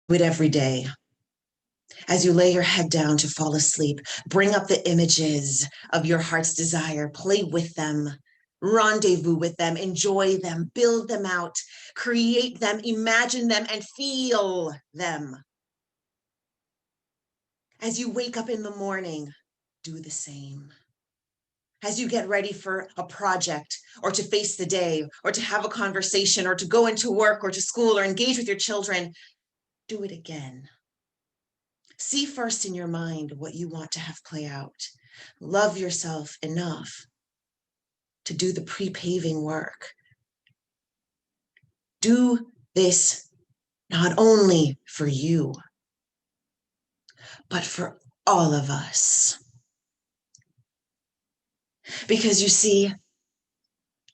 Do it every day. As you lay your head down to fall asleep, bring up the images of your heart's desire, play with them, rendezvous with them, enjoy them, build them out, create them, imagine them, and feel them. As you wake up in the morning, do the same. As you get ready for a project or to face the day or to have a conversation or to go into work or to school or engage with your children, do it again. See first in your mind what you want to have play out. Love yourself enough to do the pre-paving work. Do this not only for you, but for all of us. Because you see,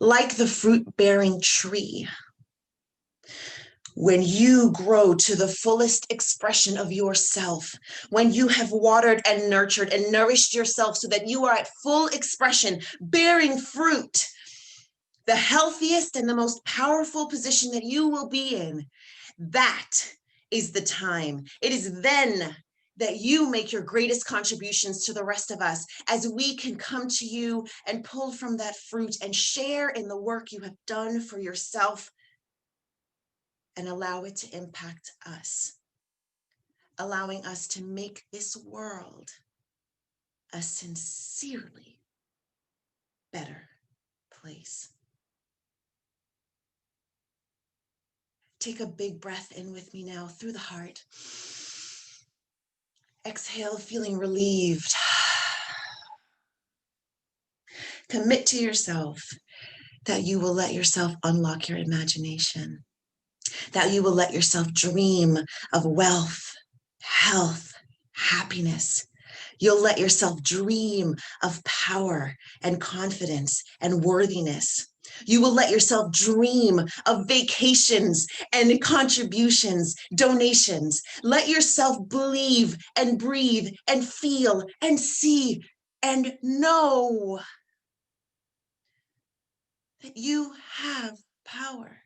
like the fruit-bearing tree, when you grow to the fullest expression of yourself, when you have watered and nurtured and nourished yourself so that you are at full expression, bearing fruit, the healthiest and the most powerful position that you will be in, that is the time. It is then that you make your greatest contributions to the rest of us, as we can come to you and pull from that fruit and share in the work you have done for yourself and allow it to impact us, allowing us to make this world a sincerely better place. Take a big breath in with me now through the heart. Exhale, feeling relieved. Commit to yourself that you will let yourself unlock your imagination, that you will let yourself dream of wealth, health, happiness. You'll let yourself dream of power and confidence and worthiness. You will let yourself dream of vacations and contributions, donations. Let yourself believe and breathe and feel and see and know that you have power.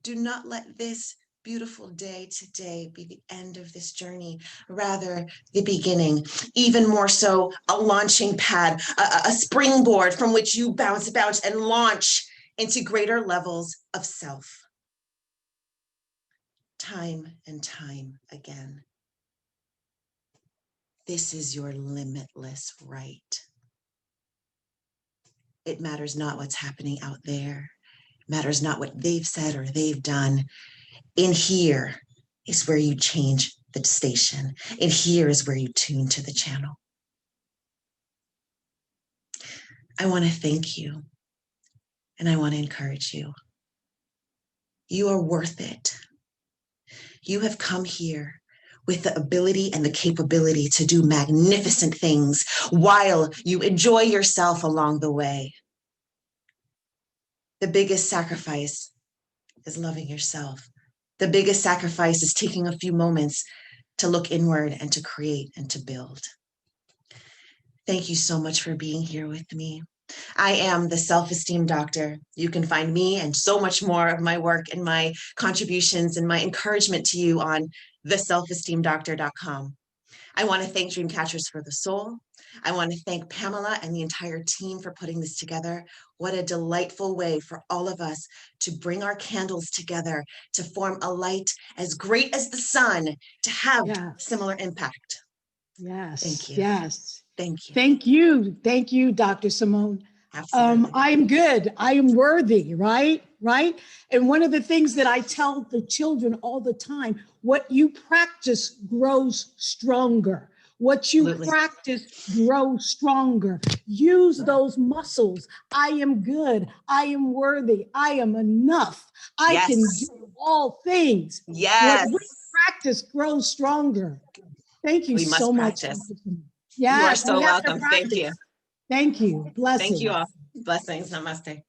Do not let this beautiful day today be the end of this journey, rather the beginning, even more so a launching pad, a springboard from which you bounce and launch into greater levels of self. Time and time again. This is your limitless right. It matters not what's happening out there. It matters not what they've said or they've done. In here is where you change the station. In here is where you tune to the channel. I want to thank you and I want to encourage you. You are worth it. You have come here with the ability and the capability to do magnificent things while you enjoy yourself along the way. The biggest sacrifice is loving yourself. The biggest sacrifice is taking a few moments to look inward and to create and to build. Thank you so much for being here with me. I am the Self-Esteem Doctor. You can find me and so much more of my work and my contributions and my encouragement to you on theselfesteemdoctor.com. I want to thank Dreamcatchers for the Soul. I want to thank Pamela and the entire team for putting this together. What a delightful way for all of us to bring our candles together to form a light as great as the sun to have similar impact. Yes. Thank you. Yes. Thank you. Thank you. Thank you, Dr. Simone. Absolutely. I am good. I am worthy, right? Right. And one of the things that I tell the children all the time, what you practice grows stronger. What you practice grows stronger. Use those muscles. I am good. I am worthy. I am enough. I can do all things. Yes. What we practice grows stronger. Thank you so much. Yes, you are we so have to welcome. practice. Thank you. Thank you. Blessings. Thank you all. Blessings. Namaste.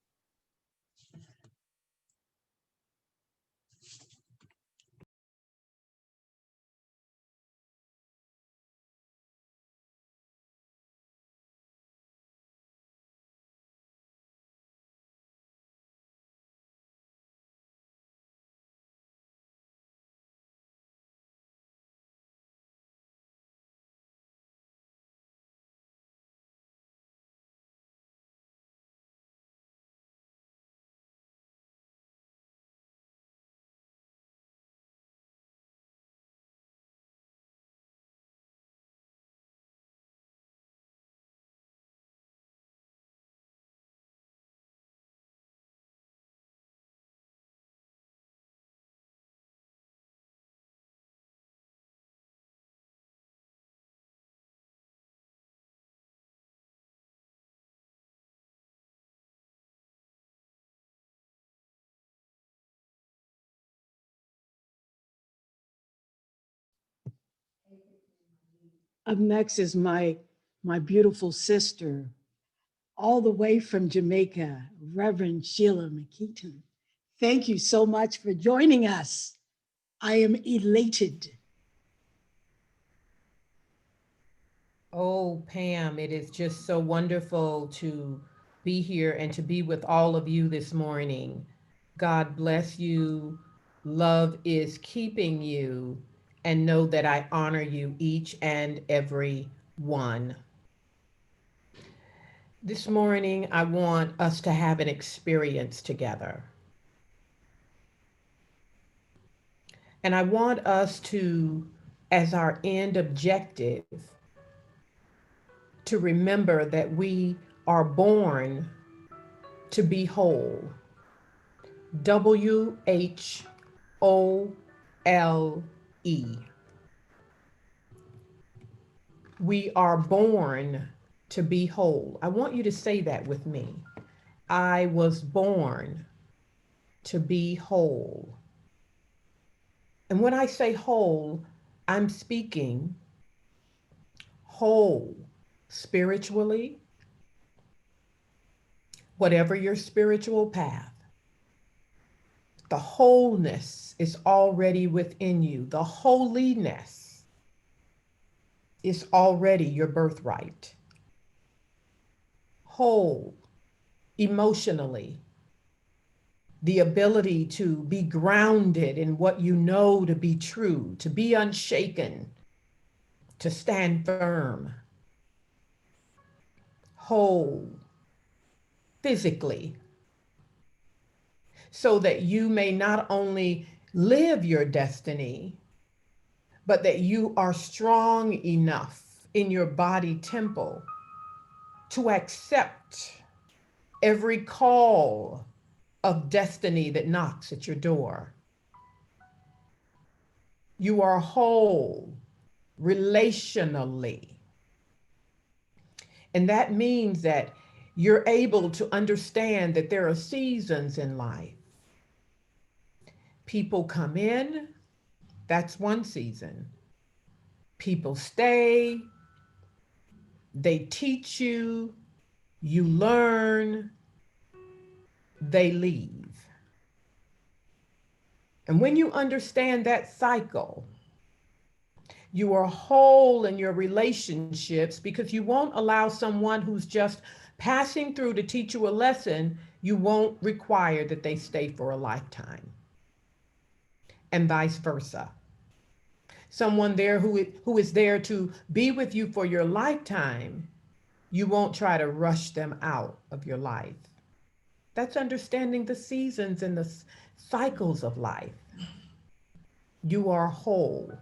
Up next is my beautiful sister, all the way from Jamaica, Reverend Sheila McKeaton. Thank you so much for joining us. I am elated. Oh, Pam, it is just so wonderful to be here and to be with all of you this morning. God bless you. Love is keeping you, and know that I honor you, each and every one. This morning, I want us to have an experience together. And I want us to, as our end objective, to remember that we are born to be whole. WHOLE. We are born to be whole. I want you to say that with me. I was born to be whole. And when I say whole, I'm speaking whole spiritually, whatever your spiritual path. The wholeness is already within you. The holiness is already your birthright. Whole emotionally, the ability to be grounded in what you know to be true, to be unshaken, to stand firm. Whole physically, so that you may not only live your destiny, but that you are strong enough in your body temple to accept every call of destiny that knocks at your door. You are whole relationally. And that means that you're able to understand that there are seasons in life. People come in, that's one season. People stay, they teach you, you learn, they leave. And when you understand that cycle, you are whole in your relationships, because you won't allow someone who's just passing through to teach you a lesson, you won't require that they stay for a lifetime. And vice versa. Someone there who is there to be with you for your lifetime, you won't try to rush them out of your life. That's understanding the seasons and the cycles of life. You are whole.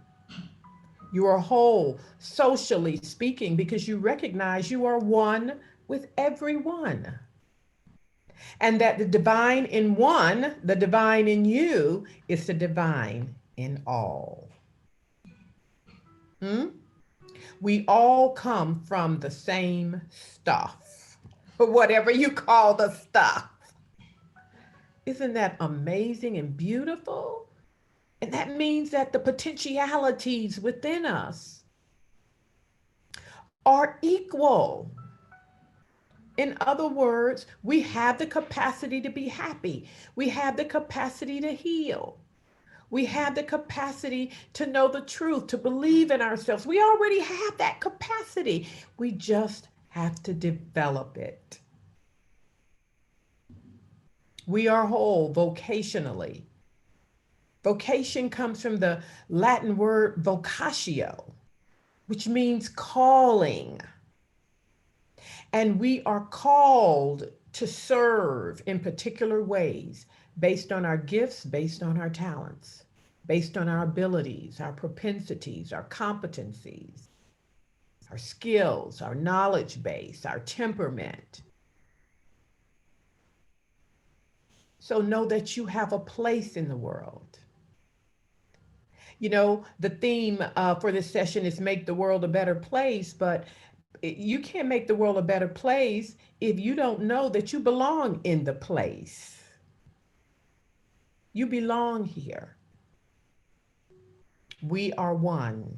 You are whole, socially speaking, because you recognize you are one with everyone. And that the divine in one, the divine in you, is the divine in all. We all come from the same stuff, whatever you call the stuff. Isn't that amazing and beautiful? And that means that the potentialities within us are equal. In other words, we have the capacity to be happy. We have the capacity to heal. We have the capacity to know the truth, to believe in ourselves. We already have that capacity. We just have to develop it. We are whole vocationally. Vocation comes from the Latin word vocatio, which means calling. And we are called to serve in particular ways based on our gifts, based on our talents, based on our abilities, our propensities, our competencies, our skills, our knowledge base, our temperament. So know that you have a place in the world. You know, the theme for this session is make the world a better place, but you can't make the world a better place if you don't know that you belong in the place. You belong here. We are one.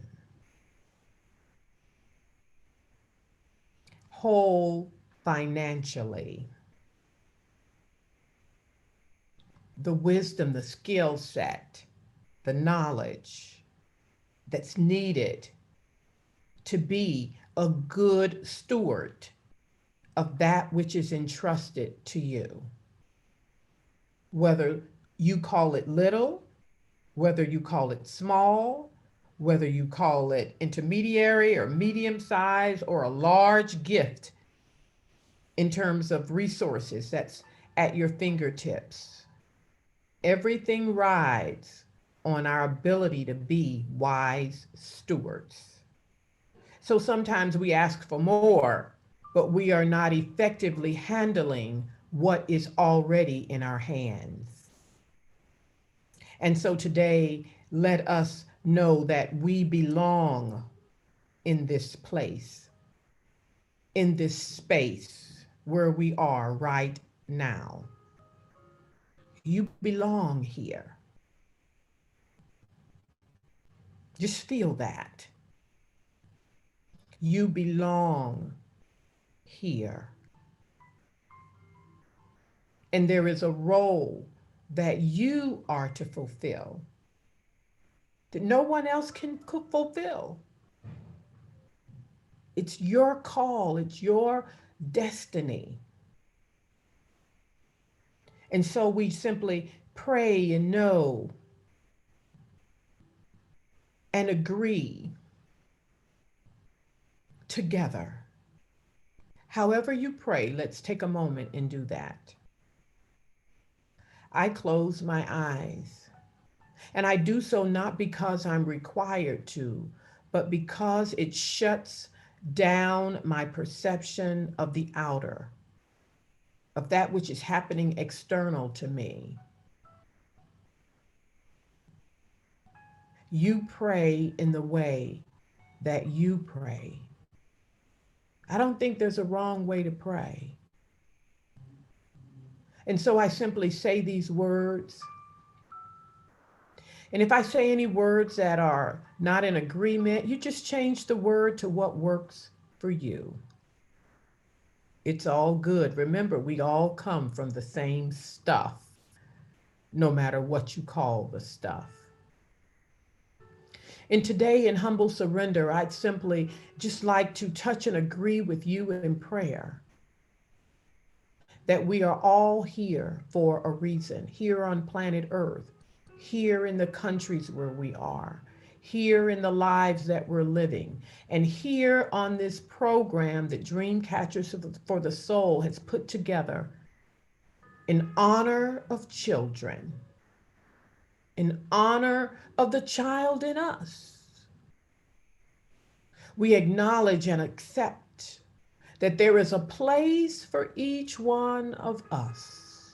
whole financially. The wisdom, the skill set, the knowledge that's needed to be a good steward of that which is entrusted to you. Whether you call it little, whether you call it small, whether you call it intermediary or medium size or a large gift in terms of resources that's at your fingertips. Everything rides on our ability to be wise stewards. So sometimes we ask for more, but we are not effectively handling what is already in our hands. And so today, let us know that we belong in this place, in this space where we are right now. You belong here. Just feel that. You belong here. And there is a role that you are to fulfill that no one else can fulfill. It's your call, it's your destiny. And so we simply pray and know and agree together. However you pray, let's take a moment and do that. I close my eyes, and I do so not because I'm required to, but because it shuts down my perception of the outer, of that which is happening external to me. You pray in the way that you pray. I don't think there's a wrong way to pray. And so I simply say these words. And if I say any words that are not in agreement, you just change the word to what works for you. It's all good. Remember, we all come from the same stuff, no matter what you call the stuff. And today in humble surrender, I'd simply just like to touch and agree with you in prayer that we are all here for a reason, here on planet Earth, here in the countries where we are, here in the lives that we're living, and here on this program that Dreamcatchers for the Soul has put together in honor of children, in honor of the child in us. We acknowledge and accept that there is a place for each one of us,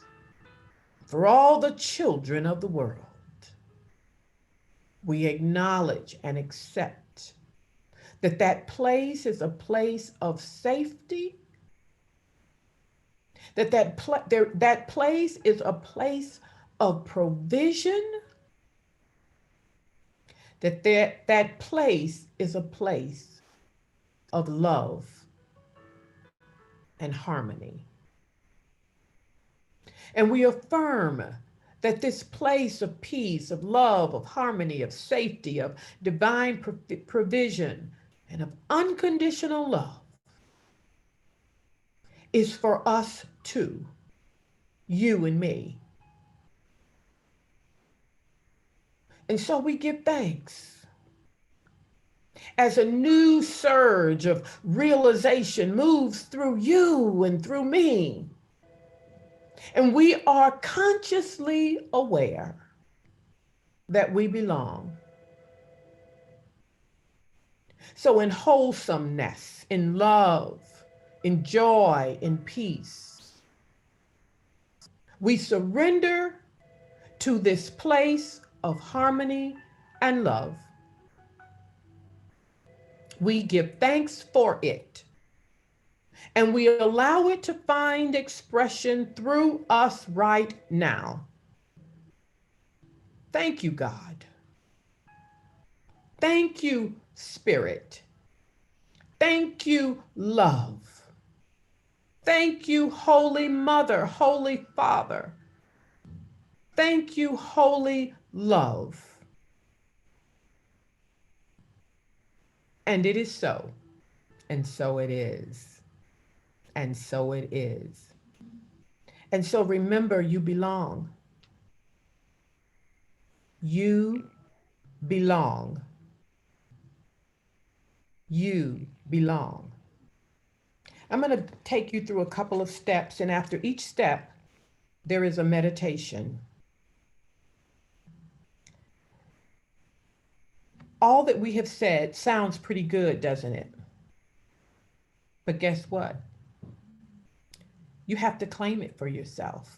for all the children of the world. We acknowledge and accept that that place is a place of safety, that place is a place of provision, that place is a place of love and harmony. And we affirm that this place of peace, of love, of harmony, of safety, of divine provision, and of unconditional love is for us too, you and me. And so we give thanks as a new surge of realization moves through you and through me. And we are consciously aware that we belong. So in wholesomeness, in love, in joy, in peace, we surrender to this place of harmony and love. We give thanks for it, and we allow it to find expression through us right now. Thank you, God. Thank you, Spirit. Thank you, love. Thank you, Holy Mother, Holy Father. Thank you, Holy Love. And it is so, and so it is, and so it is. And so remember, you belong. You belong. You belong. I'm going to take you through a couple of steps, and after each step, there is a meditation. All that we have said sounds pretty good, doesn't it? But guess what? You have to claim it for yourself.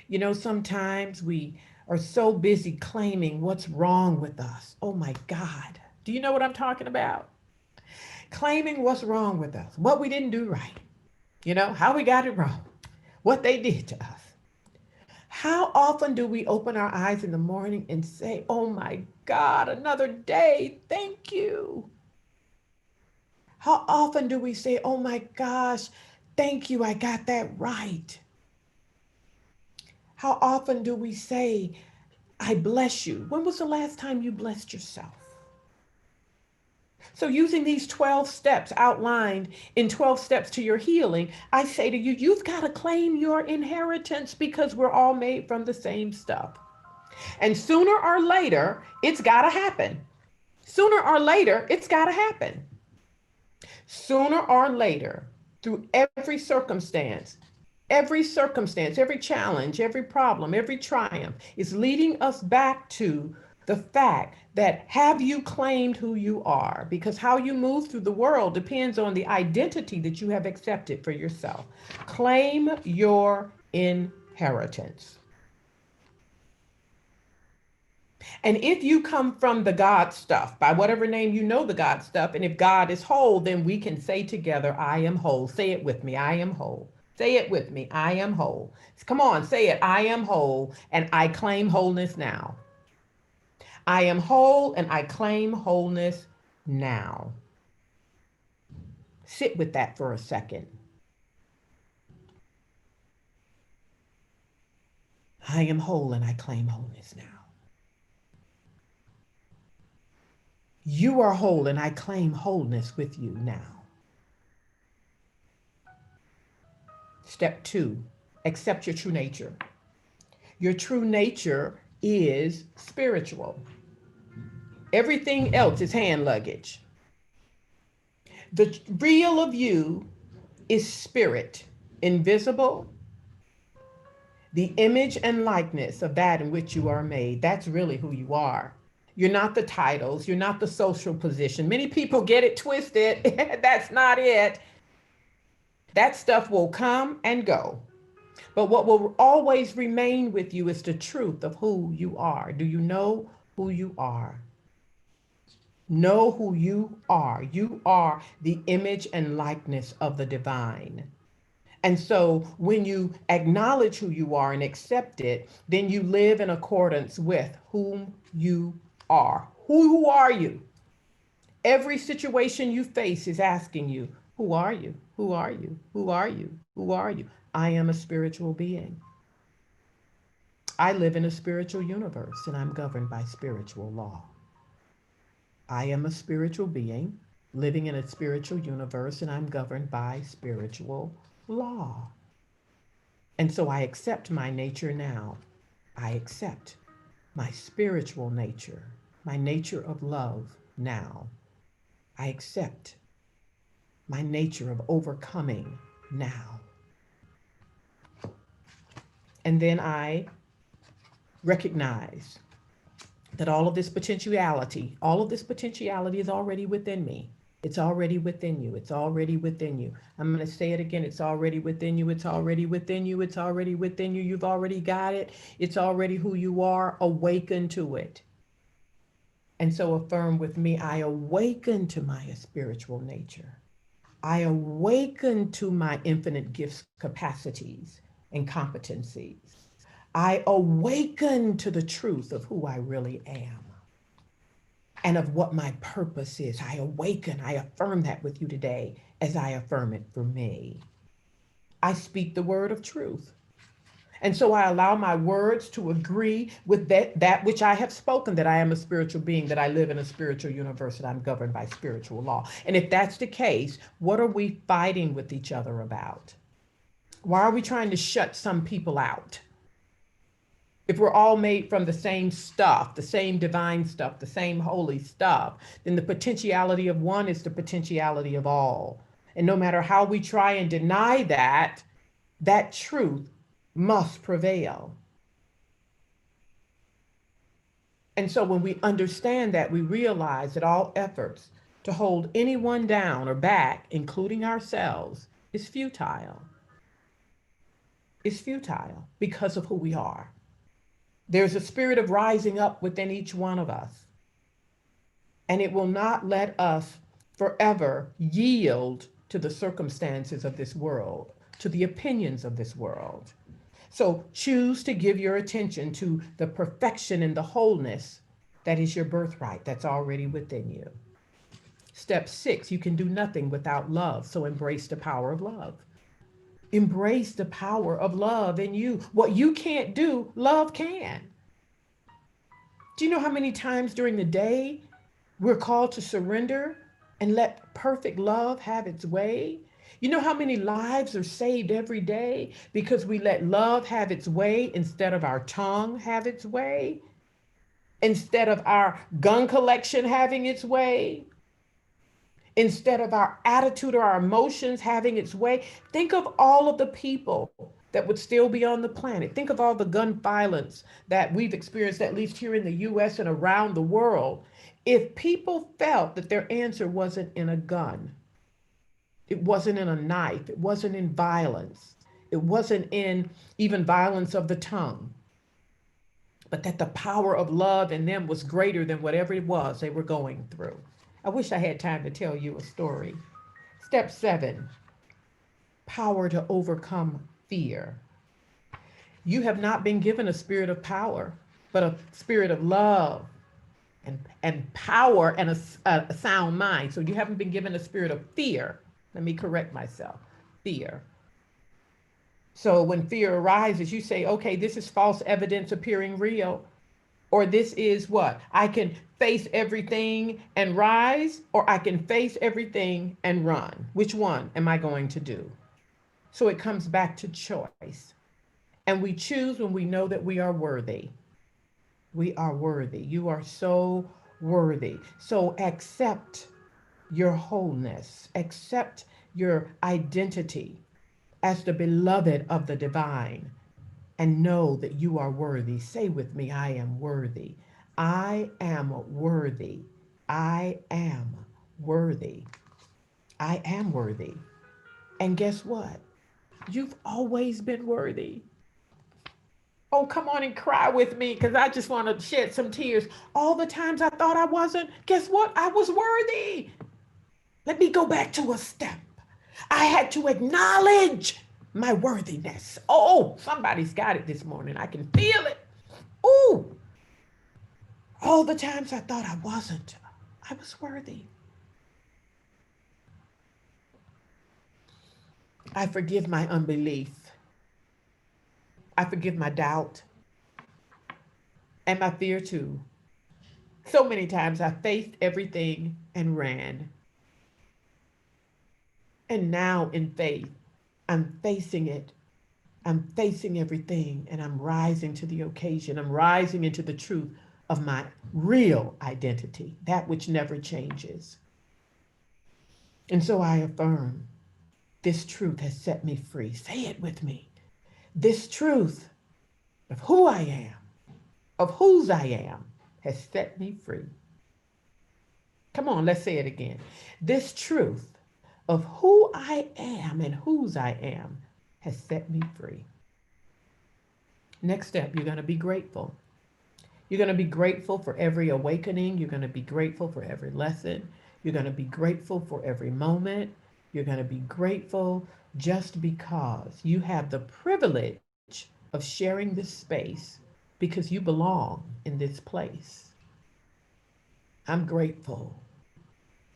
You know, sometimes we are so busy claiming what's wrong with us. Oh my God. Do you know what I'm talking about? Claiming what's wrong with us, what we didn't do right, you know, how we got it wrong, what they did to us. How often do we open our eyes in the morning and say, oh my God, another day, thank you? How often do we say, oh my gosh, thank you, I got that right? How often do we say, I bless you? When was the last time you blessed yourself? So using these 12 steps outlined in 12 steps to your healing, I say to you, you've got to claim your inheritance because we're all made from the same stuff. And sooner or later, it's got to happen. Sooner or later, it's got to happen. Sooner or later, through every circumstance, every challenge, every problem, every triumph is leading us back to the fact that have you claimed who you are? Because how you move through the world depends on the identity that you have accepted for yourself. Claim your inheritance. And if you come from the God stuff, by whatever name you know the God stuff, and if God is whole, then we can say together, I am whole. Say it with me, I am whole. Say it with me, I am whole. Come on, say it, I am whole, and I claim wholeness now. I am whole and I claim wholeness now. Sit with that for a second. I am whole and I claim wholeness now. You are whole and I claim wholeness with you now. Step 2, accept your true nature. Your true nature is spiritual. Everything else is hand luggage. The real of you is spirit, invisible, the image and likeness of that in which you are made. That's really who you are. You're not the titles. You're not the social position. Many people get it twisted. That's not it. That stuff will come and go. But what will always remain with you is the truth of who you are. Do you know who you are? Know who you are. You are the image and likeness of the divine. And so when you acknowledge who you are and accept it, then you live in accordance with whom you are. Who are you? Every situation you face is asking you, who are you? Who are you? Who are you? Who are you? I am a spiritual being. I live in a spiritual universe and I'm governed by spiritual law. I am a spiritual being living in a spiritual universe and I'm governed by spiritual law. And so I accept my nature now. I accept my spiritual nature, my nature of love now. I accept my nature of overcoming now. And then I recognize that all of this potentiality is already within me. It's already within you. It's already within you. I'm going to say it again. It's already within you. It's already within you. It's already within you. You've already got it. It's already who you are. Awaken to it. And so affirm with me, I awaken to my spiritual nature. I awaken to my infinite gifts, capacities, and competencies. I awaken to the truth of who I really am and of what my purpose is. I awaken, I affirm that with you today as I affirm it for me. I speak the word of truth. And so I allow my words to agree with that which I have spoken, that I am a spiritual being, that I live in a spiritual universe, that I'm governed by spiritual law. And if that's the case, what are we fighting with each other about? Why are we trying to shut some people out? If we're all made from the same stuff, the same divine stuff, the same holy stuff, then the potentiality of one is the potentiality of all. And no matter how we try and deny that, that truth must prevail. And so when we understand that, we realize that all efforts to hold anyone down or back, including ourselves, is futile. It's futile because of who we are. There's a spirit of rising up within each one of us, and it will not let us forever yield to the circumstances of this world, to the opinions of this world. So choose to give your attention to the perfection and the wholeness that is your birthright, that's already within you. Step 6, you can do nothing without love, so embrace the power of love. Embrace the power of love in you. What you can't do, love can. Do you know how many times during the day we're called to surrender and let perfect love have its way? You know how many lives are saved every day because we let love have its way instead of our tongue have its way, instead of our gun collection having its way, instead of our attitude or our emotions having its way? Think of all of the people that would still be on the planet. Think of all the gun violence that we've experienced, at least here in the US and around the world. If people felt that their answer wasn't in a gun, it wasn't in a knife, it wasn't in violence, it wasn't in even violence of the tongue, but that the power of love in them was greater than whatever it was they were going through. I wish I had time to tell you a story. Step 7, power to overcome fear. You have not been given a spirit of power, but a spirit of love and power and a sound mind. So you haven't been given a spirit of fear. Let me correct myself. Fear. So when fear arises, you say, okay, this is false evidence appearing real. Or this is what? I can face everything and rise, or I can face everything and run. Which one am I going to do? So it comes back to choice. And we choose when we know that we are worthy. We are worthy. You are so worthy. So accept your wholeness, accept your identity as the beloved of the divine, and know that you are worthy. Say with me, I am worthy. I am worthy. I am worthy. I am worthy. And guess what? You've always been worthy. Oh, come on and cry with me because I just want to shed some tears. All the times I thought I wasn't, guess what? I was worthy. Let me go back to a step. I had to acknowledge my worthiness. Oh, somebody's got it this morning. I can feel it. Ooh. All the times I thought I wasn't, I was worthy. I forgive my unbelief. I forgive my doubt and my fear too. So many times I faced everything and ran. And now in faith, I'm facing it. I'm facing everything and I'm rising to the occasion. I'm rising into the truth of my real identity, that which never changes. And so I affirm, this truth has set me free. Say it with me. This truth of who I am, of whose I am, has set me free. Come on, let's say it again. This truth of who I am and whose I am has set me free. Next step, you're going to be grateful. You're going to be grateful for every awakening. You're going to be grateful for every lesson. You're going to be grateful for every moment. You're going to be grateful just because you have the privilege of sharing this space because you belong in this place. I'm grateful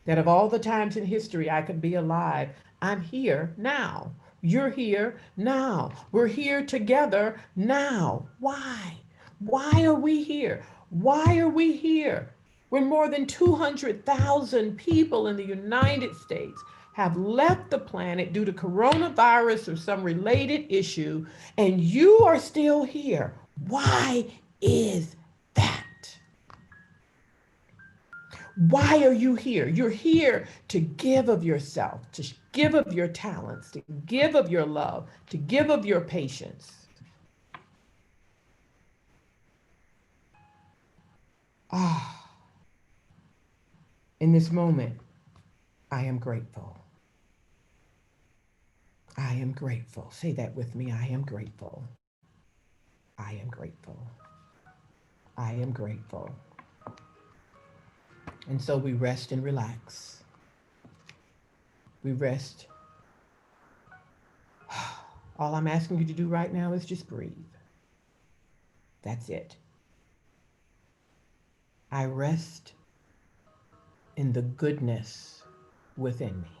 that of all the times in history I could be alive, I'm here now You're here now. We're here together now. Why? Why are we here? Why are we here? When more than 200,000 people in the United States have left the planet due to coronavirus or some related issue, and you are still here. Why is that? Why are you here? You're here to give of yourself, to give of your talents, to give of your love, to give of your patience. Ah, in this moment, I am grateful. I am grateful. Say that with me. I am grateful. I am grateful. I am grateful. And so we rest and relax. We rest. All I'm asking you to do right now is just breathe. That's it. I rest in the goodness within me.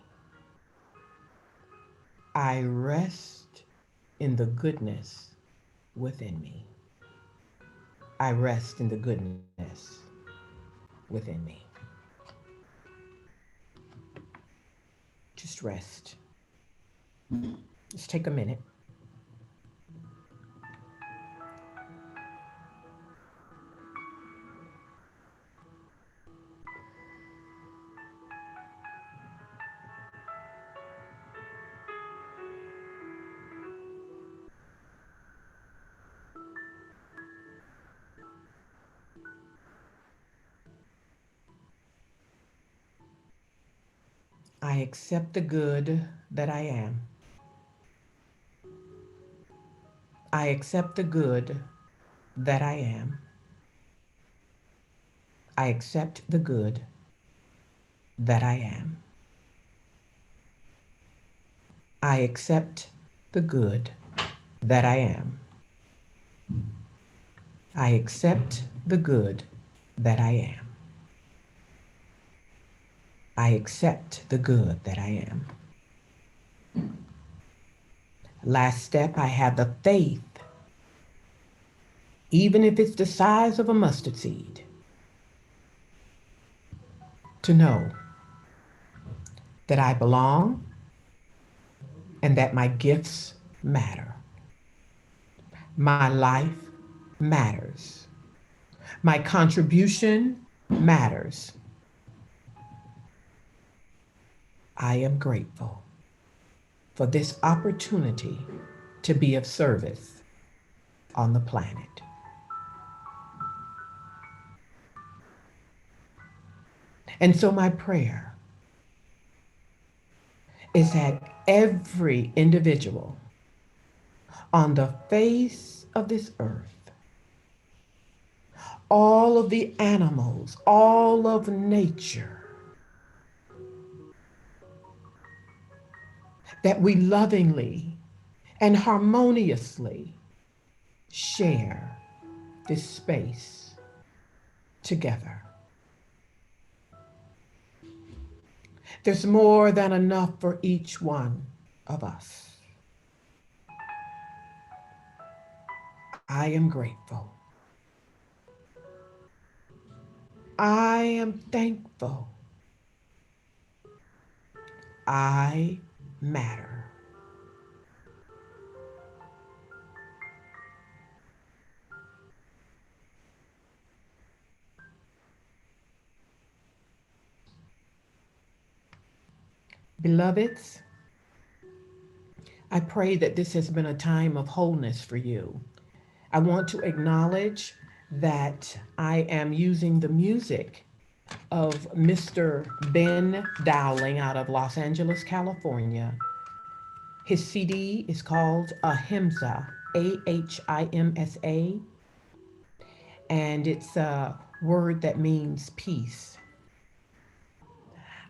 I rest in the goodness within me. I rest in the goodness within me. Just rest. Just take a minute. I accept the good that I am. I accept the good that I am. I accept the good that I am. I accept the good that I am. I accept the good that I am. I accept the good that I am. Last step, I have the faith, even if it's the size of a mustard seed, to know that I belong and that my gifts matter. My life matters. My contribution matters. I am grateful for this opportunity to be of service on the planet. And so my prayer is that every individual on the face of this earth, all of the animals, all of nature, that we lovingly and harmoniously share this space together. There's more than enough for each one of us. I am grateful. I am thankful. I matter. Beloveds, I pray that this has been a time of wholeness for you. I want to acknowledge that I am using the music of Mr. Ben Dowling out of Los Angeles, California. His CD is called Ahimsa, Ahimsa, and it's a word that means peace.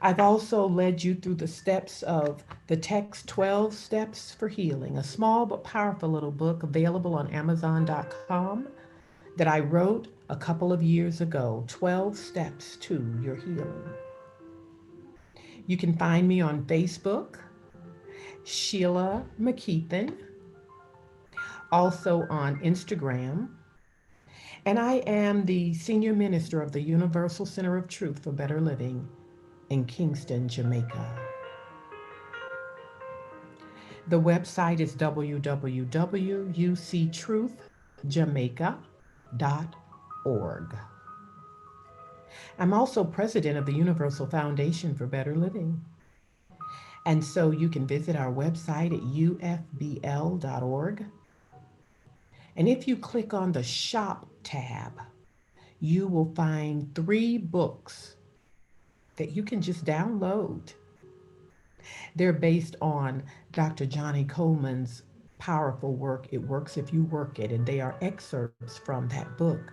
I've also led you through the steps of the text 12 Steps for Healing, a small but powerful little book available on Amazon.com that I wrote a couple of years ago, 12 Steps to Your Healing. You can find me on Facebook, Sheila McKeithen, also on Instagram. And I am the senior minister of the Universal Center of Truth for Better Living in Kingston, Jamaica. The website is www.uctruthjamaica.org. I'm also president of the Universal Foundation for Better Living. And so you can visit our website at ufbl.org. And if you click on the shop tab, you will find 3 books that you can just download. They're based on Dr. Johnny Coleman's powerful work, It Works If You Work It, and they are excerpts from that book.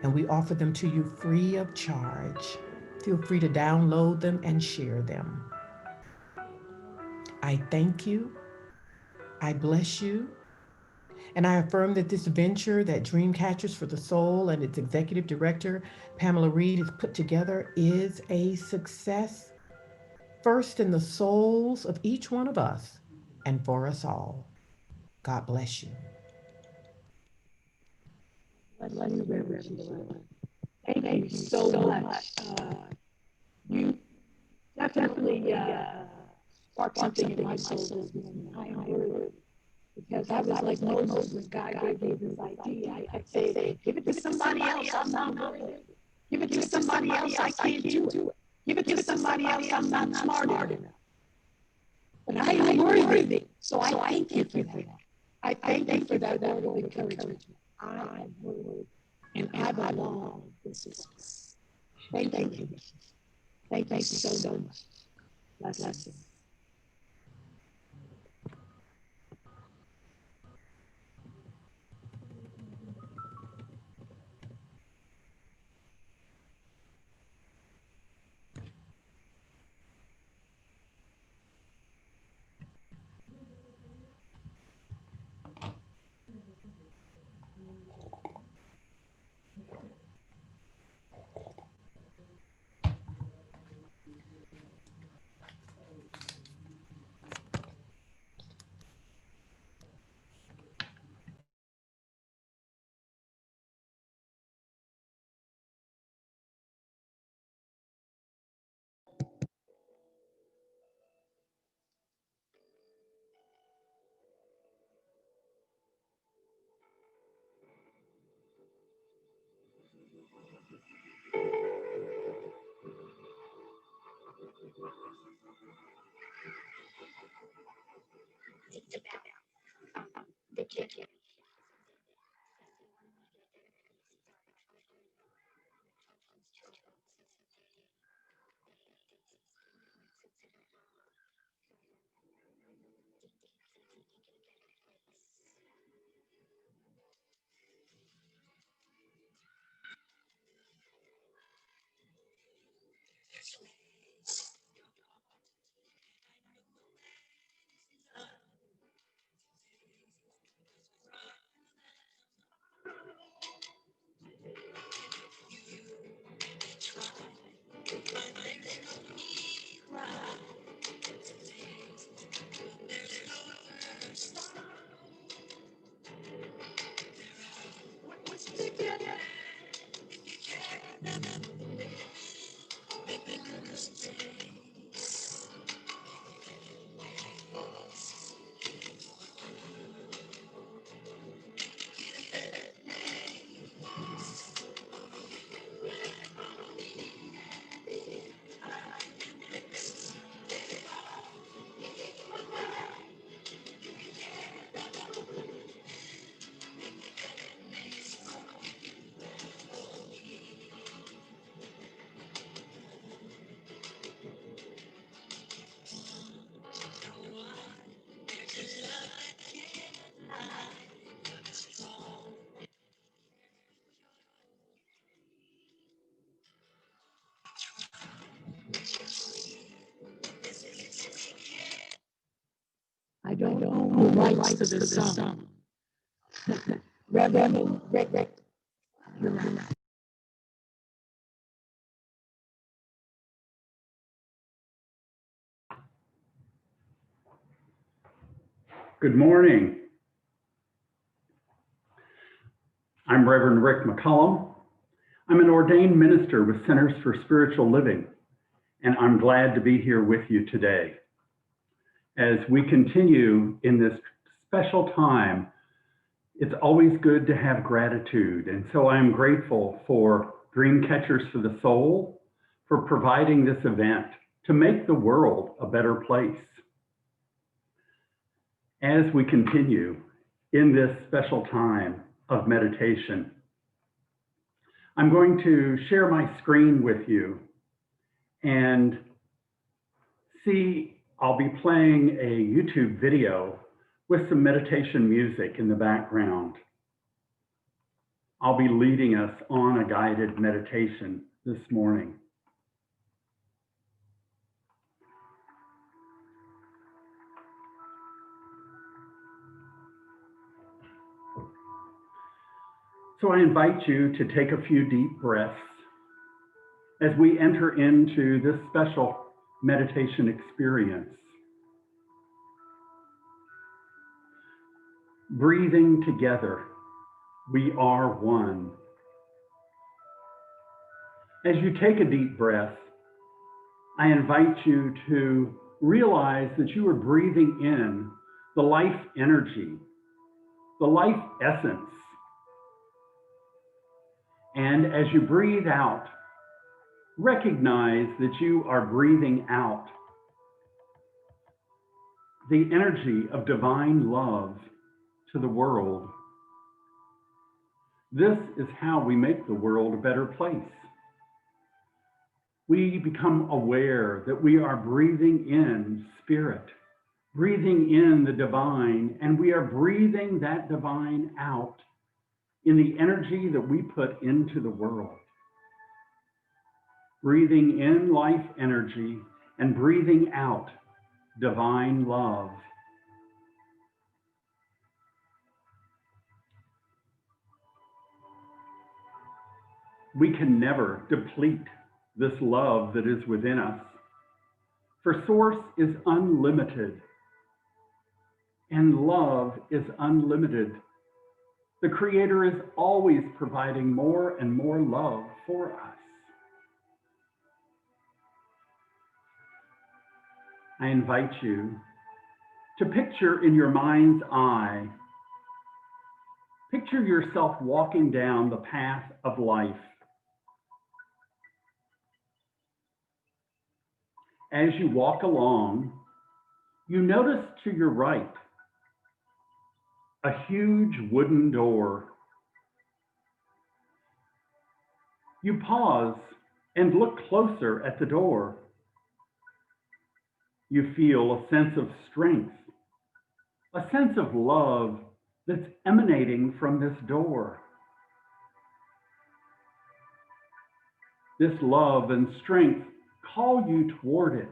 And we offer them to you free of charge. Feel free to download them and share them. I thank you. I bless you. And I affirm that this venture that Dreamcatchers for the Soul and its executive director, Pamela Reed, has put together is a success, first in the souls of each one of us and for us all. God bless you. Thank you so much. You definitely sparked something in my soul this morning. I am worthy. Because I was like Moses when God gave me this idea. I said, give it to somebody else, I'm not worthy. Give it to somebody else, I can't do it. Give it to somebody else, I'm not smart enough. But I am worthy. So I thank you for that. I thank you for that word of encouragement. I am worthy. And I belong. Thank you. Thank you so much. Bless you. I don't know who writes to the song. Reverend. Good morning. I'm Reverend Rick McCollum. I'm an ordained minister with Centers for Spiritual Living, and I'm glad to be here with you today. As we continue in this special time, it's always good to have gratitude, and so I'm grateful for Dreamcatchers for the Soul for providing this event to make the world a better place. As we continue in this special time of meditation, I'm going to share my screen with you and see, I'll be playing a YouTube video with some meditation music in the background. I'll be leading us on a guided meditation this morning. So I invite you to take a few deep breaths as we enter into this special meditation experience. Breathing together, we are one. As you take a deep breath, I invite you to realize that you are breathing in the life energy, the life essence. And as you breathe out, recognize that you are breathing out the energy of divine love to the world. This is how we make the world a better place. We become aware that we are breathing in spirit, breathing in the divine, and we are breathing that divine out in the energy that we put into the world. Breathing in life energy and breathing out divine love. We can never deplete this love that is within us, for Source is unlimited and love is unlimited. The Creator is always providing more and more love for us. I invite you to picture in your mind's eye, picture yourself walking down the path of life. As you walk along, you notice to your right a huge wooden door. You pause and look closer at the door. You feel a sense of strength, a sense of love that's emanating from this door. This love and strength call you toward it.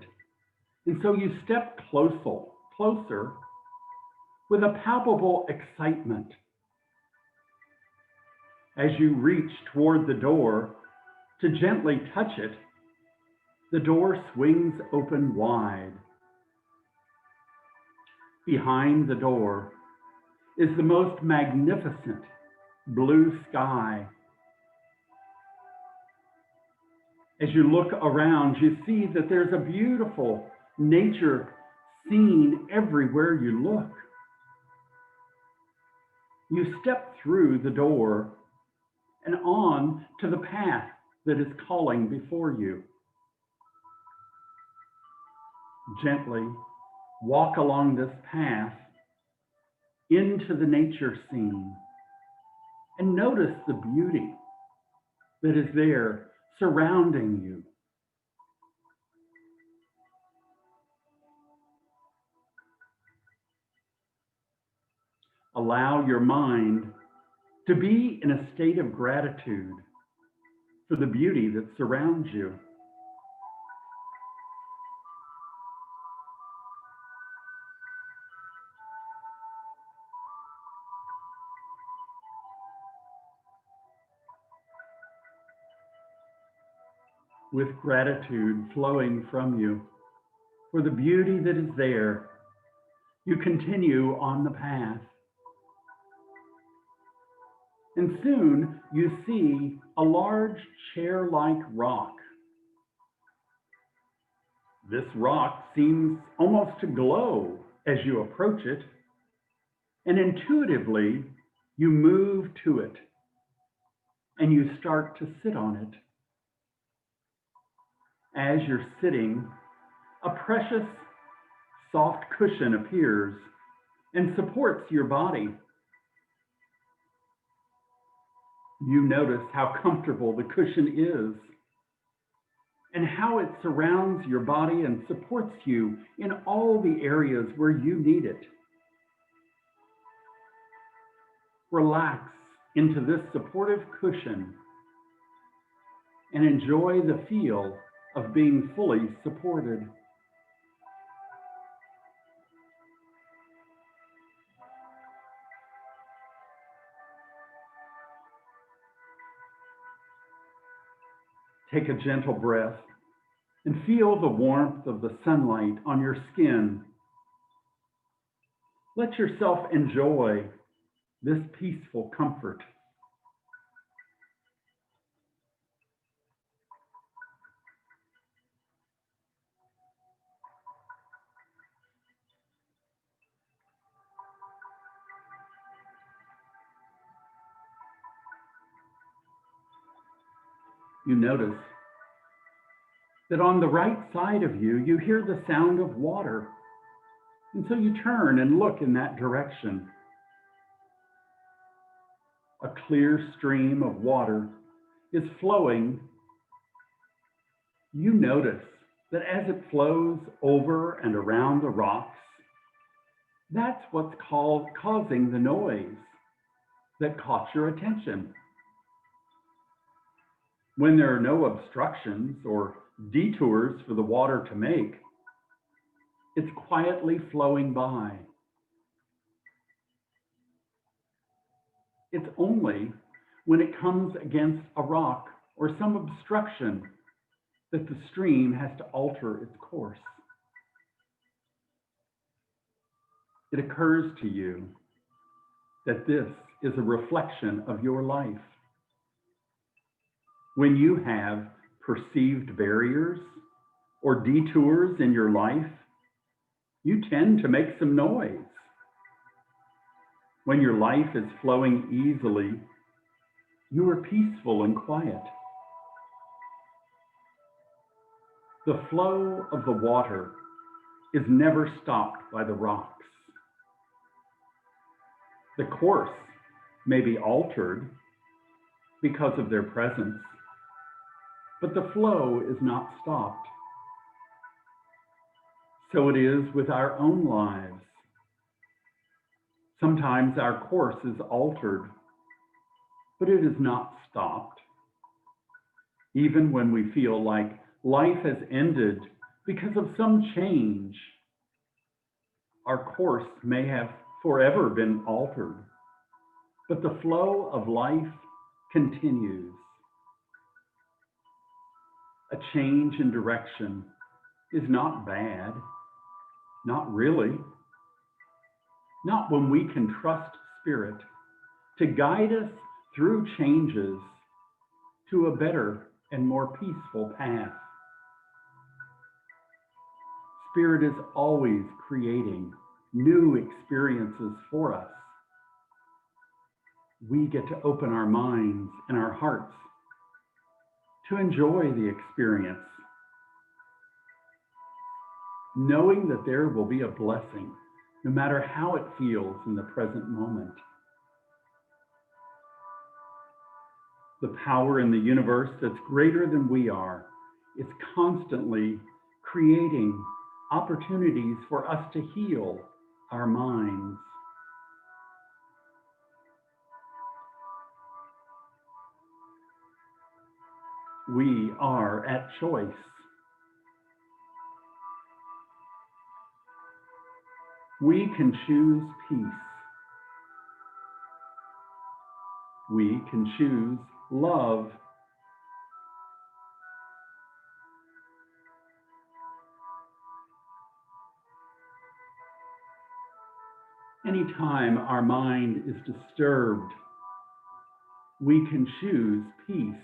And so you step closer with a palpable excitement. As you reach toward the door to gently touch it, the door swings open wide. Behind the door is the most magnificent blue sky. As you look around, you see that there's a beautiful nature scene everywhere you look. You step through the door and on to the path that is calling before you. Gently walk along this path into the nature scene and notice the beauty that is there surrounding you. Allow your mind to be in a state of gratitude for the beauty that surrounds you. With gratitude flowing from you for the beauty that is there, You continue on the path. And soon you see a large chair-like rock. This rock seems almost to glow as you approach it, and intuitively you move to it and you start to sit on it. As you're sitting, a precious soft cushion appears and supports your body. You notice how comfortable the cushion is and how it surrounds your body and supports you in all the areas where you need it. Relax into this supportive cushion and enjoy the feel of being fully supported. Take a gentle breath and feel the warmth of the sunlight on your skin. Let yourself enjoy this peaceful comfort. You notice that on the right side of you, you hear the sound of water. And so you turn and look in that direction. A clear stream of water is flowing. You notice that as it flows over and around the rocks, that's what's causing the noise that caught your attention. When there are no obstructions or detours for the water to make, it's quietly flowing by. It's only when it comes against a rock or some obstruction that the stream has to alter its course. It occurs to you that this is a reflection of your life. When you have perceived barriers or detours in your life, you tend to make some noise. When your life is flowing easily, you are peaceful and quiet. The flow of the water is never stopped by the rocks. The course may be altered because of their presence, but the flow is not stopped. So it is with our own lives. Sometimes our course is altered, but it is not stopped. Even when we feel like life has ended because of some change, our course may have forever been altered, but the flow of life continues. A change in direction is not bad, not really. Not when we can trust Spirit to guide us through changes to a better and more peaceful path. Spirit is always creating new experiences for us. We get to open our minds and our hearts to enjoy the experience, knowing that there will be a blessing no matter how it feels in the present moment. The power in the universe that's greater than we are is constantly creating opportunities for us to heal our minds. We are at choice. We can choose peace. We can choose love. Anytime our mind is disturbed, we can choose peace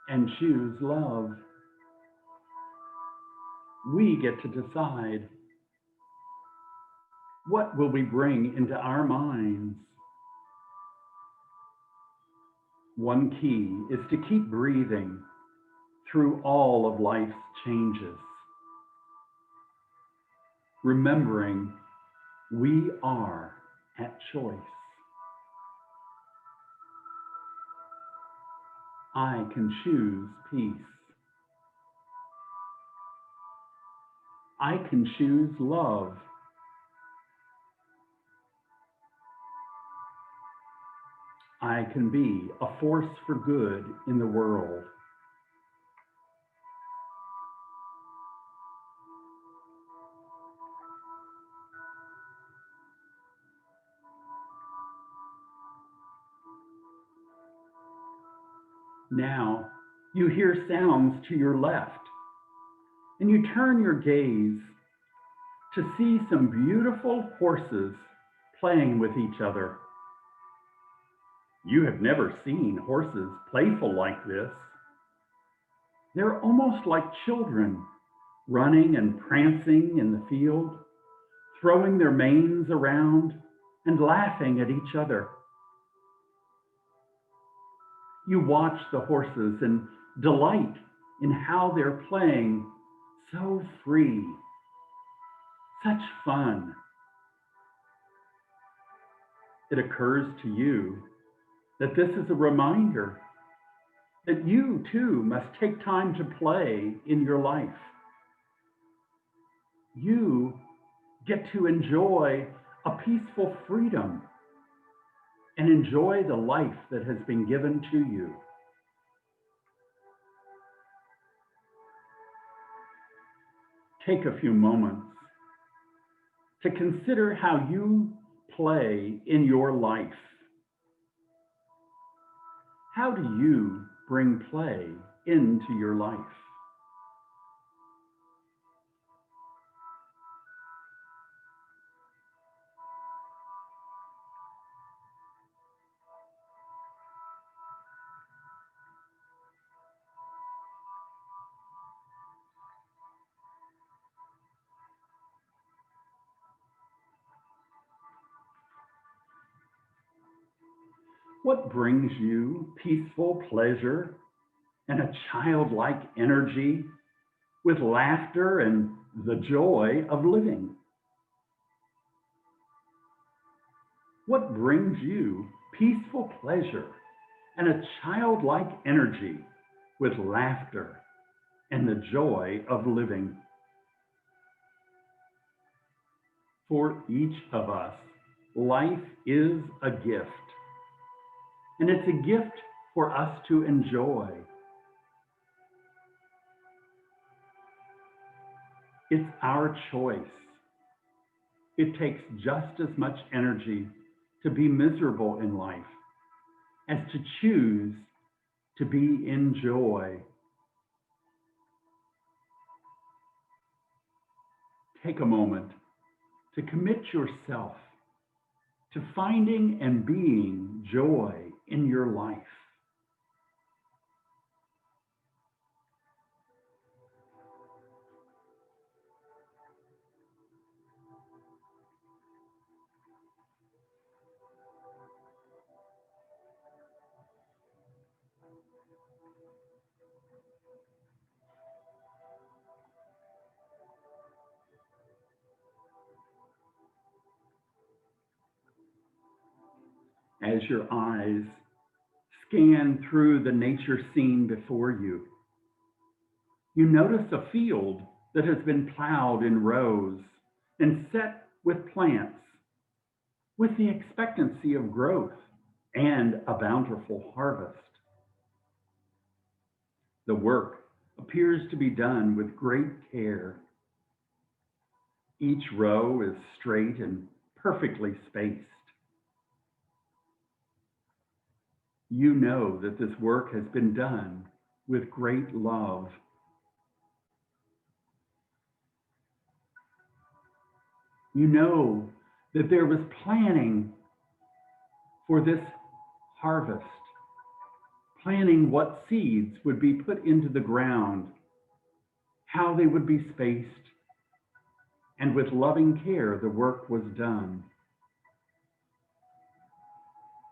and choose love. We get to decide, what will we bring into our minds? One key is to keep breathing through all of life's changes, remembering we are at choice. I can choose peace. I can choose love. I can be a force for good in the world. Now, you hear sounds to your left, and you turn your gaze to see some beautiful horses playing with each other. You have never seen horses playful like this. They're almost like children, running and prancing in the field, throwing their manes around and laughing at each other. You watch the horses and delight in how they're playing so free. Such fun. It occurs to you that this is a reminder that you too must take time to play in your life. You get to enjoy a peaceful freedom and enjoy the life that has been given to you. Take a few moments to consider how you play in your life. How do you bring play into your life? What brings you peaceful pleasure and a childlike energy with laughter and the joy of living? What brings you peaceful pleasure and a childlike energy with laughter and the joy of living? For each of us, life is a gift. And it's a gift for us to enjoy. It's our choice. It takes just as much energy to be miserable in life as to choose to be in joy. Take a moment to commit yourself to finding and being joy in your life. As your eyes scan through the nature scene before you, you notice a field that has been plowed in rows and set with plants, with the expectancy of growth and a bountiful harvest. The work appears to be done with great care. Each row is straight and perfectly spaced. You know that this work has been done with great love. You know that there was planning for this harvest, planning what seeds would be put into the ground, how they would be spaced, and with loving care, the work was done.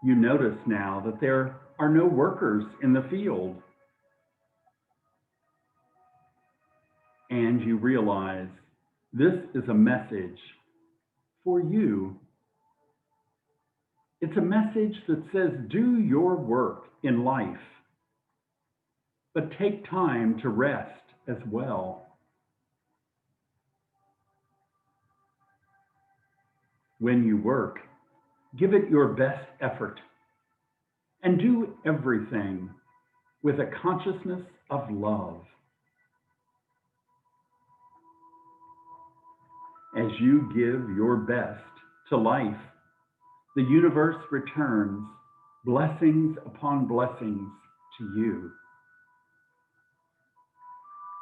You notice now that there are no workers in the field. And you realize this is a message for you. It's a message that says, do your work in life, but take time to rest as well. When you work, give it your best effort and do everything with a consciousness of love. As you give your best to life, the universe returns blessings upon blessings to you.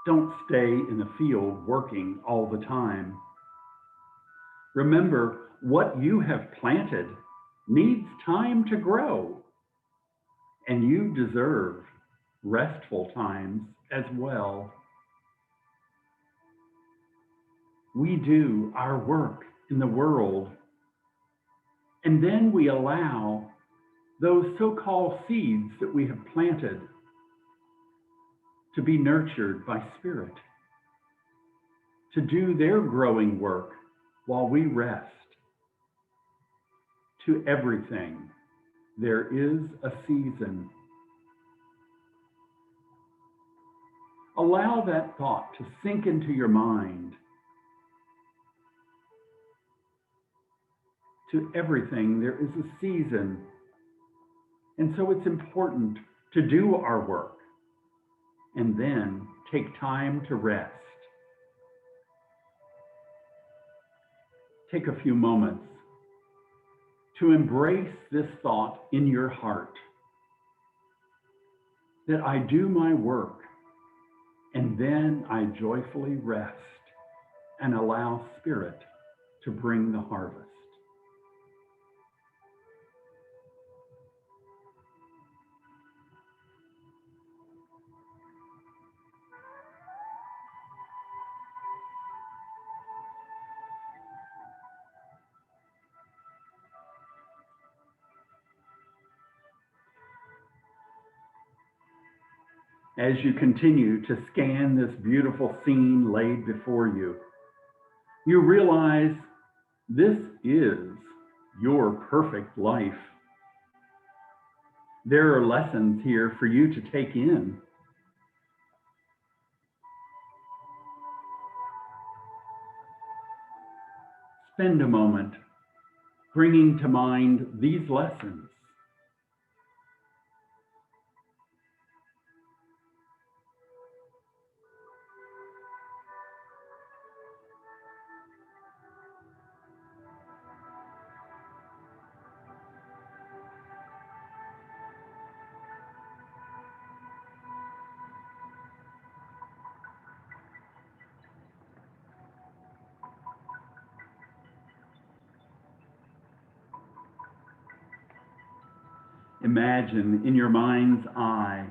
Don't stay in the field working all the time. Remember, what you have planted needs time to grow, and you deserve restful times as well. We do our work in the world, and then we allow those so-called seeds that we have planted to be nurtured by Spirit, to do their growing work while we rest. To everything, there is a season. Allow that thought to sink into your mind. To everything, there is a season. And so it's important to do our work and then take time to rest. Take a few moments to embrace this thought in your heart that I do my work and then I joyfully rest and allow Spirit to bring the harvest. As you continue to scan this beautiful scene laid before you, you realize this is your perfect life. There are lessons here for you to take in. Spend a moment bringing to mind these lessons. Imagine in your mind's eye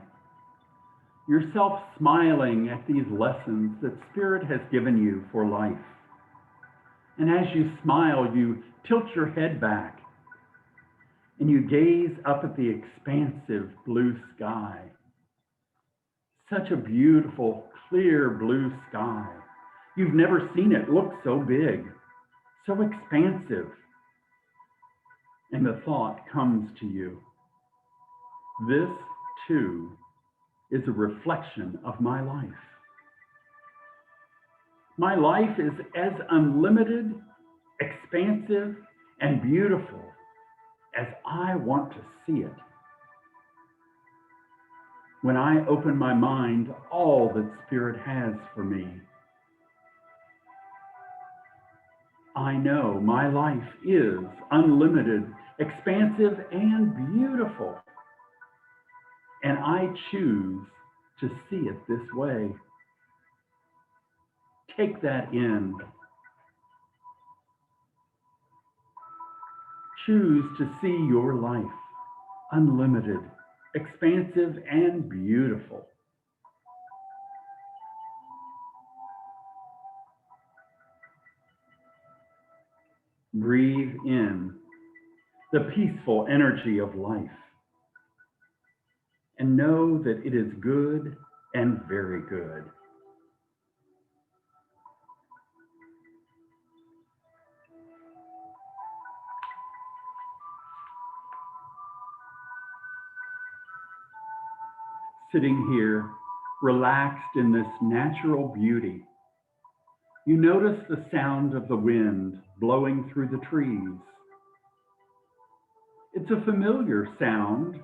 yourself smiling at these lessons that Spirit has given you for life. And as you smile, you tilt your head back and you gaze up at the expansive blue sky. Such a beautiful, clear blue sky. You've never seen it look so big, so expansive. And the thought comes to you, this too is a reflection of my life. My life is as unlimited, expansive, and beautiful as I want to see it. When I open my mind to all that Spirit has for me, I know my life is unlimited, expansive, and beautiful. And I choose to see it this way. Take that in. choose to see your life unlimited, expansive, and beautiful. Breathe in the peaceful energy of life and know that it is good and very good. Sitting here, relaxed in this natural beauty, you notice the sound of the wind blowing through the trees. It's a familiar sound.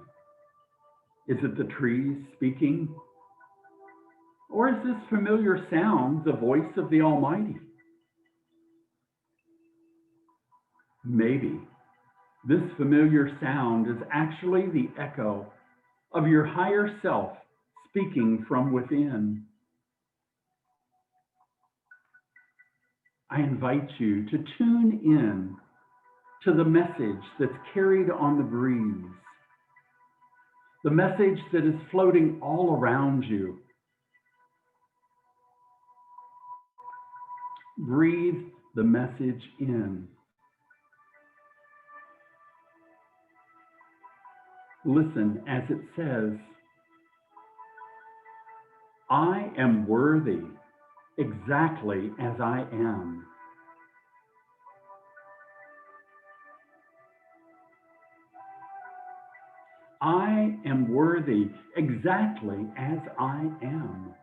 Is it the trees speaking? Or is this familiar sound the voice of the Almighty? Maybe this familiar sound is actually the echo of your higher self speaking from within. I invite you to tune in to the message that's carried on the breeze, the message that is floating all around you. Breathe the message in. Listen as it says, I am worthy exactly as I am. I am worthy exactly as I am.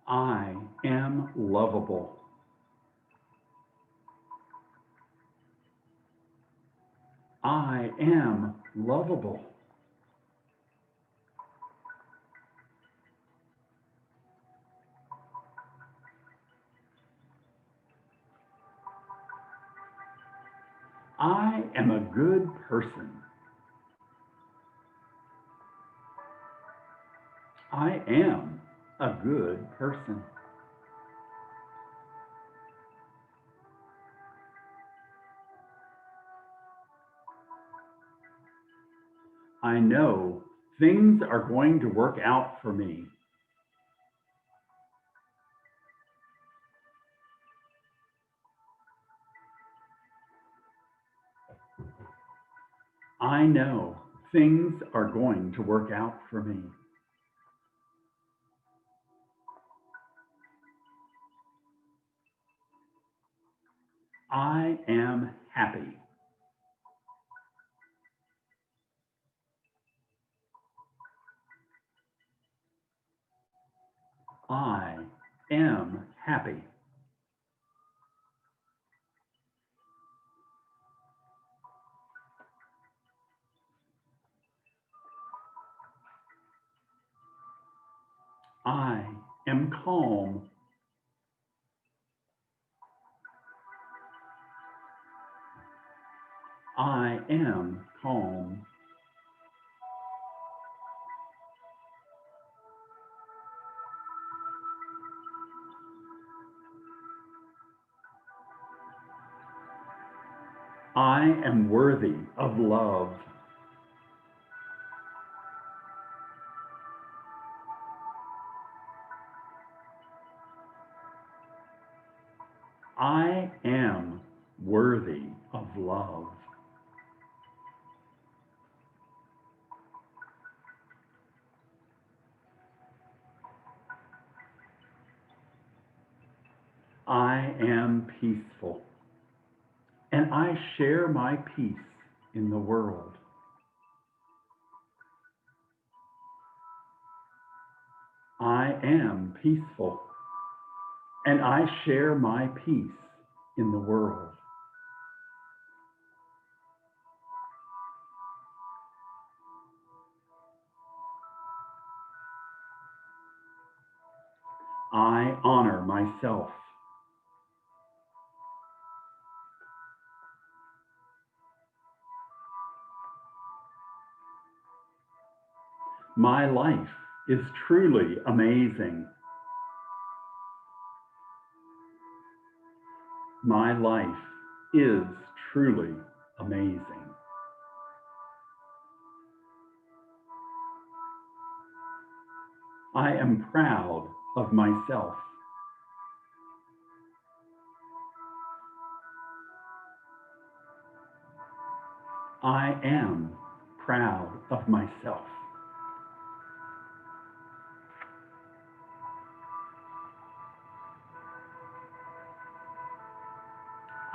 I am lovable. I am lovable. I am a good person. I am a good person. I know things are going to work out for me. I know things are going to work out for me. I am happy. I am happy. I am calm. I am calm. I am worthy of love. I am worthy of love. I am peaceful, and I share my peace in the world. I am peaceful, and I share my peace in the world. I honor myself. My life is truly amazing. My life is truly amazing. I am proud of myself. I am proud of myself.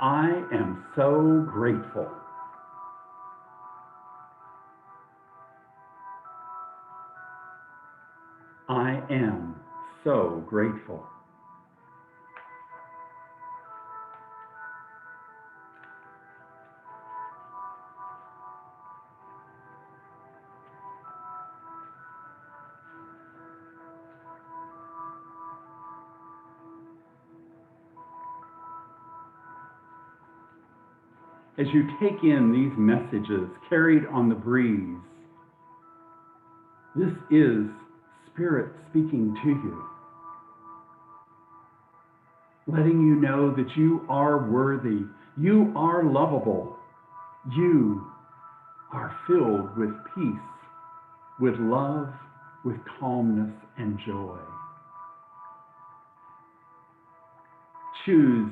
I am so grateful. I am so grateful. As you take in these messages carried on the breeze, this is Spirit speaking to you, letting you know that you are worthy, you are lovable, you are filled with peace, with love, with calmness and joy. Choose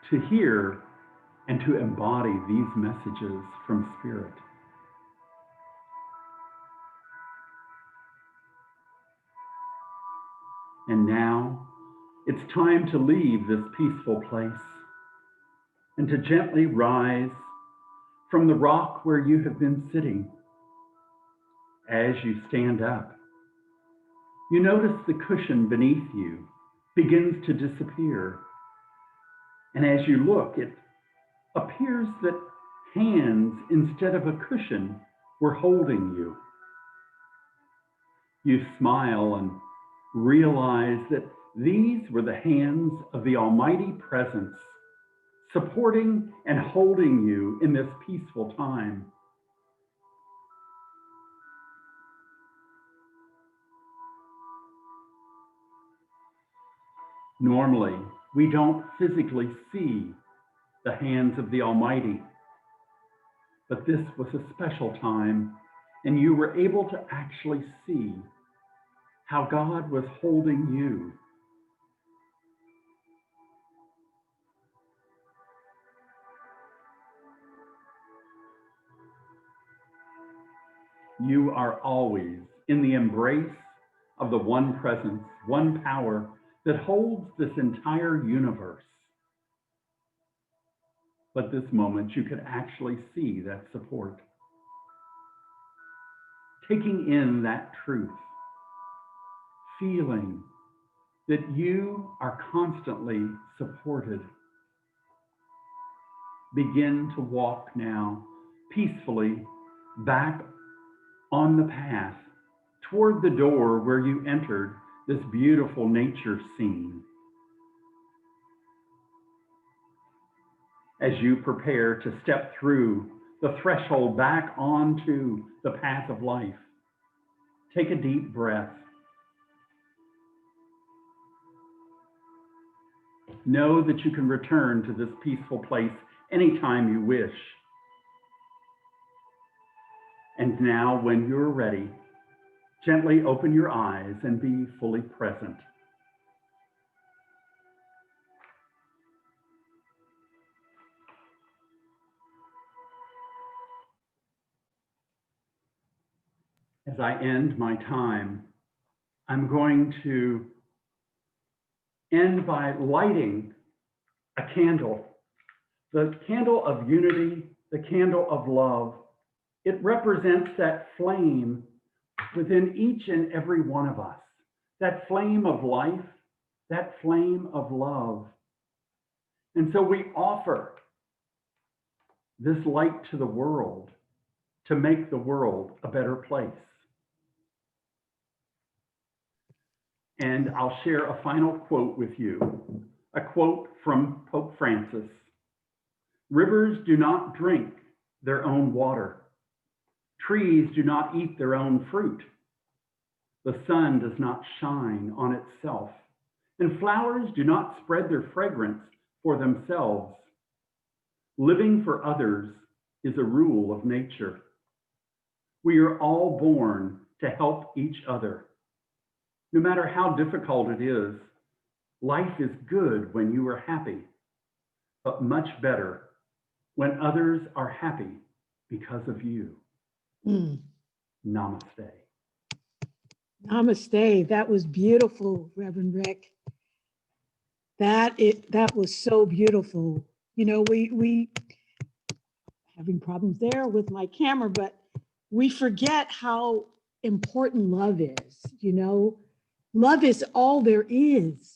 to hear and to embody these messages from Spirit. And now it's time to leave this peaceful place and to gently rise from the rock where you have been sitting. As you stand up, you notice the cushion beneath you begins to disappear. And as you look, it appears that hands instead of a cushion were holding you. You smile and realize that these were the hands of the Almighty Presence, supporting and holding you in this peaceful time. Normally, we don't physically see the hands of the Almighty, but this was a special time, and you were able to actually see how God was holding you. You are always in the embrace of the one presence, one power that holds this entire universe. But this moment, you could actually see that support. Taking in that truth, feeling that you are constantly supported. Begin to walk now peacefully back on the path toward the door where you entered this beautiful nature scene. As you prepare to step through the threshold back onto the path of life, take a deep breath. Know that you can return to this peaceful place anytime you wish. And now, when you're ready, gently open your eyes and be fully present. As I end my time, I'm going to end by lighting a candle, the candle of unity, the candle of love. It represents that flame within each and every one of us, that flame of life, that flame of love. And so we offer this light to the world to make the world a better place. And I'll share a final quote with you, a quote from Pope Francis. Rivers do not drink their own water. Trees do not eat their own fruit. The sun does not shine on itself, and flowers do not spread their fragrance for themselves. Living for others is a rule of nature. We are all born to help each other. No matter how difficult it is, life is good when you are happy, but much better when others are happy because of you. Namaste. Namaste. That was beautiful, Reverend Rick. That was so beautiful. You know, we having problems there with my camera, but we forget how important love is. You know, love is all there is.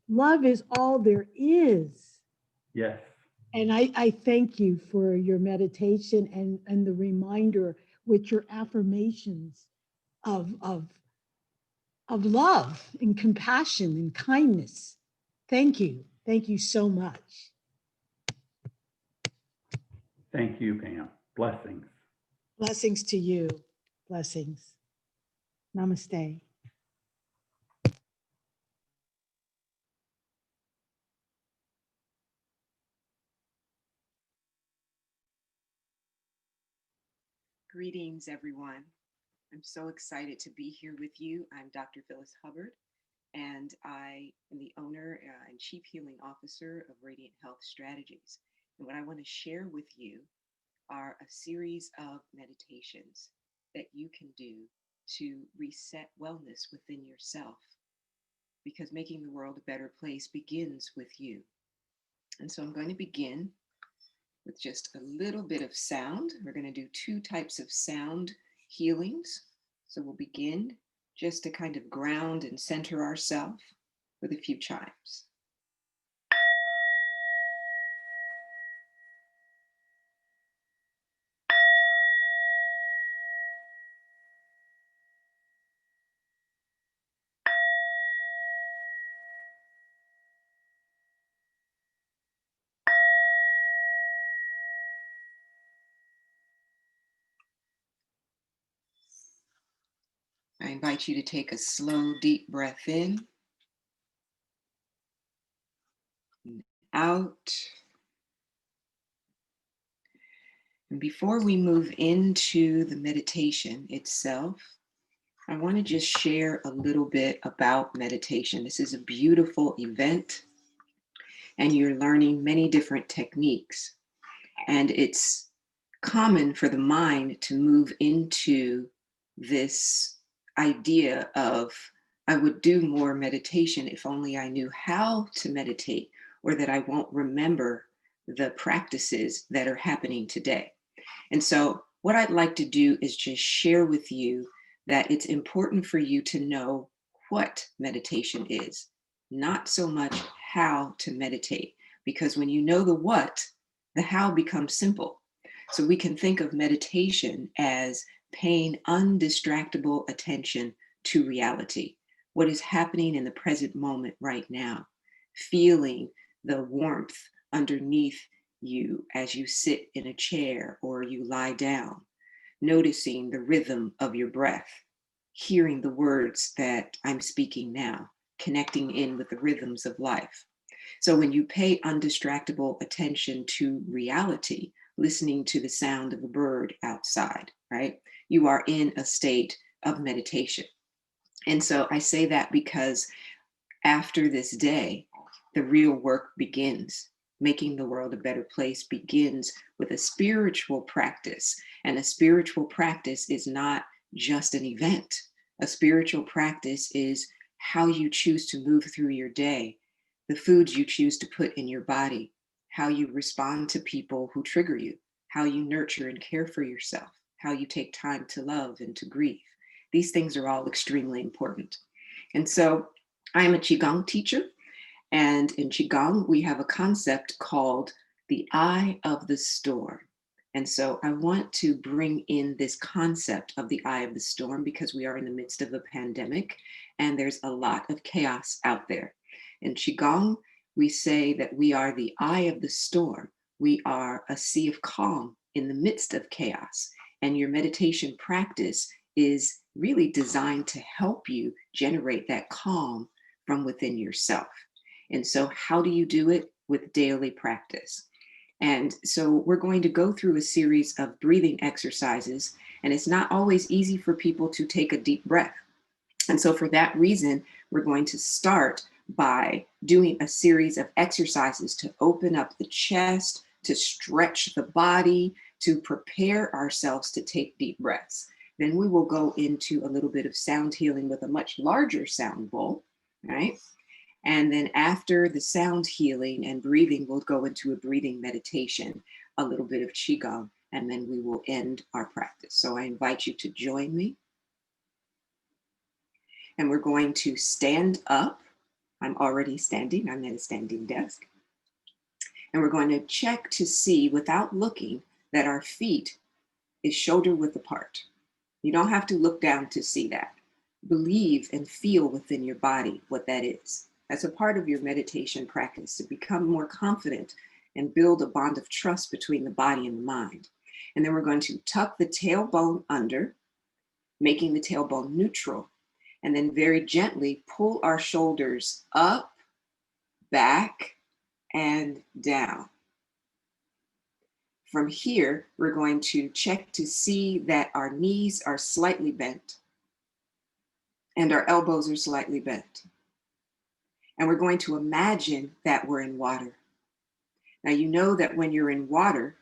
Love is all there is. Yes. And I thank you for your meditation and the reminder with your affirmations of love and compassion and kindness. Thank you. Thank you so much. Thank you, Pam. Blessings. Blessings to you. Blessings. Namaste. Greetings, everyone. I'm so excited to be here with you. I'm Dr. Phyllis Hubbard, and I am the owner and Chief Healing Officer of Radiant Health Strategies. And what I want to share with you are a series of meditations that you can do to reset wellness within yourself, because making the world a better place begins with you. And so I'm going to begin with just a little bit of sound. We're going to do 2 types of sound healings. So we'll begin just to kind of ground and center ourselves with a few chimes. I invite you to take a slow, deep breath in and out. And before we move into the meditation itself, I want to just share a little bit about meditation. This is a beautiful event, and you're learning many different techniques. And it's common for the mind to move into this idea of, I would do more meditation if only I knew how to meditate, or that I won't remember the practices that are happening today. And so what I'd like to do is just share with you that it's important for you to know what meditation is, not so much how to meditate, because when you know the what, the how becomes simple. So we can think of meditation as paying undistractable attention to reality, what is happening in the present moment right now, feeling the warmth underneath you as you sit in a chair or you lie down, noticing the rhythm of your breath, hearing the words that I'm speaking now, connecting in with the rhythms of life. So when you pay undistractable attention to reality, listening to the sound of a bird outside, right? You are in a state of meditation. And so I say that because after this day, the real work begins. Making the world a better place begins with a spiritual practice. And a spiritual practice is not just an event. A spiritual practice is how you choose to move through your day, the foods you choose to put in your body, how you respond to people who trigger you, how you nurture and care for yourself, how you take time to love and to grieve. These things are all extremely important. And so I am a Qigong teacher. And in Qigong, we have a concept called the eye of the storm. And so I want to bring in this concept of the eye of the storm because we are in the midst of a pandemic and there's a lot of chaos out there. In Qigong, we say that we are the eye of the storm. We are a sea of calm in the midst of chaos. And your meditation practice is really designed to help you generate that calm from within yourself. And so how do you do it? with daily practice. And so we're going to go through a series of breathing exercises, and it's not always easy for people to take a deep breath. And so for that reason, we're going to start by doing a series of exercises to open up the chest, to stretch the body, to prepare ourselves to take deep breaths. Then we will go into a little bit of sound healing with a much larger sound bowl, right? And then after the sound healing and breathing, we'll go into a breathing meditation, a little bit of Qigong, and then we will end our practice. So I invite you to join me. And we're going to stand up. I'm already standing. I'm at a standing desk. And we're going to check to see, without looking, that our feet is shoulder width apart. You don't have to look down to see that. Believe and feel within your body what that is. That's a part of your meditation practice, to become more confident and build a bond of trust between the body and the mind. And then we're going to tuck the tailbone under, making the tailbone neutral, and then very gently pull our shoulders up, back, and down. From here, we're going to check to see that our knees are slightly bent and our elbows are slightly bent. And we're going to imagine that we're in water. Now, you know that when you're in water,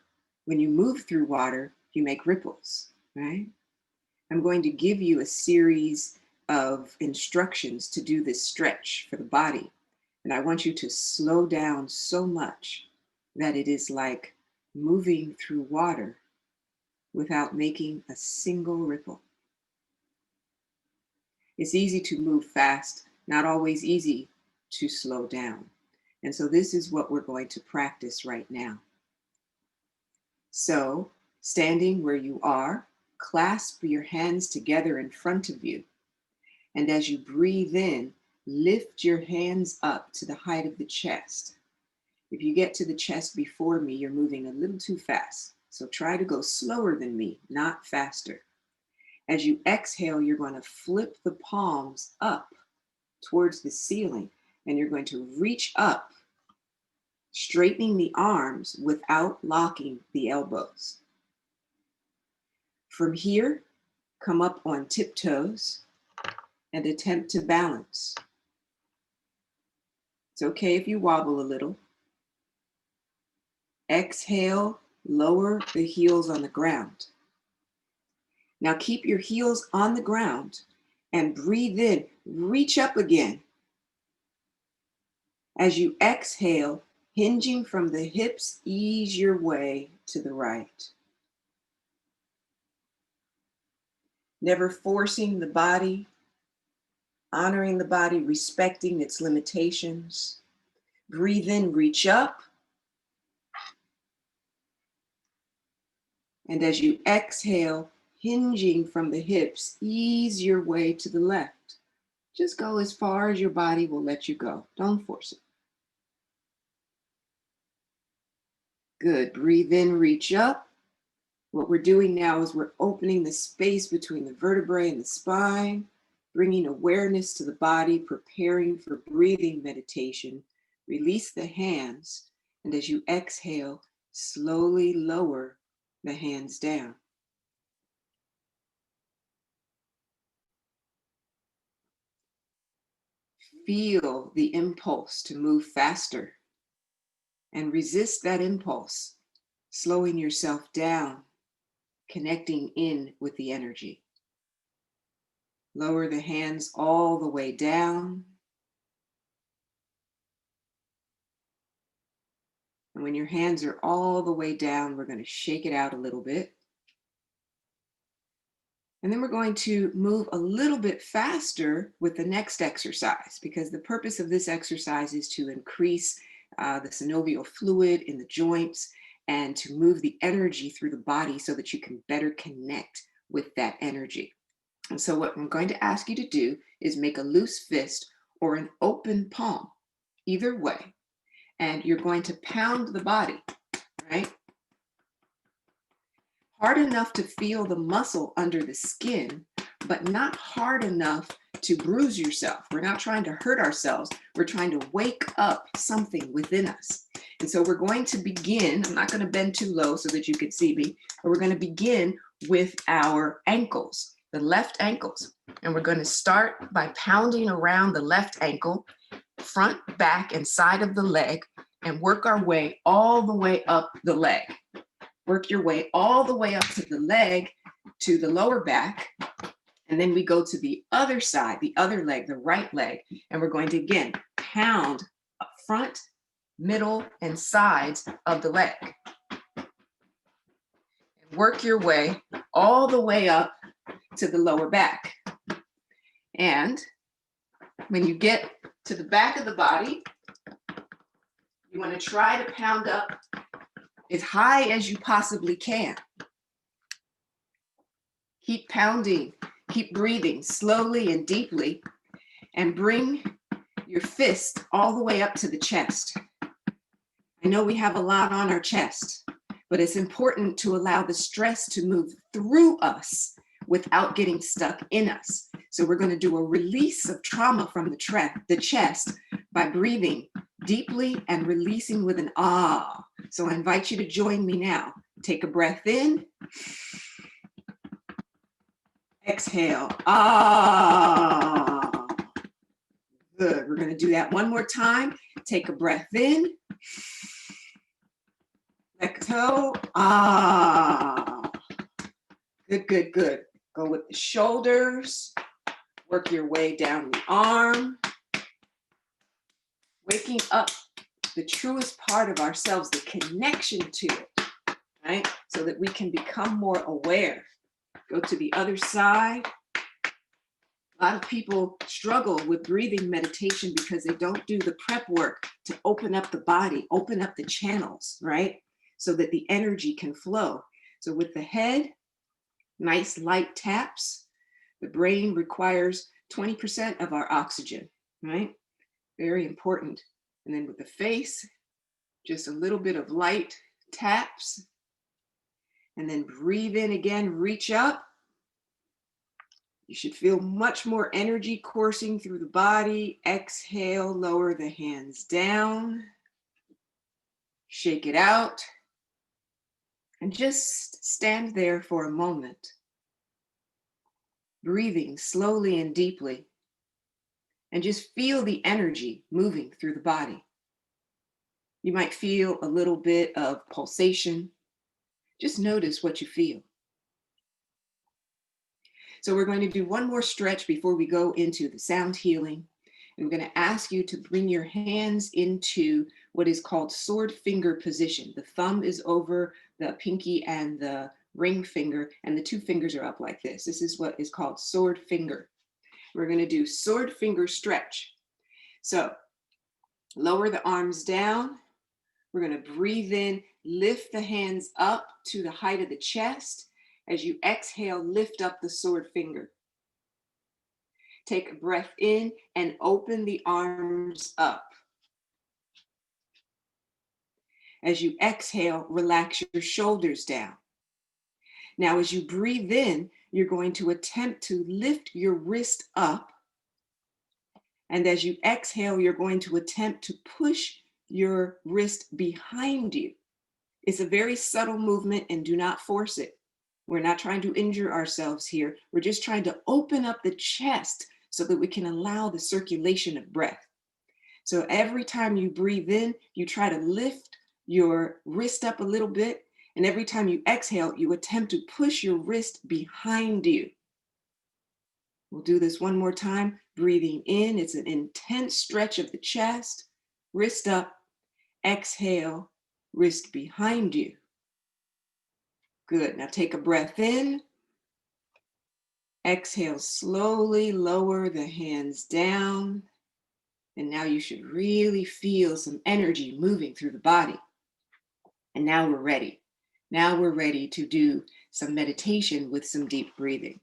when you move through water, you make ripples, right? I'm going to give you a series of instructions to do this stretch for the body. And I want you to slow down so much that it is like moving through water without making a single ripple. It's easy to move fast, not always easy to slow down. And so this is what we're going to practice right now. So, standing where you are, clasp your hands together in front of you. And as you breathe in, lift your hands up to the height of the chest. If you get to the chest before me, you're moving a little too fast. So try to go slower than me, not faster. As you exhale, you're going to flip the palms up towards the ceiling, and you're going to reach up, straightening the arms without locking the elbows. From here, come up on tiptoes and attempt to balance. It's okay if you wobble a little. Exhale, lower the heels on the ground. Now keep your heels on the ground and breathe in, reach up again. As you exhale, hinging from the hips, ease your way to the right. Never forcing the body, honoring the body, respecting its limitations. Breathe in, reach up. And as you exhale, hinging from the hips, ease your way to the left. Just go as far as your body will let you go. Don't force it. Good. Breathe in, reach up. What we're doing now is we're opening the space between the vertebrae and the spine, bringing awareness to the body, preparing for breathing meditation. Release the hands, and as you exhale, slowly lower the hands down. Feel the impulse to move faster and resist that impulse, slowing yourself down, connecting in with the energy. Lower the hands all the way down. And when your hands are all the way down, we're going to shake it out a little bit. And then we're going to move a little bit faster with the next exercise, because the purpose of this exercise is to increase the synovial fluid in the joints and to move the energy through the body so that you can better connect with that energy. And so what I'm going to ask you to do is make a loose fist or an open palm, either way. And you're going to pound the body, right? Hard enough to feel the muscle under the skin, but not hard enough to bruise yourself. We're not trying to hurt ourselves. We're trying to wake up something within us. And so we're going to begin, I'm not going to bend too low so that you can see me, but we're going to begin with our ankles, the left ankles. And we're going to start by pounding around the left ankle, front, back, and side of the leg, and work our way all the way up the leg. Work your way all the way up to the leg, to the lower back. And then we go to the other side, the other leg, the right leg. And we're going to, again, pound up front, middle, and sides of the leg. And work your way all the way up to the lower back. And when you get to the back of the body, you want to try to pound up as high as you possibly can. Keep pounding, keep breathing slowly and deeply, and bring your fist all the way up to the chest. I know we have a lot on our chest, but it's important to allow the stress to move through us without getting stuck in us. So we're going to do a release of trauma from the chest by breathing deeply and releasing with an ah. So I invite you to join me now. Take a breath in. Exhale. Ah. Good. We're going to do that one more time. Take a breath in. Let go. Ah. Good, good, good. Go with the shoulders. Work your way down the arm. Waking up the truest part of ourselves, the connection to it, right? So that we can become more aware. Go to the other side. A lot of people struggle with breathing meditation because they don't do the prep work to open up the body, open up the channels, right? So that the energy can flow. So with the head, nice light taps. The brain requires 20% of our oxygen, right? Very important. And then with the face, just a little bit of light taps. And then breathe in again, reach up. You should feel much more energy coursing through the body. Exhale, lower the hands down. Shake it out. And just stand there for a moment. Breathing slowly and deeply. And just feel the energy moving through the body. You might feel a little bit of pulsation. Just notice what you feel. So we're going to do one more stretch before we go into the sound healing. And we're going to ask you to bring your hands into what is called sword finger position. The thumb is over the pinky and the ring finger, and the two fingers are up like this. This is what is called sword finger. We're going to do sword finger stretch. So lower the arms down. We're going to breathe in, lift the hands up to the height of the chest. As you exhale, lift up the sword finger. Take a breath in and open the arms up. As you exhale, relax your shoulders down. Now, as you breathe in, you're going to attempt to lift your wrist up. And as you exhale, you're going to attempt to push your wrist behind you. It's a very subtle movement, and do not force it. We're not trying to injure ourselves here. We're just trying to open up the chest so that we can allow the circulation of breath. So every time you breathe in, you try to lift your wrist up a little bit. And every time you exhale, you attempt to push your wrist behind you. We'll do this one more time. Breathing in, it's an intense stretch of the chest. Wrist up, exhale, wrist behind you. Good. Now take a breath in. Exhale, slowly lower the hands down. And now you should really feel some energy moving through the body. And now we're ready. Now we're ready to do some meditation with some deep breathing.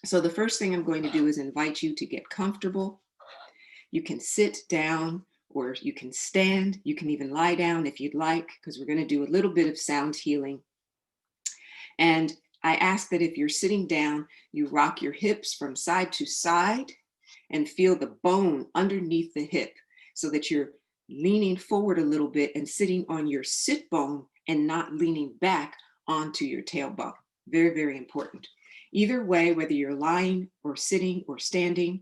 So the first thing I'm going to do is invite you to get comfortable. You can sit down or you can stand. You can even lie down if you'd like, because we're going to do a little bit of sound healing. And I ask that if you're sitting down, you rock your hips from side to side and feel the bone underneath the hip so that you're leaning forward a little bit and sitting on your sit bone and not leaning back onto your tailbone. Very, very important. Either way, whether you're lying or sitting or standing,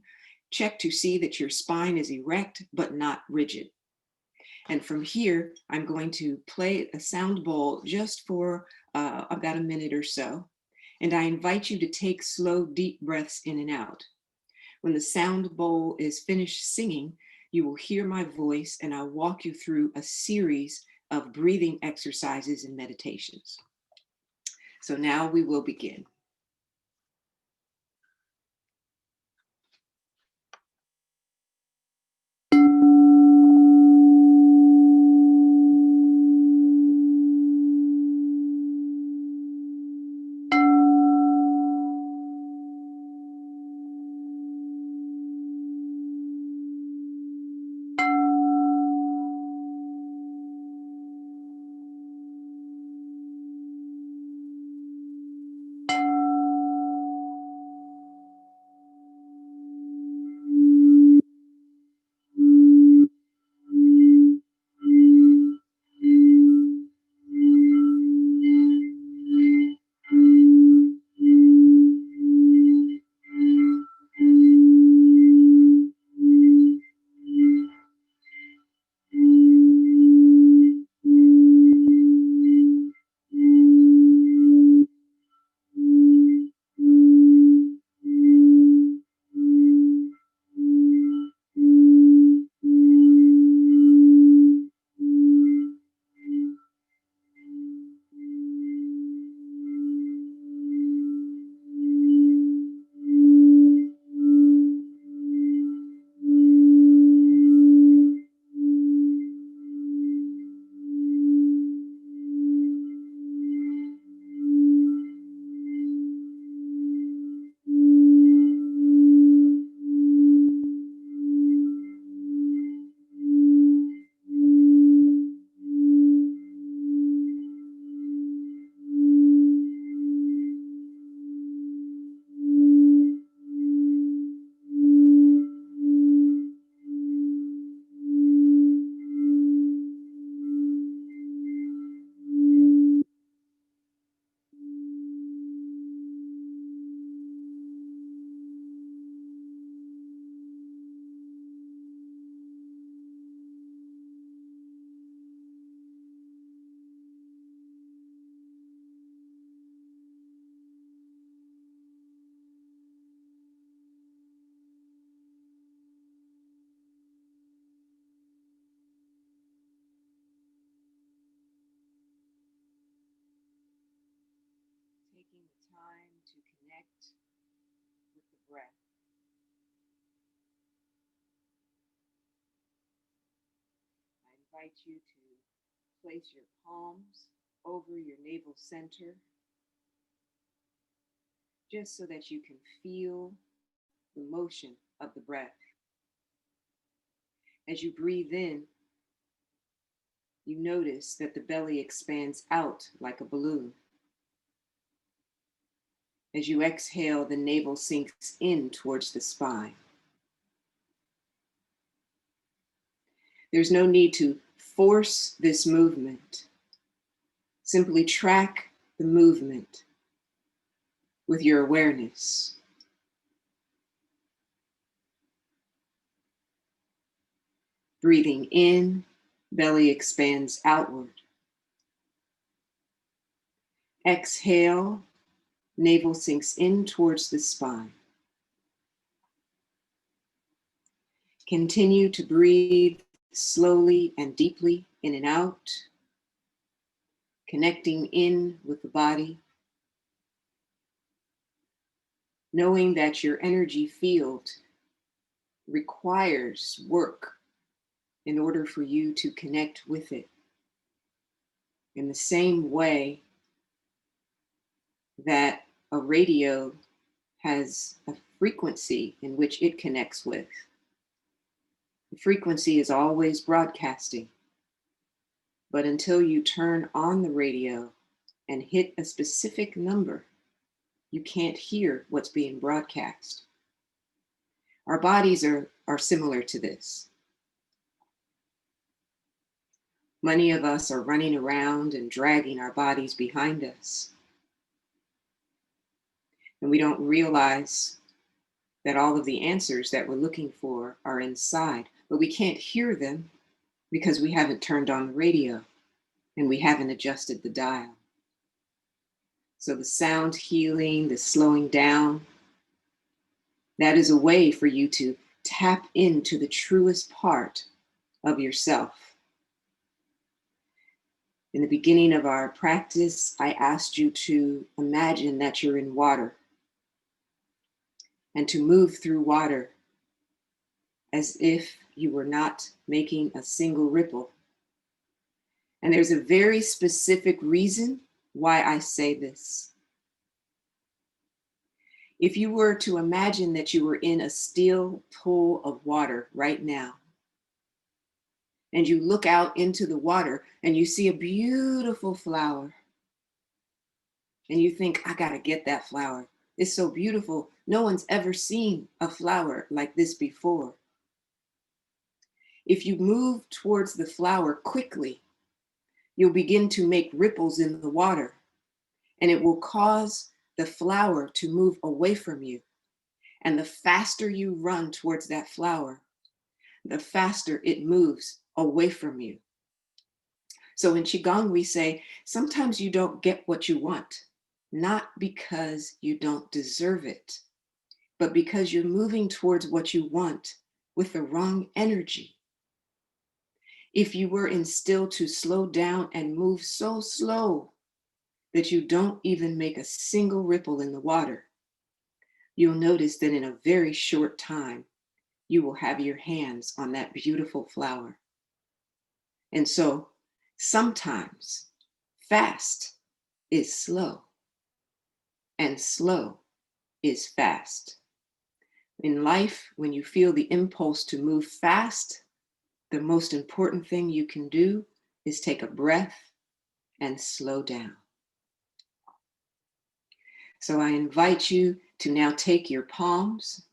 check to see that your spine is erect but not rigid. And from here, I'm going to play a sound bowl just for about a minute or so. And I invite you to take slow, deep breaths in and out. When the sound bowl is finished singing, you will hear my voice and I'll walk you through a series of breathing exercises and meditations. So now we will begin. Taking the time to connect with the breath. I invite you to place your palms over your navel center, just so that you can feel the motion of the breath. As you breathe in, you notice that the belly expands out like a balloon. As you exhale, the navel sinks in towards the spine. There's no need to force this movement. Simply track the movement with your awareness. Breathing in, belly expands outward. Exhale, navel sinks in towards the spine. Continue to breathe slowly and deeply in and out, connecting in with the body, knowing that your energy field requires work in order for you to connect with it. In the same way that a radio has a frequency in which it connects with. The frequency is always broadcasting, but until you turn on the radio and hit a specific number, you can't hear what's being broadcast. Our bodies are similar to this. Many of us are running around and dragging our bodies behind us. And we don't realize that all of the answers that we're looking for are inside, but we can't hear them because we haven't turned on the radio and we haven't adjusted the dial. So the sound healing, the slowing down, that is a way for you to tap into the truest part of yourself. In the beginning of our practice, I asked you to imagine that you're in water and to move through water as if you were not making a single ripple. And there's a very specific reason why I say this. If you were to imagine that you were in a still pool of water right now, and you look out into the water and you see a beautiful flower, and you think, I gotta get that flower. It's so beautiful. No one's ever seen a flower like this before. If you move towards the flower quickly, you'll begin to make ripples in the water, and it will cause the flower to move away from you. And the faster you run towards that flower, the faster it moves away from you. So in Qigong, we say, sometimes you don't get what you want, not because you don't deserve it, but because you're moving towards what you want with the wrong energy. If you were instilled to slow down and move so slow that you don't even make a single ripple in the water, you'll notice that in a very short time, you will have your hands on that beautiful flower. And so sometimes fast is slow, and slow is fast. In life, when you feel the impulse to move fast, the most important thing you can do is take a breath and slow down. So I invite you to now take your palms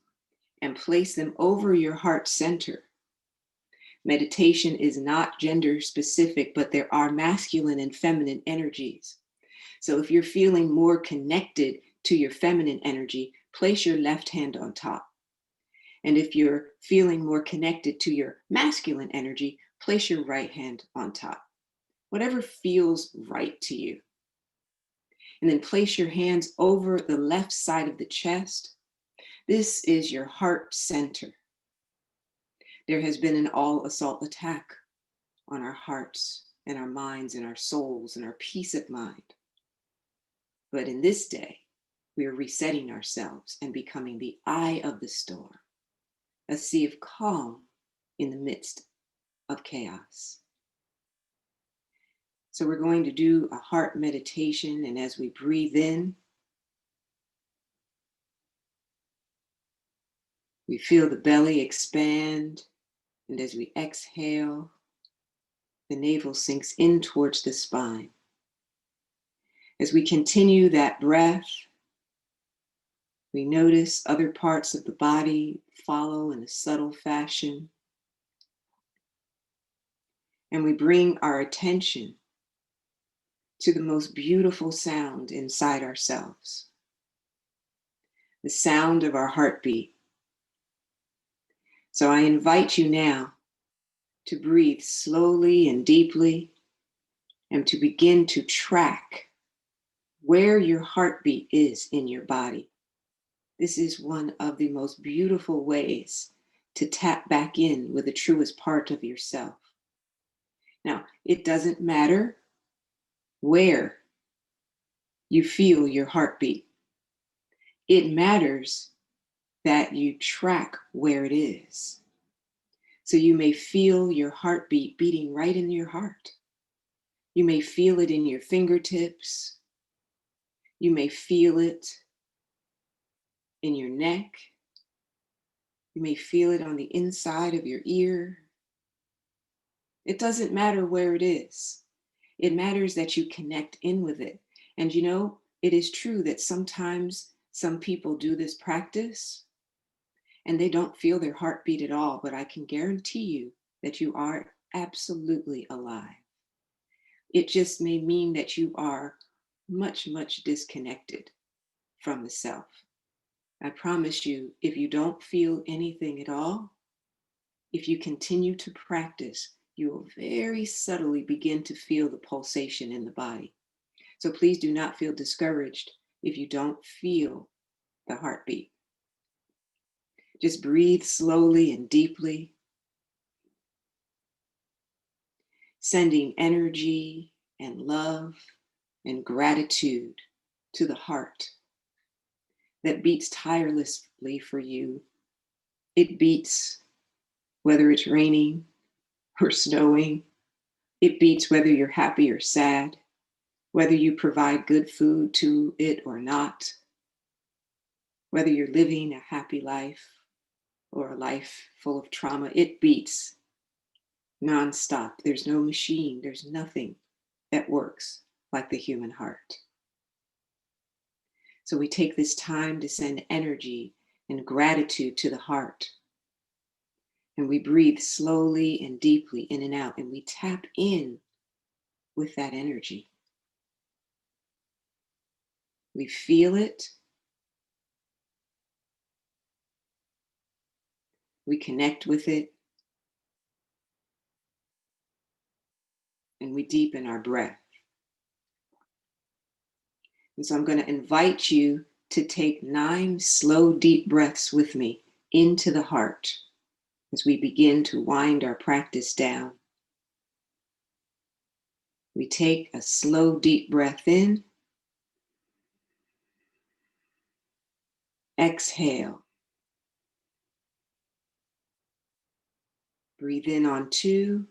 and place them over your heart center. Meditation is not gender specific, but there are masculine and feminine energies. So if you're feeling more connected to your feminine energy, place your left hand on top. And if you're feeling more connected to your masculine energy, place your right hand on top. Whatever feels right to you. And then place your hands over the left side of the chest. This is your heart center. There has been an all-assault attack on our hearts and our minds and our souls and our peace of mind. But in this day, we are resetting ourselves and becoming the eye of the storm, a sea of calm in the midst of chaos. So we're going to do a heart meditation, and as we breathe in, we feel the belly expand, and as we exhale, the navel sinks in towards the spine. As we continue that breath, we notice other parts of the body follow in a subtle fashion. And we bring our attention to the most beautiful sound inside ourselves, the sound of our heartbeat. So I invite you now to breathe slowly and deeply and to begin to track where your heartbeat is in your body. This is one of the most beautiful ways to tap back in with the truest part of yourself. Now, it doesn't matter where you feel your heartbeat. It matters that you track where it is. So you may feel your heartbeat beating right in your heart. You may feel it in your fingertips. You may feel it in your neck. You may feel it on the inside of your ear. It doesn't matter where it is. It matters that you connect in with it. And you know, it is true that sometimes some people do this practice and they don't feel their heartbeat at all, but I can guarantee you that you are absolutely alive. It just may mean that you are much, much disconnected from the self. I promise you, if you don't feel anything at all, if you continue to practice, you will very subtly begin to feel the pulsation in the body. So please do not feel discouraged if you don't feel the heartbeat. Just breathe slowly and deeply, sending energy and love and gratitude to the heart that beats tirelessly for you. It beats whether it's raining or snowing. It beats whether you're happy or sad, whether you provide good food to it or not, whether you're living a happy life or a life full of trauma. It beats nonstop. There's no machine, there's nothing that works like the human heart. So we take this time to send energy and gratitude to the heart. And we breathe slowly and deeply in and out, and we tap in with that energy. We feel it. We connect with it. And we deepen our breath. And so I'm going to invite you to take 9 slow, deep breaths with me into the heart as we begin to wind our practice down. We take a slow, deep breath in. Exhale. Breathe in on 2.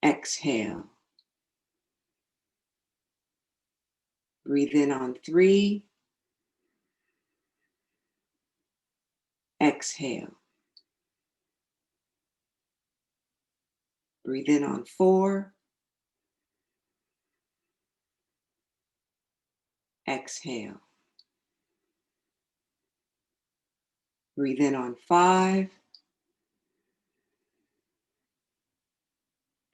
Exhale. Breathe in on 3. Exhale. Breathe in on 4. Exhale. Breathe in on 5.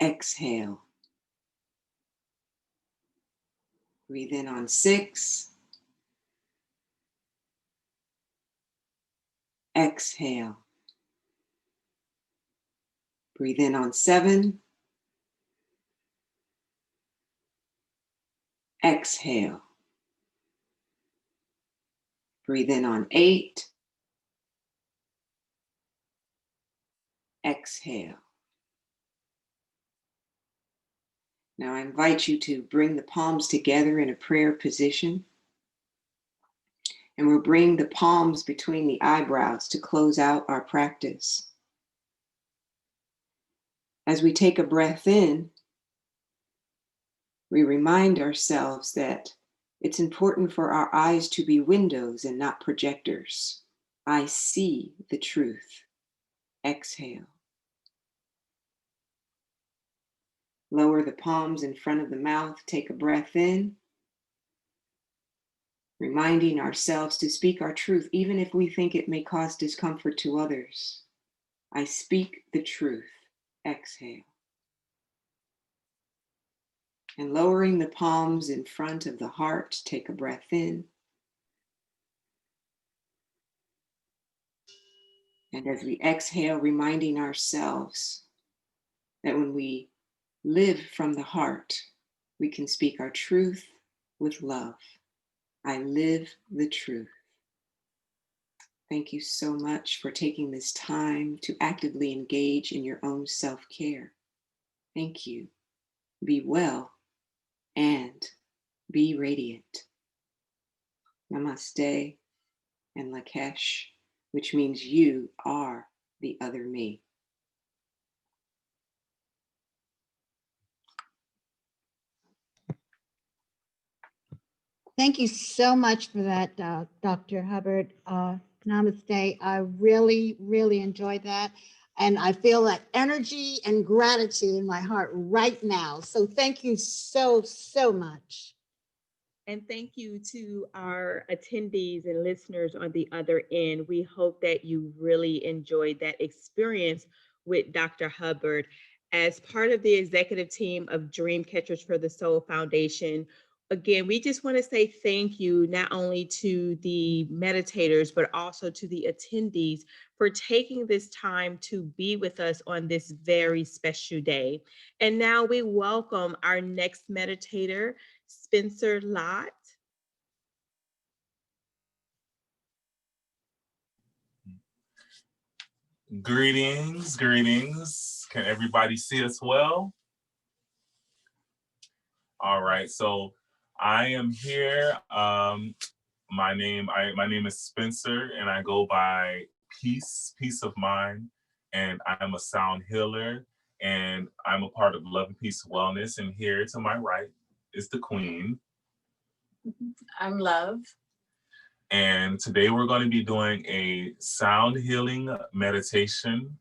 Exhale. Breathe in on 6. Exhale. Breathe in on 7. Exhale. Breathe in on 8. Exhale. Now I invite you to bring the palms together in a prayer position. And we'll bring the palms between the eyebrows to close out our practice. As we take a breath in, we remind ourselves that it's important for our eyes to be windows and not projectors. I see the truth. Exhale. Lower the palms in front of the mouth. Take a breath in, reminding ourselves to speak our truth, even if we think it may cause discomfort to others. I speak the truth. Exhale. And lowering the palms in front of the heart, take a breath in. And as we exhale, reminding ourselves that when we live from the heart, we can speak our truth with love. I live the truth. Thank you so much for taking this time to actively engage in your own self-care. Thank you. Be well and be radiant. Namaste and Lakesh, which means you are the other me. Thank you so much for that, Dr. Hubbard. Namaste. I really, really enjoyed that. And I feel that energy and gratitude in my heart right now. So thank you so, so much. And thank you to our attendees and listeners on the other end. We hope that you really enjoyed that experience with Dr. Hubbard. as part of the executive team of Dream Catchers for the Soul Foundation, again, we just want to say thank you not only to the meditators, but also to the attendees for taking this time to be with us on this very special day. And now we welcome our next meditator, Spencer Lott. Greetings, greetings. Can everybody see us well? All right, so I am here. My name is Spencer, and I go by Peace of Mind, and I'm a sound healer, and I'm a part of Love and Peace Wellness. And here to my right is the Queen. I'm Love. And today we're going to be doing a sound healing meditation.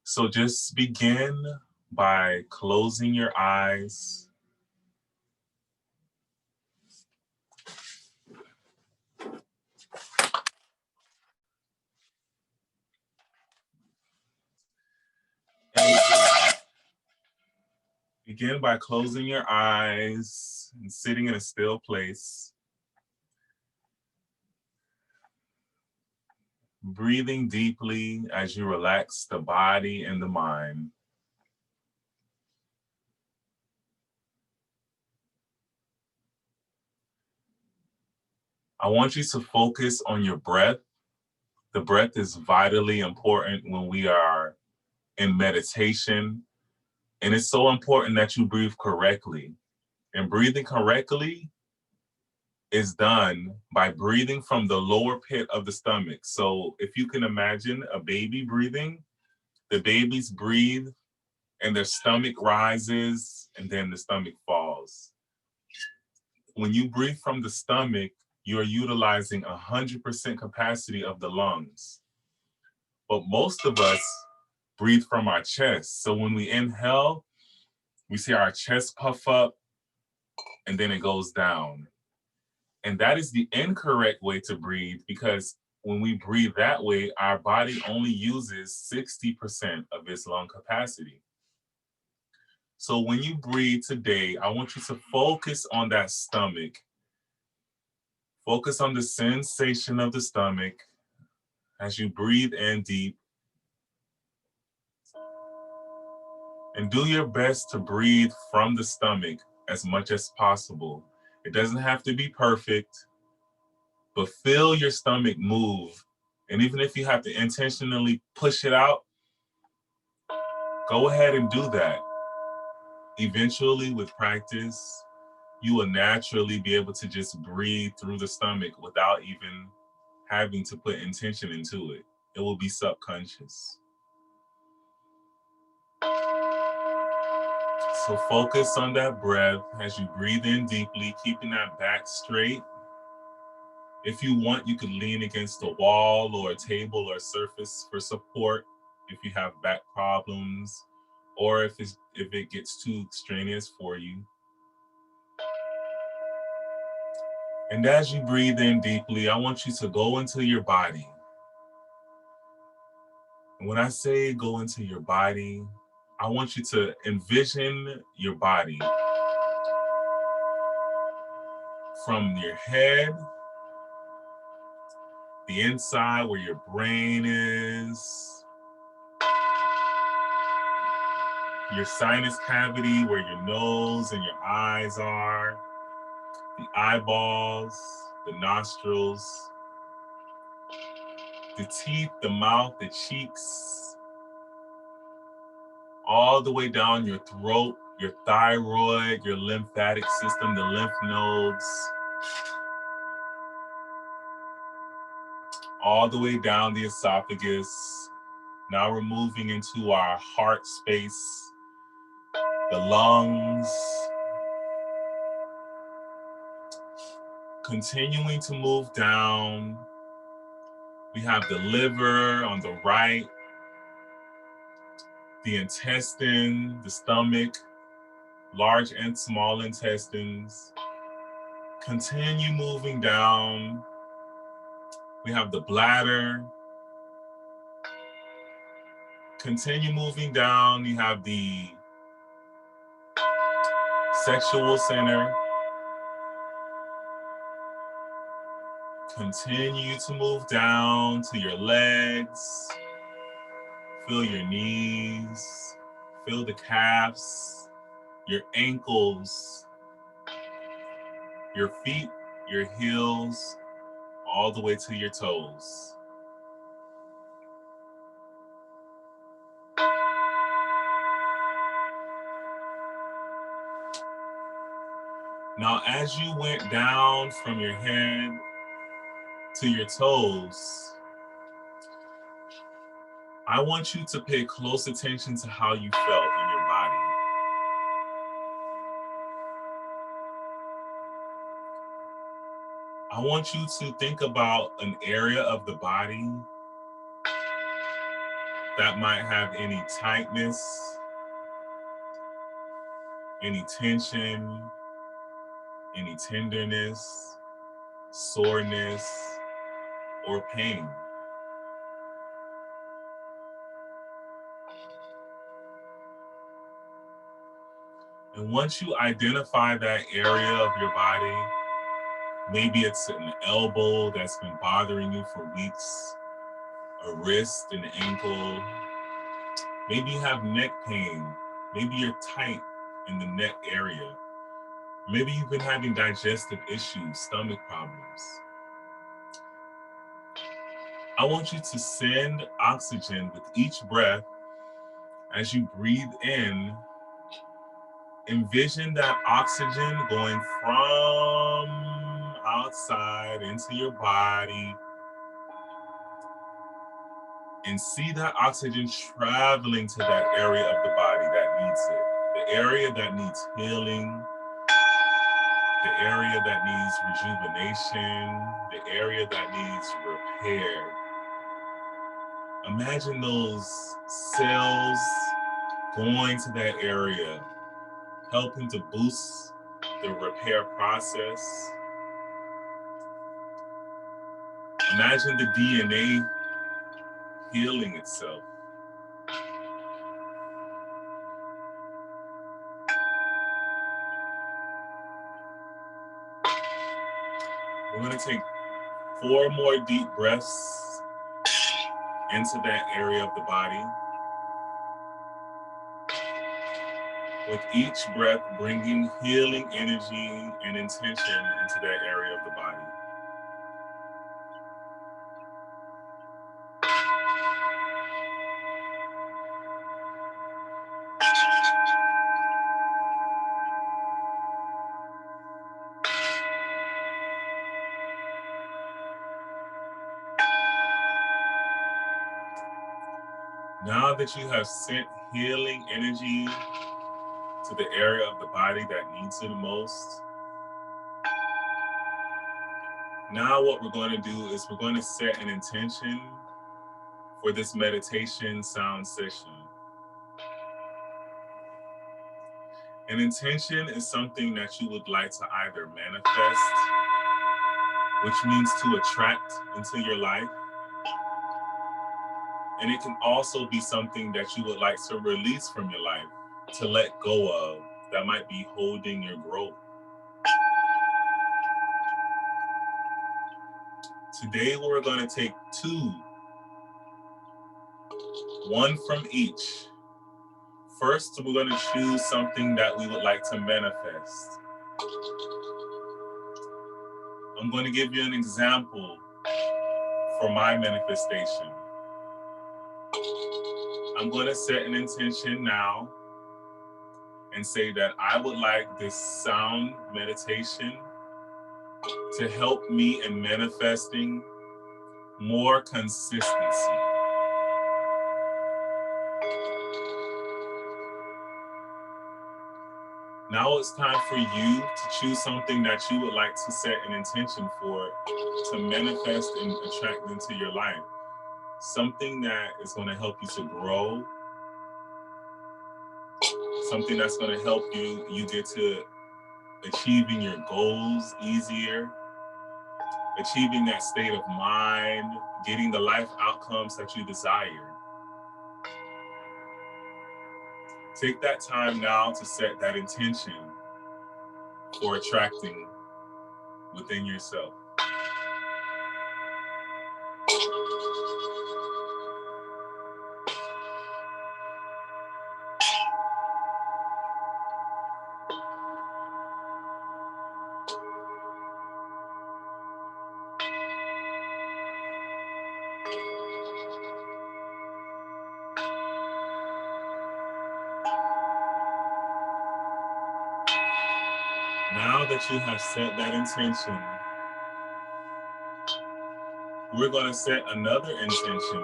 So just begin by closing your eyes. And begin by closing your eyes and sitting in a still place. Breathing deeply as you relax the body and the mind. I want you to focus on your breath. The breath is vitally important when we are in meditation, and it's so important that you breathe correctly. And breathing correctly is done by breathing from the lower pit of the stomach. So if you can imagine a baby breathing, the babies breathe and their stomach rises and then the stomach falls. When you breathe from the stomach, you're utilizing 100% capacity of the lungs. But most of us breathe from our chest. So when we inhale, we see our chest puff up and then it goes down. And that is the incorrect way to breathe, because when we breathe that way, our body only uses 60% of its lung capacity. So when you breathe today, I want you to focus on that stomach. Focus on the sensation of the stomach as you breathe in deep. And do your best to breathe from the stomach as much as possible. It doesn't have to be perfect, but feel your stomach move. And even if you have to intentionally push it out, go ahead and do that. Eventually, with practice, you will naturally be able to just breathe through the stomach without even having to put intention into it. It will be subconscious. So focus on that breath as you breathe in deeply, keeping that back straight. If you want, you could lean against a wall or a table or surface for support if you have back problems, or if it gets too extraneous for you. And as you breathe in deeply, I want you to go into your body. And when I say go into your body, I want you to envision your body from your head, the inside where your brain is, your sinus cavity where your nose and your eyes are, the eyeballs, the nostrils, the teeth, the mouth, the cheeks, all the way down your throat, your thyroid, your lymphatic system, the lymph nodes, all the way down the esophagus. Now we're moving into our heart space, the lungs, continuing to move down. We have the liver on the right, the intestine, the stomach, large and small intestines. Continue moving down. We have the bladder. Continue moving down. You have the sexual center. Continue to move down to your legs. Feel your knees. Feel the calves, your ankles, your feet, your heels, all the way to your toes. Now, as you went down from your head to your toes, I want you to pay close attention to how you felt in your body. I want you to think about an area of the body that might have any tightness, any tension, any tenderness, soreness, or pain. And once you identify that area of your body, maybe it's an elbow that's been bothering you for weeks, a wrist, an ankle, maybe you have neck pain, maybe you're tight in the neck area, maybe you've been having digestive issues, stomach problems. I want you to send oxygen with each breath. As you breathe in, envision that oxygen going from outside into your body, and see that oxygen traveling to that area of the body that needs it, the area that needs healing, the area that needs rejuvenation, the area that needs repair. Imagine those cells going to that area, helping to boost the repair process. Imagine the DNA healing itself. We're going to take 4 more deep breaths into that area of the body. With each breath, bringing healing energy and intention into that area of the body. Now that you have sent healing energy to the area of the body that needs it the most, now what we're going to do is we're going to set an intention for this meditation sound session. An intention is something that you would like to either manifest, which means to attract into your life. And it can also be something that you would like to release from your life, to let go of, that might be holding your growth. Today, we're going to take 2, one from each. First, we're going to choose something that we would like to manifest. I'm going to give you an example for my manifestation. I'm going to set an intention now and say that I would like this sound meditation to help me in manifesting more consistency. Now it's time for you to choose something that you would like to set an intention for, to manifest and attract into your life. Something that is going to help you to grow. Something that's going to help you get to achieving your goals easier. Achieving that state of mind, getting the life outcomes that you desire. Take that time now to set that intention for attracting within yourself. Now that you have set that intention, we're going to set another intention,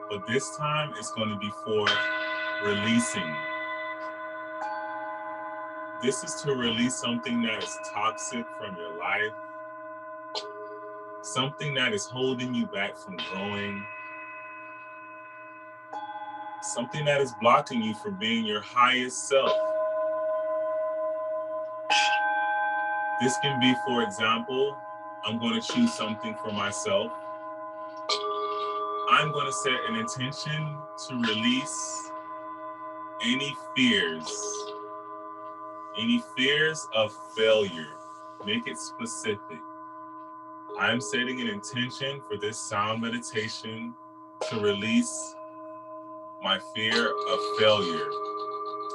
but this time it's going to be for releasing. This is to release something that is toxic from your life, something that is holding you back from growing, something that is blocking you from being your highest self. This can be, for example, I'm going to choose something for myself. I'm going to set an intention to release any fears of failure. Make it specific. I'm setting an intention for this sound meditation to release my fear of failure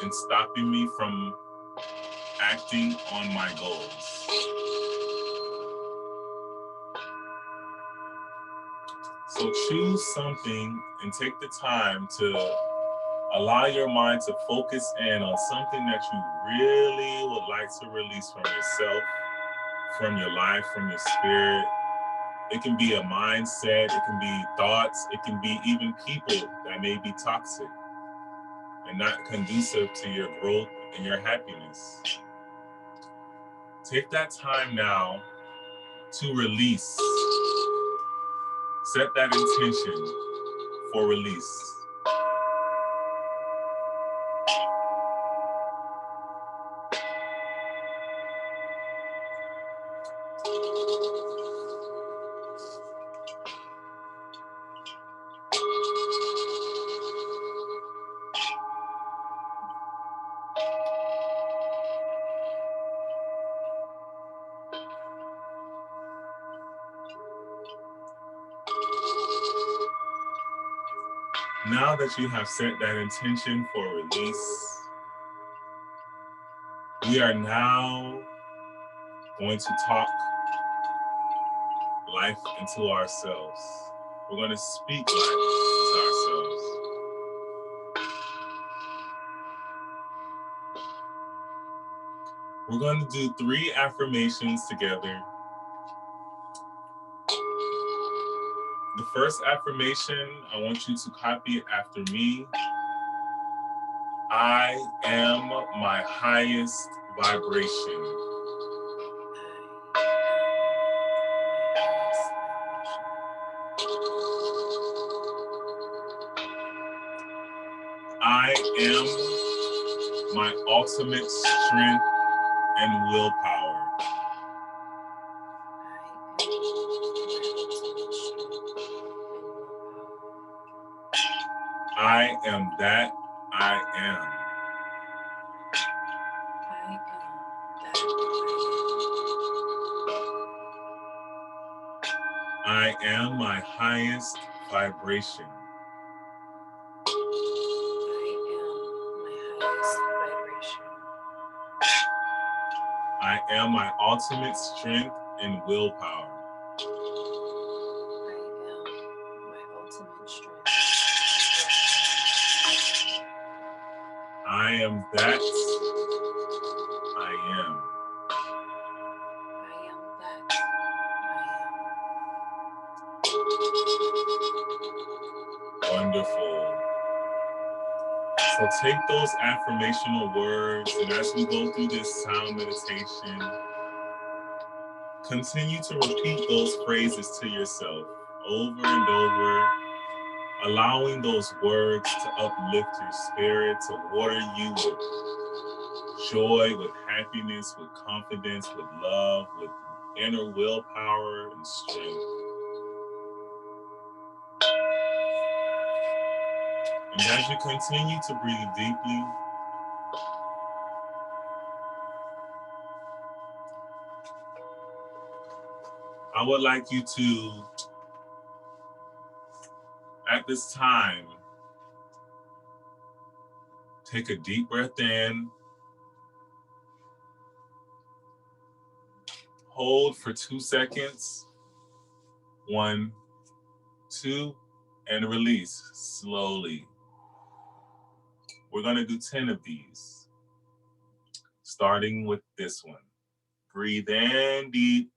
and stopping me from acting on my goals. So choose something and take the time to allow your mind to focus in on something that you really would like to release from yourself, from your life, from your spirit. It can be a mindset, it can be thoughts, it can be even people that may be toxic and not conducive to your growth and your happiness. Take that time now to release. Set that intention for release. Now that you have set that intention for release, we are now going to talk life into ourselves. We're going to speak life into ourselves. We're going to do 3 affirmations together. The first affirmation, I want you to copy it after me. I am my highest vibration. I am my ultimate strength and willpower. I am that I am. I am my highest vibration. I am my ultimate strength and willpower. I am that I am. Wonderful. So take those affirmational words, and as we go through this sound meditation, continue to repeat those phrases to yourself over and over, allowing those words to uplift your spirit, to water you with joy, with happiness, with confidence, with love, with inner willpower and strength. And as you continue to breathe deeply, I would like you to, at this time, take a deep breath in, hold for 2 seconds, 1, 2, and release slowly. We're gonna do 10 of these, starting with this one. Breathe in deep.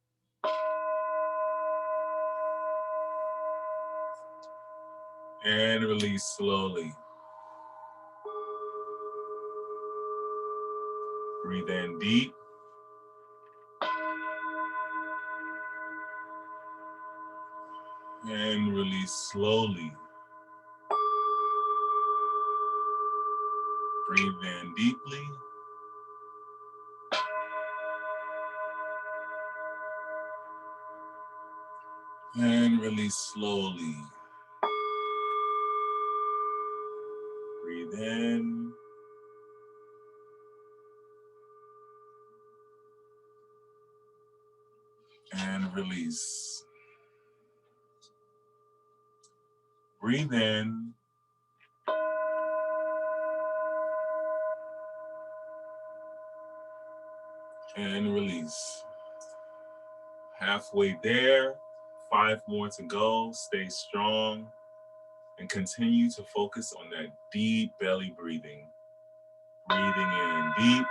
And release slowly. Breathe in deep. And release slowly. Breathe in deeply. And release slowly. Breathe in. And release. Breathe in. And release. Halfway there, 5 more to go. Stay strong and continue to focus on that deep belly breathing. Breathing in deep.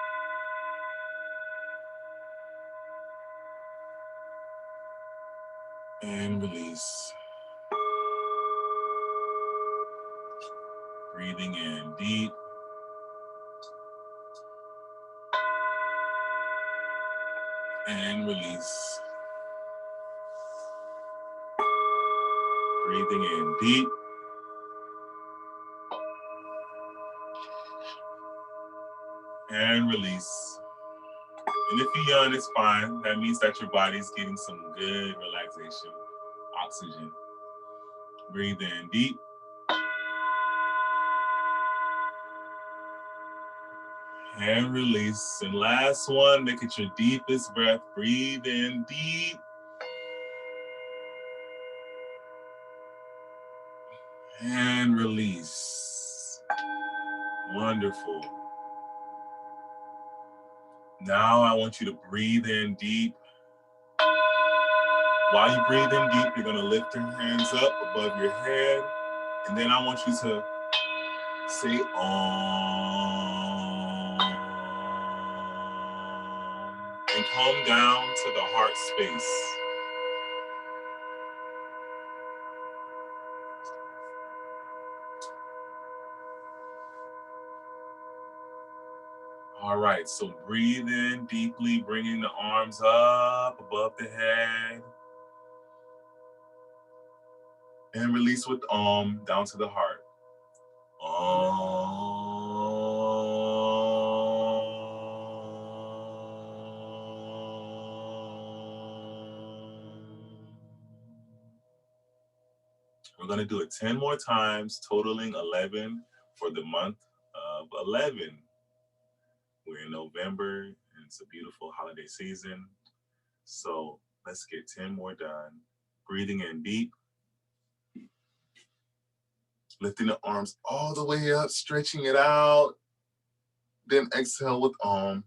And release. Breathing in deep. And release. Breathing in deep. And release. And if you yawn, it's fine. That means that your body's getting some good relaxation, oxygen. Breathe in deep. And release. And last one, make it your deepest breath. Breathe in deep. And release. Wonderful. Now I want you to breathe in deep. While you breathe in deep, you're gonna lift your hands up above your head. And then I want you to say Om. And come down to the heart space. All right, so breathe in deeply, bringing the arms up above the head. And release with Om down to the heart. Om. We're going to do it 10 more times, totaling 11 for the month of 11. We're in November, and it's a beautiful holiday season. So let's get 10 more done. Breathing in deep. Lifting the arms all the way up, stretching it out. Then exhale with Om.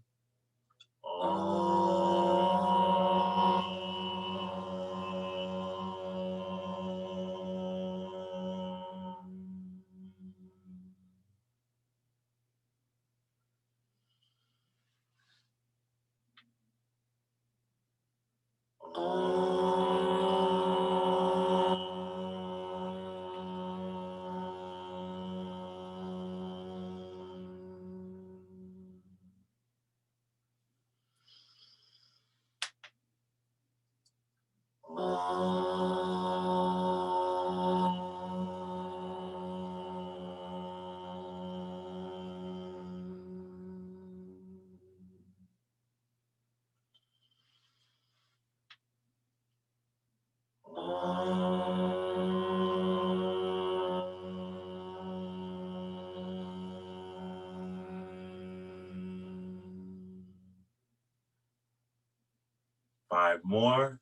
Five more.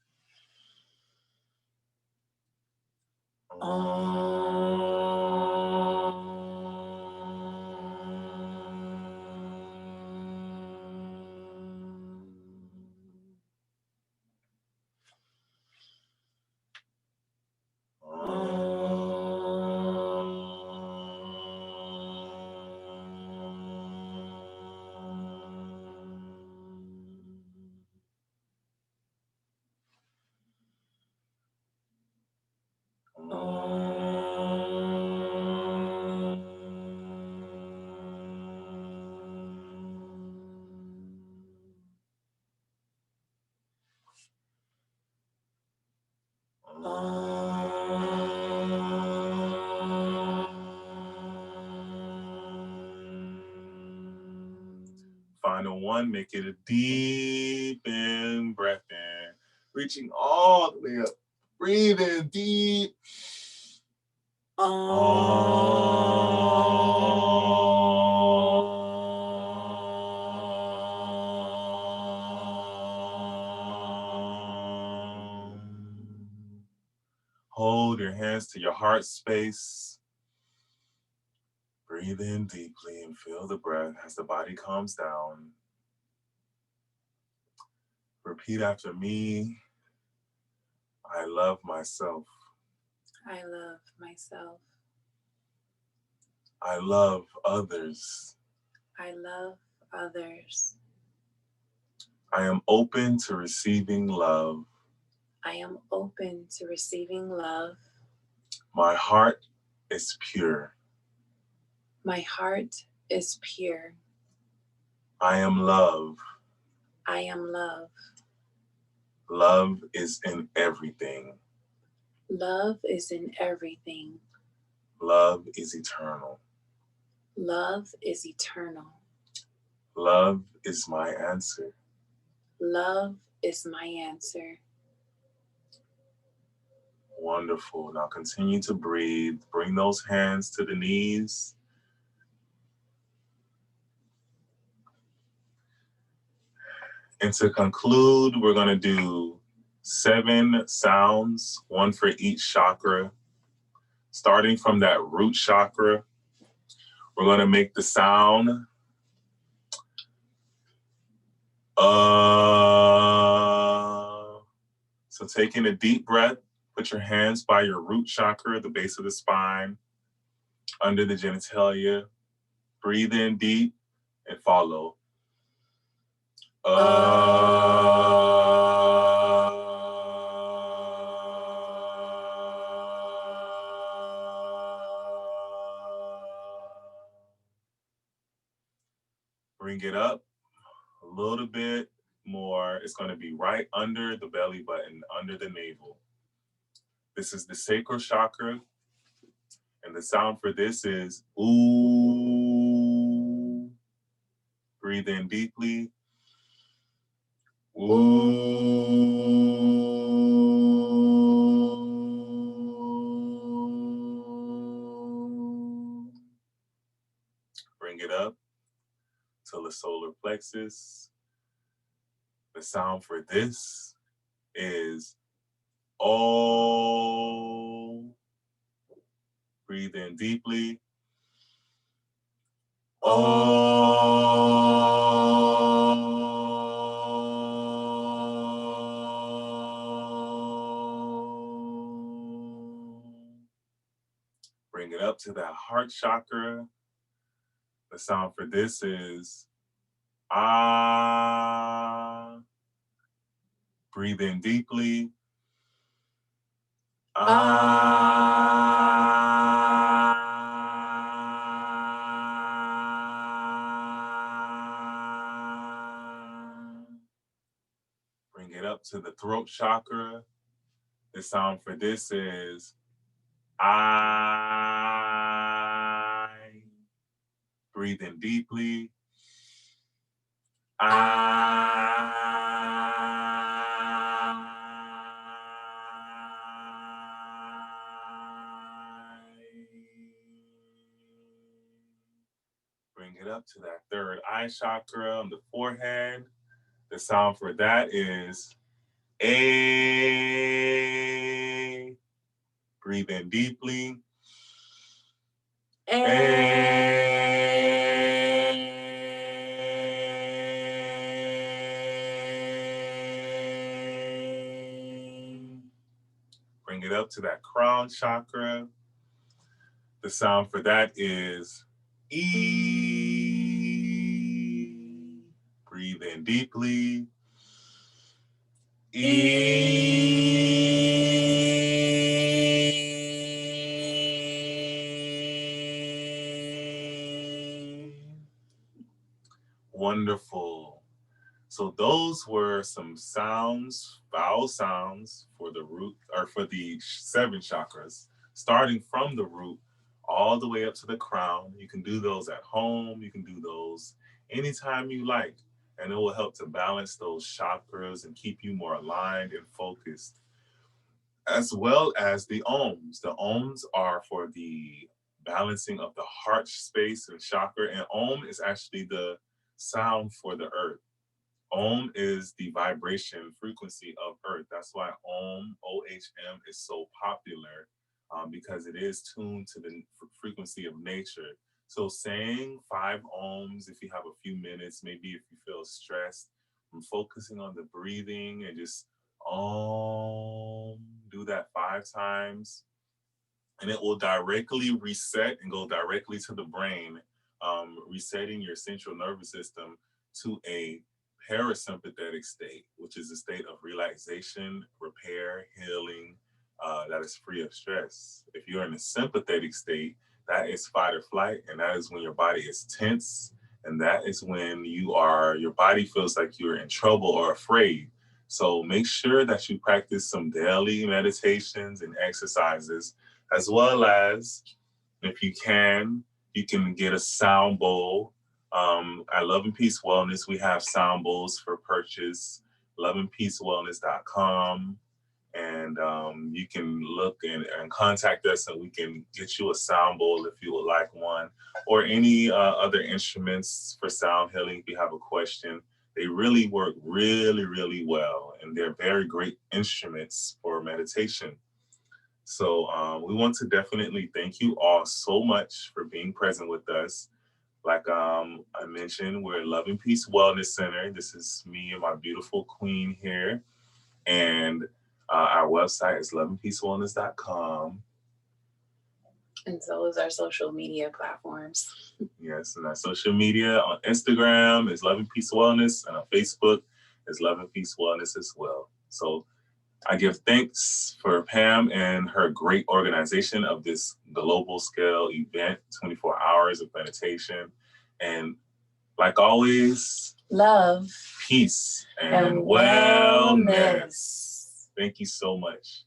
Final one, make it a deep in breath in, reaching all the way up. Breathe in deep. Hold your hands to your heart space. Breathe in deeply and feel the breath as the body calms down. Repeat after me. I love myself. I love myself. I love others. I love others. I am open to receiving love. I am open to receiving love. My heart is pure. My heart is pure. I am love. I am love. Love is in everything. Love is in everything. Love is eternal. Love is eternal. Love is my answer. Love is my answer. Wonderful. Now continue to breathe. Bring those hands to the knees. And to conclude, we're going to do 7 sounds, one for each chakra. Starting from that root chakra, we're going to make the sound So taking a deep breath, put your hands by your root chakra, the base of the spine, under the genitalia. Breathe in deep and follow. Bring it up a little bit more. It's going to be right under the belly button, under the navel. This is the sacral chakra. And the sound for this is ooh. Breathe in deeply. Ooh. Bring it up to the solar plexus. The sound for this is oh. Breathe in deeply. Bring it up to that heart chakra. The sound for this is ah. Breathe in deeply. Bring it up to the throat chakra. The sound for this is I. Breathe in deeply. Bring it up to that third eye chakra on the forehead. The sound for that is A. Breathe in deeply. Bring it up to that crown chakra. The sound for that is E. Breathe in deeply. Wonderful. So those were some sounds, vowel sounds for the root, or for the 7 chakras, starting from the root all the way up to the crown. You can do those at home. You can do those anytime you like, and it will help to balance those chakras and keep you more aligned and focused, as well as the ohms. The ohms are for the balancing of the heart space and chakra, and ohm is actually the sound for the earth. Ohm is the vibration frequency of earth. That's why Ohm, OHM, is so popular, because it is tuned to the frequency of nature. So saying 5 ohms, if you have a few minutes, maybe if you feel stressed, and focusing on the breathing and just Om, do that 5 times, and it will directly reset and go directly to the brain, resetting your central nervous system to a parasympathetic state, which is a state of relaxation, repair, healing, that is free of stress. If you're in a sympathetic state, that is fight or flight, and that is when your body is tense, and that is when your body feels like you're in trouble or afraid. So make sure that you practice some daily meditations and exercises, as well as, if you can get a sound bowl. At Love and Peace Wellness, we have sound bowls for purchase, loveandpeacewellness.com. And you can look and contact us, and we can get you a sound bowl if you would like one, or any other instruments for sound healing if you have a question. They really work really, really well, and they're very great instruments for meditation. So we want to definitely thank you all so much for being present with us. Like I mentioned, we're Love and Peace Wellness Center. This is me and my beautiful queen here. And our website is loveandpeacewellness.com. And so is our social media platforms. Yes, and our social media on Instagram is Love and Peace Wellness, and on Facebook is Love and Peace Wellness as well. So I give thanks for Pam and her great organization of this global scale event, 24 hours of meditation. And like always, love, peace, and wellness. Thank you so much.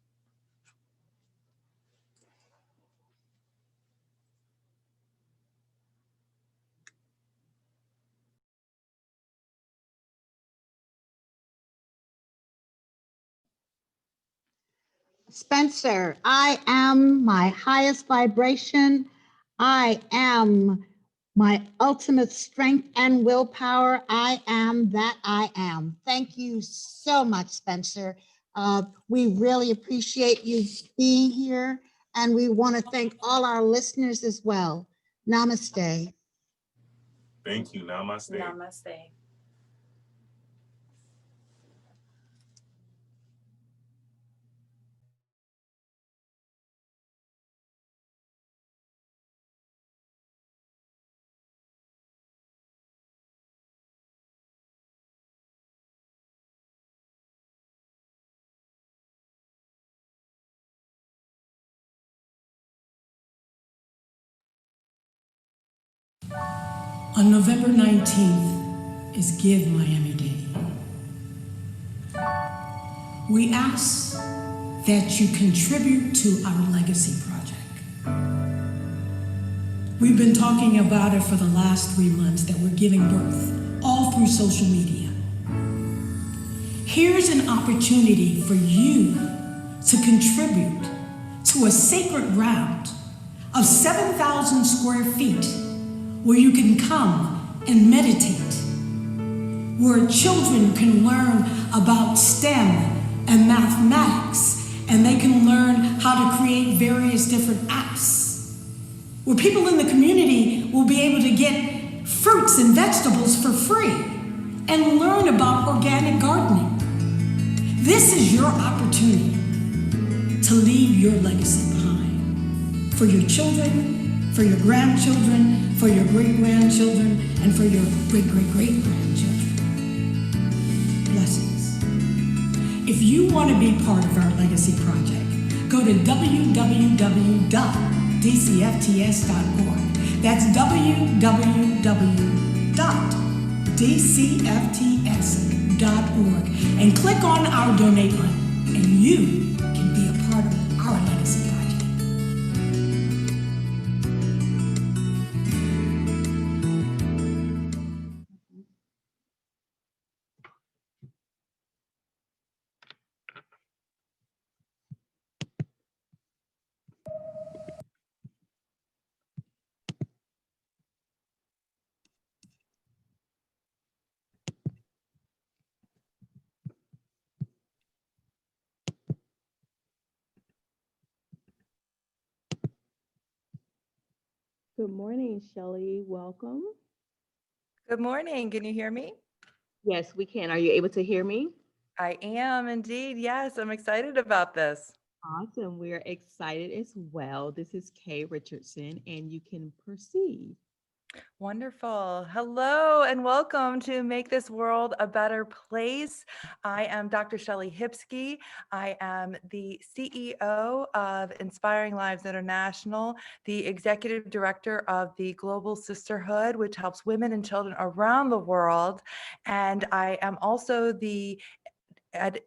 Spencer, I am my highest vibration. I am my ultimate strength and willpower. I am that I am. Thank you so much, Spencer. We really appreciate you being here, and we want to thank all our listeners as well. Namaste. Thank you. Namaste. Namaste. On November 19th is Give Miami Day. We ask that you contribute to our legacy project. We've been talking about it for the last 3 months, that we're giving birth all through social media. Here's an opportunity for you to contribute to a sacred ground of 7,000 square feet where you can come and meditate, where children can learn about STEM and mathematics and they can learn how to create various different apps where people in the community will be able to get fruits and vegetables for free and learn about organic gardening. This is your opportunity to leave your legacy behind for your children, for your grandchildren, for your great-grandchildren, and for your great-great-great-grandchildren. Blessings. If you want to be part of our legacy project, go to www.dcfts.org. That's www.dcfts.org and click on our donate button, and you can be a part of our legacy project. Good morning, Shelley. Welcome. Good morning. Can you hear me? Yes, we can. Are you able to hear me? I am indeed. Yes, I'm excited about this. Awesome. We are excited as well. This is Kay Richardson, and you can proceed. Wonderful. Hello and welcome to Make This World a Better Place. I am Dr. Shelley Hipsky. I am the CEO of Inspiring Lives International, the executive director of the Global Sisterhood, which helps women and children around the world. And I am also the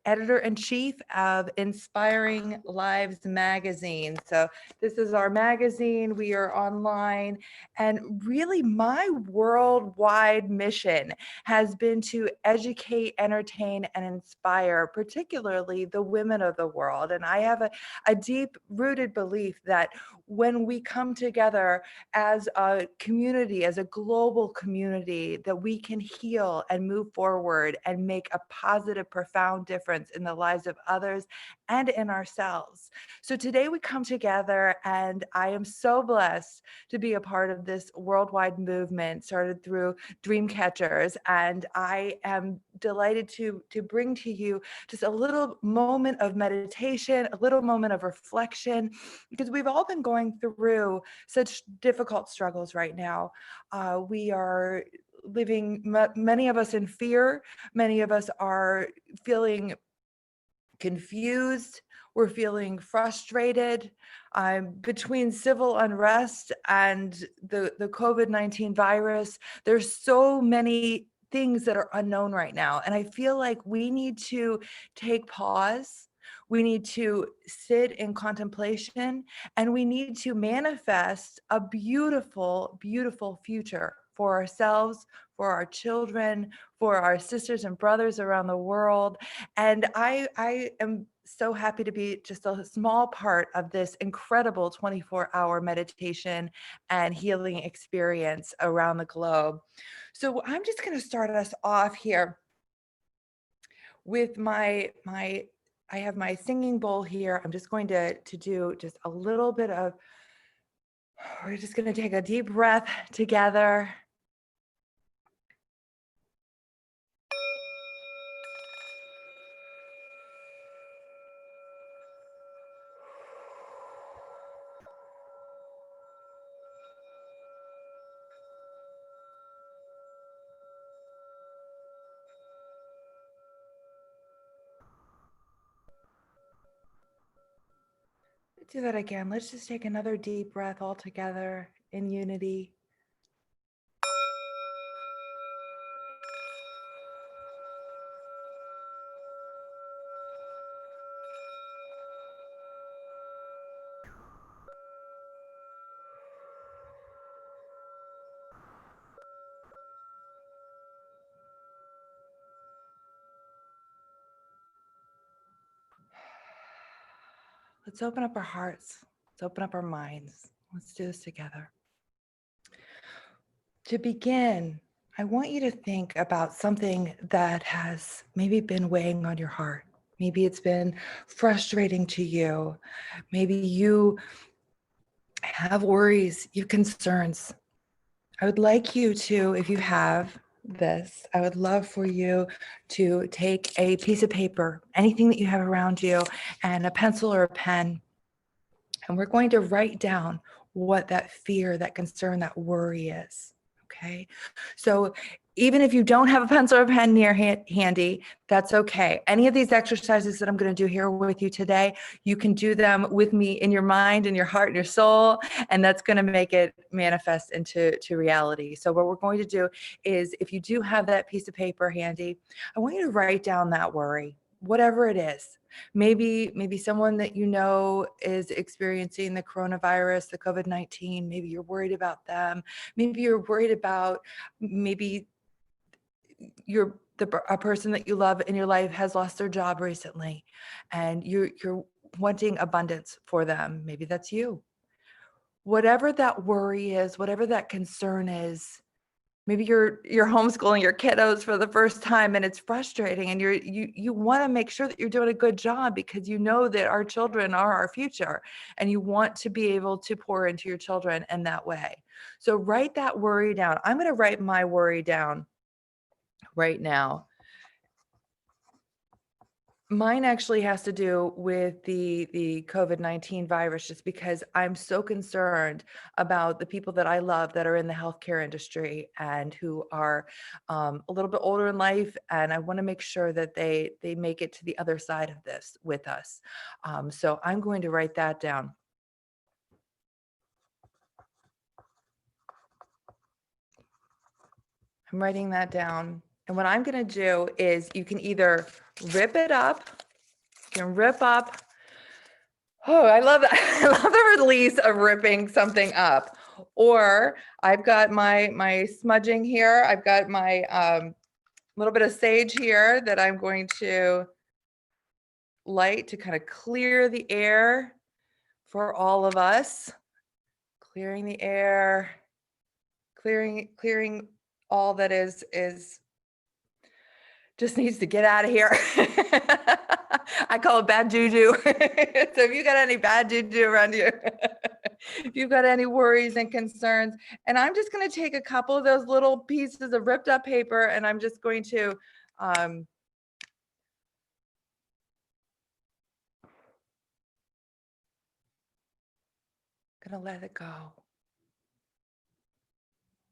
editor-in-chief of Inspiring Lives magazine. So this is our magazine. We are online, and really my worldwide mission has been to educate, entertain, and inspire, particularly the women of the world. And I have a deep-rooted belief that when we come together as a community, as a global community, that we can heal and move forward and make a positive, profound difference in the lives of others and in ourselves. So today we come together, and I am so blessed to be a part of this worldwide movement started through Dreamcatchers. And I am delighted to bring to you just a little moment of meditation, a little moment of reflection, because we've all been going through such difficult struggles right now. We are living, many of us in fear. Many of us are feeling confused. We're feeling frustrated between civil unrest and the COVID-19 virus. There's so many things that are unknown right now. And I feel like we need to take pause. We need to sit in contemplation, and we need to manifest a beautiful, beautiful future for ourselves, for our children, for our sisters and brothers around the world. And I am so happy to be just a small part of this incredible 24-hour meditation and healing experience around the globe. So I'm just going to start us off here with I have my singing bowl here. I'm just going to do just a little bit of, we're just going to take a deep breath together. Do that again. Let's just take another deep breath all together in unity. Let's open up our hearts. Let's open up our minds. Let's do this together. To begin, I want you to think about something that has maybe been weighing on your heart. Maybe it's been frustrating to you. Maybe you have worries, you have concerns. I would like you to, if you have this, I would love for you to take a piece of paper, anything that you have around you, and a pencil or a pen. And we're going to write down what that fear, that concern, that worry is. Okay. So even if you don't have a pencil or pen near handy, that's okay. Any of these exercises that I'm going to do here with you today, you can do them with me in your mind and your heart and your soul, and that's going to make it manifest into reality. So what we're going to do is, if you do have that piece of paper handy, I want you to write down that worry, whatever it is. Maybe someone that you know is experiencing the coronavirus, the COVID-19. Maybe you're worried about them. Maybe you're worried about maybe a person that you love in your life has lost their job recently, and you're wanting abundance for them. Maybe that's you. Whatever that worry is, whatever that concern is, maybe you're homeschooling your kiddos for the first time and it's frustrating, and you want to make sure that you're doing a good job because you know that our children are our future, and you want to be able to pour into your children in that way. So write that worry down. I'm going to write my worry down right now. Mine actually has to do with the COVID-19 virus, just because I'm so concerned about the people that I love that are in the healthcare industry and who are a little bit older in life. And I want to make sure that they make it to the other side of this with us. So I'm going to write that down. I'm writing that down. And what I'm going to do is, you can either rip it up, you can rip up. Oh, I love that. I love the release of ripping something up. Or I've got my smudging here. I've got my little bit of sage here that I'm going to light to kind of clear the air for all of us. Clearing the air, clearing all that is just needs to get out of here. I call it bad juju. So if you got any bad juju around you, if you've got any worries and concerns, and I'm just going to take a couple of those little pieces of ripped up paper, and I'm just going to let it go.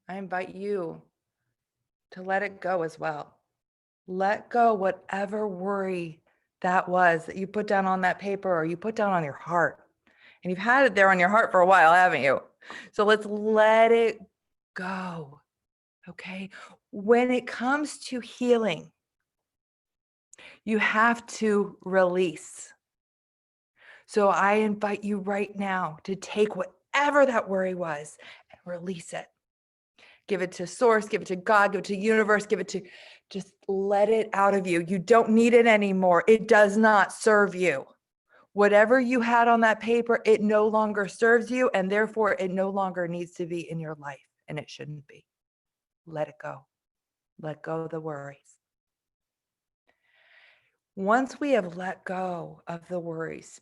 I invite you to let it go as well. Let go whatever worry that was that you put down on that paper, or you put down on your heart. And you've had it there on your heart for a while, haven't you? So let's let it go. Okay. When it comes to healing, you have to release. So I invite you right now to take whatever that worry was and release it. Give it to source, give it to God, give it to universe, just let it out of you. You don't need it anymore. It does not serve you. Whatever you had on that paper, it no longer serves you, and therefore it no longer needs to be in your life, and it shouldn't be. Let it go. Let go of the worries. Once we have let go of the worries,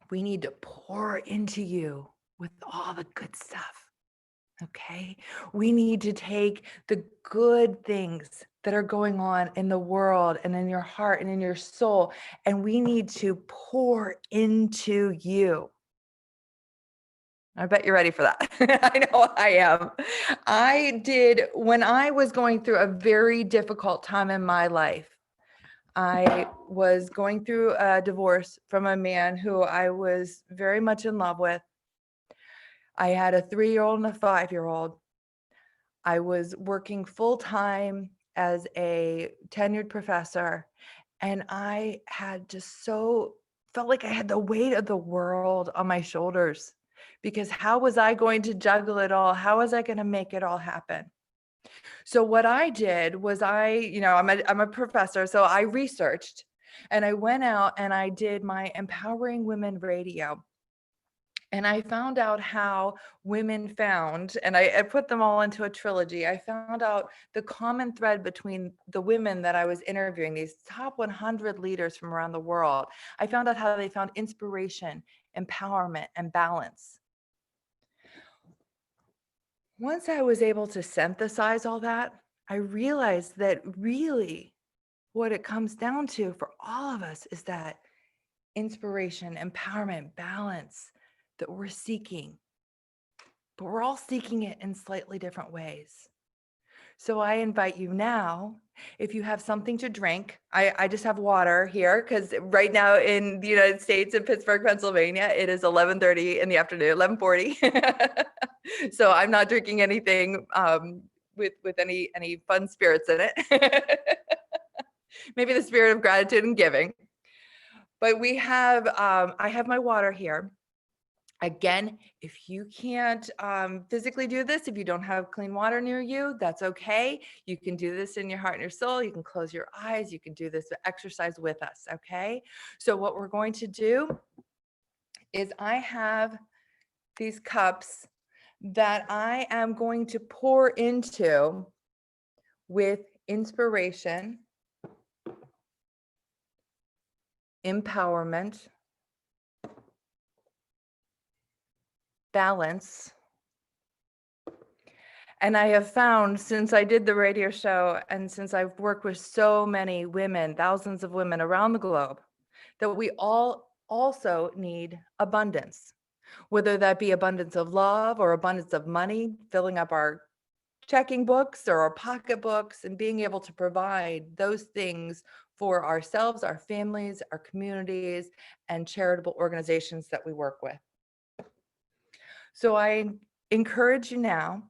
we need to pour into you with all the good stuff. Okay, we need to take the good things that are going on in the world and in your heart and in your soul, and we need to pour into you. I bet you're ready for that. I know I am. I did, when I was going through a very difficult time in my life. I was going through a divorce from a man who I was very much in love with. I had a 3-year-old and a 5-year-old. I was working full-time as a tenured professor, and I had just felt like I had the weight of the world on my shoulders, because how was I going to juggle it all? How was I going to make it all happen? So what I did was I'm a professor, so I researched, and I went out and I did my Empowering Women Radio. And I found out how women found, and I put them all into a trilogy. I found out the common thread between the women that I was interviewing, these top 100 leaders from around the world. I found out how they found inspiration, empowerment, and balance. Once I was able to synthesize all that, I realized that really what it comes down to for all of us is that inspiration, empowerment, balance that we're seeking, but we're all seeking it in slightly different ways. So I invite you now, if you have something to drink, I just have water here because right now in the United States, in Pittsburgh, Pennsylvania, it is 11:30 in the afternoon, 11:40. So I'm not drinking anything with any fun spirits in it. Maybe the spirit of gratitude and giving. But we have, I have my water here. Again, if you can't physically do this, if you don't have clean water near you, that's okay. You can do this in your heart and your soul. You can close your eyes. You can do this exercise with us, okay? So what we're going to do is I have these cups that I am going to pour into with inspiration, empowerment, balance. And I have found since I did the radio show and since I've worked with so many women, thousands of women around the globe, that we all also need abundance, whether that be abundance of love or abundance of money, filling up our checking books or our pocketbooks and being able to provide those things for ourselves, our families, our communities, and charitable organizations that we work with. So I encourage you now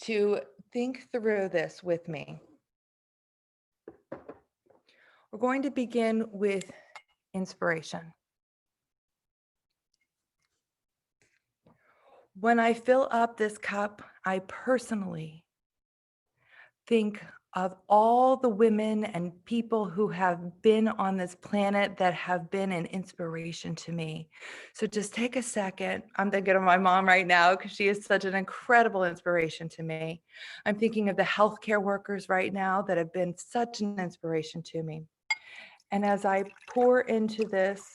to think through this with me. We're going to begin with inspiration. When I fill up this cup, I personally think of all the women and people who have been on this planet that have been an inspiration to me. So just take a second. I'm thinking of my mom right now because she is such an incredible inspiration to me. I'm thinking of the healthcare workers right now that have been such an inspiration to me. And as I pour into this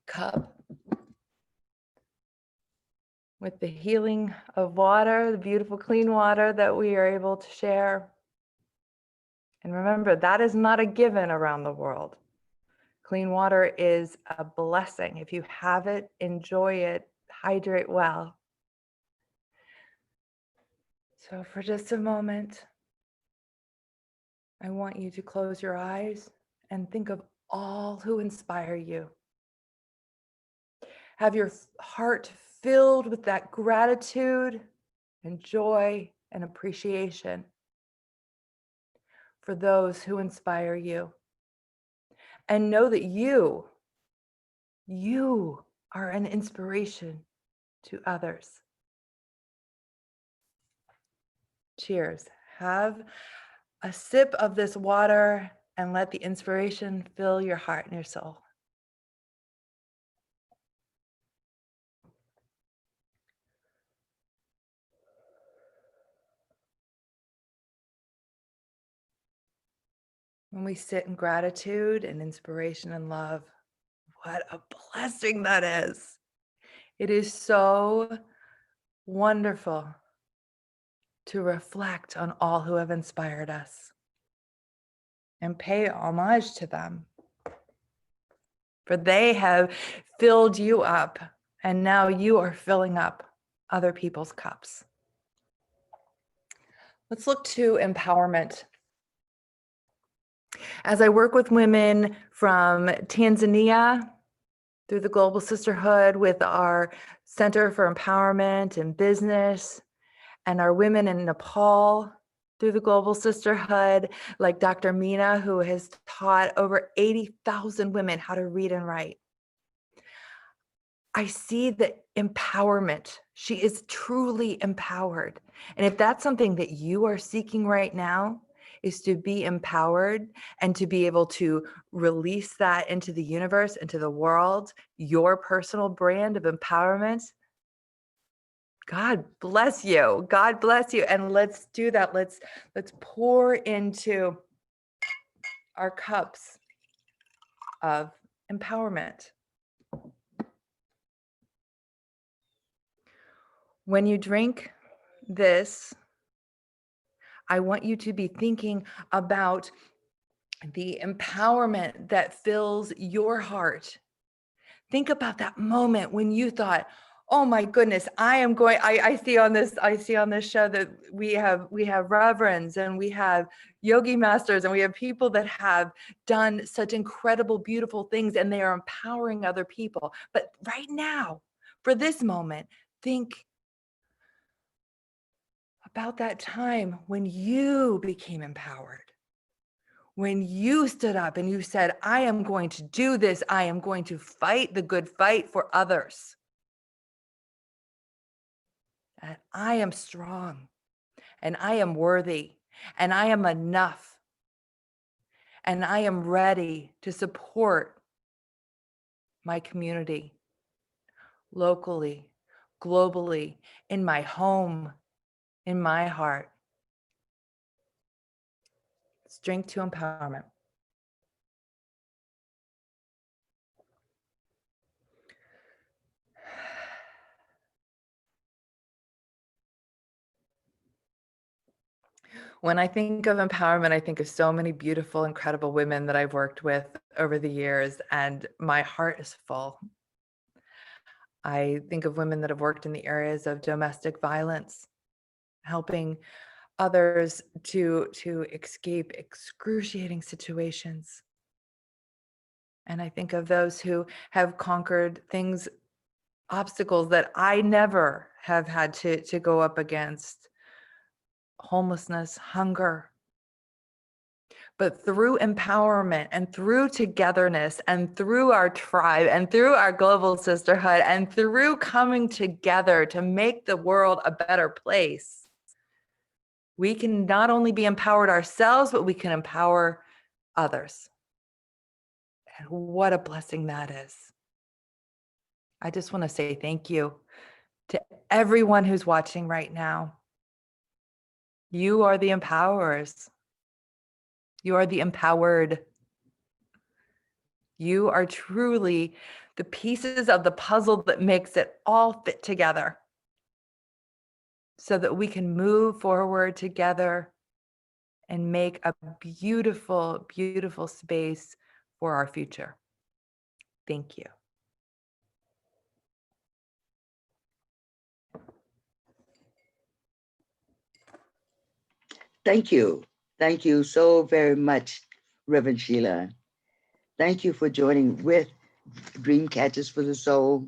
cup, with the healing of water, the beautiful clean water that we are able to share. And remember, that is not a given around the world. Clean water is a blessing. If you have it, enjoy it, hydrate well. So for just a moment, I want you to close your eyes and think of all who inspire you. Have your heart filled with that gratitude and joy and appreciation for those who inspire you. And know that you are an inspiration to others. Cheers. Have a sip of this water and let the inspiration fill your heart and your soul. When we sit in gratitude and inspiration and love, what a blessing that is. It is so wonderful to reflect on all who have inspired us and pay homage to them. For they have filled you up, and now you are filling up other people's cups. Let's look to empowerment. As I work with women from Tanzania through the Global Sisterhood with our Center for Empowerment and Business, and our women in Nepal through the Global Sisterhood, like Dr. Meena, who has taught over 80,000 women how to read and write. I see the empowerment. She is truly empowered. And if that's something that you are seeking right now, is to be empowered and to be able to release that into the universe, into the world, your personal brand of empowerment. God bless you. God bless you. And let's do that. Let's pour into our cups of empowerment. When you drink this, I want you to be thinking about the empowerment that fills your heart. Think about that moment when you thought, oh my goodness, I see on this show that we have reverends and we have yogi masters and we have people that have done such incredible, beautiful things, and they are empowering other people. But right now, for this moment, think about that time when you became empowered, when you stood up and you said, I am going to do this. I am going to fight the good fight for others. And I am strong and I am worthy and I am enough and I am ready to support my community locally, globally, in my home, in my heart. Let's drink to empowerment. When I think of empowerment, I think of so many beautiful, incredible women that I've worked with over the years, and my heart is full. I think of women that have worked in the areas of domestic violence, helping others to escape excruciating situations. And I think of those who have conquered things, obstacles that I never have had to go up against. Homelessness, hunger. But through empowerment and through togetherness and through our tribe and through our global sisterhood and through coming together to make the world a better place, we can not only be empowered ourselves, but we can empower others. And what a blessing that is. I just want to say thank you to everyone who's watching right now. You are the empowerers. You are the empowered. You are truly the pieces of the puzzle that makes it all fit together so that we can move forward together and make a beautiful, beautiful space for our future. Thank you. Thank you. Thank you so very much, Reverend Sheila. Thank you for joining with Dream Catchers for the Soul.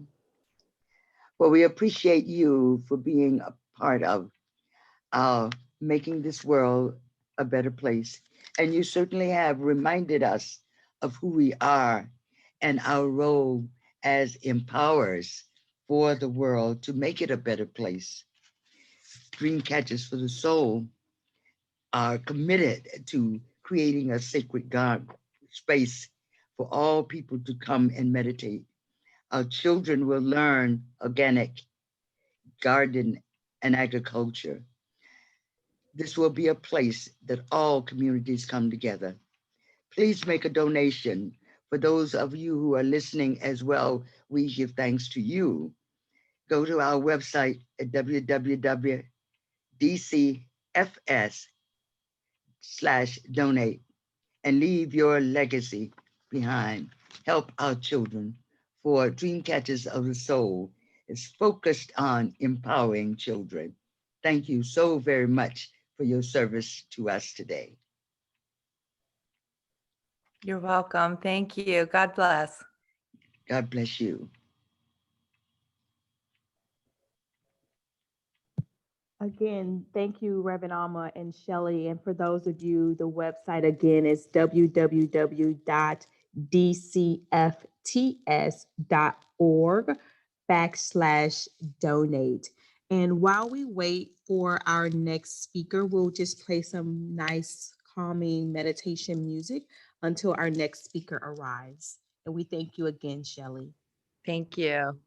Well, we appreciate you for being a part of making this world a better place. And you certainly have reminded us of who we are and our role as empowerers for the world to make it a better place. Dream Catchers for the Soul are committed to creating a sacred God space for all people to come and meditate. Our children will learn organic garden and agriculture. This will be a place that all communities come together. Please make a donation. For those of you who are listening as well, we give thanks to you. Go to our website at www.dcfs.com/donate and leave your legacy behind. Help our children, for Dream Catchers of the Soul is focused on empowering children. Thank you so very much for your service to us today. You're welcome. Thank you. God bless. God bless you. Again, thank you, Reverend Alma and Shelley. And for those of you, the website again is www.dcfts.org/donate. And while we wait for our next speaker, we'll just play some nice calming meditation music until our next speaker arrives. And we thank you again, Shelley. Thank you.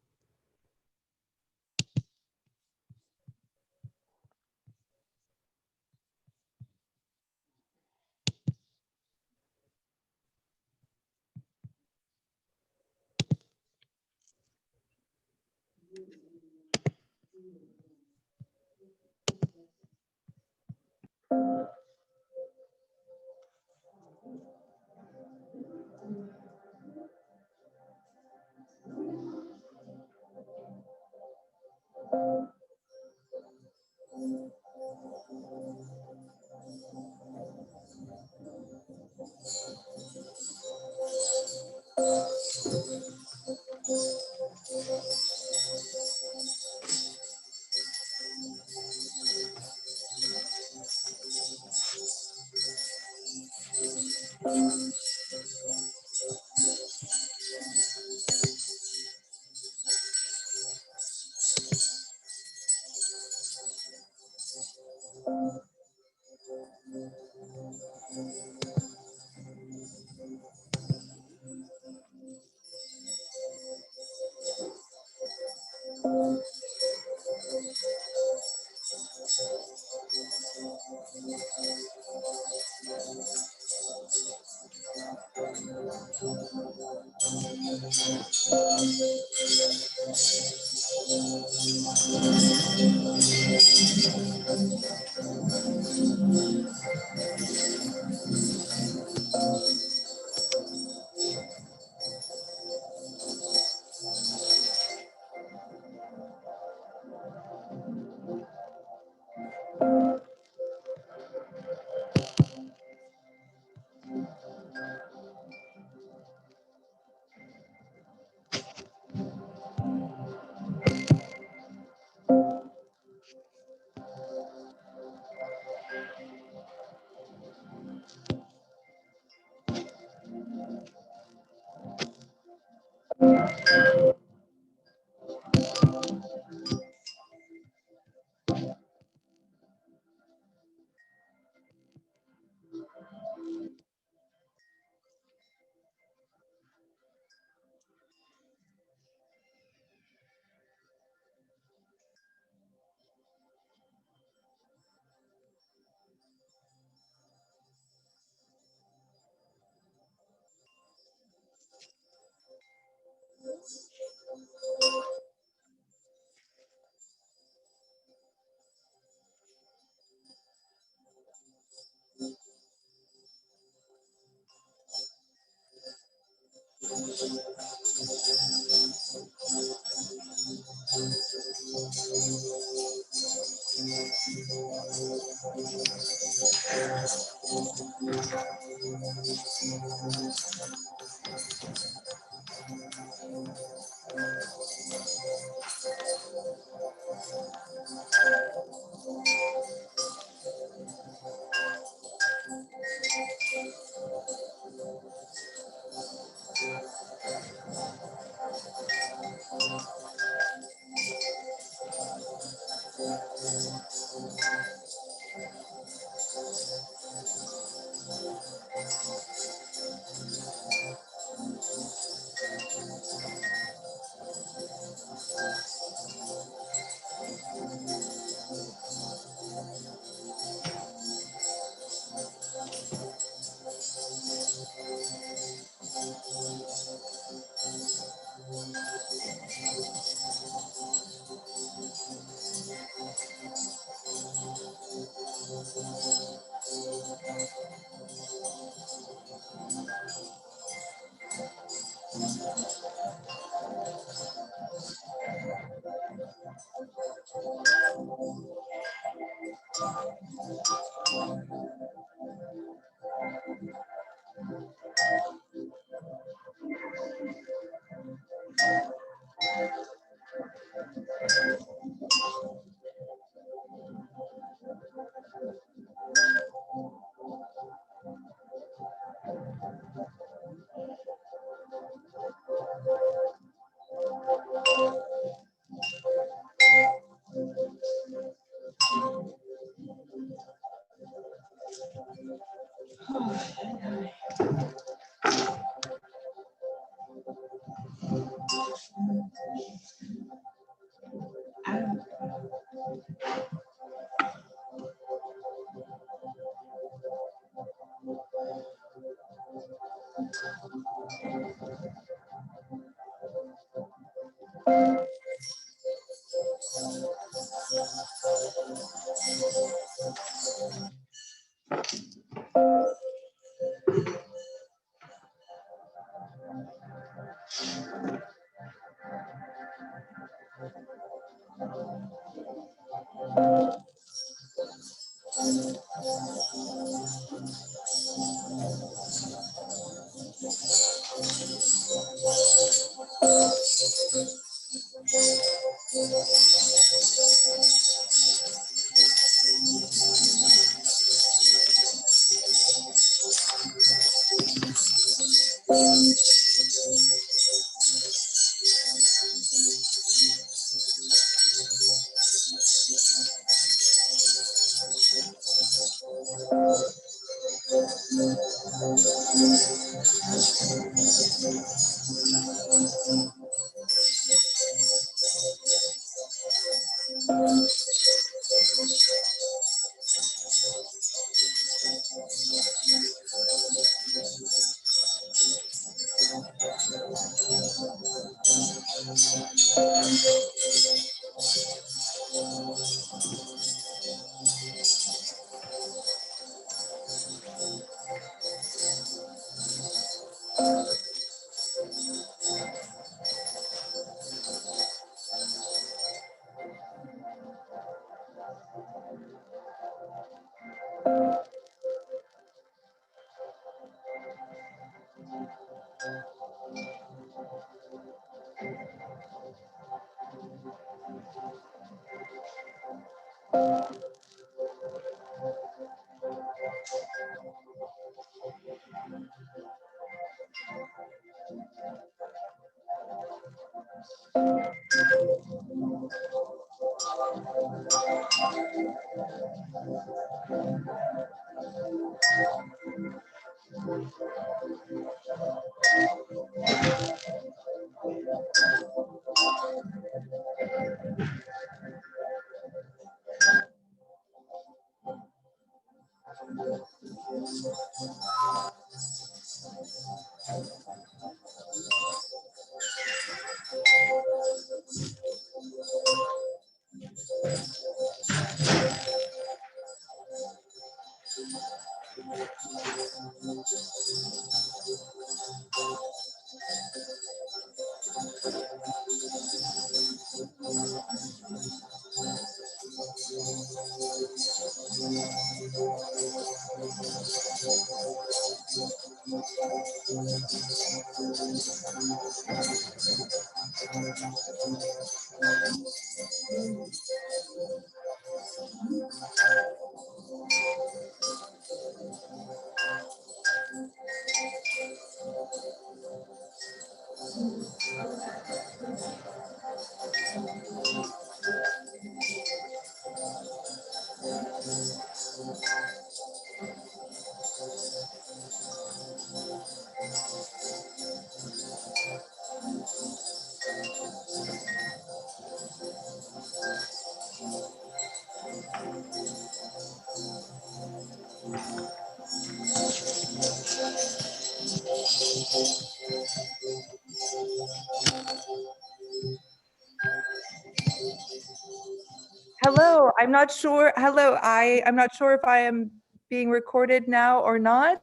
Hello, I'm not sure. Hello, I'm not sure if I am being recorded now or not.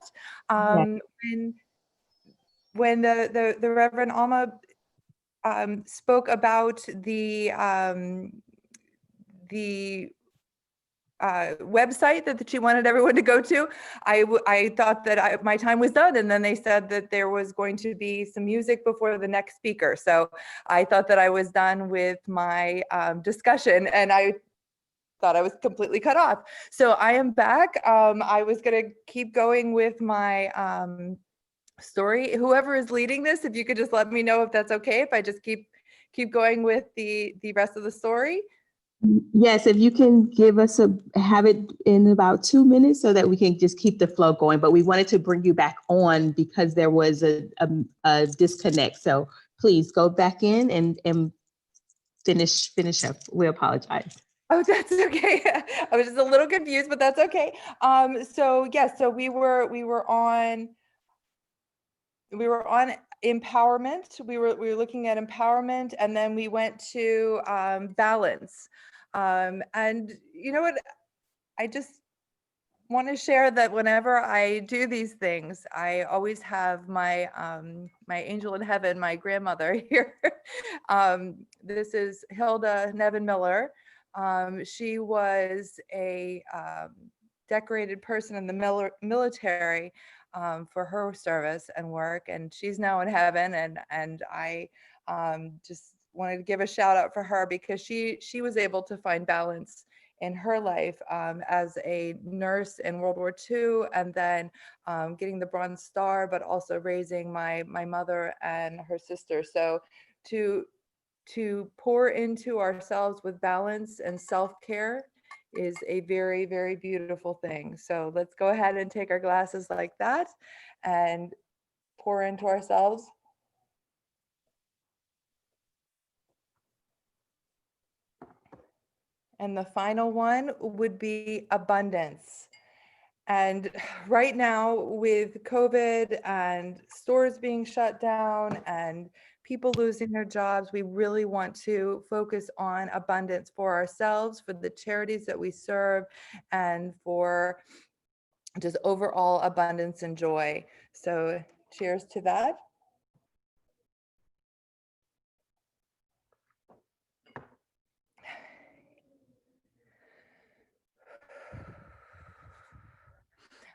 When the Reverend Alma spoke about the website that she wanted everyone to go to, I thought that my time was done, and then they said that there was going to be some music before the next speaker. So I thought that I was done with my discussion, and I thought I was completely cut off. So I am back. I was going to keep going with my story. Whoever is leading this, if you could just let me know if that's okay, if I just keep going with the rest of the story. Yes, if you can have it in about 2 minutes so that we can just keep the flow going. But we wanted to bring you back on because there was a disconnect. So please go back in and finish up. We apologize. Oh, that's okay. I was just a little confused, but that's okay. So yes, so we were on we were on empowerment. We were looking at empowerment, and then we went to balance. And you know what? I just want to share that whenever I do these things, I always have my my angel in heaven, my grandmother here. This is Hilda Nevin Miller. She was a decorated person in the military for her service and work, and she's now in heaven. And I just wanted to give a shout out for her because she was able to find balance in her life as a nurse in World War II, and then getting the Bronze Star, but also raising my mother and her sister. So to pour into ourselves with balance and self-care is a very, very beautiful thing. So let's go ahead and take our glasses like that and pour into ourselves. And the final one would be abundance. And right now with COVID and stores being shut down and people losing their jobs, we really want to focus on abundance for ourselves, for the charities that we serve, and for just overall abundance and joy. So cheers to that.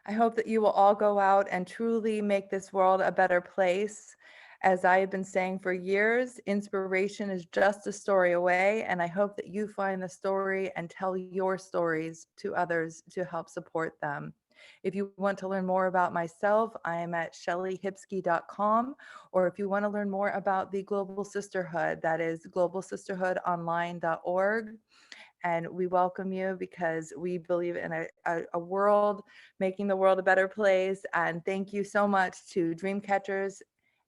I hope that you will all go out and truly make this world a better place. As I have been saying for years, inspiration is just a story away, and I hope that you find the story and tell your stories to others to help support them. If you want to learn more about myself, I am at shellyhipsky.com, or if you want to learn more about the Global Sisterhood, that is globalsisterhoodonline.org. And we welcome you because we believe in a world, making the world a better place. And thank you so much to Dreamcatchers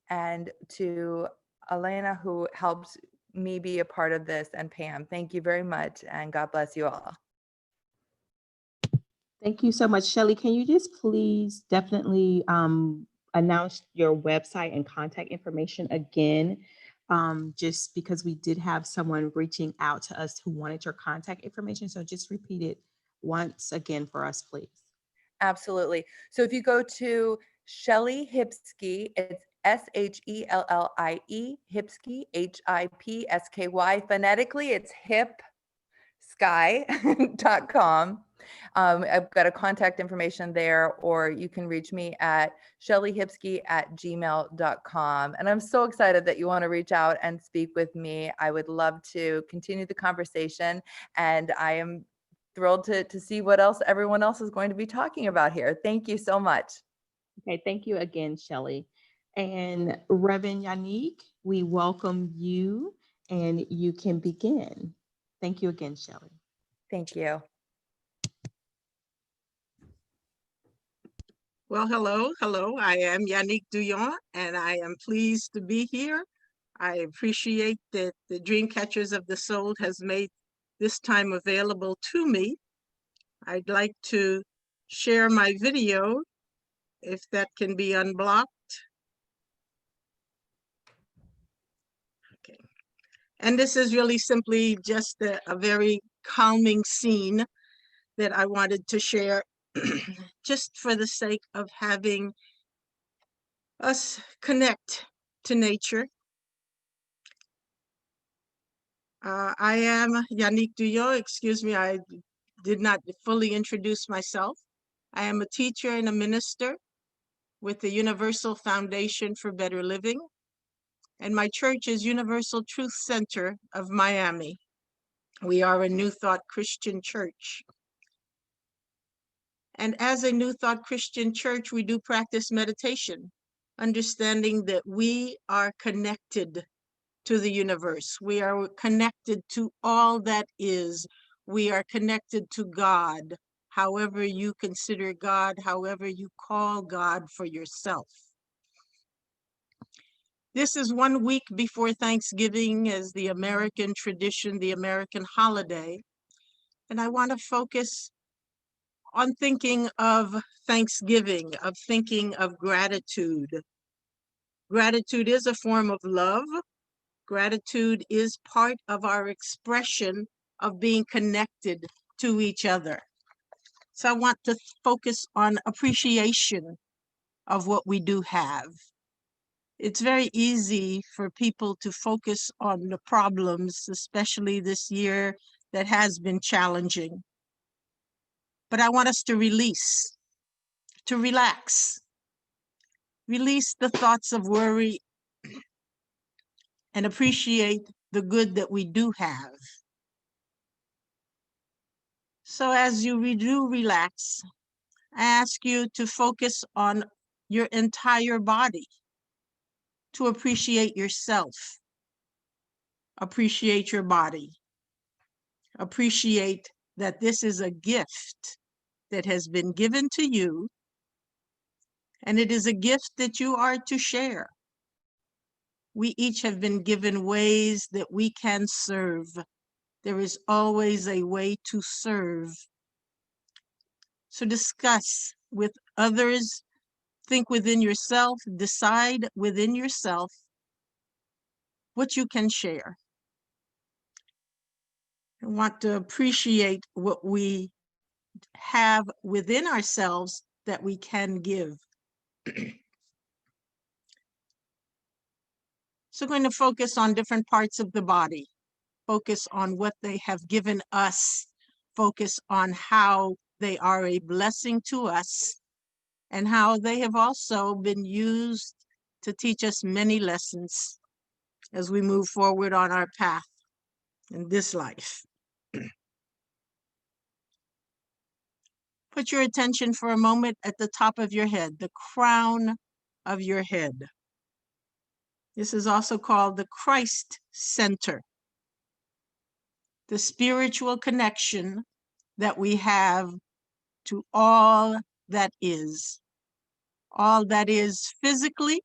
and to Elena, who helps me be a part of this, and Pam. Thank you very much, and God bless you all. Thank you so much, Shelly. Can you just please definitely announce your website and contact information again? Just because we did have someone reaching out to us who wanted your contact information. So just repeat it once again for us, please. Absolutely. So if you go to Shelly Hipsky, it's Shellie, Hipsky, Hipsky. Phonetically, it's hipsky.com. I've got a contact information there, or you can reach me at shellyhipsky@gmail.com. And I'm so excited that you want to reach out and speak with me. I would love to continue the conversation, and I am thrilled to see what else everyone else is going to be talking about here. Thank you so much. Okay, thank you again, Shelly. And Reverend Yannick, we welcome you, and you can begin. Thank you again, Shelly. Thank you. Well, hello. I am Yannick Douillon, and I am pleased to be here. I appreciate that the Dreamcatchers of the Soul has made this time available to me. I'd like to share my video, if that can be unblocked. Okay. And this is really simply just a very calming scene that I wanted to share just for the sake of having us connect to nature. I am Yannick Douillon. Excuse me, I did not fully introduce myself. I am a teacher and a minister with the Universal Foundation for Better Living, and my church is Universal Truth Center of Miami. We are a New Thought Christian church. And as a New Thought Christian church, we do practice meditation, understanding that we are connected to the universe. We are connected to all that is. We are connected to God, however you consider God, however you call God for yourself. This is 1 week before Thanksgiving, as the American tradition, the American holiday. And I want to focus on thinking of Thanksgiving, of thinking of gratitude. Gratitude is a form of love. Gratitude is part of our expression of being connected to each other. So I want to focus on appreciation of what we do have. It's very easy for people to focus on the problems, especially this year that has been challenging. But I want us to release, to relax, release the thoughts of worry and appreciate the good that we do have. So as you do relax, I ask you to focus on your entire body, to appreciate yourself, appreciate your body, appreciate that this is a gift that has been given to you, and it is a gift that you are to share. We each have been given ways that we can serve. There is always a way to serve. So discuss with others, think within yourself, decide within yourself what you can share. I want to appreciate what we have within ourselves that we can give. So going to focus on different parts of the body, focus on what they have given us, focus on how they are a blessing to us, and how they have also been used to teach us many lessons as we move forward on our path in this life. Put your attention for a moment at the top of your head, the crown of your head. This is also called the Christ Center, the spiritual connection that we have to all that is physically,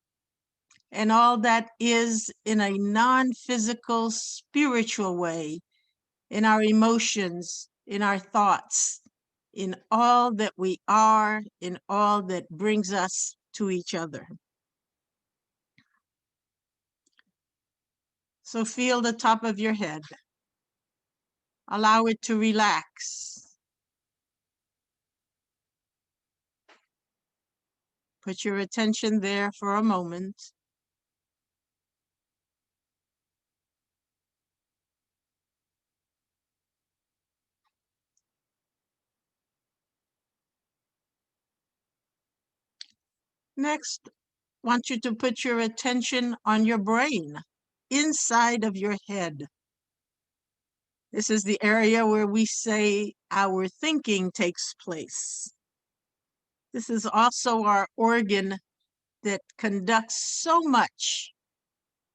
and all that is in a non-physical spiritual way, in our emotions, in our thoughts, in all that we are, in all that brings us to each other. So feel the top of your head. Allow it to relax. Put your attention there for a moment. Next, I want you to put your attention on your brain, inside of your head. This is the area where we say our thinking takes place. This is also our organ that conducts so much,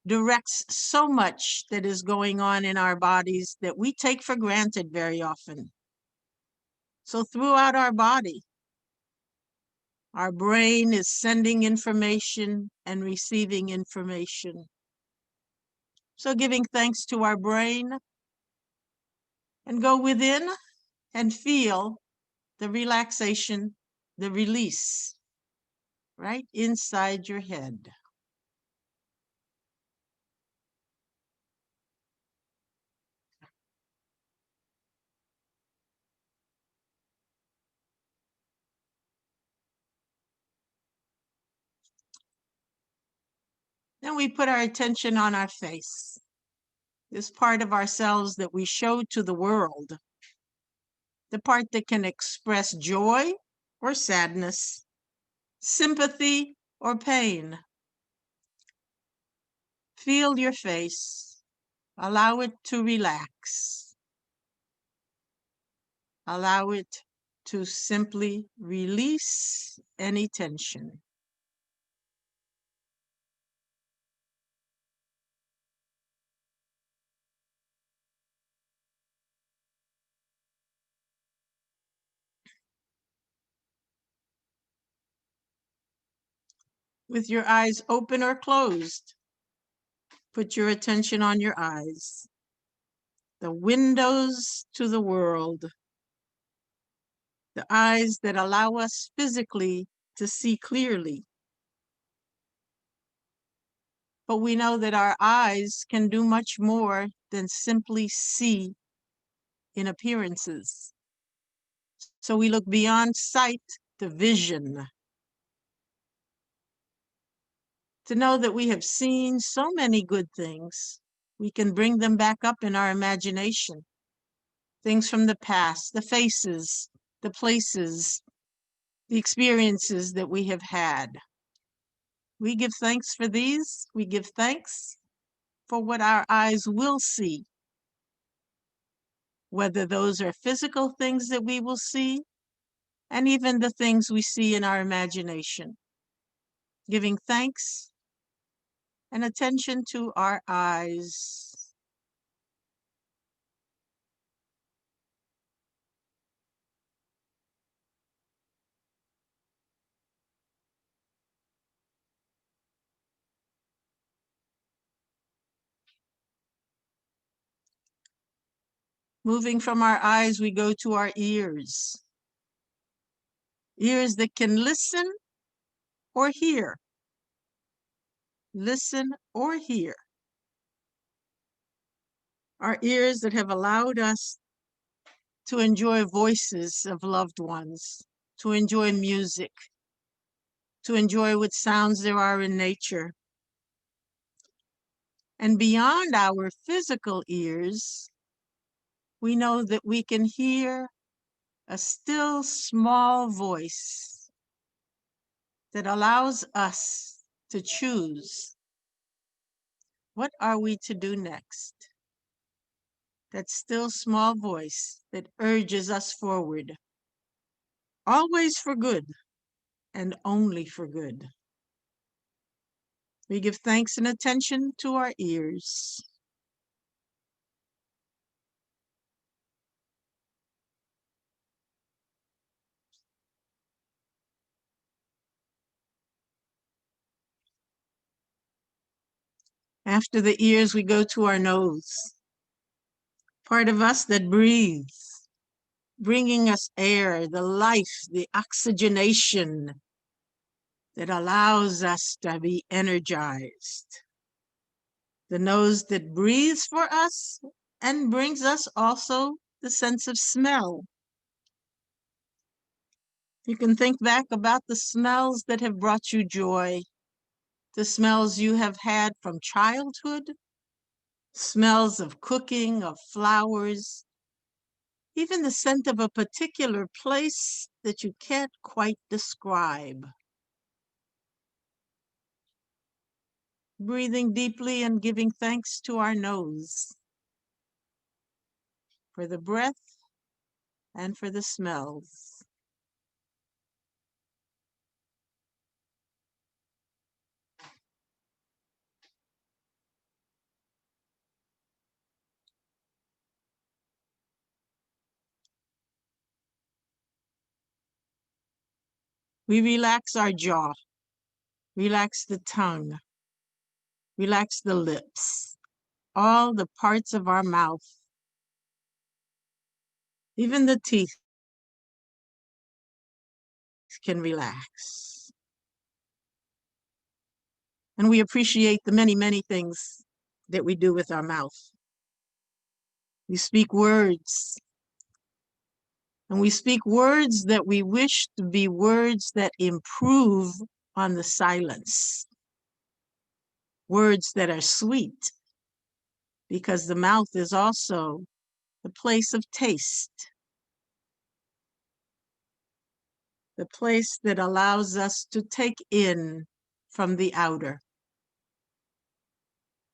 directs so much that is going on in our bodies that we take for granted very often. So throughout our body, our brain is sending information and receiving information. So giving thanks to our brain, and go within and feel the relaxation, the release, right inside your head. Then we put our attention on our face, this part of ourselves that we show to the world, the part that can express joy or sadness, sympathy or pain. Feel your face. Allow it to relax. Allow it to simply release any tension. With your eyes open or closed, put your attention on your eyes, the windows to the world, the eyes that allow us physically to see clearly. but we know that our eyes can do much more than simply see in appearances. So we look beyond sight to vision, to know that we have seen so many good things. We can bring them back up in our imagination. Things from the past, the faces, the places, the experiences that we have had. We give thanks for these. We give thanks for what our eyes will see, whether those are physical things that we will see, and even the things we see in our imagination. Giving thanks and attention to our eyes. Moving from our eyes, we go to our ears. Ears that can listen or hear. Listen or hear. Our ears that have allowed us to enjoy voices of loved ones, to enjoy music, to enjoy what sounds there are in nature. And beyond our physical ears, we know that we can hear a still small voice that allows us to choose. What are we to do next? That still small voice that urges us forward, always for good and only for good. We give thanks and attention to our ears. After the ears, we go to our nose, part of us that breathes, bringing us air, the life, the oxygenation that allows us to be energized. The nose that breathes for us and brings us also the sense of smell. You can think back about the smells that have brought you joy, the smells you have had from childhood, smells of cooking, of flowers, even the scent of a particular place that you can't quite describe. Breathing deeply and giving thanks to our nose for the breath and for the smells. We relax our jaw, relax the tongue, relax the lips, all the parts of our mouth, even the teeth can relax. And we appreciate the many, many things that we do with our mouth. We speak words, and we speak words that we wish to be words that improve on the silence. Words that are sweet, because the mouth is also the place of taste, the place that allows us to take in from the outer.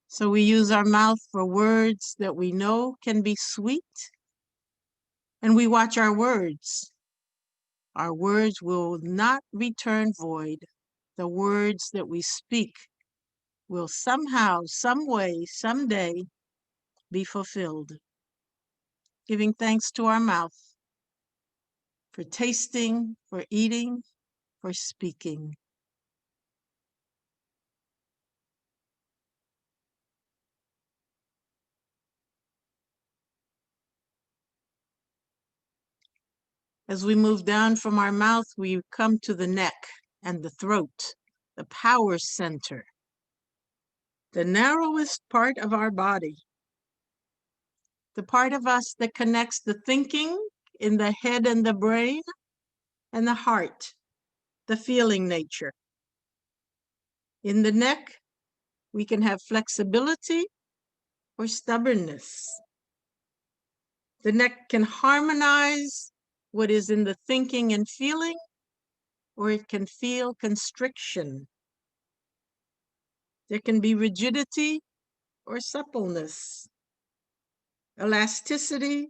So we use our mouth for words that we know can be sweet, and we watch our words. Our words will not return void. The words that we speak will somehow, some way, someday be fulfilled. Giving thanks to our mouth for tasting, for eating, for speaking. As we move down from our mouth, we come to the neck and the throat, the power center. the narrowest part of our body, the part of us that connects the thinking in the head and the brain, and the heart, the feeling nature. In the neck, we can have flexibility or stubbornness. The neck can harmonize what is in the thinking and feeling, or it can feel constriction. There can be rigidity or suppleness, elasticity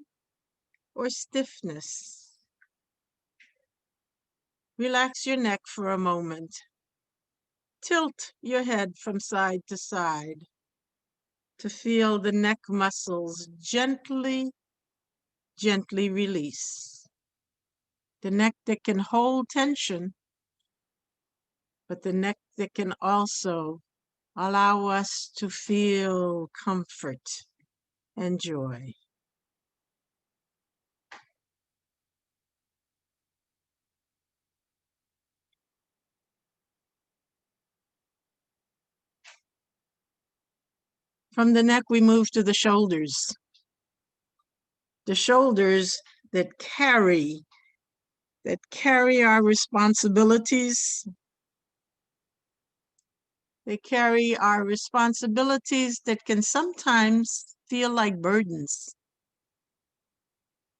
or stiffness. Relax your neck for a moment. Tilt your head from side to side to feel the neck muscles gently release. The neck that can hold tension, but the neck that can also allow us to feel comfort and joy. From the neck, we move to the shoulders. The shoulders that carry our responsibilities. They carry our responsibilities that can sometimes feel like burdens.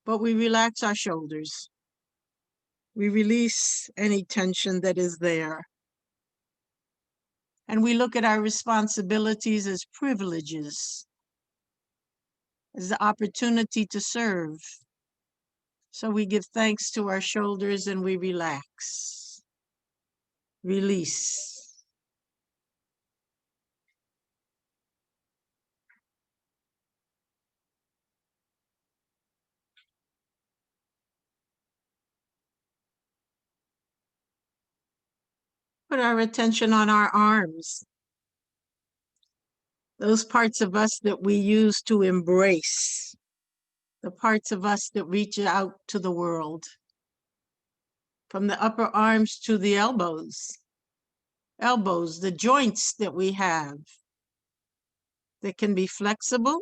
But we relax our shoulders. We release any tension that is there. And we look at our responsibilities as privileges, as the opportunity to serve. So we give thanks to our shoulders and we relax, release. Put our attention on our arms, those parts of us that we use to embrace, the parts of us that reach out to the world. From the upper arms to the elbows, the joints that we have, they can be flexible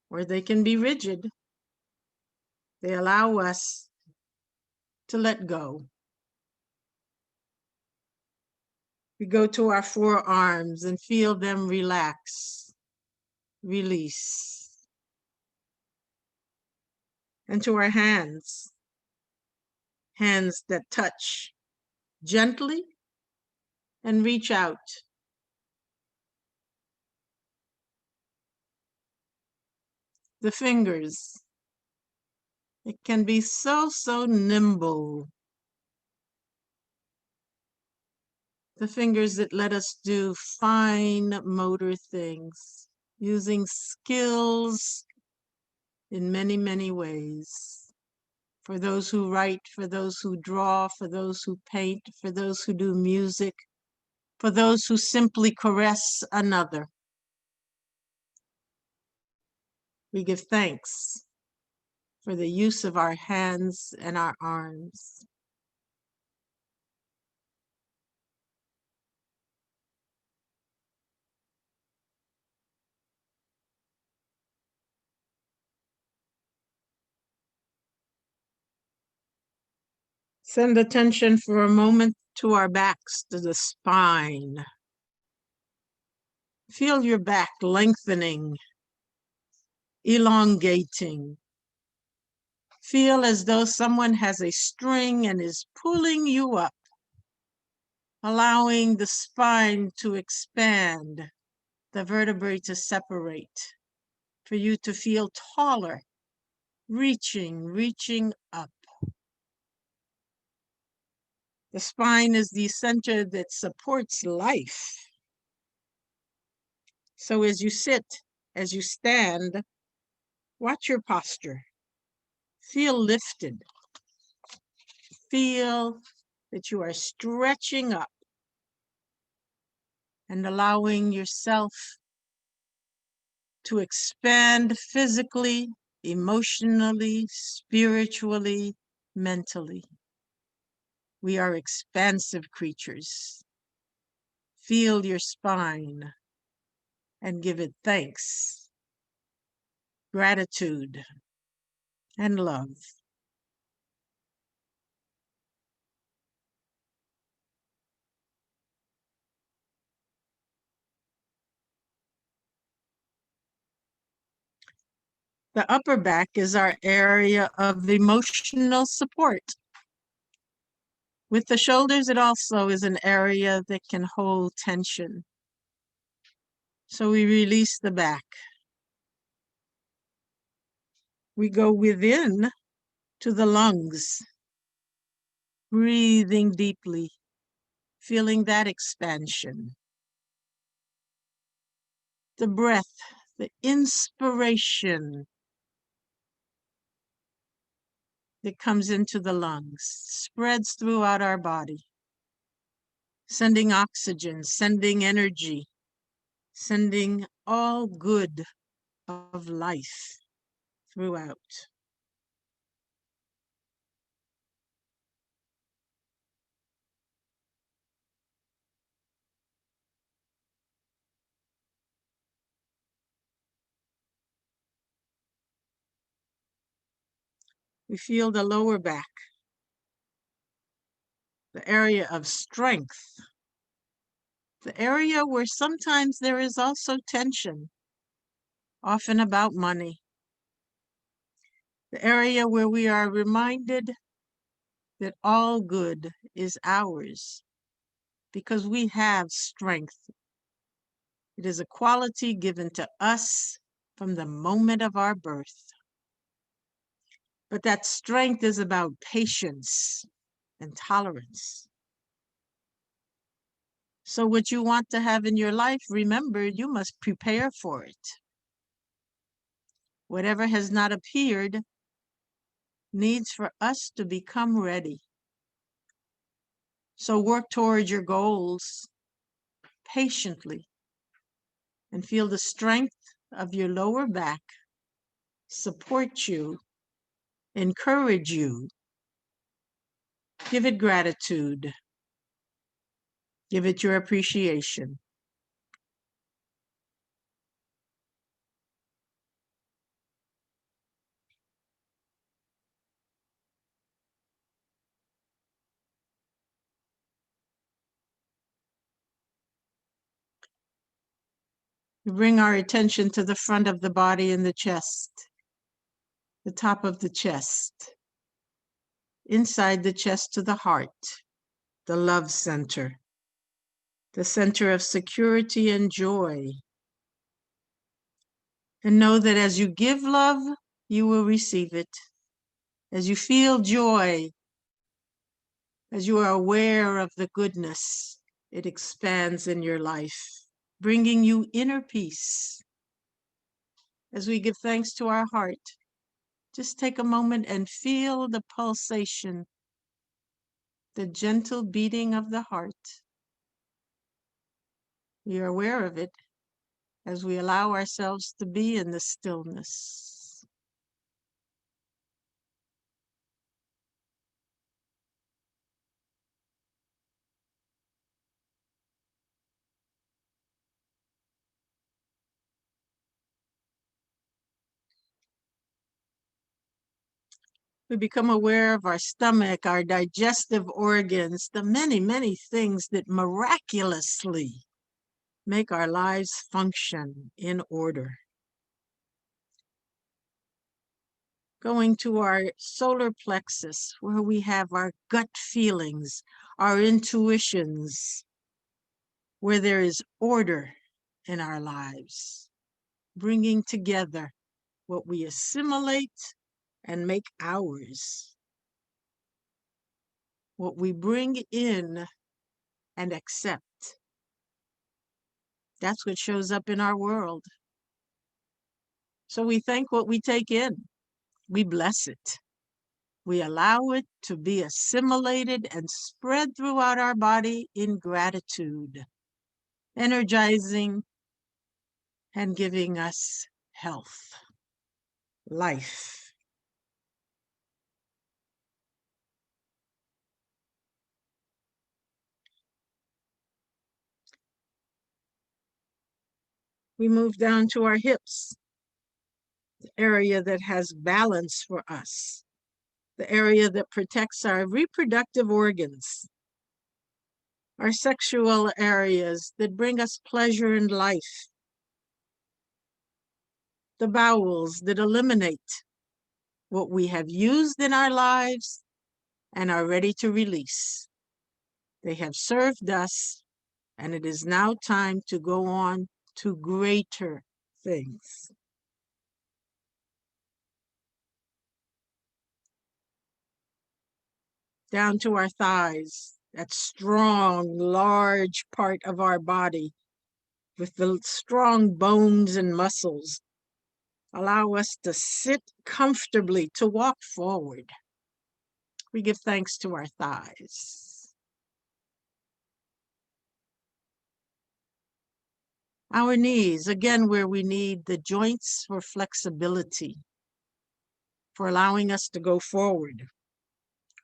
or they can be rigid. They allow us to let go. We go to our forearms and feel them relax, release. And to our hands, hands that touch gently and reach out. The fingers, it can be so nimble. The fingers that let us do fine motor things, using skills in many ways. For those who write, for those who draw, for those who paint, for those who do music, for those who simply caress another. We give thanks for the use of our hands and our arms. Send attention for a moment to our backs, to the spine. Feel your back lengthening, elongating. Feel as though someone has a string and is pulling you up, allowing the spine to expand, the vertebrae to separate, for you to feel taller, reaching up. The spine is the center that supports life. So as you sit, as you stand, watch your posture. Feel lifted. Feel that you are stretching up and allowing yourself to expand physically, emotionally, spiritually, mentally. We are expansive creatures. Feel your spine. and give it thanks, gratitude, and love. The upper back is our area of emotional support. With the shoulders, it also is an area that can hold tension. So we release the back. We go within to the lungs, breathing deeply, feeling that expansion. The breath, the inspiration that comes into the lungs, spreads throughout our body, sending oxygen, sending energy, sending all good of life throughout. We feel the lower back, the area of strength, the area where sometimes there is also tension, often about money, the area where we are reminded that all good is ours because we have strength. It is a quality given to us from the moment of our birth. But that strength is about patience and tolerance. So what you want to have in your life, remember, you must prepare for it. Whatever has not appeared needs for us to become ready. So work towards your goals patiently and feel the strength of your lower back support you, encourage you. Give it gratitude. Give it your appreciation. We bring our attention to the front of the body and the chest, the top of the chest, inside the chest to the heart, the love center, the center of security and joy. And know that as you give love, you will receive it. As you feel joy, as you are aware of the goodness, it expands in your life, bringing you inner peace. As we give thanks to our heart, just take a moment and feel the pulsation, the gentle beating of the heart. We are aware of it as we allow ourselves to be in the stillness. We become aware of our stomach, our digestive organs, the many, many things that miraculously make our lives function in order. Going to our solar plexus, where we have our gut feelings, our intuitions, where there is order in our lives, bringing together what we assimilate and make ours, what we bring in and accept. That's what shows up in our world. So we thank what we take in. We bless it. We allow it to be assimilated and spread throughout our body in gratitude, energizing and giving us health, life. We move down to our hips, the area that has balance for us, the area that protects our reproductive organs, our sexual areas that bring us pleasure and life, the bowels that eliminate what we have used in our lives and are ready to release. They have served us, and it is now time to go on to greater things. Down to our thighs, that strong, large part of our body with the strong bones and muscles. Allow us to sit comfortably, to walk forward. We give thanks to our thighs. Our knees, again, where we need the joints for flexibility, for allowing us to go forward,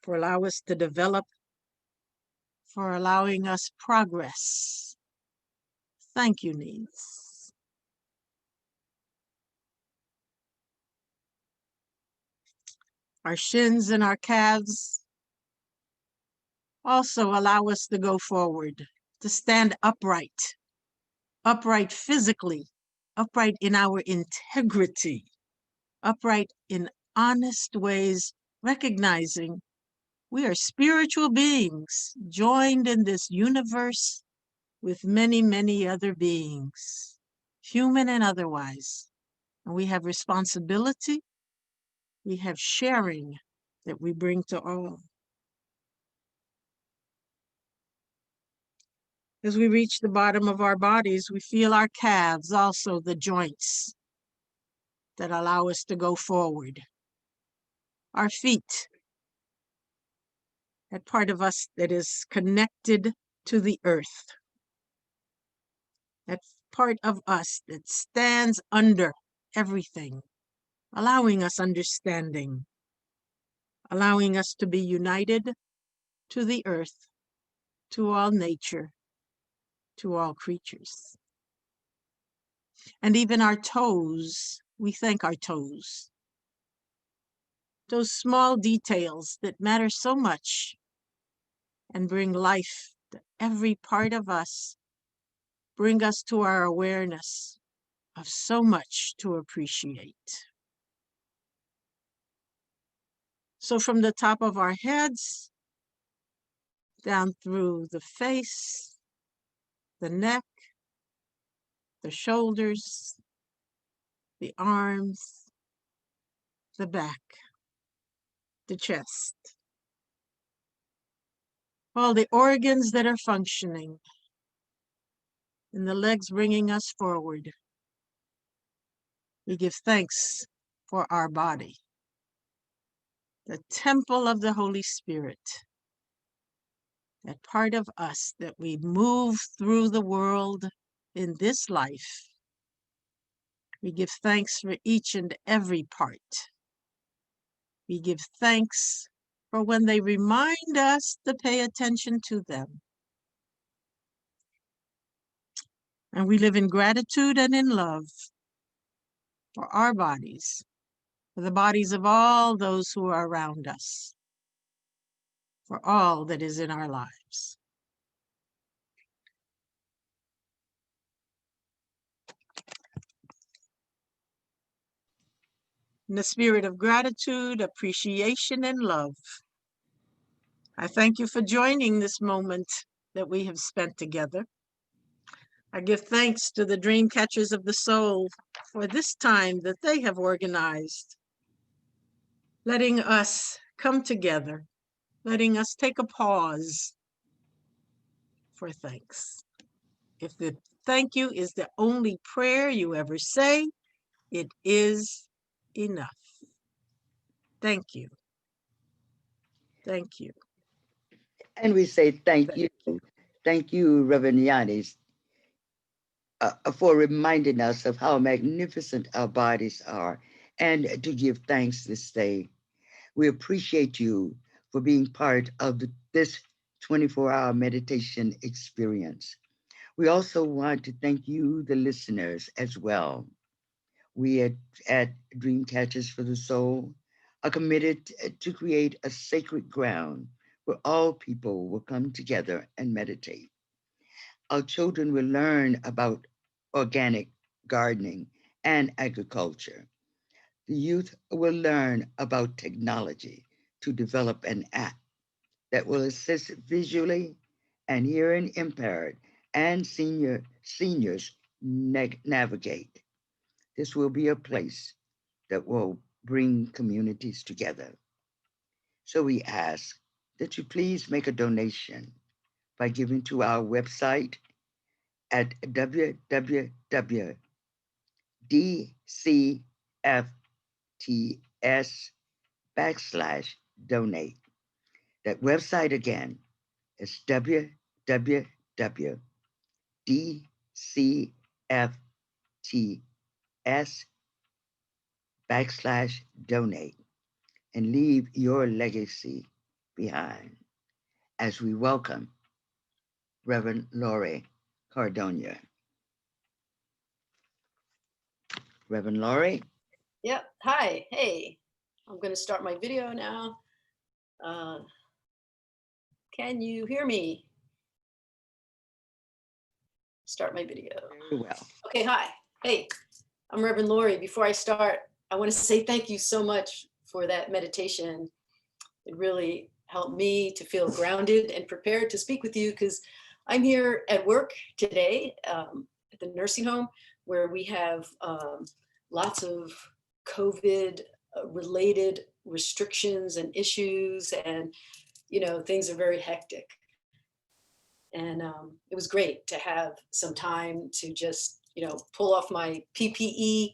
for allowing us to develop, for allowing us progress. Thank you, knees. Our shins and our calves also allow us to go forward, to stand upright, upright physically, upright in our integrity, upright in honest ways, recognizing we are spiritual beings joined in this universe with many, many other beings, human and otherwise. And we have responsibility, we have sharing that we bring to all. As we reach the bottom of our bodies, we feel our calves, also the joints that allow us to go forward. Our feet, that part of us that is connected to the earth. That part of us that stands under everything, allowing us understanding, allowing us to be united to the earth, to all nature, to all creatures. And even our toes, we thank our toes. Those small details that matter so much and bring life to every part of us, bring us to our awareness of so much to appreciate. So from the top of our heads, down through the face, the neck, the shoulders, the arms, the back, the chest. All the organs that are functioning, and the legs bringing us forward. We give thanks for our body, the temple of the Holy Spirit, that part of us that we move through the world in this life. We give thanks for each and every part. We give thanks for when they remind us to pay attention to them. And we live in gratitude and in love for our bodies, for the bodies of all those who are around us, for all that is in our lives. In the spirit of gratitude, appreciation, and love, I thank you for joining this moment that we have spent together. I give thanks to the Dream Catchers of the Soul for this time that they have organized, letting us come together, letting us take a pause for thanks. If the thank you is the only prayer you ever say, it is enough. Thank you. Thank you. And we say thank you. Thank you, Reverend Yanis, for reminding us of how magnificent our bodies are and to give thanks this day. We appreciate you for being part of this 24-hour meditation experience. We also want to thank you, the listeners, as well. We at Dreamcatchers for the Soul are committed to create a sacred ground where all people will come together and meditate. Our children will learn about organic gardening and agriculture. The youth will learn about technology to develop an app that will assist visually and hearing impaired and seniors navigate. This will be a place that will bring communities together. So we ask that you please make a donation by giving to our website at www.dcfts.donate. That website again is www.dcfts.donate and leave your legacy behind as we welcome Reverend Laurie Cardona. Reverend Laurie? Yep. Hi. Hey, I'm going to start my video now. Can you hear me? Start my video. Very well. Okay. Hi. Hey, I'm Reverend Laurie. Before I start, I want to say thank you so much for that meditation. It really helped me to feel grounded and prepared to speak with you because I'm here at work today at the nursing home where we have lots of COVID related restrictions and issues, and things are very hectic. And it was great to have some time to just pull off my PPE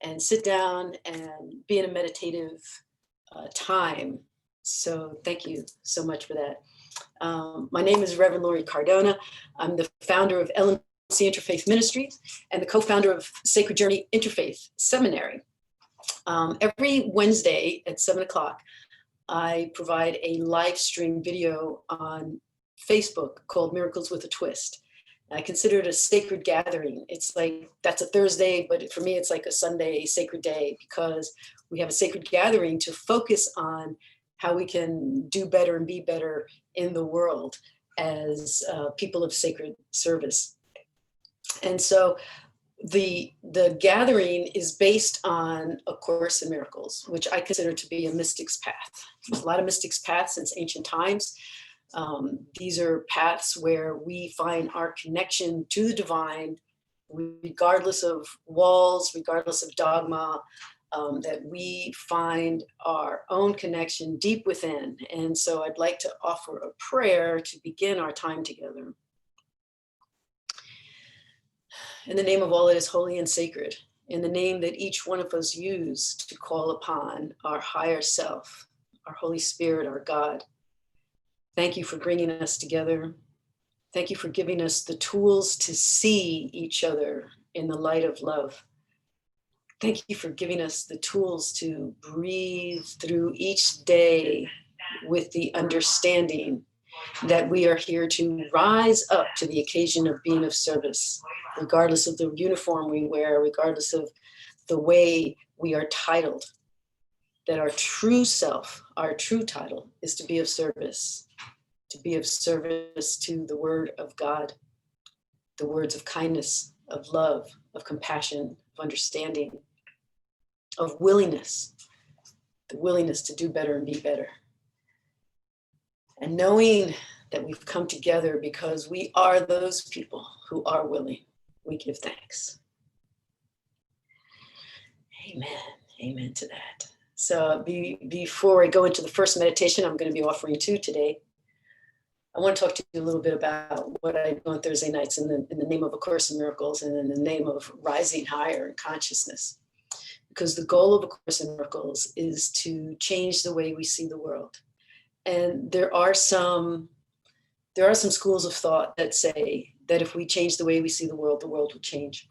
and sit down and be in a meditative time. So thank you so much for that. My name is Reverend Laurie Cardona. I'm the founder of LMC Interfaith Ministries and the co-founder of Sacred Journey Interfaith Seminary. Every Wednesday at 7 o'clock, I provide a live stream video on Facebook called Miracles with a Twist. I consider it a sacred gathering. It's like, that's a Thursday, but for me, it's like a Sunday sacred day because we have a sacred gathering to focus on how we can do better and be better in the world as people of sacred service. And so the gathering is based on A Course in Miracles, which I consider to be a mystic's path. There's a lot of mystics paths since ancient times. These are paths where we find our connection to the divine, regardless of walls, regardless of dogma, that we find our own connection deep within. And so I'd like to offer a prayer to begin our time together. In the name of all that is holy and sacred, in the name that each one of us use to call upon our higher self, our Holy Spirit, our God. Thank you for bringing us together. Thank you for giving us the tools to see each other in the light of love. Thank you for giving us the tools to breathe through each day with the understanding that we are here to rise up to the occasion of being of service, regardless of the uniform we wear, regardless of the way we are titled, that our true self, our true title is to be of service to the word of God, the words of kindness, of love, of compassion, of understanding, of willingness, the willingness to do better and be better. And knowing that we've come together because we are those people who are willing, we give thanks. Amen. Amen to that. So before I go into the first meditation I'm going to be offering two today, I want to talk to you a little bit about what I do on Thursday nights in the name of A Course in Miracles and in the name of rising higher in consciousness. Because the goal of A Course in Miracles is to change the way we see the world. And there are some schools of thought that say that if we change the way we see the world will change.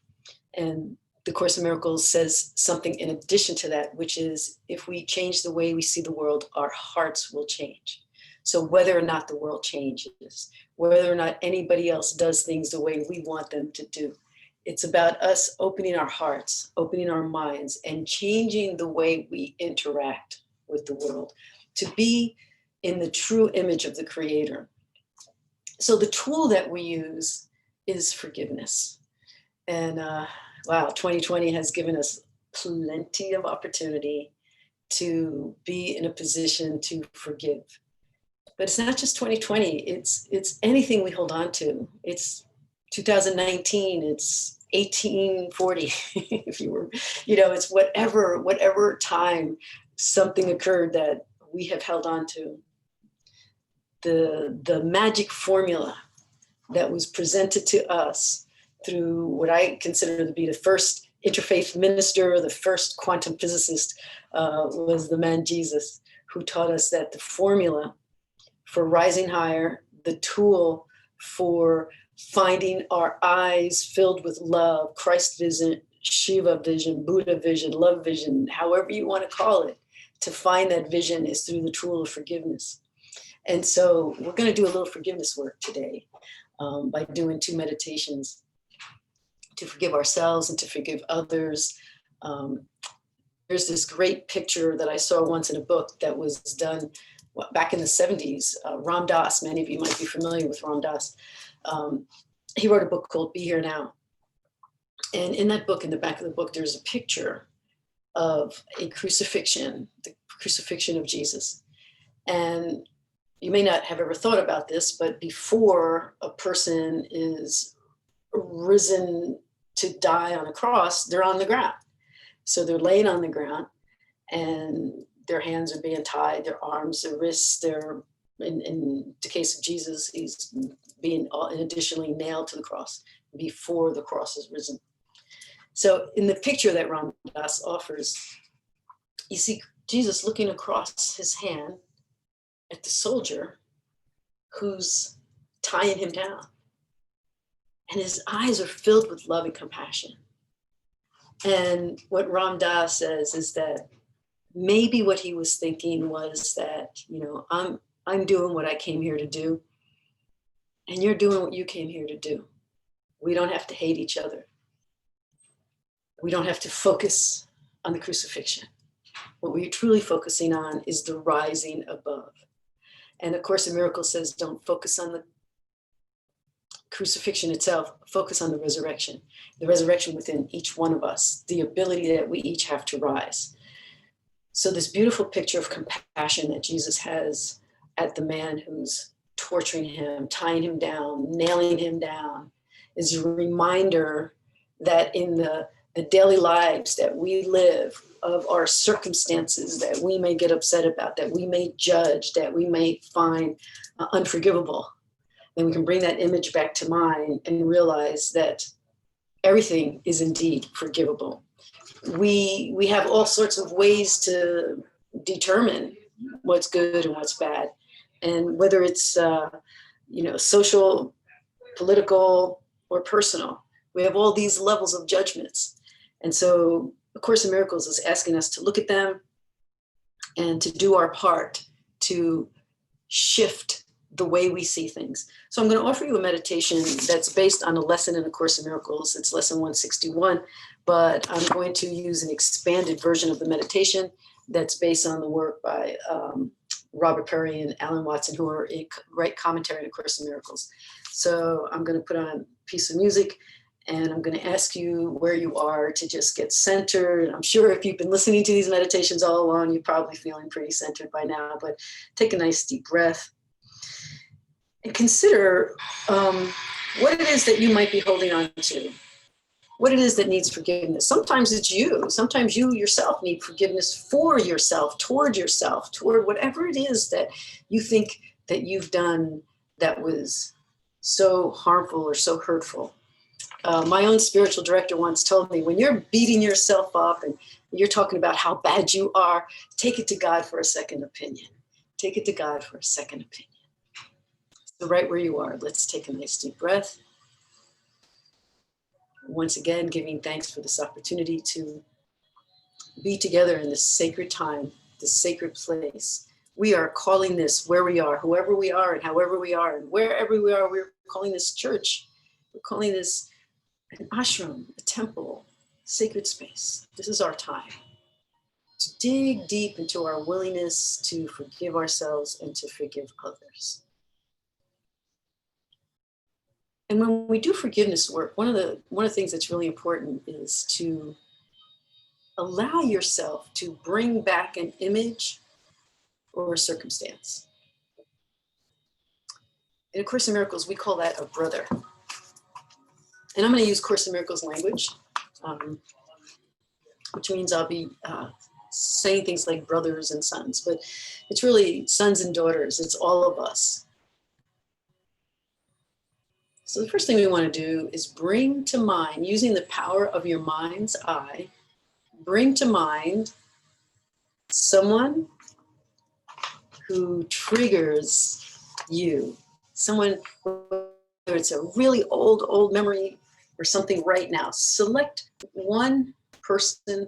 And the Course in Miracles says something in addition to that, which is if we change the way we see the world, our hearts will change. So whether or not the world changes, whether or not anybody else does things the way we want them to do, it's about us opening our hearts, opening our minds, and changing the way we interact with the world to be in the true image of the Creator. So the tool that we use is forgiveness. And wow, 2020 has given us plenty of opportunity to be in a position to forgive. But it's not just 2020, it's anything we hold on to. It's 2019, it's 1840, if you were, it's whatever time something occurred that we have held on to. The magic formula that was presented to us through what I consider to be the first interfaith minister, the first quantum physicist, was the man Jesus, who taught us that the formula for rising higher, the tool for finding our eyes filled with love, Christ vision, Shiva vision, Buddha vision, love vision, however you want to call it, to find that vision is through the tool of forgiveness. And so we're going to do a little forgiveness work today by doing 2 meditations to forgive ourselves and to forgive others. There's this great picture that I saw once in a book that was done back in the 70s. Ram Dass, many of you might be familiar with Ram Dass. He wrote a book called Be Here Now. And in that book, in the back of the book, there's a picture of a crucifixion, the crucifixion of Jesus. And you may not have ever thought about this, but before a person is risen to die on a cross, they're on the ground. So they're laying on the ground and their hands are being tied, their arms, their wrists, in the case of Jesus, he's being additionally nailed to the cross before the cross is risen. So in the picture that Ram Dass offers, you see Jesus looking across his hand at the soldier who's tying him down. And his eyes are filled with love and compassion. And what Ram Dass says is that maybe what he was thinking was that, I'm doing what I came here to do, and you're doing what you came here to do. We don't have to hate each other. We don't have to focus on the crucifixion. What we're truly focusing on is the rising above. And A Course in Miracles says, don't focus on the crucifixion itself, focus on the resurrection within each one of us, the ability that we each have to rise. So this beautiful picture of compassion that Jesus has at the man who's torturing him, tying him down, nailing him down, is a reminder that in the daily lives that we live, of our circumstances that we may get upset about, that we may judge, that we may find unforgivable, then we can bring that image back to mind and realize that everything is indeed forgivable. We have all sorts of ways to determine what's good and what's bad. And whether it's social, political, or personal, we have all these levels of judgments. And so A Course in Miracles is asking us to look at them and to do our part to shift the way we see things. So I'm going to offer you a meditation that's based on a lesson in A Course in Miracles. It's lesson 161, but I'm going to use an expanded version of the meditation that's based on the work by Robert Perry and Alan Watson, who write commentary on A Course in Miracles. So I'm going to put on a piece of music, and I'm going to ask you where you are to just get centered. I'm sure if you've been listening to these meditations all along, you're probably feeling pretty centered by now, but take a nice deep breath and consider what it is that you might be holding on to, what it is that needs forgiveness. Sometimes it's you. Sometimes you yourself need forgiveness for yourself, toward whatever it is that you think that you've done that was so harmful or so hurtful. My own spiritual director once told me, when you're beating yourself up and you're talking about how bad you are, take it to God for a second opinion. Take it to God for a second opinion. So right where you are, let's take a nice deep breath. Once again, giving thanks for this opportunity to be together in this sacred time, this sacred place We are calling this where we are, whoever we are and however we are and wherever we are, we're calling this church. We're calling this an ashram, a temple, sacred space. This is our time to dig deep into our willingness to forgive ourselves and to forgive others. And when we do forgiveness work, one of the things that's really important is to allow yourself to bring back an image or a circumstance. In A Course in Miracles, we call that a brother. And I'm going to use Course in Miracles language, which means I'll be saying things like brothers and sons, but it's really sons and daughters. It's all of us. So the first thing we want to do is bring to mind, using the power of your mind's eye, bring to mind someone who triggers you. Someone, whether it's a really old memory or something right now. Select one person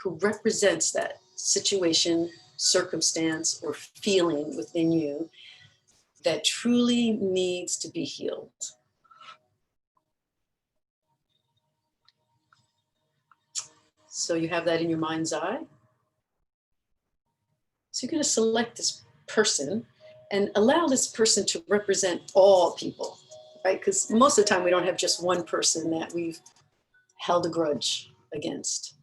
who represents that situation, circumstance, or feeling within you that truly needs to be healed. So you have that in your mind's eye. So you're going to select this person and allow this person to represent all people, right? Because most of the time we don't have just one person that we've held a grudge against.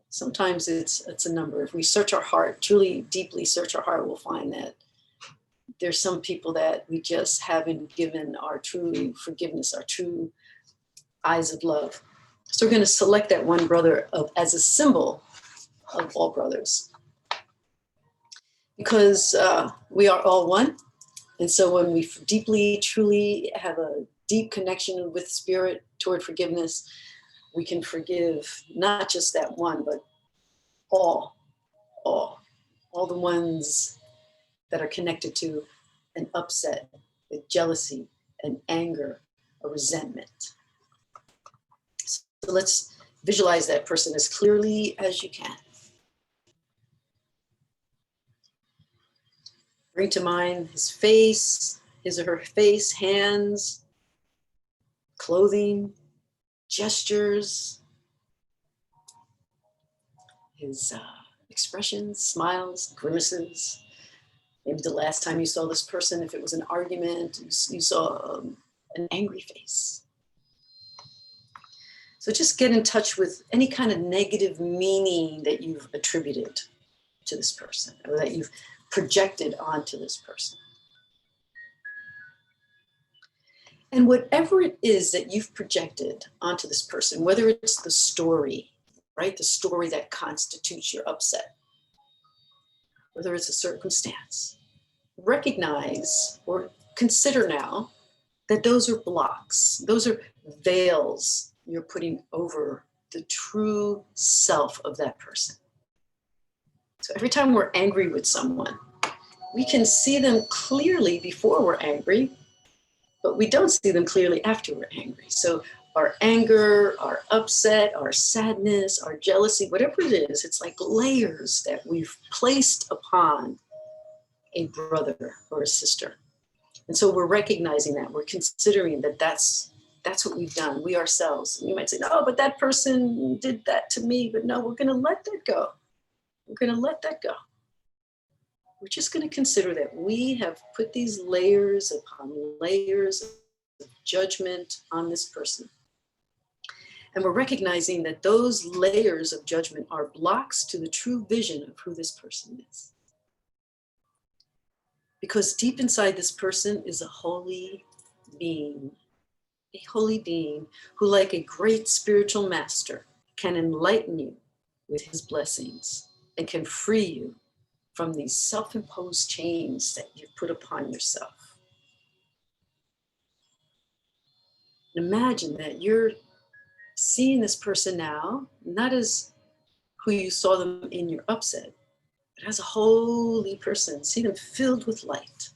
Sometimes it's a number. If we search our heart, truly deeply search our heart, we'll find that there's some people that we just haven't given our true forgiveness, our true eyes of love. So we're going to select that one brother as a symbol of all brothers. Because we are all one. And so when we deeply, truly have a deep connection with spirit toward forgiveness, we can forgive not just that one, but all the ones that are connected to an upset, a jealousy, an anger, a resentment. So let's visualize that person as clearly as you can. Bring to mind his face, his or her face, hands, clothing, gestures, his expressions, smiles, grimaces. Maybe the last time you saw this person, if it was an argument, you saw an angry face. So just get in touch with any kind of negative meaning that you've attributed to this person or that you've projected onto this person. And whatever it is that you've projected onto this person, whether it's the story, right? The story that constitutes your upset, whether it's a circumstance, recognize or consider now that those are blocks. Those are veils you're putting over the true self of that person. So every time we're angry with someone, we can see them clearly before we're angry, but we don't see them clearly after we're angry. So our anger, our upset, our sadness, our jealousy, whatever it is, it's like layers that we've placed upon a brother or a sister. And so we're recognizing that, we're considering that that's what we've done, we ourselves. And you might say, no, but that person did that to me. But no, we're gonna let that go. We're gonna let that go. We're just gonna consider that we have put these layers upon layers of judgment on this person. And we're recognizing that those layers of judgment are blocks to the true vision of who this person is. Because deep inside this person is a holy being who, like a great spiritual master, can enlighten you with his blessings and can free you from these self-imposed chains that you've put upon yourself. And imagine that you're seeing this person now, not as who you saw them in your upset, but as a holy person. See them filled with light.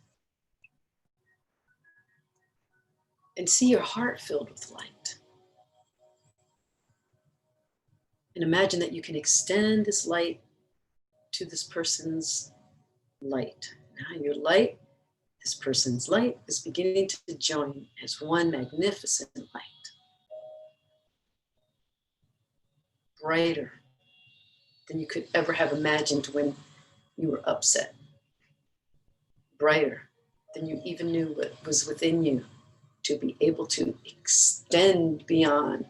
And see your heart filled with light. And imagine that you can extend this light to this person's light. Now your light, this person's light, is beginning to join as one magnificent light. Brighter than you could ever have imagined when you were upset. Brighter than you even knew what was within you to be able to extend beyond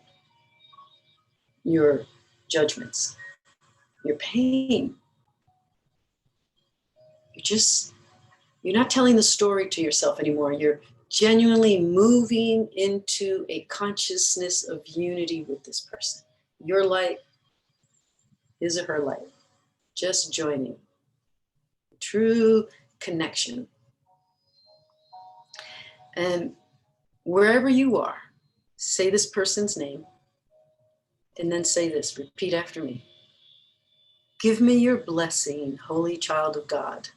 your judgments, your pain. You're not telling the story to yourself anymore. You're genuinely moving into a consciousness of unity with this person. Your light, his or her light, just joining. True connection. And wherever you are, say this person's name, and then say this, repeat after me. Give me your blessing, holy child of God.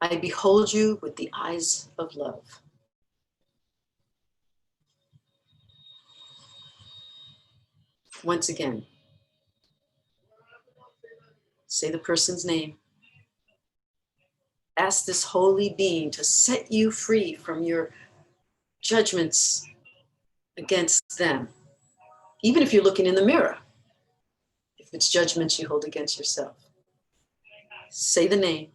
I behold you with the eyes of love. Once again, say the person's name. Ask this holy being to set you free from your judgments against them. Even if you're looking in the mirror, if it's judgments you hold against yourself. Say the name,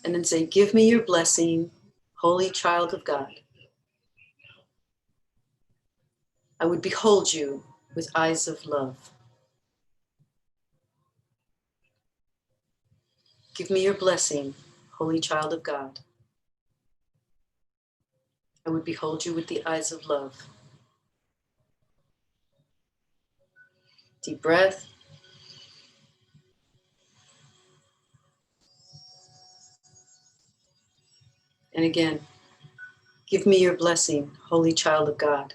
and then say, give me your blessing, holy child of God. I would behold you with eyes of love. Give me your blessing, holy child of God. I would behold you with the eyes of love. Deep breath. And again, give me your blessing, holy child of God.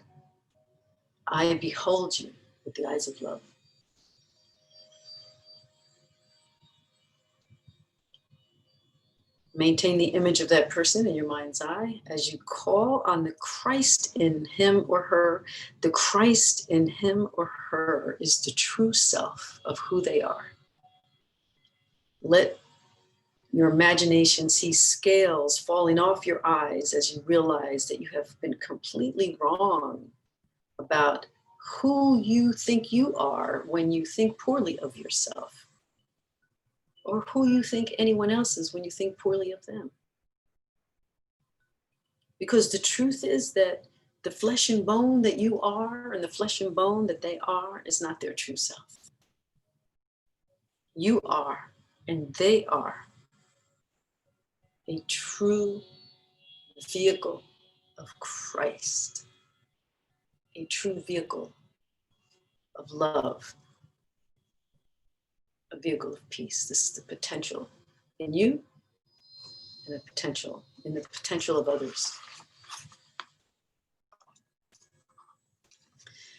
I behold you with the eyes of love. Maintain the image of that person in your mind's eye as you call on the Christ in him or her. The Christ in him or her is the true self of who they are. Let your imagination see scales falling off your eyes as you realize that you have been completely wrong about who you think you are when you think poorly of yourself, or who you think anyone else is when you think poorly of them. Because the truth is that the flesh and bone that you are and the flesh and bone that they are is not their true self. You are and they are a true vehicle of Christ, a true vehicle of love, a vehicle of peace. This is the potential in you and the potential of others.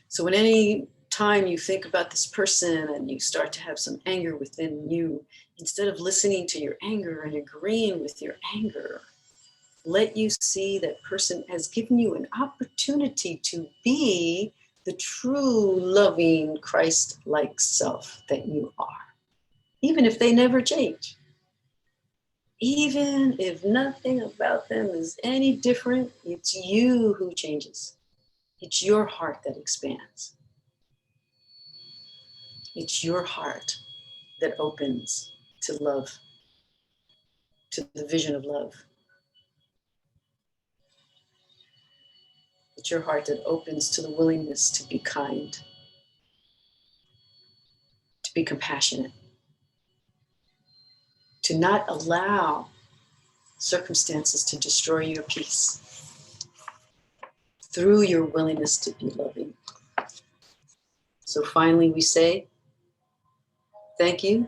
So when any time you think about this person and you start to have some anger within you, instead of listening to your anger and agreeing with your anger, let you see that person has given you an opportunity to be the true loving Christ-like self that you are, even if they never change. Even if nothing about them is any different, it's you who changes. It's your heart that expands. It's your heart that opens to love, to the vision of love. It's your heart that opens to the willingness to be kind, to be compassionate, to not allow circumstances to destroy your peace through your willingness to be loving. So finally we say, thank you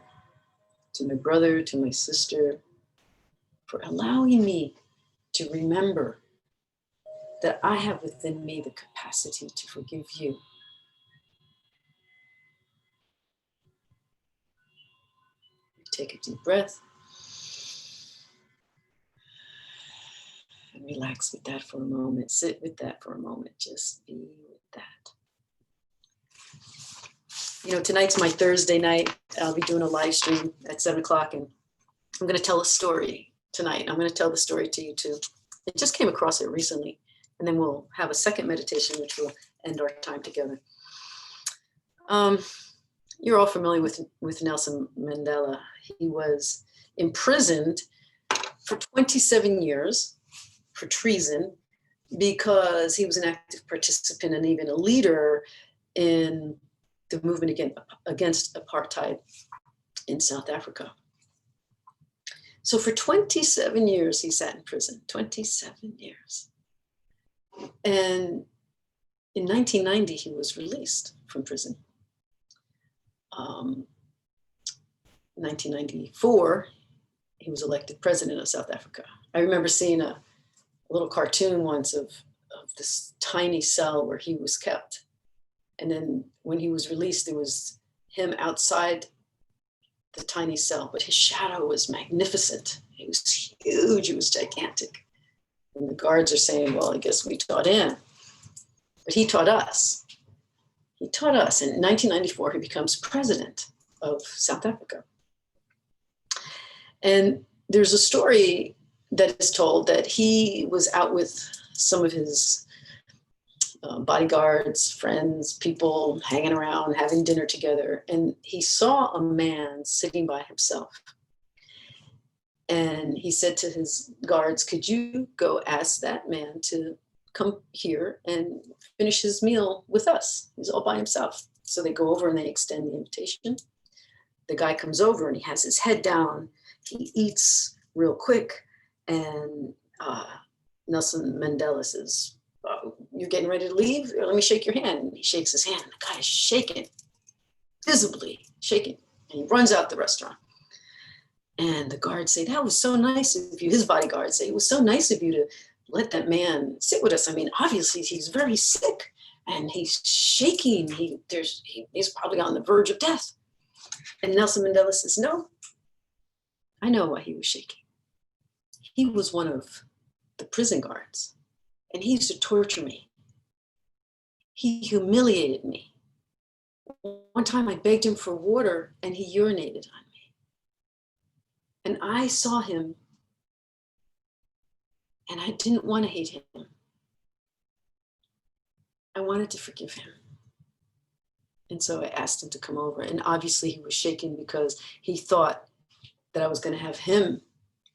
to my brother, to my sister, for allowing me to remember that I have within me the capacity to forgive you. Take a deep breath and relax with that for a moment. Sit with that for a moment. Just be with that. tonight's my Thursday night. I'll be doing a live stream at 7 o'clock, and I'm going to tell a story tonight. I'm going to tell the story to you too. I just came across it recently, and then we'll have a second meditation, which will end our time together. You're all familiar with Nelson Mandela. He was imprisoned for 27 years for treason because he was an active participant and even a leader in the movement against apartheid in South Africa. So for 27 years, he sat in prison, 27 years. And in 1990, he was released from prison. 1994, he was elected president of South Africa. I remember seeing a little cartoon once of this tiny cell where he was kept. And then when he was released, there was him outside the tiny cell, but his shadow was magnificent. He was huge, he was gigantic. And the guards are saying, well, I guess we taught him. But he taught us. He taught us. In 1994, he becomes president of South Africa. And there's a story that is told that he was out with some of his bodyguards, friends, people hanging around, having dinner together. And he saw a man sitting by himself. And he said to his guards, could you go ask that man to come here and finish his meal with us? He's all by himself. So they go over and they extend the invitation. The guy comes over and he has his head down. He eats real quick. And Nelson Mandela says, you're getting ready to leave? Let me shake your hand. And he shakes his hand. And the guy is shaking, visibly shaking. And he runs out the restaurant. And the guards say, that was so nice of you. His bodyguards say, it was so nice of you to let that man sit with us. I mean, obviously he's very sick and he's shaking. He's probably on the verge of death. And Nelson Mandela says, no, I know why he was shaking. He was one of the prison guards and he used to torture me. He humiliated me. One time I begged him for water and he urinated on me. And I saw him and I didn't want to hate him. I wanted to forgive him. And so I asked him to come over. And obviously he was shaking because he thought that I was going to have him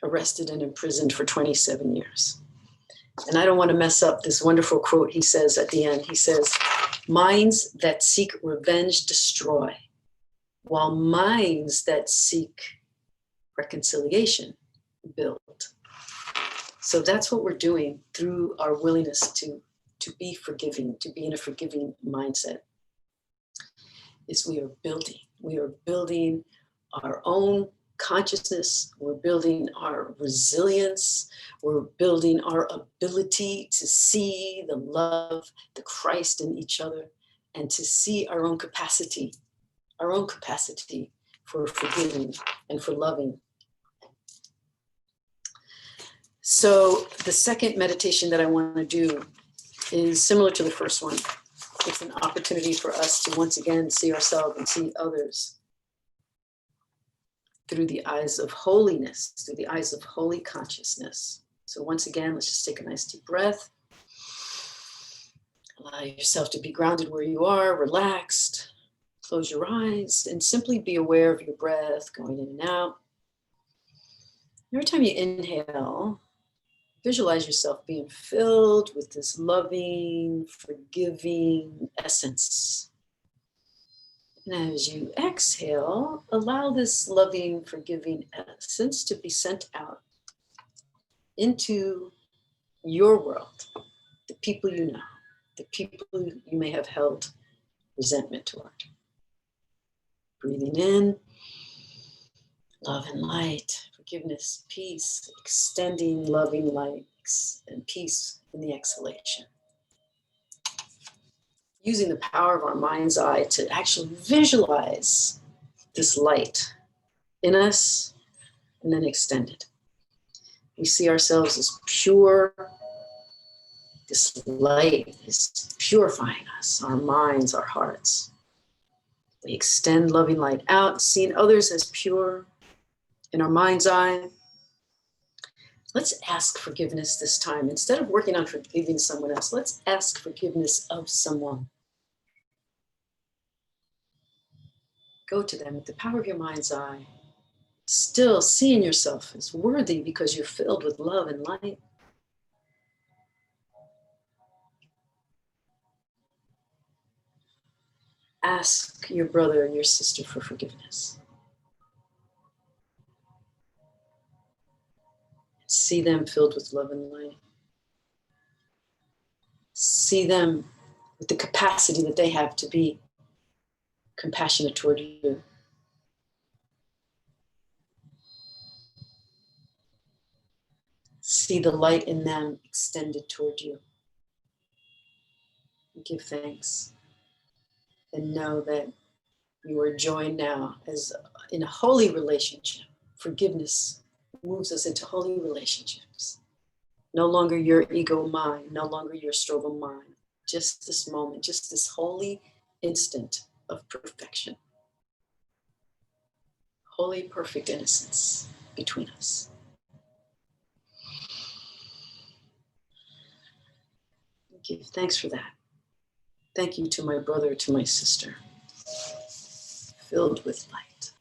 arrested and imprisoned for 27 years. And I don't want to mess up this wonderful quote he says at the end. He says, minds that seek revenge destroy, while minds that seek reconciliation build. So that's what we're doing through our willingness to be forgiving, to be in a forgiving mindset, is we are building our own consciousness, we're building our resilience, we're building our ability to see the love, the Christ in each other, and to see our own capacity for forgiving and for loving. So the second meditation that I want to do is similar to the first one. It's an opportunity for us to once again see ourselves and see others through the eyes of holiness, through the eyes of holy consciousness. So once again, let's just take a nice deep breath. Allow yourself to be grounded where you are, relaxed. Close your eyes and simply be aware of your breath going in and out. Every time you inhale, visualize yourself being filled with this loving, forgiving essence. And as you exhale, allow this loving, forgiving essence to be sent out into your world, the people you know, the people you may have held resentment toward. Breathing in, love and light, forgiveness, peace, extending loving light and peace in the exhalation. Using the power of our mind's eye to actually visualize this light in us and then extend it. We see ourselves as pure. This light is purifying us, our minds, our hearts. We extend loving light out, seeing others as pure in our mind's eye. Let's ask forgiveness this time. Instead of working on forgiving someone else, let's ask forgiveness of someone. Go to them with the power of your mind's eye, still seeing yourself as worthy because you're filled with love and light. Ask your brother and your sister for forgiveness. See them filled with love and light. See them with the capacity that they have to be compassionate toward you. See the light in them extended toward you. Give thanks and know that you are joined now as in a holy relationship. Forgiveness moves us into holy relationships. No longer your ego mind, no longer your struggle mind. Just this moment, just this holy instant of perfection. Holy, perfect innocence between us. Give thanks for that. Thank you to my brother, to my sister, filled with light.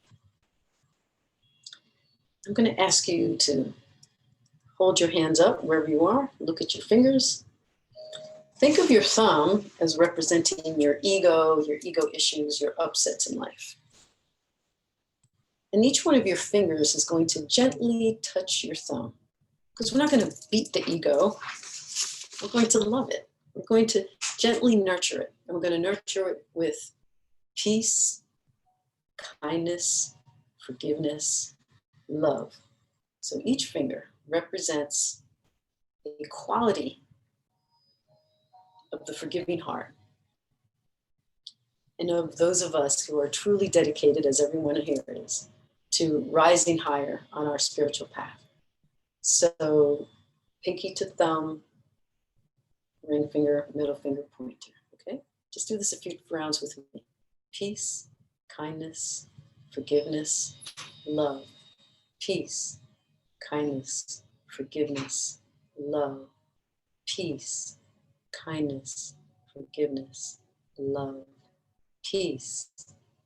I'm going to ask you to hold your hands up wherever you are. Look at your fingers. Think of your thumb as representing your ego issues, your upsets in life. And each one of your fingers is going to gently touch your thumb, because we're not going to beat the ego. We're going to love it. We're going to gently nurture it. And we're going to nurture it with peace, kindness, forgiveness, love. So each finger represents a quality of the forgiving heart. And of those of us who are truly dedicated, as everyone here is, to rising higher on our spiritual path. So pinky to thumb, ring finger, middle finger, pointer, okay? Just do this a few rounds with me. Peace, kindness, forgiveness, love. Peace, kindness, forgiveness, love. Peace, kindness, forgiveness, love. Peace,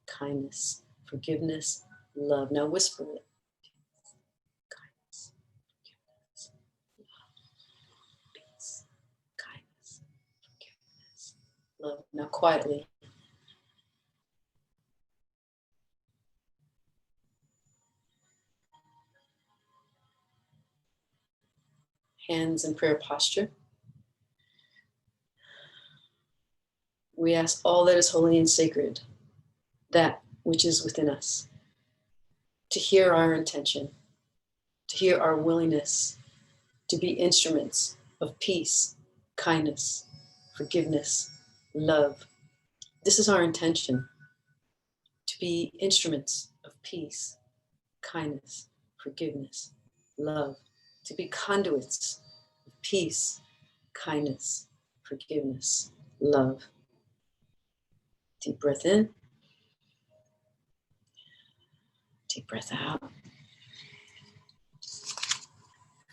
kindness, forgiveness, love. Now whisper it. Kindness, forgiveness, love. Peace, kindness, forgiveness, love. Now quietly. Hands in prayer posture. We ask all that is holy and sacred, that which is within us, to hear our intention, to hear our willingness to be instruments of peace, kindness, forgiveness, love. This is our intention, to be instruments of peace, kindness, forgiveness, love, to be conduits of peace, kindness, forgiveness, love. Deep breath in. Deep breath out.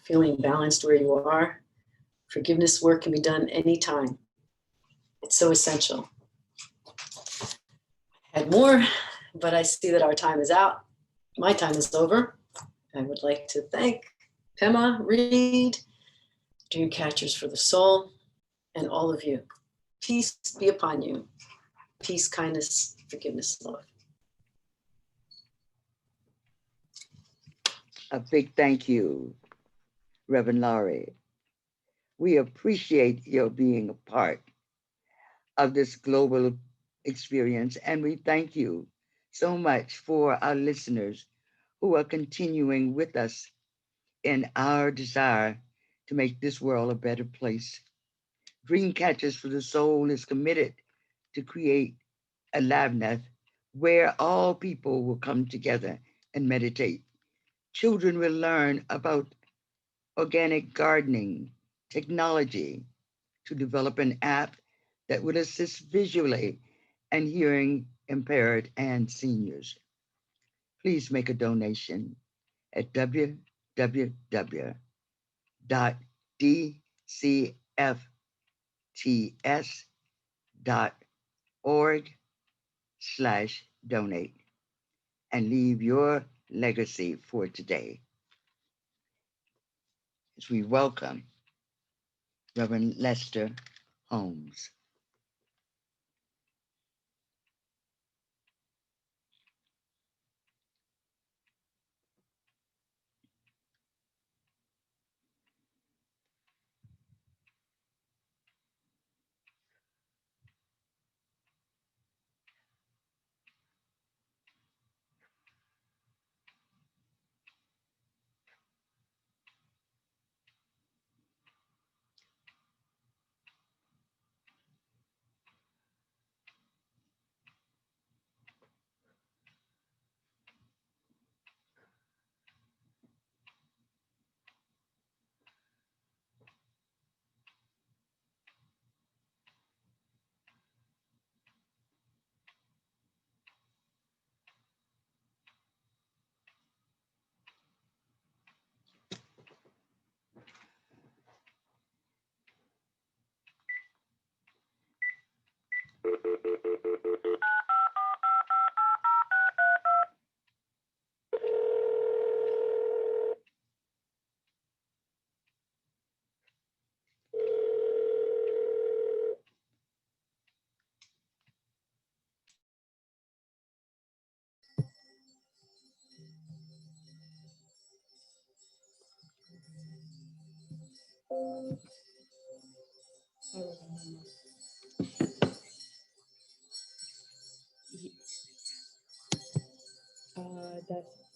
Feeling balanced where you are. Forgiveness work can be done anytime. It's so essential. I had more, but I see that our time is out. My time is over. I would like to thank Pema Reed, Dreamcatchers for the Soul, and all of you. Peace be upon you. Peace, kindness, forgiveness, love. A big thank you, Reverend Laurie. We appreciate your being a part of this global experience, and we thank you so much for our listeners who are continuing with us in our desire to make this world a better place. Dreamcatchers for the Soul is committed to create a Lavnath where all people will come together and meditate. Children will learn about organic gardening, technology, to develop an app that will assist visually and hearing impaired, and seniors. Please make a donation at www.dcfts.org/donate and leave your legacy for today. As we welcome Reverend Lester Holmes.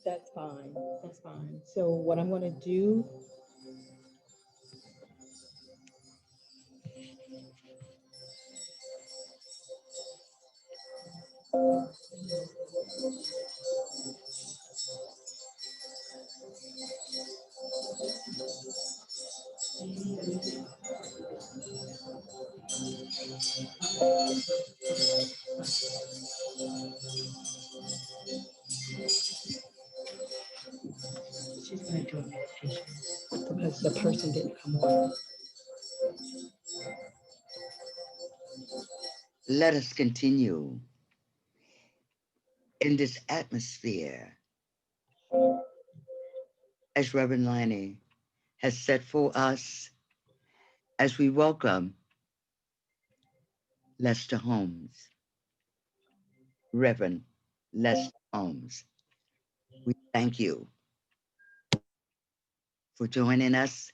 That's fine. That's fine. So what I'm going to do. She's going to do a meditation because the person didn't come on. Let us continue in this atmosphere as Reverend Laney has set for us as we welcome Lester Holmes, Reverend Lester Holmes. We thank you for joining us.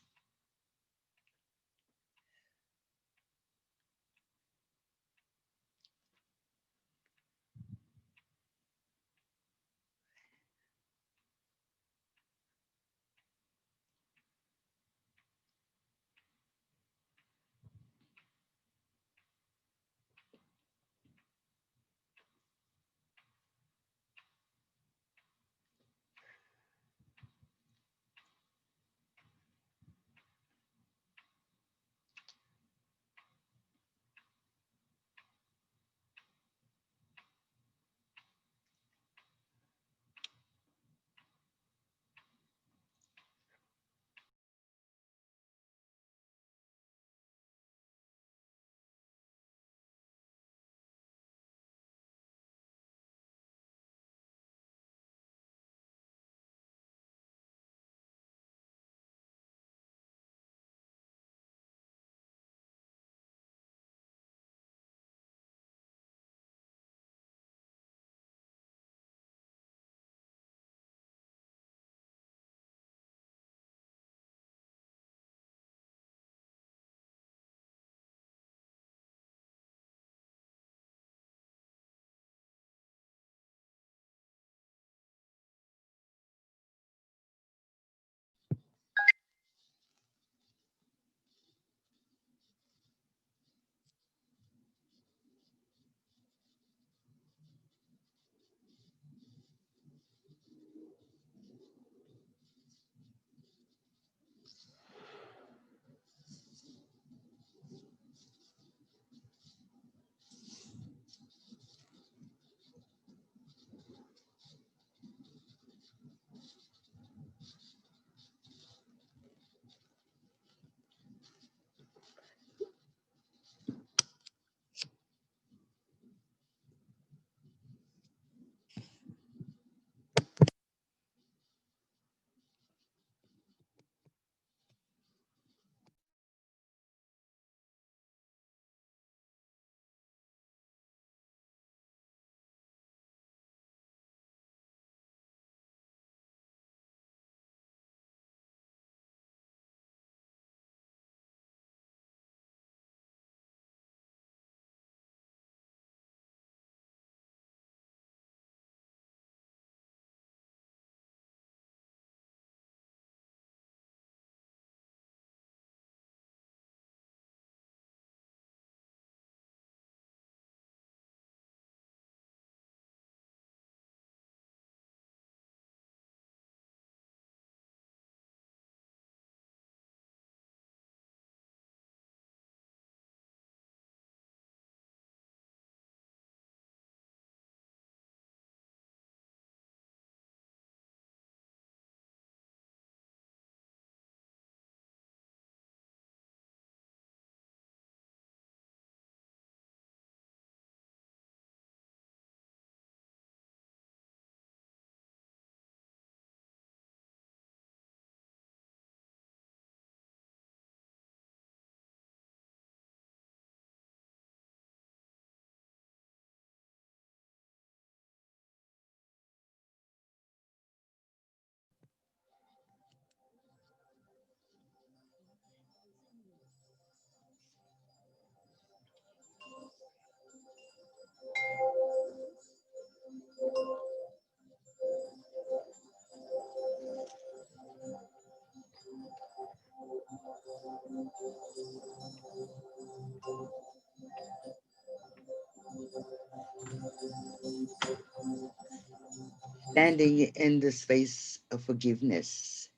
standing in the space of forgiveness.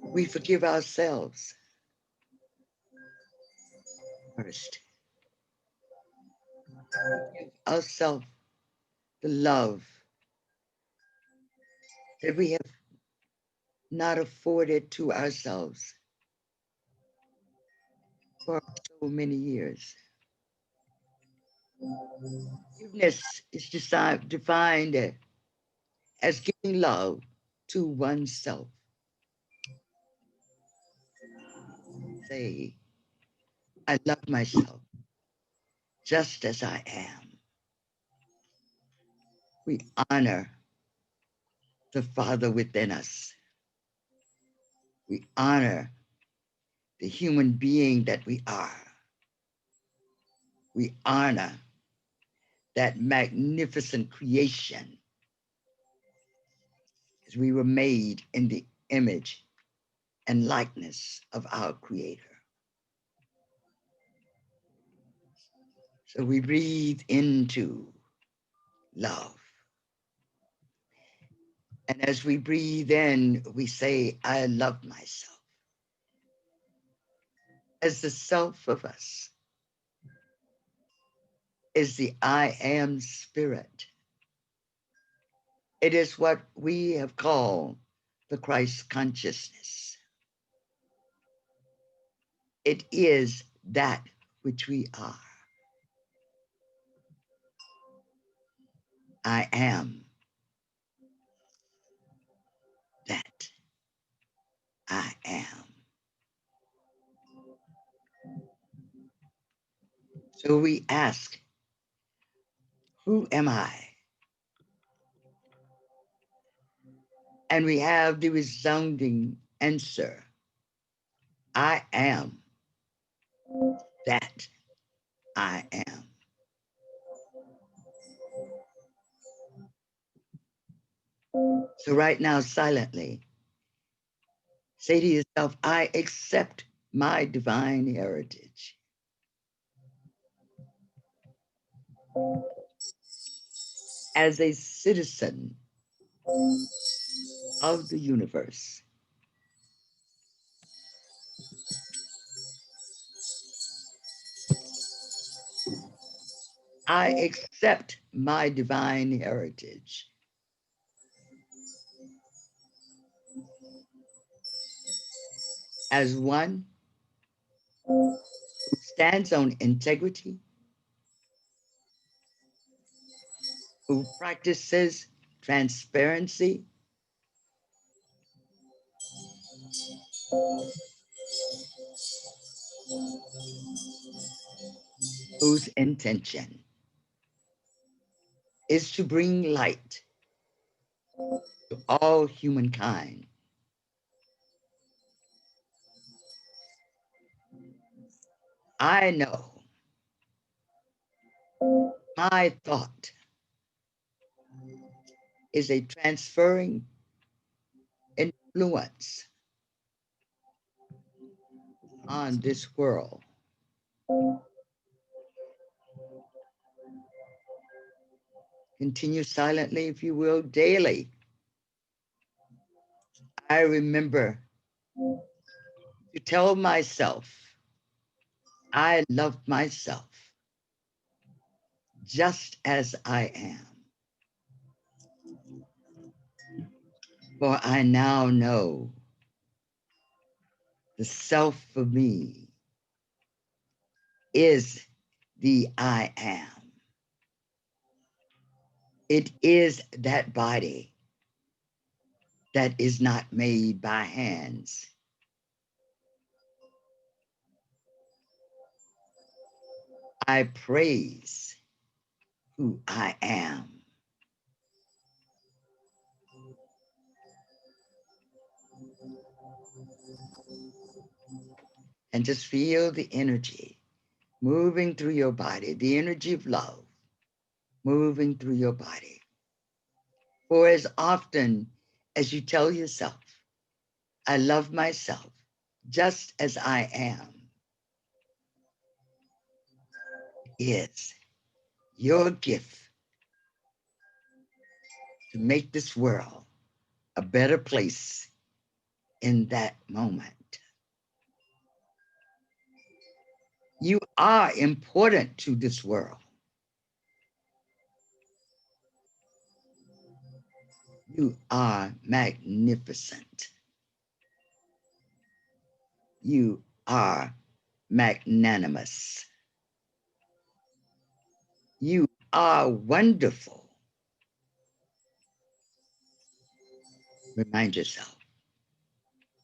We forgive ourselves first. Give ourselves the love that we have not afforded to ourselves for so many years. Forgiveness is defined as giving love to oneself. Say, I love myself just as I am. We honor the Father within us. We honor the human being that we are. We honor that magnificent creation as we were made in the image and likeness of our Creator. So we breathe into love. And as we breathe in, we say, I love myself. As the self of us is the I am spirit. It is what we have called the Christ consciousness. It is that which we are. I am that I am. So we ask, who am I? And we have the resounding answer, I am that I am. So right now, silently, say to yourself, I accept my divine heritage. As a citizen of the universe. I accept my divine heritage. As one who stands on integrity, who practices transparency, whose intention is to bring light to all humankind. I know my thought is a transferring influence on this world. Continue silently, if you will, daily. I remember to tell myself, I love myself just as I am. For I now know the self for me is the I am. It is that body that is not made by hands. I praise who I am. And just feel the energy moving through your body, the energy of love moving through your body. For as often as you tell yourself, I love myself just as I am, is your gift to make this world a better place in that moment. You are important to this world. You are magnificent. You are magnanimous. You are wonderful. Remind yourself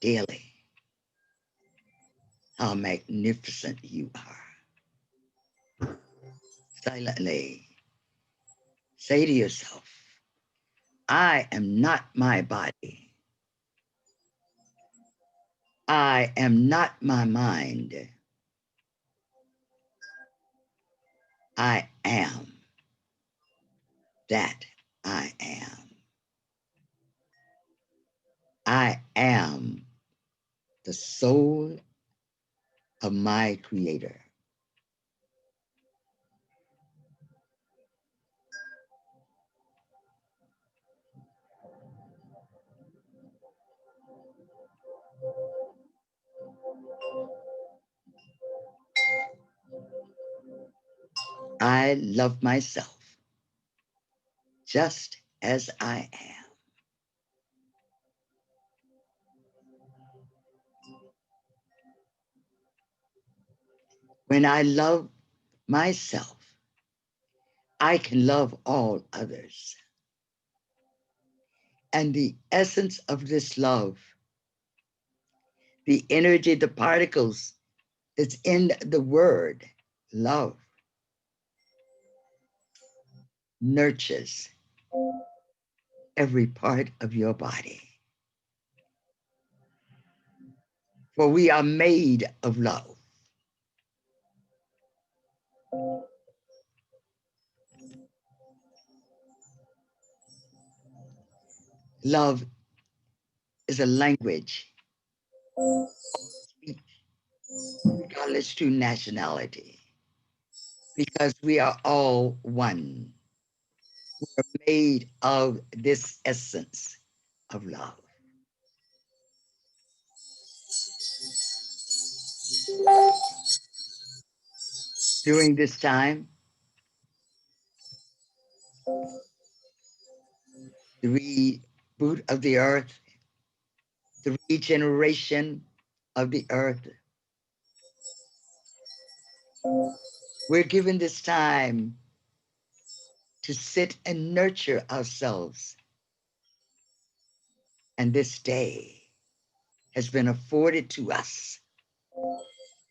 daily how magnificent you are. Silently say to yourself, I am not my body. I am not my mind. I am that I am. I am the soul of my creator. I love myself just as I am. When I love myself, I can love all others. And the essence of this love, the energy, the particles that's in the word love, nurtures every part of your body. For we are made of love. Love is a language, regardless to nationality, because we are all one. We are made of this essence of love. During this time, the reboot of the earth, the regeneration of the earth, we're given this time to sit and nurture ourselves. And this day has been afforded to us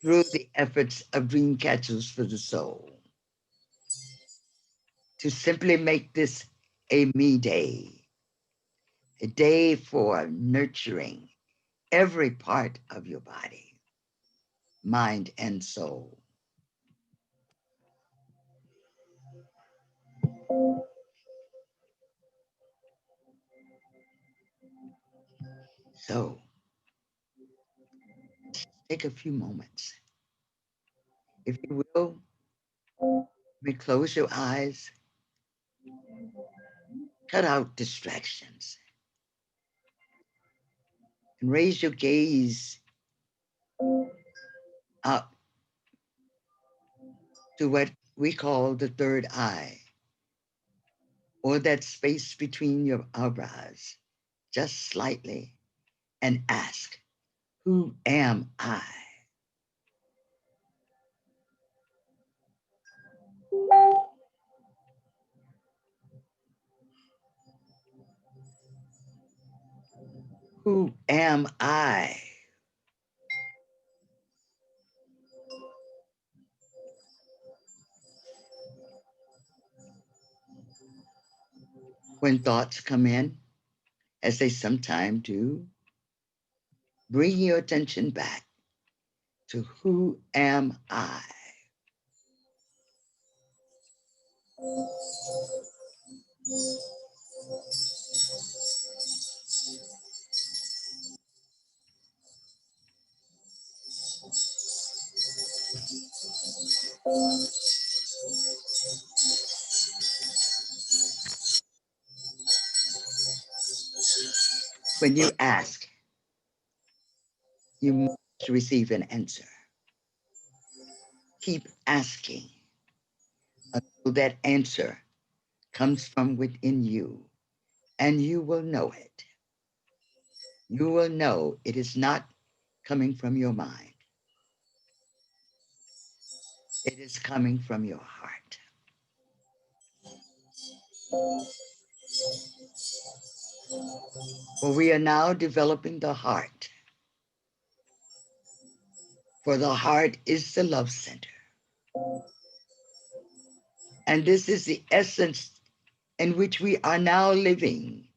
through the efforts of Dream Catchers for the Soul to simply make this a me day, a day for nurturing every part of your body, mind, and soul. So take a few moments. If you will, close your eyes, cut out distractions, and raise your gaze up to what we call the third eye, or that space between your eyebrows, just slightly, and ask, who am I? Who am I? When thoughts come in, as they sometimes do, bring your attention back to who am I? When you ask, you must receive an answer. Keep asking until that answer comes from within you, and you will know it. You will know it is not coming from your mind. It is coming from your heart. For we are now developing the heart. For the heart is the love center. And this is the essence in which we are now living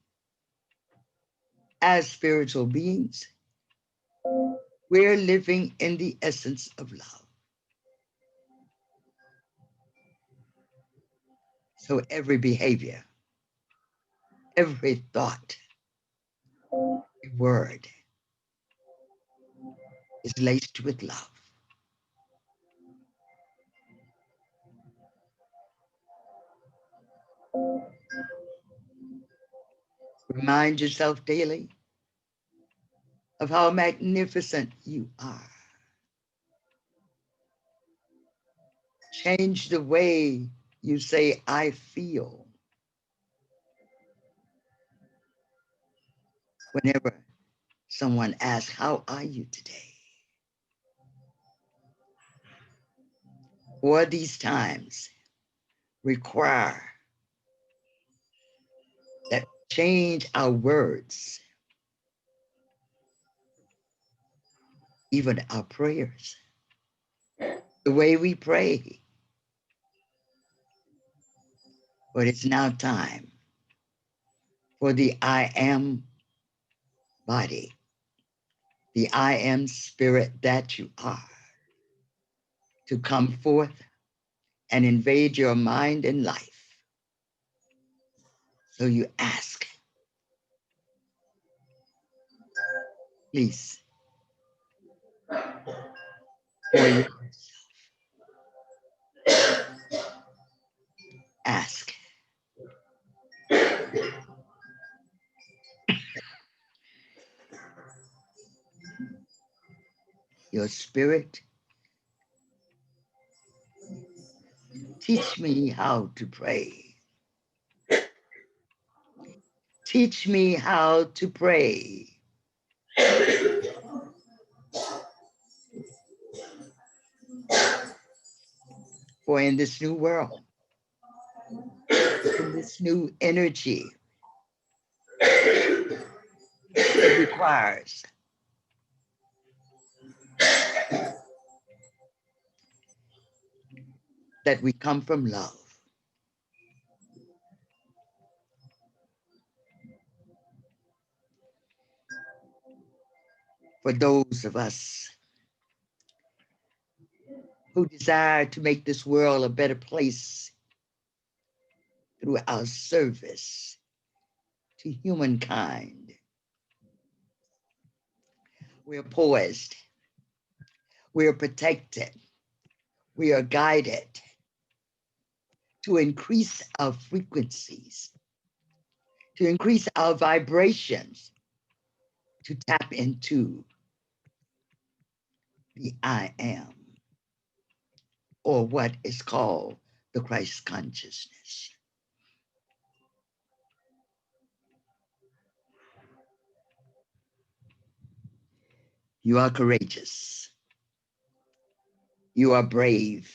as spiritual beings. We're living in the essence of love. So every behavior, every thought, every word is laced with love. Remind yourself daily of how magnificent you are. Change the way you say, I feel. Whenever someone asks, how are you today? Or these times require that we change our words, even our prayers, the way we pray. But it's now time for the I am body, the I am spirit that you are, to come forth and invade your mind and life. So you ask, please, for yourself. Ask. Your spirit, teach me how to pray. Teach me how to pray. For in this new world, in this new energy, it requires that we come from love. For those of us who desire to make this world a better place through our service to humankind, we're poised, we are protected, we are guided to increase our frequencies, to increase our vibrations, to tap into the I am, or what is called the Christ consciousness. You are courageous. You are brave.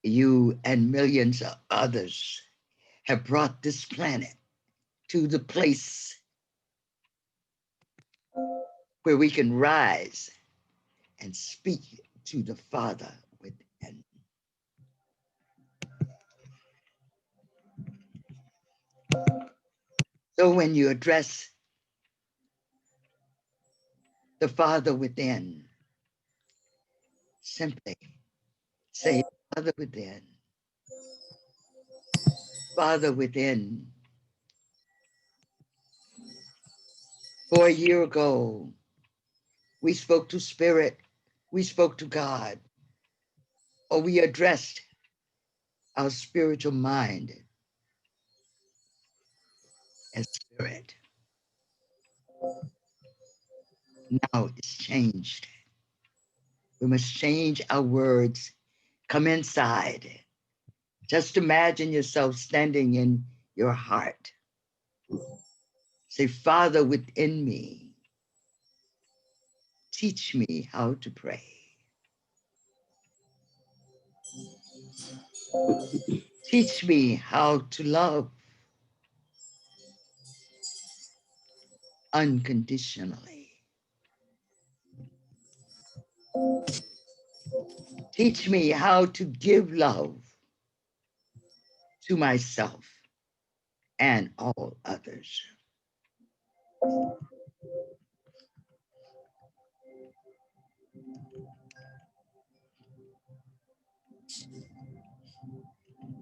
You and millions of others have brought this planet to the place where we can rise and speak to the Father within. So when you address the Father within, simply say, Father within, Father within. 4 years ago, we spoke to Spirit, we spoke to God, or we addressed our spiritual mind as spirit. Now it's changed. We must change our words. Come inside. Just imagine yourself standing in your heart. Say, Father within me, teach me how to pray. Teach me how to love unconditionally. Teach me how to give love to myself and all others.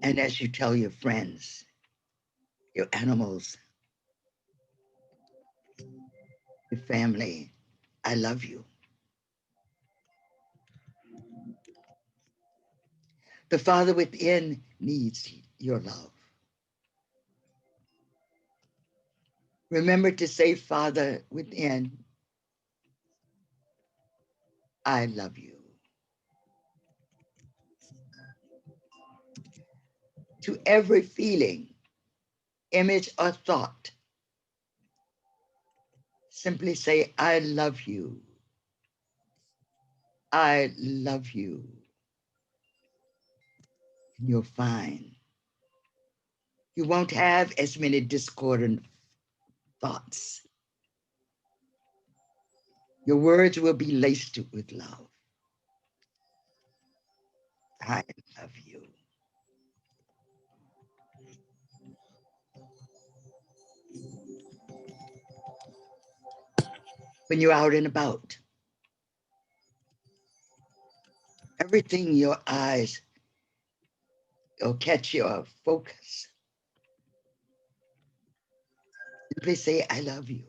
And as you tell your friends, your animals, your family, I love you. The Father within needs your love. Remember to say, Father within, I love you. To every feeling, image, or thought, simply say, I love you. I love you. And you'll find you won't have as many discordant thoughts. Your words will be laced with love. I love you. When you're out and about, everything your eyes will catch your focus. Simply say, I love you.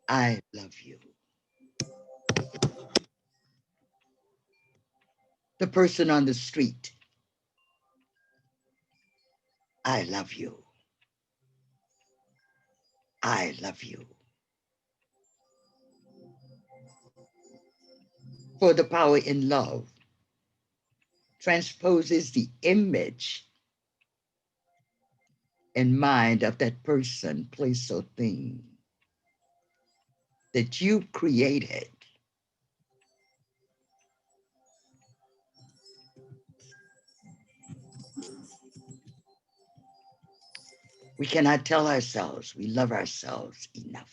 I love you. The person on the street, I love you. I love you. For the power in love transposes the image and mind of that person, place, or thing that you created. We cannot tell ourselves we love ourselves enough.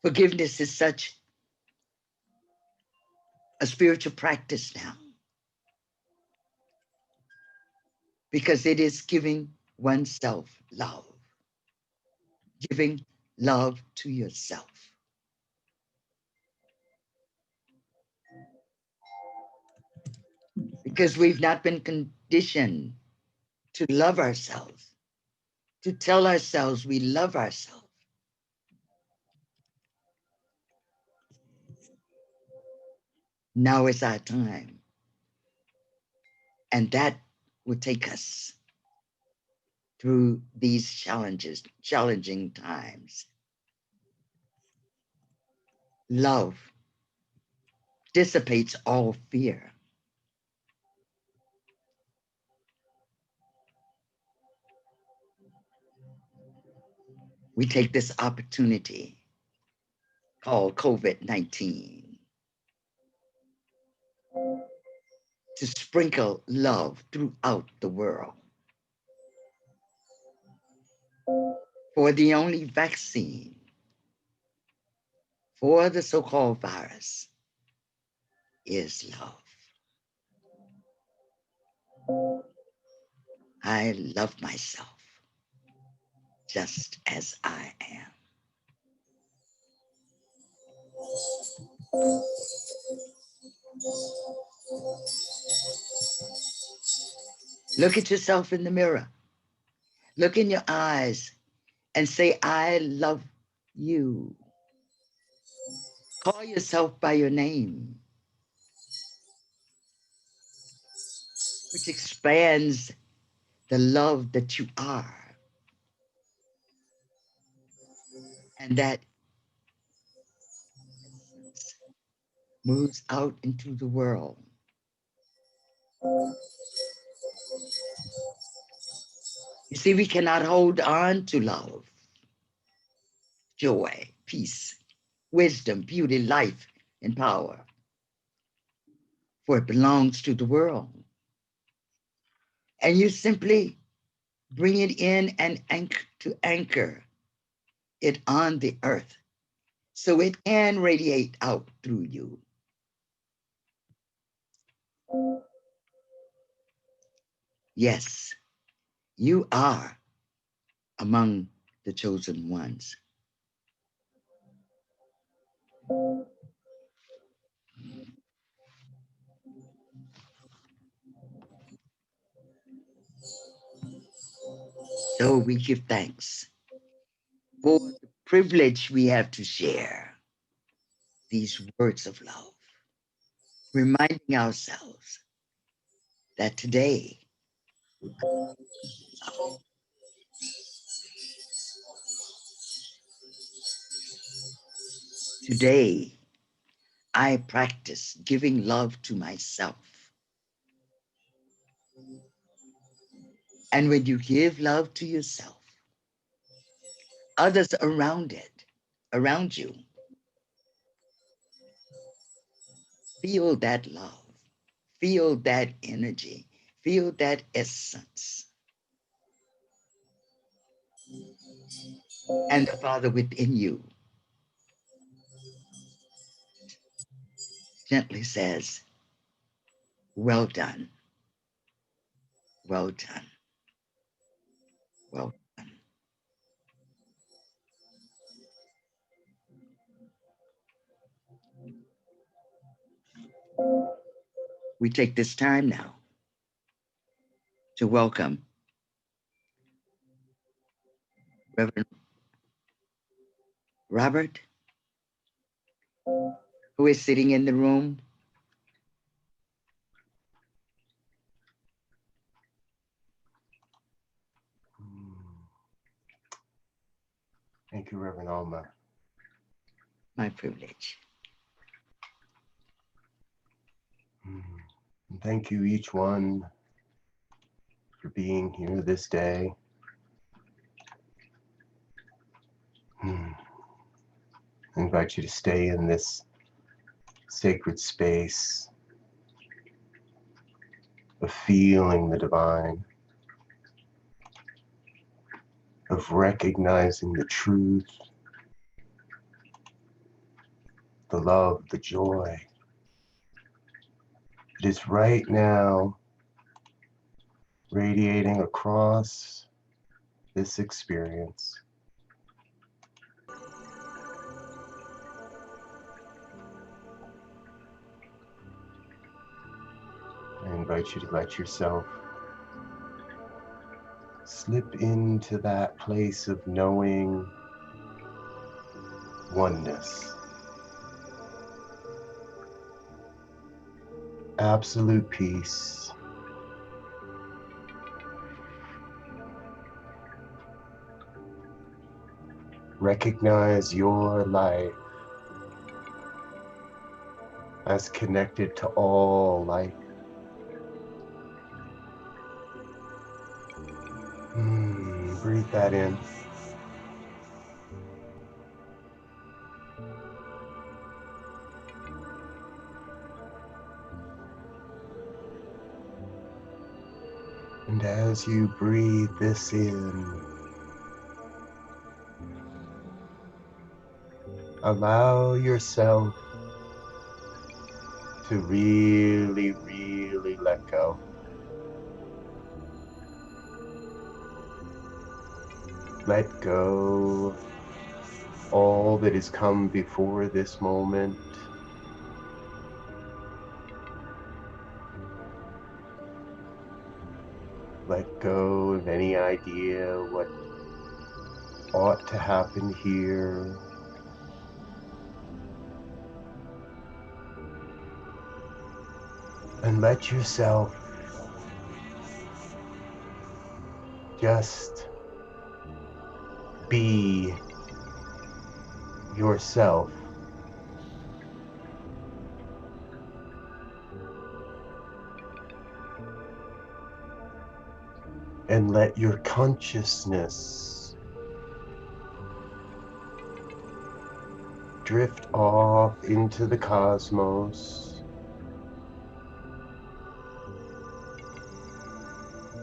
Forgiveness is such a spiritual practice now because it is giving oneself love, giving love to yourself. Because we've not been conditioned to love ourselves, to tell ourselves we love ourselves. Now is our time. And that will take us through these challenging times. Love dissipates all fear. We take this opportunity called COVID-19 to sprinkle love throughout the world. For the only vaccine for the so-called virus is love. I love myself just as I am. Look at yourself in the mirror. Look in your eyes and say, I love you. Call yourself by your name. which expands the love that you are. And that moves out into the world. You see, we cannot hold on to love, joy, peace, wisdom, beauty, life, and power, for it belongs to the world. And you simply bring it in and anchor it on the earth so it can radiate out through you. Yes, you are among the chosen ones. So we give thanks for the privilege we have to share these words of love, reminding ourselves that today, I practice giving love to myself. And when you give love to yourself, others around you, feel that love, feel that energy, feel that essence. And the Father within you gently says, well done, well done, well done. We take this time now to welcome Reverend Robert, who is sitting in the room. Thank you, Reverend Alma. My privilege. And thank you, each one, for being here this day. I invite you to stay in this sacred space of feeling the divine, of recognizing the truth, the love, the joy. It is right now radiating across this experience. I invite you to let yourself slip into that place of knowing oneness, absolute peace, recognize your life as connected to all life. Breathe that in. And as you breathe this in, allow yourself to really, really let go. Let go all that has come before this moment. Let go of any idea what ought to happen here. And let yourself Just be yourself. And let your consciousness drift off into the cosmos,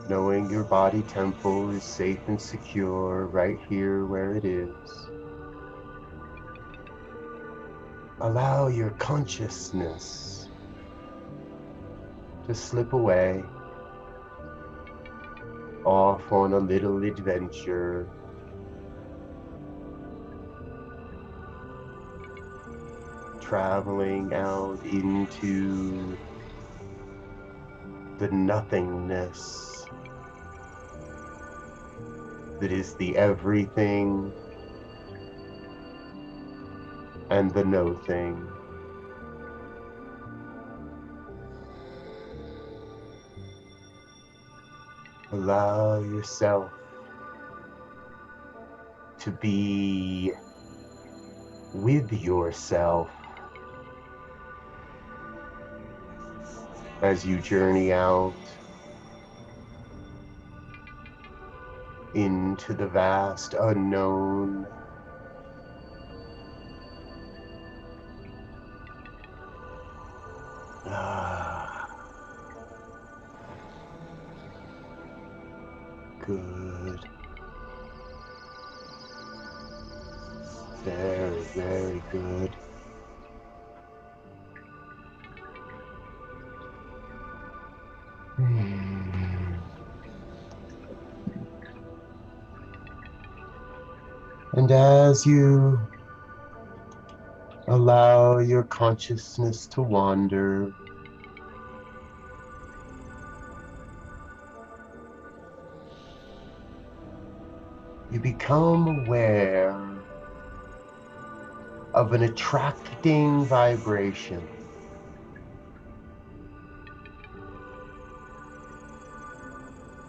knowing your body temple is safe and secure right here where it is. Allow your consciousness to slip away, off on a little adventure, traveling out into the nothingness that is the everything and the no thing. Allow yourself to be with yourself as you journey out into the vast unknown. Good. Very, very good. And as you allow your consciousness to wander, you become aware of an attracting vibration.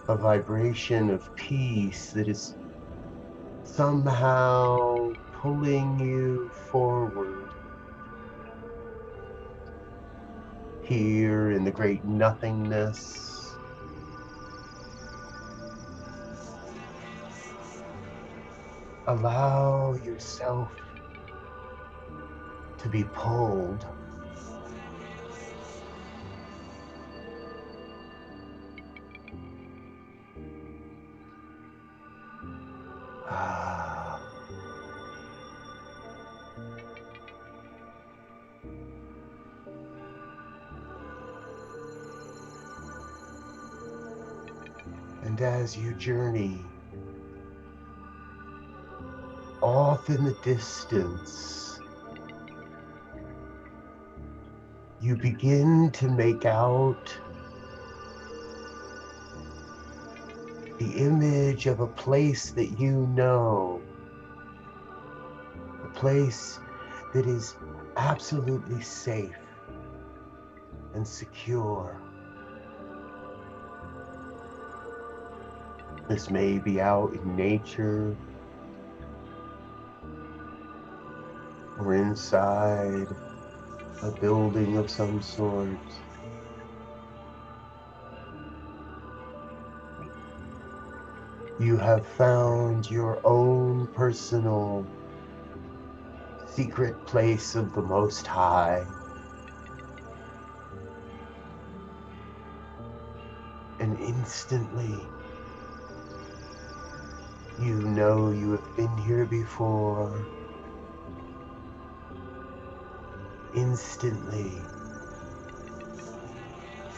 A vibration of peace that is somehow pulling you forward. Here in the great nothingness, allow yourself to be pulled. And as you journey off in the distance, you begin to make out the image of a place that you know, a place that is absolutely safe and secure. This may be out in nature or inside a building of some sort. You have found your own personal secret place of the Most High. And instantly, you know you have been here before. Instantly,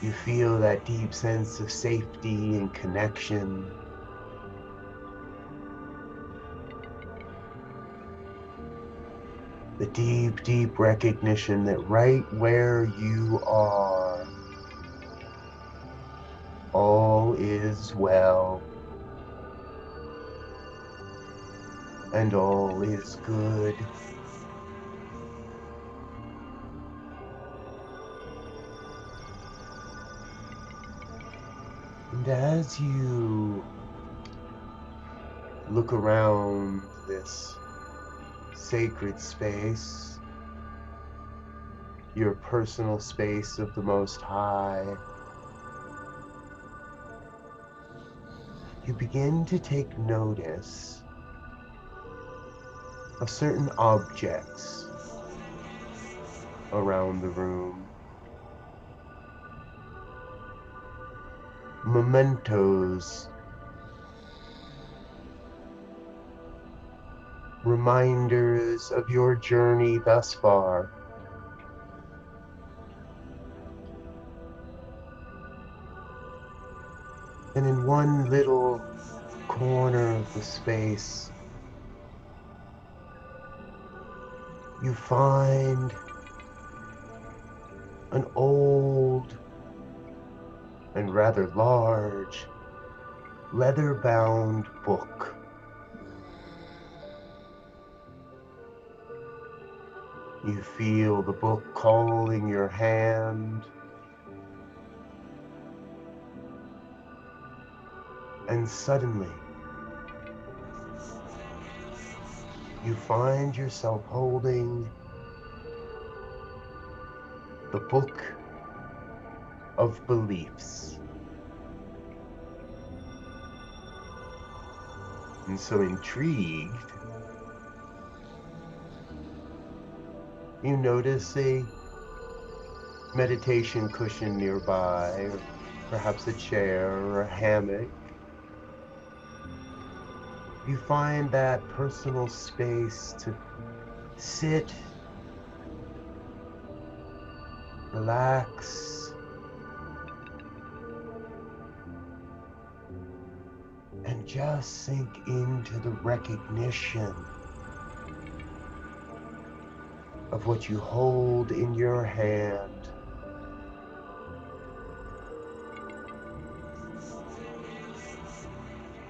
you feel that deep sense of safety and connection. The deep, deep recognition that right where you are, all is well. And all is good. And as you look around this sacred space, your personal space of the Most High, you begin to take notice of certain objects around the room. Mementos, reminders of your journey thus far. And in one little corner of the space, you find an old and rather large leather-bound book. You feel the book calling your hand, and suddenly you find yourself holding the Book of Beliefs. And so intrigued, you notice a meditation cushion nearby, or perhaps a chair or a hammock. You find that personal space to sit, relax, and just sink into the recognition of what you hold in your hand.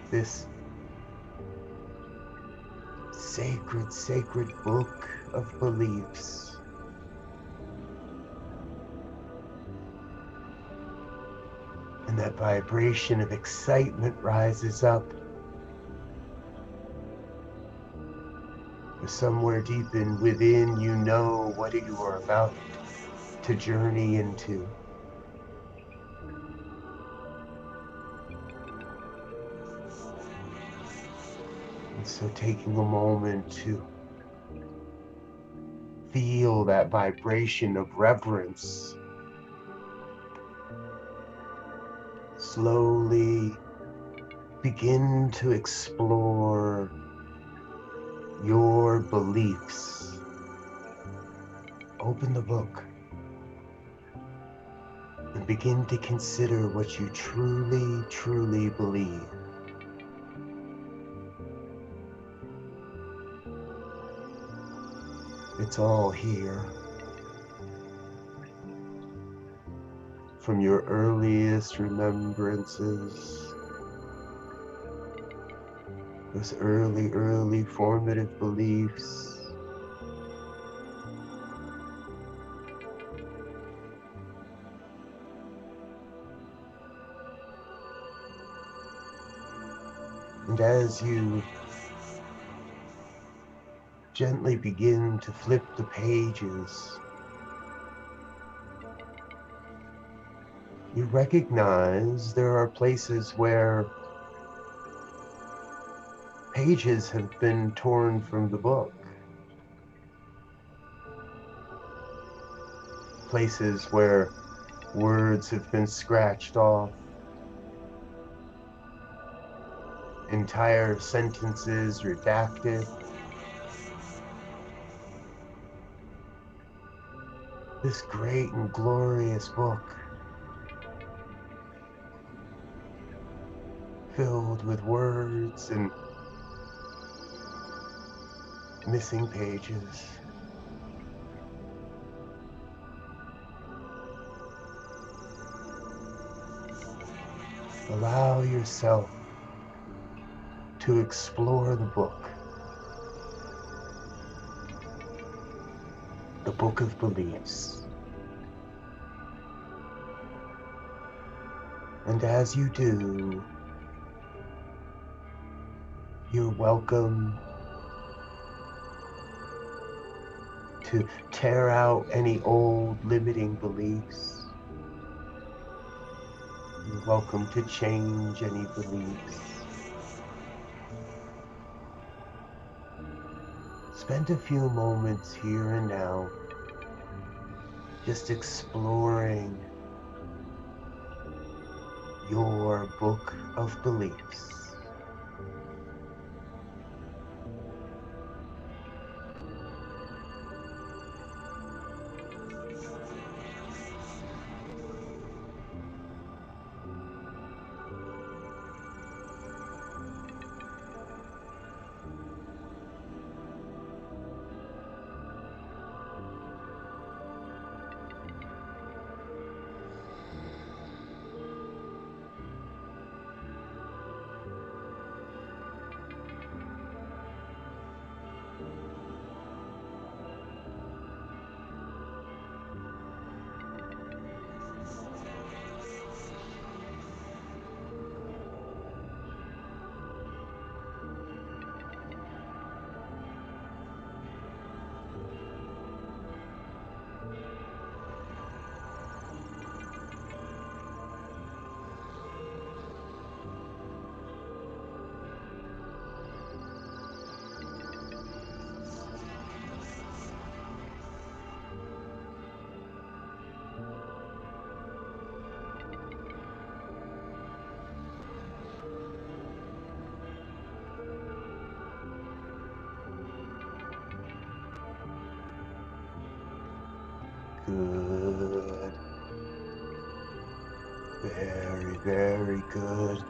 This sacred book of beliefs. And that vibration of excitement rises up. Somewhere deep within, you know what you are about to journey into. And so taking a moment to feel that vibration of reverence, slowly begin to explore your beliefs. Open the book and begin to consider what you truly believe. It's all here. From your earliest remembrances, those early formative beliefs, and as you gently begin to flip the pages, you recognize there are places where pages have been torn from the book. Places where words have been scratched off. Entire sentences redacted. This great and glorious book, filled with words and missing pages. Allow yourself to explore the book. The Book of Beliefs. And as you do, You're welcome to tear out any old limiting beliefs. You're welcome to change any beliefs. Spend a few moments here and now just exploring your book of beliefs. Good. Very, very good.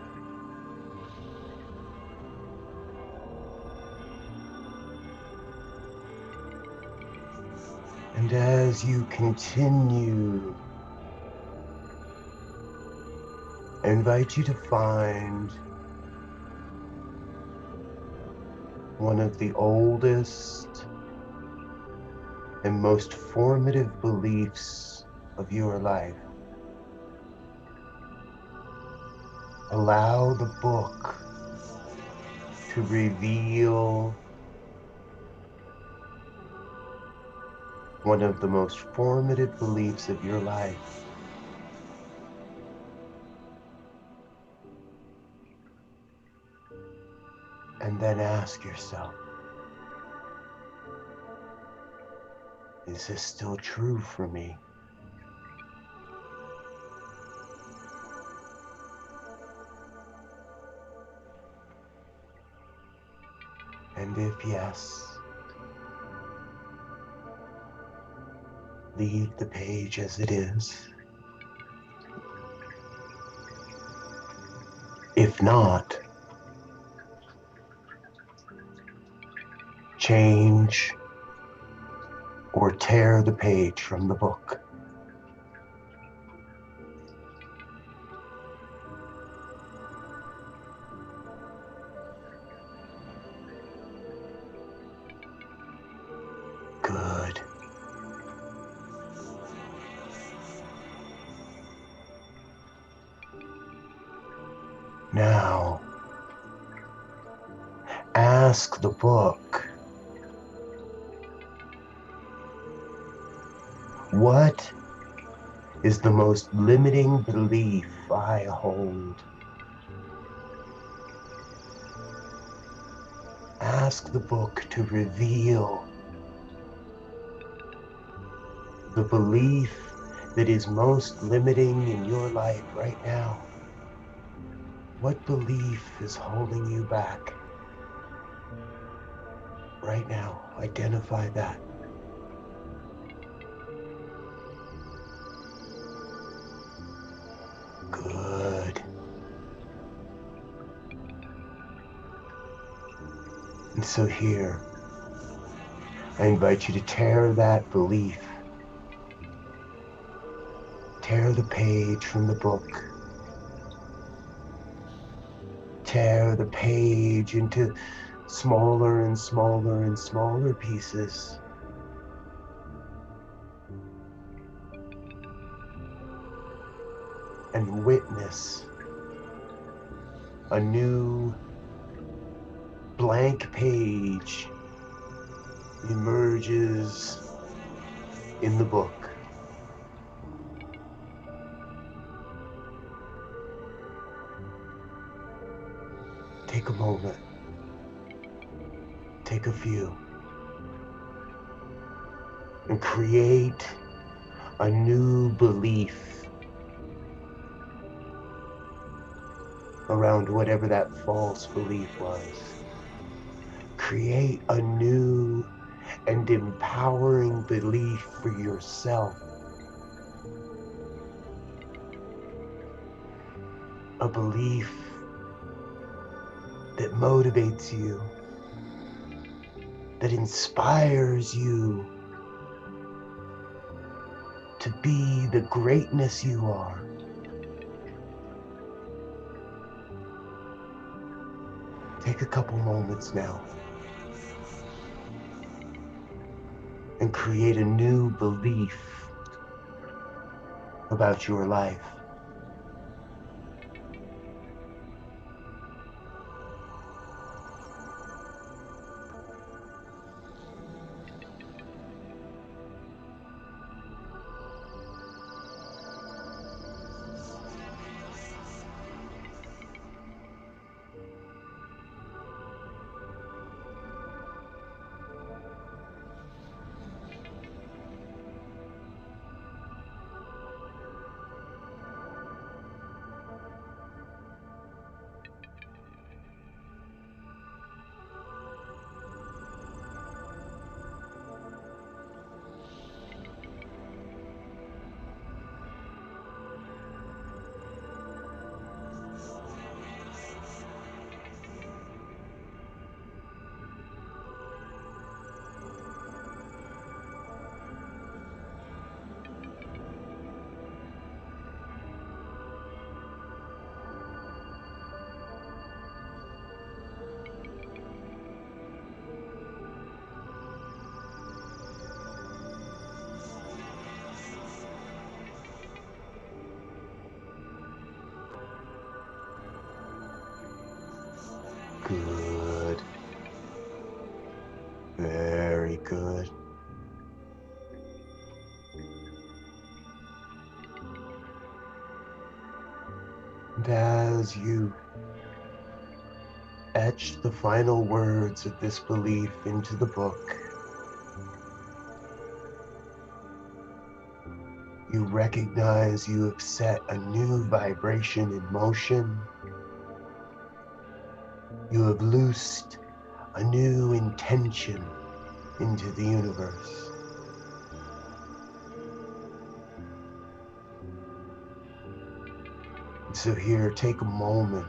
And as you continue, I invite you to find one of the oldest and most formative beliefs of your life. Allow the book to reveal one of the most formative beliefs of your life. And then ask yourself, is this still true for me? And if yes, leave the page as it is. If not, change or tear the page from the book. Good. Now, ask the book, what is the most limiting belief I hold? Ask the book to reveal the belief that is most limiting in your life right now. What belief is holding you back right now? Identify that. Good. And so here, I invite you to tear that belief. Tear the page from the book. Tear the page into smaller and smaller and smaller pieces. And witness a new blank page emerges in the book. Take a moment, take a few, and create a new belief around whatever that false belief was. Create a new and empowering belief for yourself. A belief that motivates you, that inspires you to be the greatness you are. Take a couple moments now and create a new belief about your life. Good. Very good. And as you etch the final words of this belief into the book, you recognize you have set a new vibration in motion. You have loosed a new intention into the universe. So here, take a moment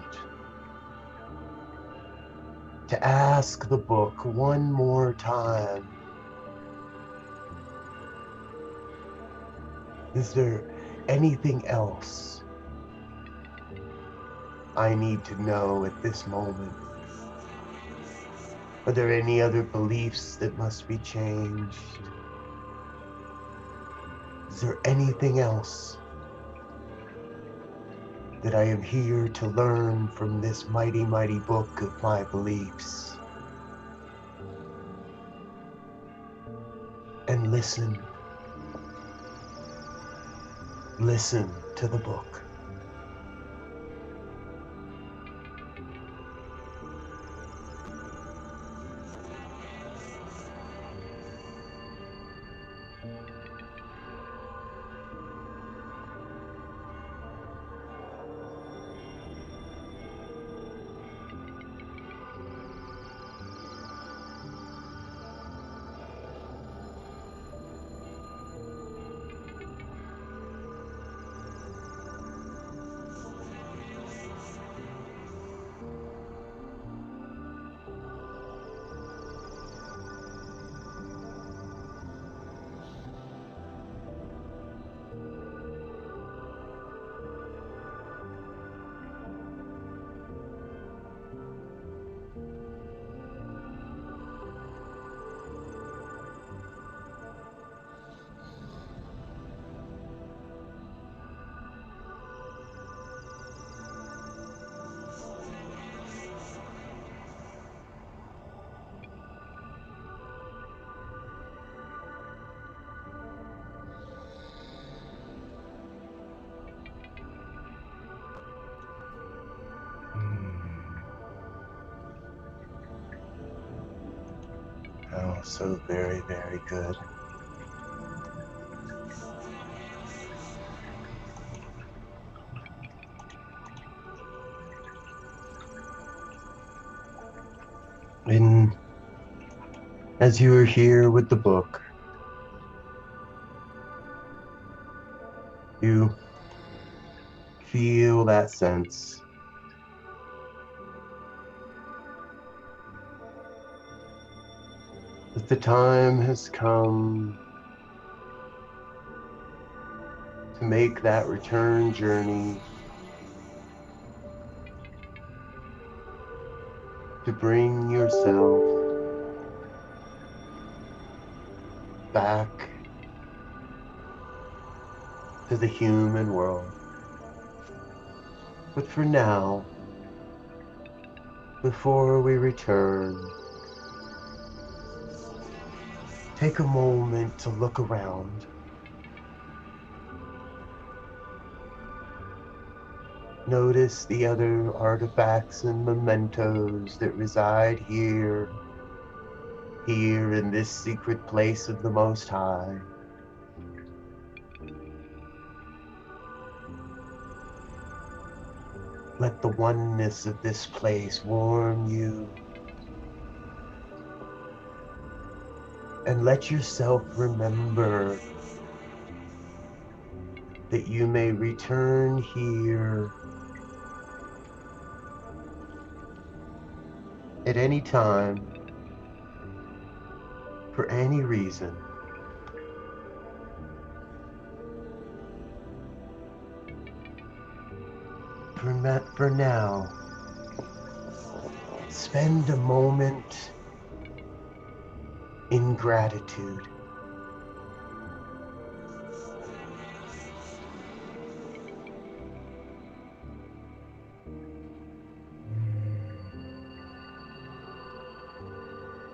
to ask the book one more time, is there anything else I need to know at this moment? Are there any other beliefs that must be changed? Is there anything else that I am here to learn from this mighty, mighty book of my beliefs? And listen. Listen to the book. so very, very good. And as you are here with the book, you feel that sense that the time has come to make that return journey, to bring yourself back to the human world. But for now, before we return, take a moment to look around. Notice the other artifacts and mementos that reside here in this secret place of the Most High. Let the oneness of this place warm you, and let yourself remember that you may return here at any time, for any reason. For now, spend a moment in gratitude.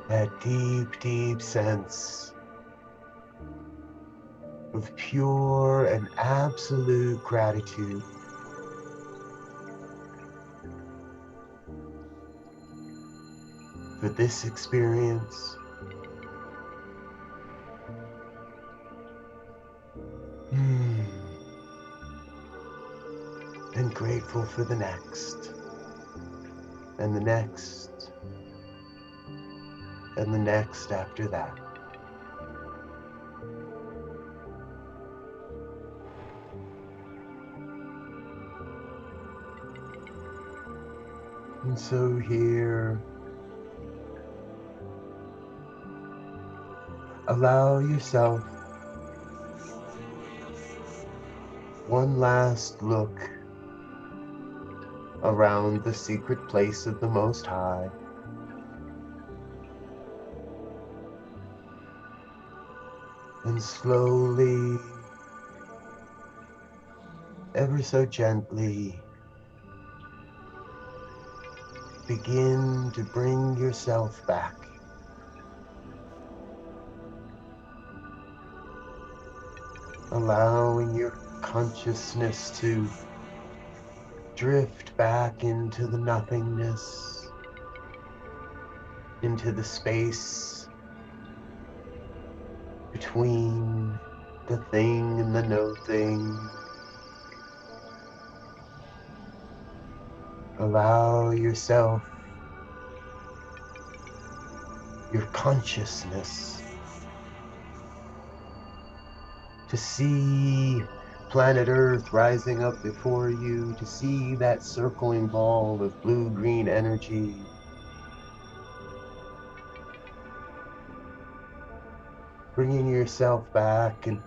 That deep, deep sense of pure and absolute gratitude. For this experience, and grateful for the next, and the next, and the next after that. And so here, allow yourself one last look around the secret place of the Most High. And slowly, ever so gently, begin to bring yourself back. Allowing your consciousness to drift back into the nothingness, into the space between the thing and the no thing. Allow yourself, your consciousness, to see planet Earth rising up before you, to see that circling ball of blue-green energy. Bringing yourself back and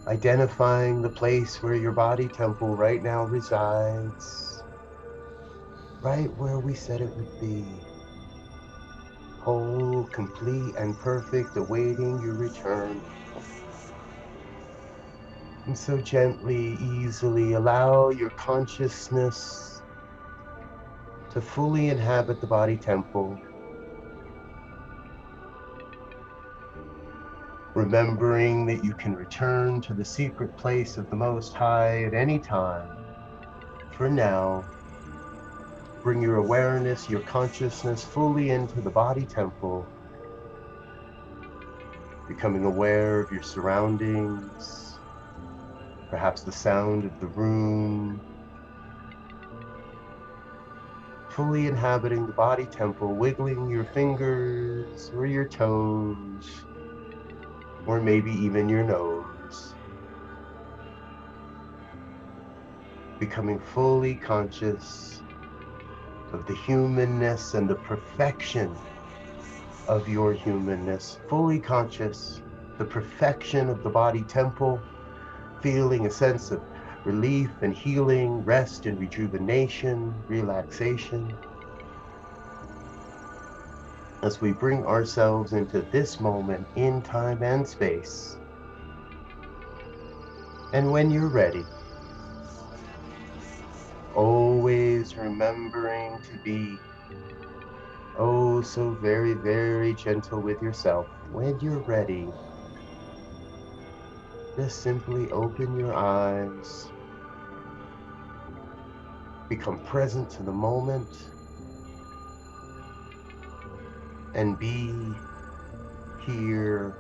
identifying the place where your body temple right now resides, right where we said it would be. Whole, complete, and perfect, awaiting your return. And so gently, easily allow your consciousness to fully inhabit the body temple. Remembering that you can return to the secret place of the Most High at any time. For now, bring your awareness, your consciousness fully into the body temple. becoming aware of your surroundings, perhaps the sound of the room, fully inhabiting the body temple, wiggling your fingers or your toes, or maybe even your nose, becoming fully conscious of the humanness and the perfection of your humanness, fully conscious, the perfection of the body temple, feeling a sense of relief and healing, rest and rejuvenation, relaxation. As we bring ourselves into this moment in time and space. And when you're ready, always remembering to be oh so very, very gentle with yourself. When you're ready, just simply open your eyes, become present to the moment, and be here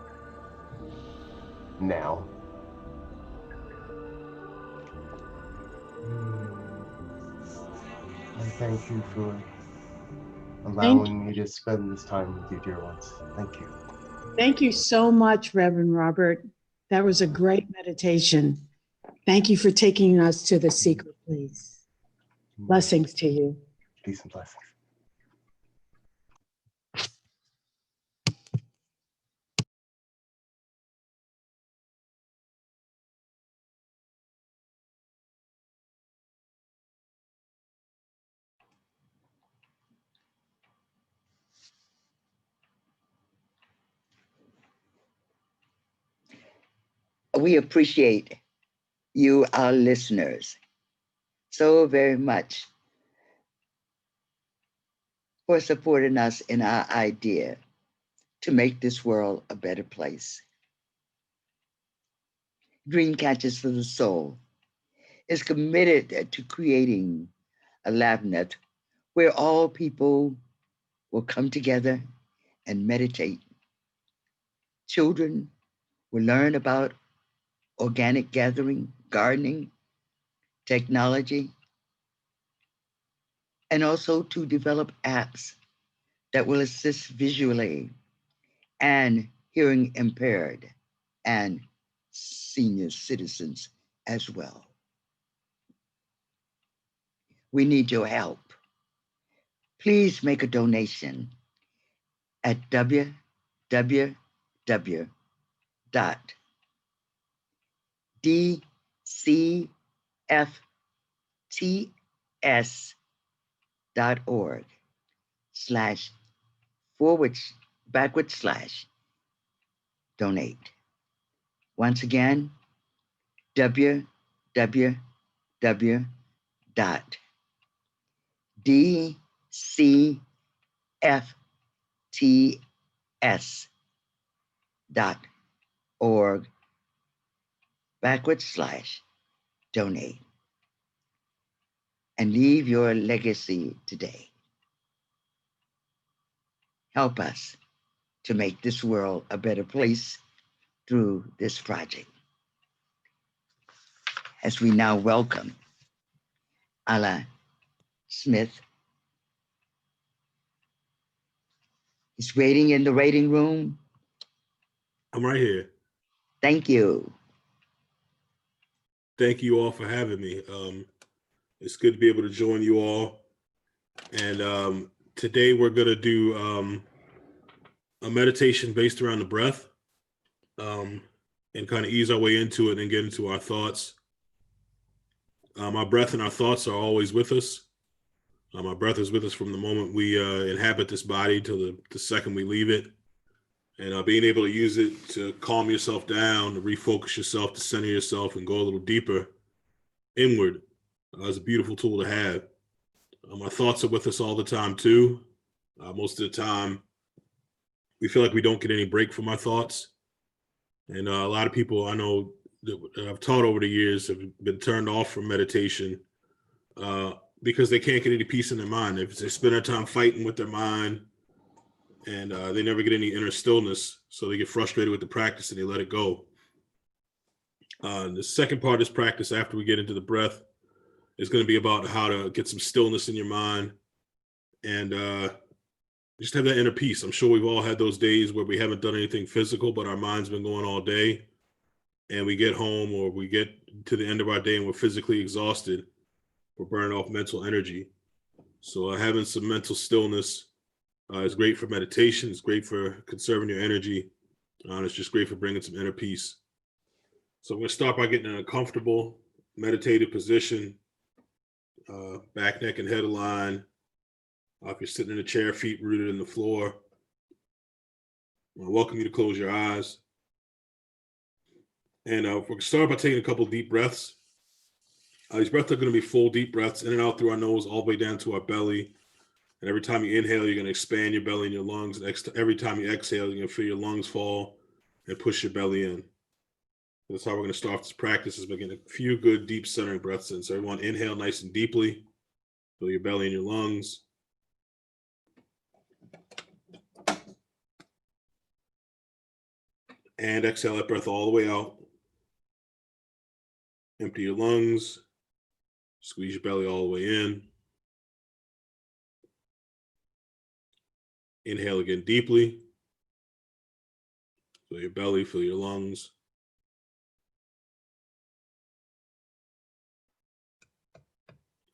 now. I thank you for allowing me to spend this time with you, dear ones. Thank you. Thank you so much, Reverend Robert. That was a great meditation. Thank you for taking us to the secret place. Blessings to you. Peace and blessings. We appreciate you, our listeners, so very much for supporting us in our idea to make this world a better place. Dreamcatchers for the Soul is committed to creating a LabNet where all people will come together and meditate. Children will learn about organic gathering, gardening, technology, and also to develop apps that will assist visually and hearing impaired and senior citizens as well. We need your help. Please make a donation at www.dcfts.org/donate. Once again, www.dcfts.org/donate. And leave your legacy today. Help us to make this world a better place through this project. As we now welcome Ala Smith. He's waiting in the waiting room. I'm right here. Thank you. Thank you all for having me. It's good to be able to join you all. And today we're going to do a meditation based around the breath and kind of ease our way into it and get into our thoughts. Our breath and our thoughts are always with us. Our breath is with us from the moment we inhabit this body till the second we leave it. And being able to use it to calm yourself down, to refocus yourself, to center yourself and go a little deeper inward is a beautiful tool to have. Our thoughts are with us all the time too. Most of the time, we feel like we don't get any break from our thoughts. And a lot of people I know that I've taught over the years have been turned off from meditation because they can't get any peace in their mind. If they spend their time fighting with their mind and they never get any inner stillness. So they get frustrated with the practice and they let it go. The second part of this practice, after we get into the breath, is going to be about how to get some stillness in your mind and just have that inner peace. I'm sure we've all had those days where we haven't done anything physical, but our mind's been going all day, and we get home or we get to the end of our day and we're physically exhausted. We're burning off mental energy. So having some mental stillness is great for meditation. It's great for conserving your energy. It's just great for bringing some inner peace. So I'm going to start by getting in a comfortable meditative position, back, neck, and head aligned. If you're sitting in a chair, feet rooted in the floor, I welcome you to close your eyes. And we're going to start by taking a couple of deep breaths. These breaths are going to be full deep breaths in and out through our nose all the way down to our belly. And every time you inhale, you're going to expand your belly and your lungs. And every time you exhale, you're going to feel your lungs fall and push your belly in. That's how we're going to start this practice, is by getting a few good deep centering breaths in. So everyone inhale nice and deeply. Fill your belly and your lungs. And exhale that breath all the way out. Empty your lungs. Squeeze your belly all the way in. Inhale again deeply. Fill your belly, fill your lungs.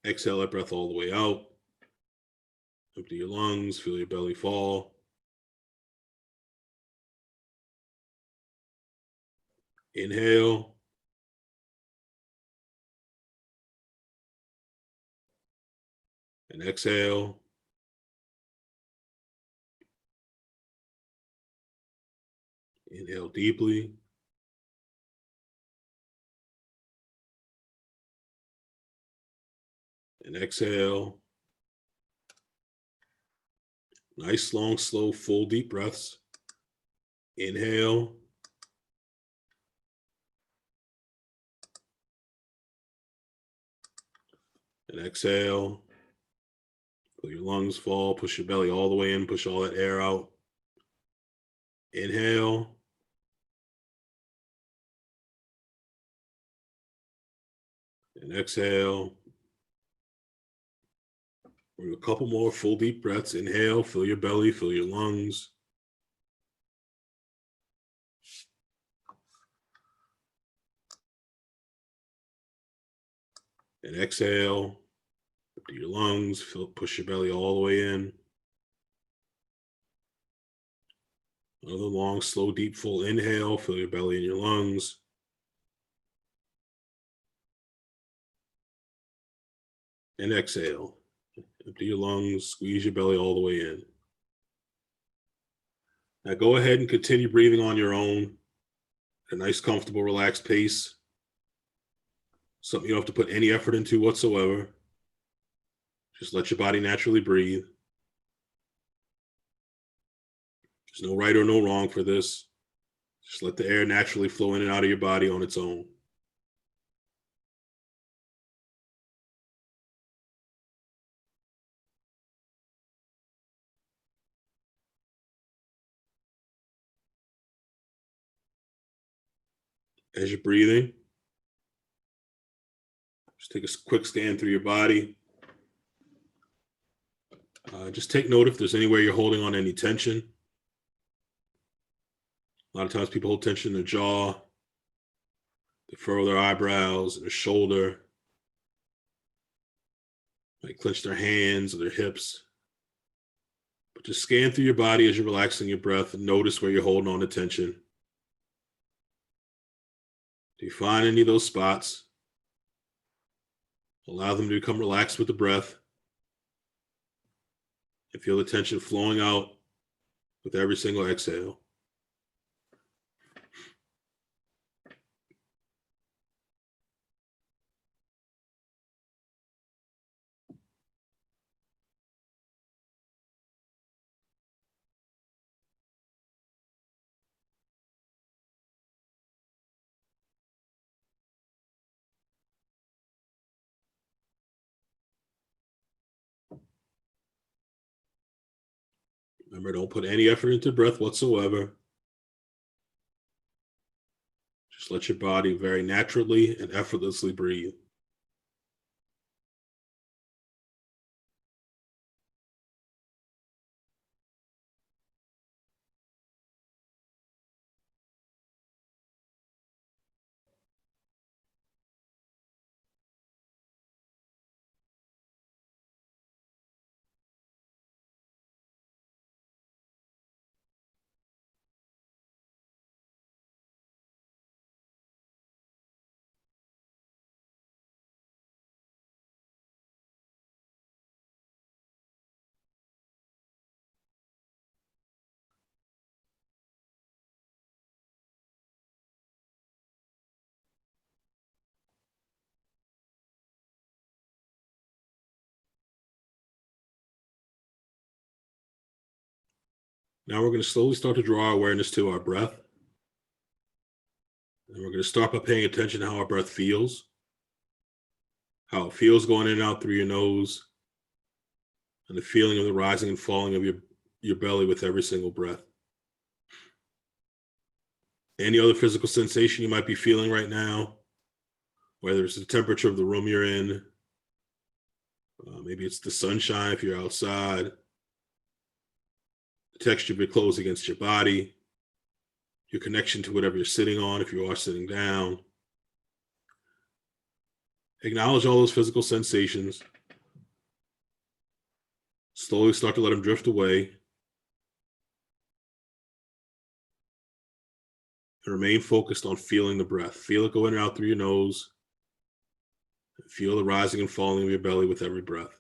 Exhale that breath all the way out. Empty your lungs, feel your belly fall. Inhale. And exhale. Inhale deeply. And exhale. Nice, long, slow, full, deep breaths. Inhale. And exhale. Feel your lungs fall, push your belly all the way in, push all that air out. Inhale. And exhale. We'll do a couple more full deep breaths. Inhale, fill your belly, fill your lungs. And exhale. Empty your lungs, push your belly all the way in. Another long, slow, deep, full inhale. Fill your belly and your lungs. And exhale. Empty your lungs, squeeze your belly all the way in. Now go ahead and continue breathing on your own. A nice, comfortable, relaxed pace. Something you don't have to put any effort into whatsoever. Just let your body naturally breathe. There's no right or no wrong for this. Just let the air naturally flow in and out of your body on its own. As you're breathing, just take a quick scan through your body. Just take note if there's anywhere you're holding on any tension. A lot of times people hold tension in their jaw, they furrow their eyebrows, their shoulder, might clench their hands or their hips. But just scan through your body as you're relaxing your breath and notice where you're holding on to tension. Do you find any of those spots? Allow them to become relaxed with the breath. And feel the tension flowing out with every single exhale. Remember, don't put any effort into breath whatsoever. Just let your body very naturally and effortlessly breathe. Now we're going to slowly start to draw our awareness to our breath. And we're going to start by paying attention to how our breath feels, how it feels going in and out through your nose, and the feeling of the rising and falling of your belly with every single breath. Any other physical sensation you might be feeling right now, whether it's the temperature of the room you're in, maybe it's the sunshine if you're outside, the texture of your clothes against your body, your connection to whatever you're sitting on if you are sitting down. Acknowledge all those physical sensations. Slowly start to let them drift away. And remain focused on feeling the breath. Feel it go in and out through your nose. Feel the rising and falling of your belly with every breath.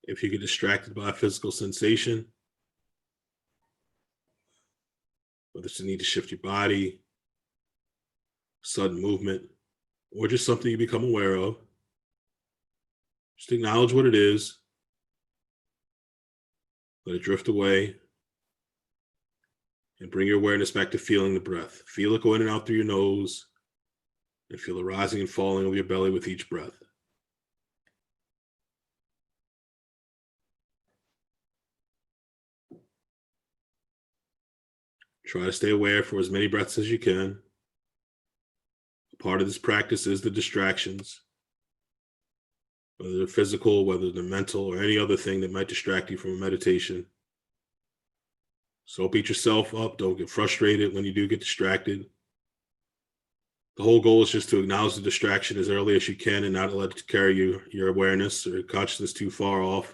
If you get distracted by a physical sensation, whether it's the need to shift your body, sudden movement, or just something you become aware of, just acknowledge what it is, let it drift away, and bring your awareness back to feeling the breath. Feel it go in and out through your nose, and feel the rising and falling of your belly with each breath. Try to stay aware for as many breaths as you can. Part of this practice is the distractions, whether they're physical, whether they're mental, or any other thing that might distract you from a meditation. So don't beat yourself up. Don't get frustrated when you do get distracted. The whole goal is just to acknowledge the distraction as early as you can and not let it carry your awareness or consciousness too far off.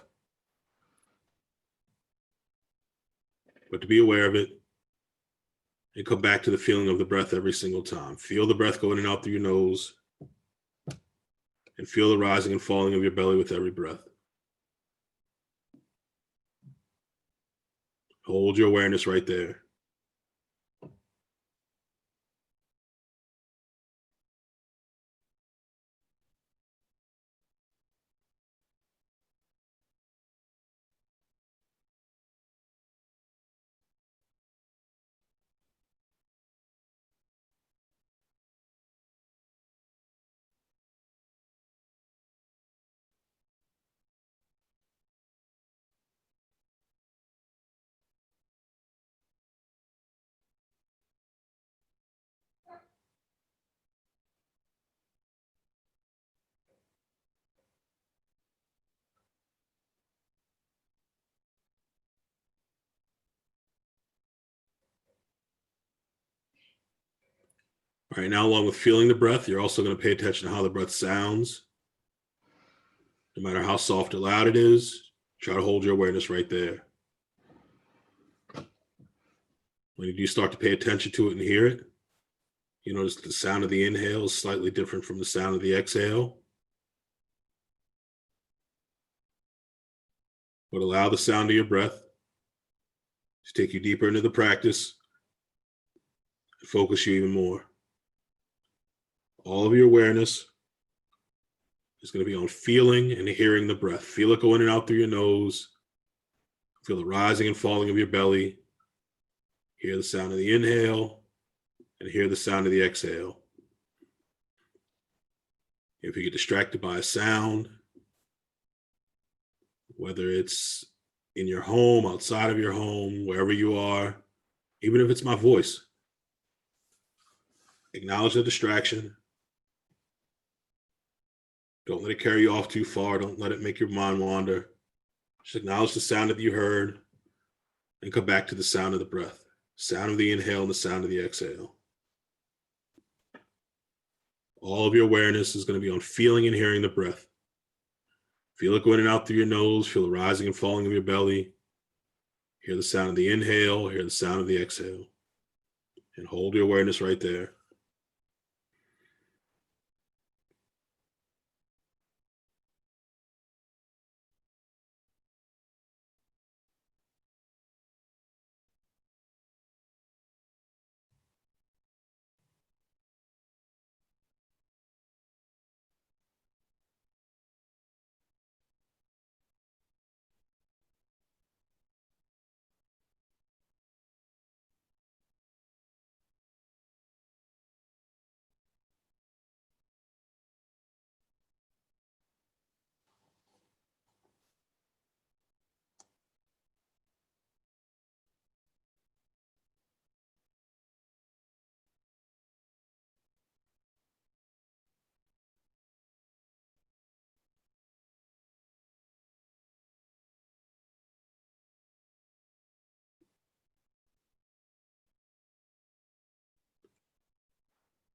But to be aware of it and come back to the feeling of the breath every single time. Feel the breath go in and out through your nose and feel the rising and falling of your belly with every breath. Hold your awareness right there. All right, now along with feeling the breath, you're also going to pay attention to how the breath sounds. No matter how soft or loud it is, try to hold your awareness right there. When you do start to pay attention to it and hear it, you notice the sound of the inhale is slightly different from the sound of the exhale. But allow the sound of your breath to take you deeper into the practice and focus you even more. All of your awareness is going to be on feeling and hearing the breath. Feel it go in and out through your nose. Feel the rising and falling of your belly. Hear the sound of the inhale and hear the sound of the exhale. If you get distracted by a sound, whether it's in your home, outside of your home, wherever you are, even if it's my voice, acknowledge the distraction. Don't let it carry you off too far. Don't let it make your mind wander. Just acknowledge the sound that you heard and come back to the sound of the breath, sound of the inhale and the sound of the exhale. All of your awareness is going to be on feeling and hearing the breath. Feel it going in and out through your nose. Feel the rising and falling of your belly. Hear the sound of the inhale. Hear the sound of the exhale. And hold your awareness right there.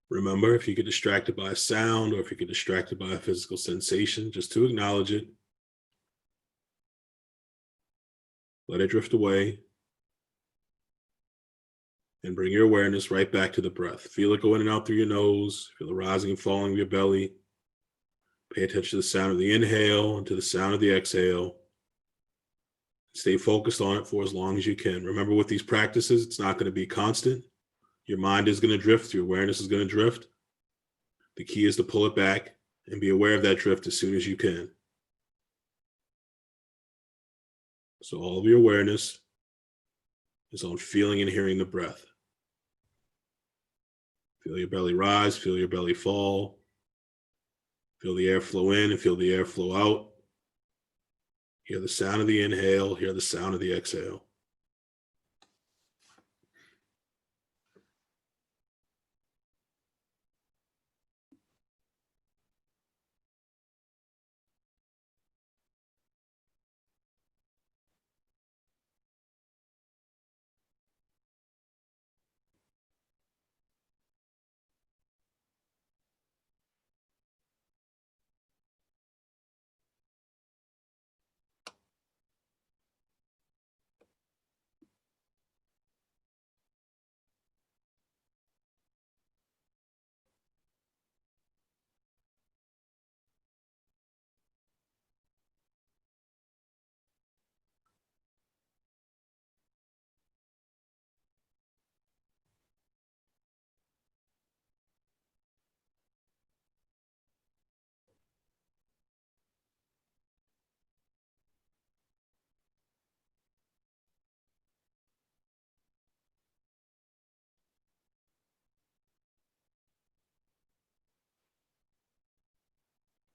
Remember, if you get distracted by a sound or if you get distracted by a physical sensation, just to acknowledge it. Let it drift away. And bring your awareness right back to the breath. Feel it go in and out through your nose. Feel the rising and falling of your belly. Pay attention to the sound of the inhale and to the sound of the exhale. Stay focused on it for as long as you can. Remember, with these practices, it's not going to be constant. Your mind is going to drift. Your awareness is going to drift. The key is to pull it back and be aware of that drift as soon as you can. So all of your awareness is on feeling and hearing the breath. Feel your belly rise, feel your belly fall. Feel the air flow in and feel the air flow out. Hear the sound of the inhale, hear the sound of the exhale.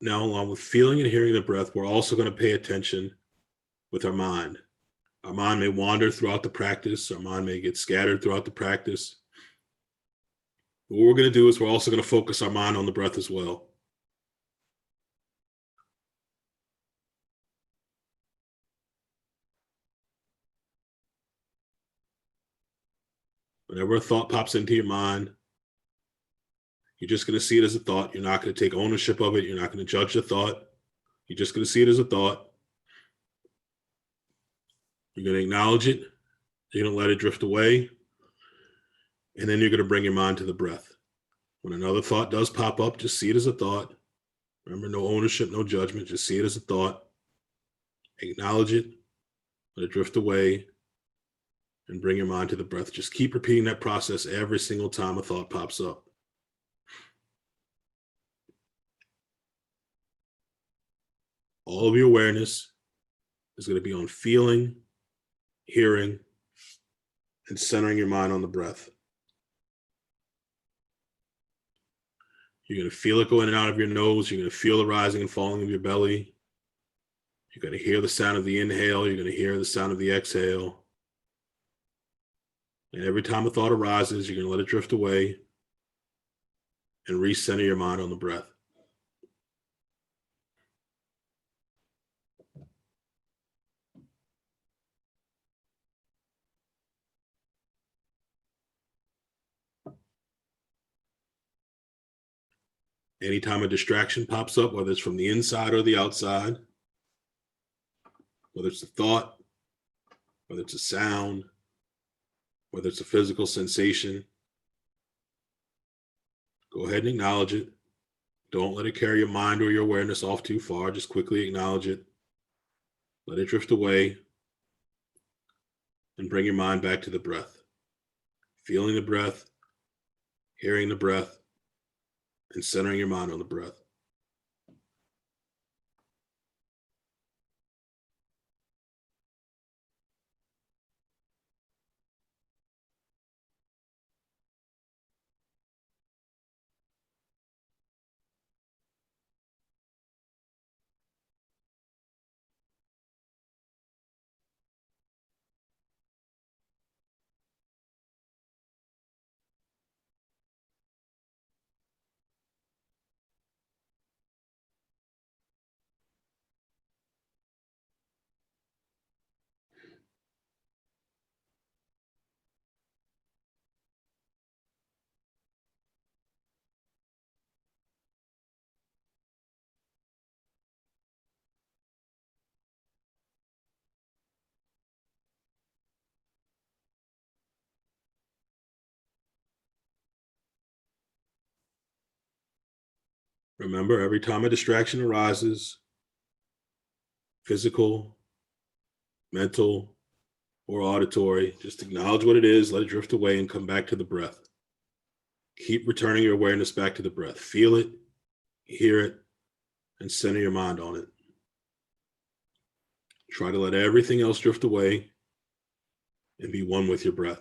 Now, along with feeling and hearing the breath, we're also going to pay attention with our mind. Our mind may wander throughout the practice. Our mind may get scattered throughout the practice. But what we're going to do is we're also going to focus our mind on the breath as well. Whenever a thought pops into your mind, You're just going to see it as a thought. You're not going to take ownership of it. You're not going to judge the thought. You're just going to see it as a thought. You're going to acknowledge it. You're going to let it drift away. And then you're going to bring your mind to the breath. When another thought does pop up, just see it as a thought. Remember, no ownership, no judgment. Just see it as a thought. Acknowledge it. Let it drift away. And bring your mind to the breath. Just keep repeating that process every single time a thought pops up. All of your awareness is going to be on feeling, hearing, and centering your mind on the breath. You're going to feel it go in and out of your nose. You're going to feel the rising and falling of your belly. You're going to hear the sound of the inhale. You're going to hear the sound of the exhale. And every time a thought arises, you're going to let it drift away and recenter your mind on the breath. Anytime a distraction pops up, whether it's from the inside or the outside, whether it's a thought, whether it's a sound, whether it's a physical sensation, go ahead and acknowledge it. Don't let it carry your mind or your awareness off too far. Just quickly acknowledge it. Let it drift away and bring your mind back to the breath. Feeling the breath, hearing the breath, and centering your mind on the breath. Remember, every time a distraction arises, physical, mental, or auditory, just acknowledge what it is, let it drift away, and come back to the breath. Keep returning your awareness back to the breath. Feel it, hear it, and center your mind on it. Try to let everything else drift away and be one with your breath.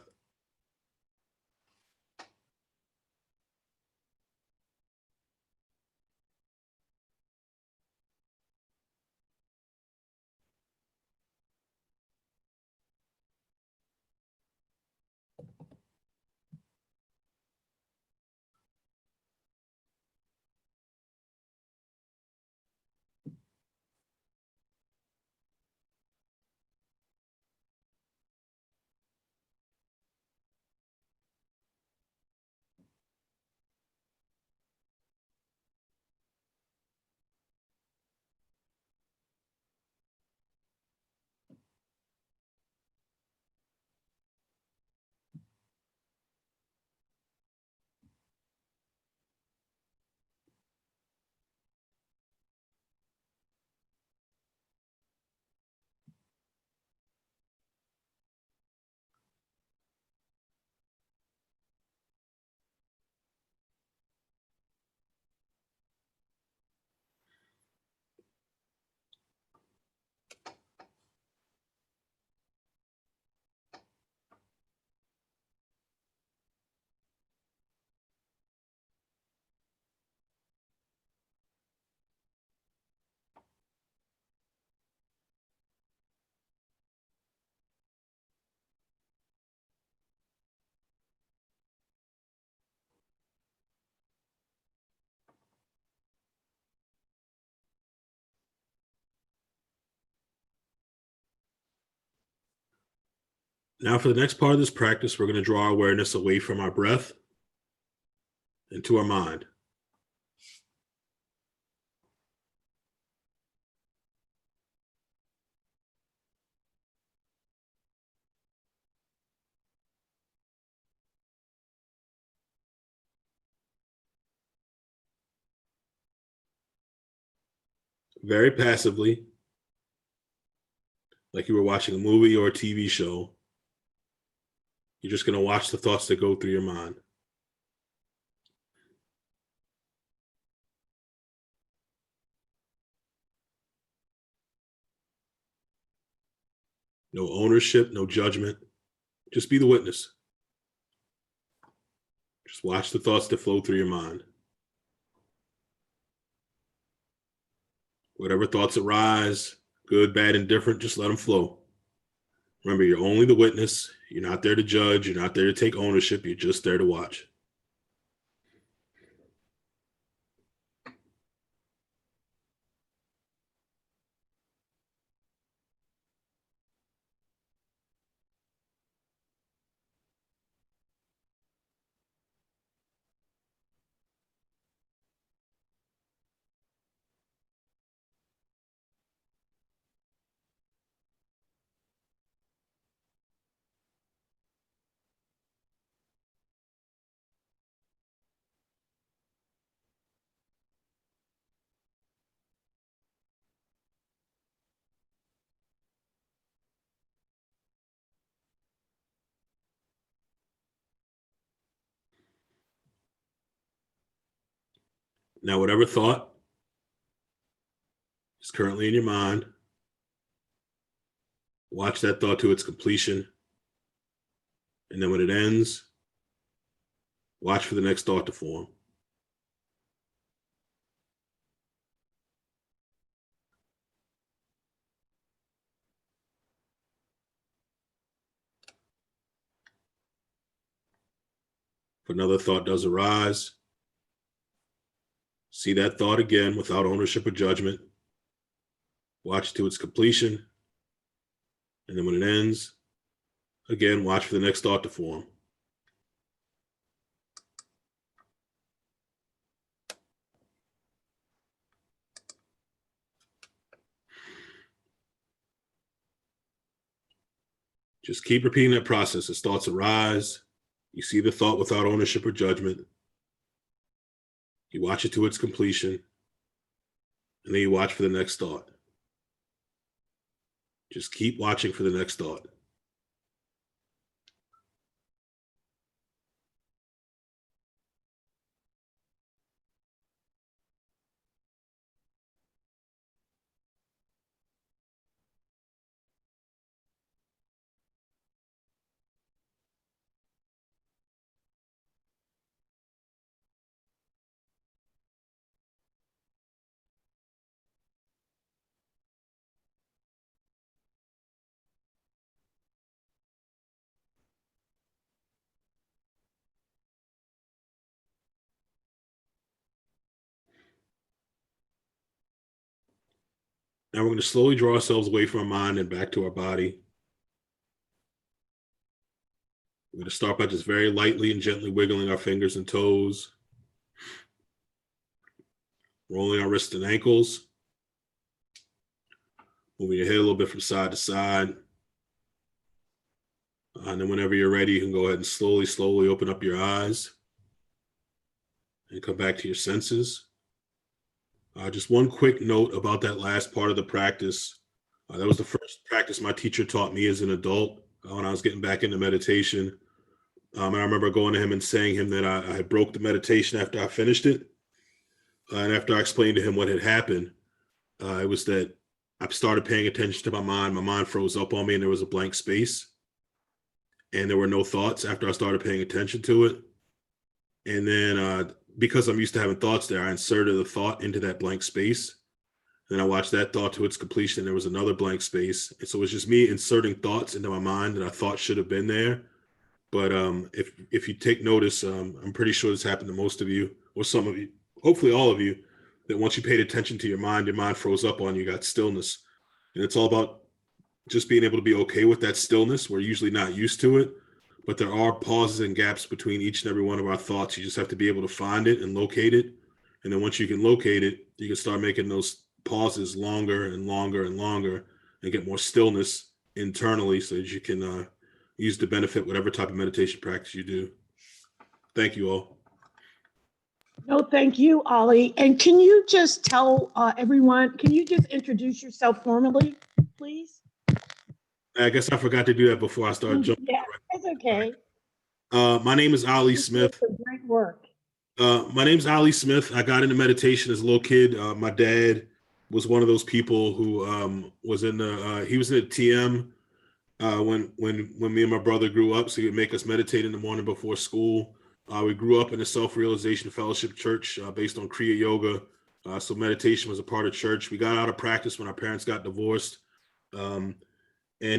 Now for the next part of this practice, we're going to draw our awareness away from our breath into our mind. very passively, like you were watching a movie or a TV show. You're just going to watch the thoughts that go through your mind. No ownership, no judgment. Just be the witness. Just watch the thoughts that flow through your mind. Whatever thoughts arise, good, bad, indifferent, just let them flow. Remember, you're only the witness. You're not there to judge. You're not there to take ownership. You're just there to watch. Now, whatever thought is currently in your mind, watch that thought to its completion. And then when it ends, watch for the next thought to form. If another thought does arise, see that thought again without ownership or judgment. Watch to its completion. And then when it ends, again, watch for the next thought to form. Just keep repeating that process as thoughts arise. You see the thought without ownership or judgment. You watch it to its completion. And then you watch for the next thought. Just keep watching for the next thought. Now we're going to slowly draw ourselves away from our mind and back to our body. We're going to start by just very lightly and gently wiggling our fingers and toes, rolling our wrists and ankles, moving your head a little bit from side to side. And then whenever you're ready, you can go ahead and slowly open up your eyes and come back to your senses. Just one quick note about that last part of the practice. That was the first practice my teacher taught me as an adult when I was getting back into meditation. And I remember going to him and saying him that I had broke the meditation after I finished it. And after I explained to him what had happened, it was that I started paying attention to my mind. My mind froze up on me and there was a blank space. And there were no thoughts after I started paying attention to it. And then because I'm used to having thoughts there, I inserted a thought into that blank space. Then I watched that thought to its completion. And there was another blank space. And so it was just me inserting thoughts into my mind that I thought should have been there. But if you take notice, I'm pretty sure this happened to most of you, or some of you, hopefully all of you, that once you paid attention to your mind froze up on you, got stillness. And it's all about just being able to be okay with that stillness. We're usually not used to it, but there are pauses and gaps between each and every one of our thoughts. You just have to be able to find it and locate it. And then once you can locate it, you can start making those pauses longer and longer and longer and get more stillness internally so that you can use to benefit whatever type of meditation practice you do. Thank you all. No, thank you, Ollie. And can you just tell everyone, can you just introduce yourself formally, please? I guess I forgot to do that before I started jumping. Yeah, that's okay. My name is Ollie Smith. Great work. My name's Ollie Smith. I got into meditation as a little kid. My dad was one of those people who was in the he was in the TM when me and my brother grew up. So he would make us meditate in the morning before school. We grew up in a Self-Realization Fellowship Church based on Kriya Yoga. So meditation was a part of church. We got out of practice when our parents got divorced, and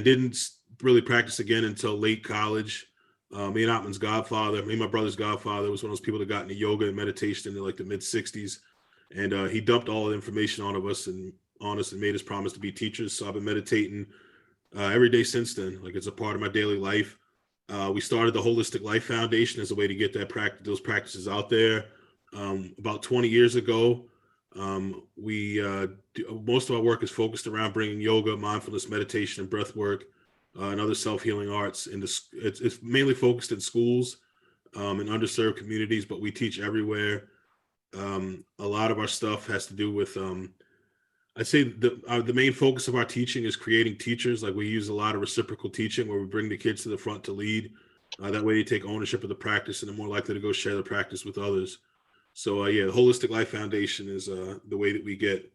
didn't really practice again until late college. Me and Atman's godfather, me and my brother's godfather, was one of those people that got into yoga and meditation in like the mid 60s. And he dumped all the information on us and made us promise to be teachers. So I've been meditating every day since then. Like it's a part of my daily life. We started the Holistic Life Foundation as a way to get those practices out there. About 20 years ago, most of our work is focused around bringing yoga, mindfulness, meditation, and breath work and other self-healing arts. It's mainly focused in schools and underserved communities, but we teach everywhere. A lot of our stuff has to do with, I'd say the main focus of our teaching is creating teachers. Like we use a lot of reciprocal teaching where we bring the kids to the front to lead. That way they take ownership of the practice and they're more likely to go share the practice with others. So yeah, the Holistic Life Foundation is the way that we get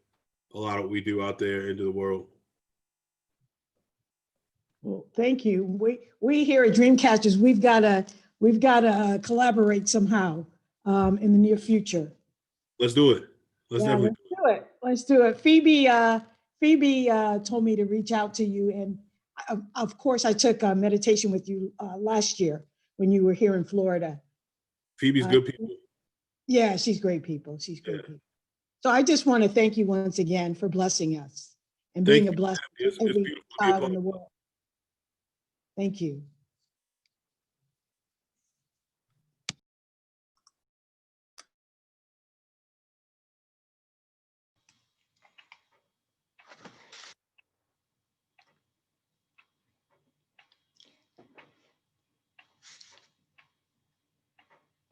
a lot of what we do out there into the world. Well, thank you. We here at Dreamcatchers, we've got to collaborate somehow in the near future. Let's do it. Let's do it. Phoebe told me to reach out to you, and of course I took a meditation with you last year when you were here in Florida. Phoebe's good people. Yeah, she's great people. She's great people. So I just want to thank you once again for blessing us and being a blessing to every child in the world. Thank you.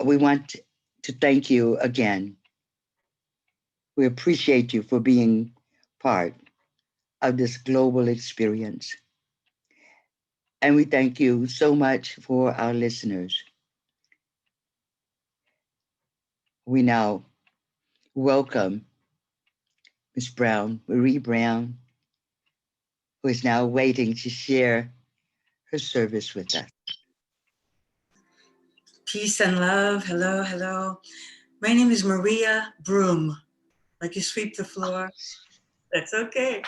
We want to thank you again. We appreciate you for being part of this global experience. And we thank you so much for our listeners. We now welcome Ms. Brown, Marie Brown, who is now waiting to share her service with us. Peace and love. Hello, hello. My name is Maria Broom. Like you sweep the floor. That's okay.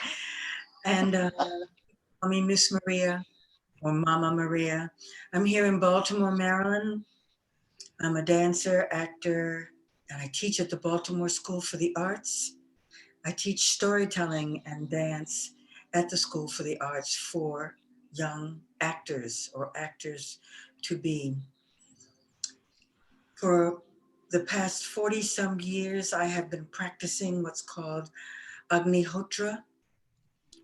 And call me Miss Maria or Mama Maria. I'm here in Baltimore, Maryland. I'm a dancer, actor, and I teach at the Baltimore School for the Arts. I teach storytelling and dance at the School for the Arts for young actors or actors to be. For the past 40 some years, I have been practicing what's called Agnihotra,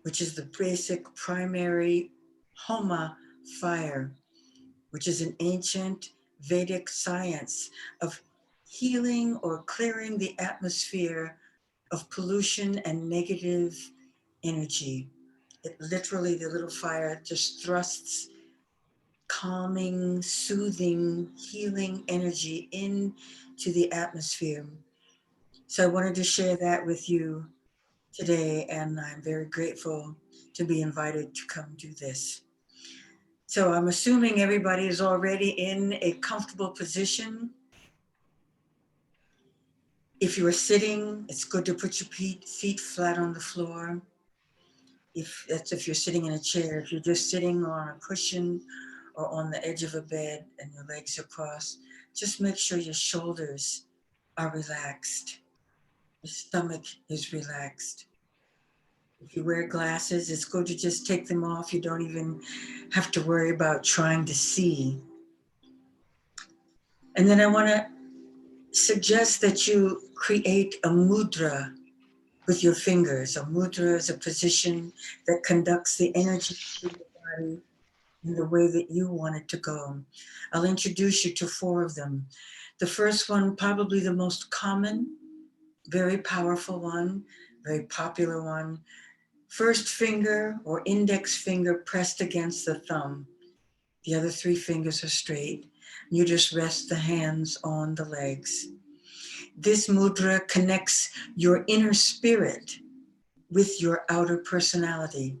which is the basic primary Homa fire, which is an ancient Vedic science of healing or clearing the atmosphere of pollution and negative energy. It literally, the little fire just thrusts calming, soothing, healing energy into the atmosphere. So I wanted to share that with you today, and I'm very grateful to be invited to come do this. So I'm assuming everybody is already in a comfortable position. If you are sitting, it's good to put your feet flat on the floor. If you're sitting in a chair. If you're just sitting on a cushion or on the edge of a bed and your legs are crossed, just make sure your shoulders are relaxed. Your stomach is relaxed. If you wear glasses, it's good to just take them off. You don't even have to worry about trying to see. And then I want to suggest that you create a mudra with your fingers. A mudra is a position that conducts the energy through your body in the way that you want it to go. I'll introduce you to 4 of them. The first one, probably the most common, very powerful one, very popular one. First finger or index finger pressed against the thumb. The other 3 fingers are straight. You just rest the hands on the legs. This mudra connects your inner spirit with your outer personality,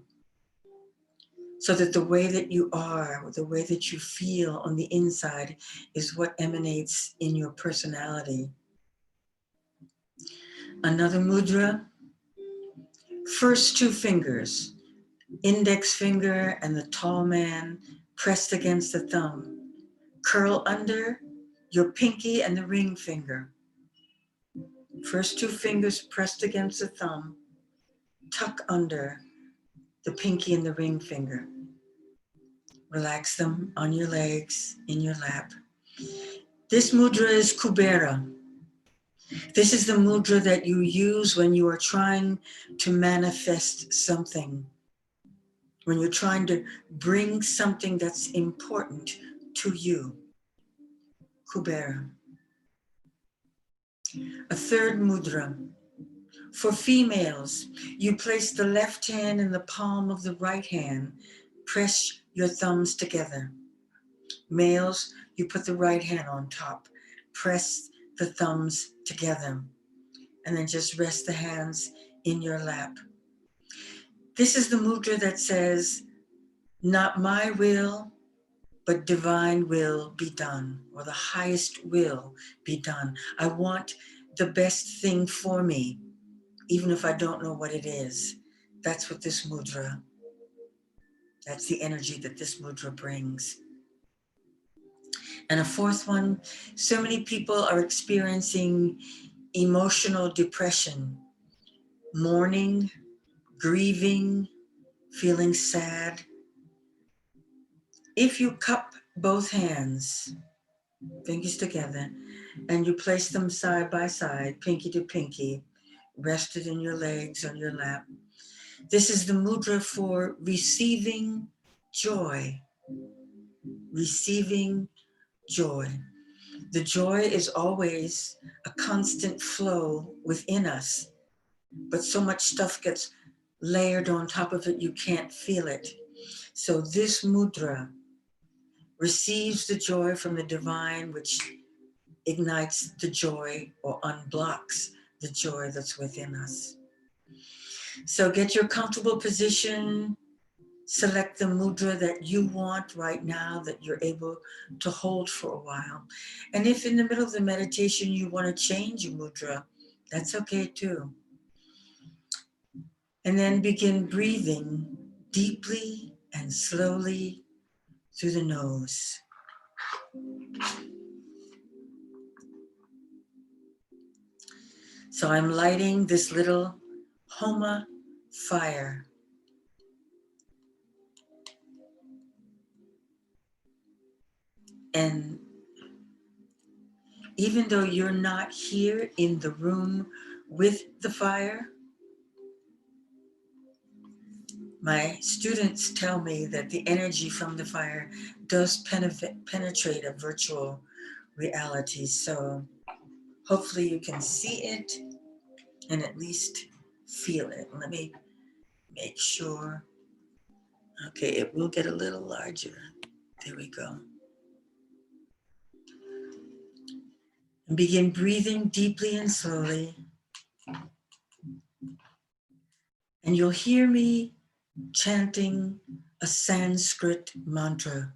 so that the way that you are, the way that you feel on the inside is what emanates in your personality. Another mudra, first 2 fingers, index finger and the tall man pressed against the thumb. Curl under your pinky and the ring finger. First 2 fingers pressed against the thumb. Tuck under the pinky and the ring finger. Relax them on your legs, in your lap. This mudra is Kubera. This is the mudra that you use when you are trying to manifest something, when you're trying to bring something that's important to you. Kubera. A third mudra. For females, you place the left hand in the palm of the right hand. Press your thumbs together. Males, you put the right hand on top. Press the thumbs together. And then just rest the hands in your lap. This is the mudra that says, not my will, but divine will be done, or the highest will be done. I want the best thing for me, even if I don't know what it is. That's what this mudra, that's the energy that this mudra brings. And a fourth one, so many people are experiencing emotional depression, mourning, grieving, feeling sad. If you cup both hands, fingers together, and you place them side by side, pinky to pinky, rested in your legs, on your lap, this is the mudra for receiving joy. Receiving joy. The joy is always a constant flow within us, but so much stuff gets layered on top of it, you can't feel it. So this mudra receives the joy from the divine, which ignites the joy or unblocks the joy that's within us. So get your comfortable position, select the mudra that you want right now that you're able to hold for a while. And if in the middle of the meditation you want to change your mudra, that's okay too. And then begin breathing deeply and slowly through the nose. So I'm lighting this little Homa fire. And even though you're not here in the room with the fire, my students tell me that the energy from the fire does penetrate a virtual reality. So hopefully you can see it and at least feel it. Let me make sure. Okay, it will get a little larger. There we go. And begin breathing deeply and slowly. And you'll hear me chanting a Sanskrit mantra.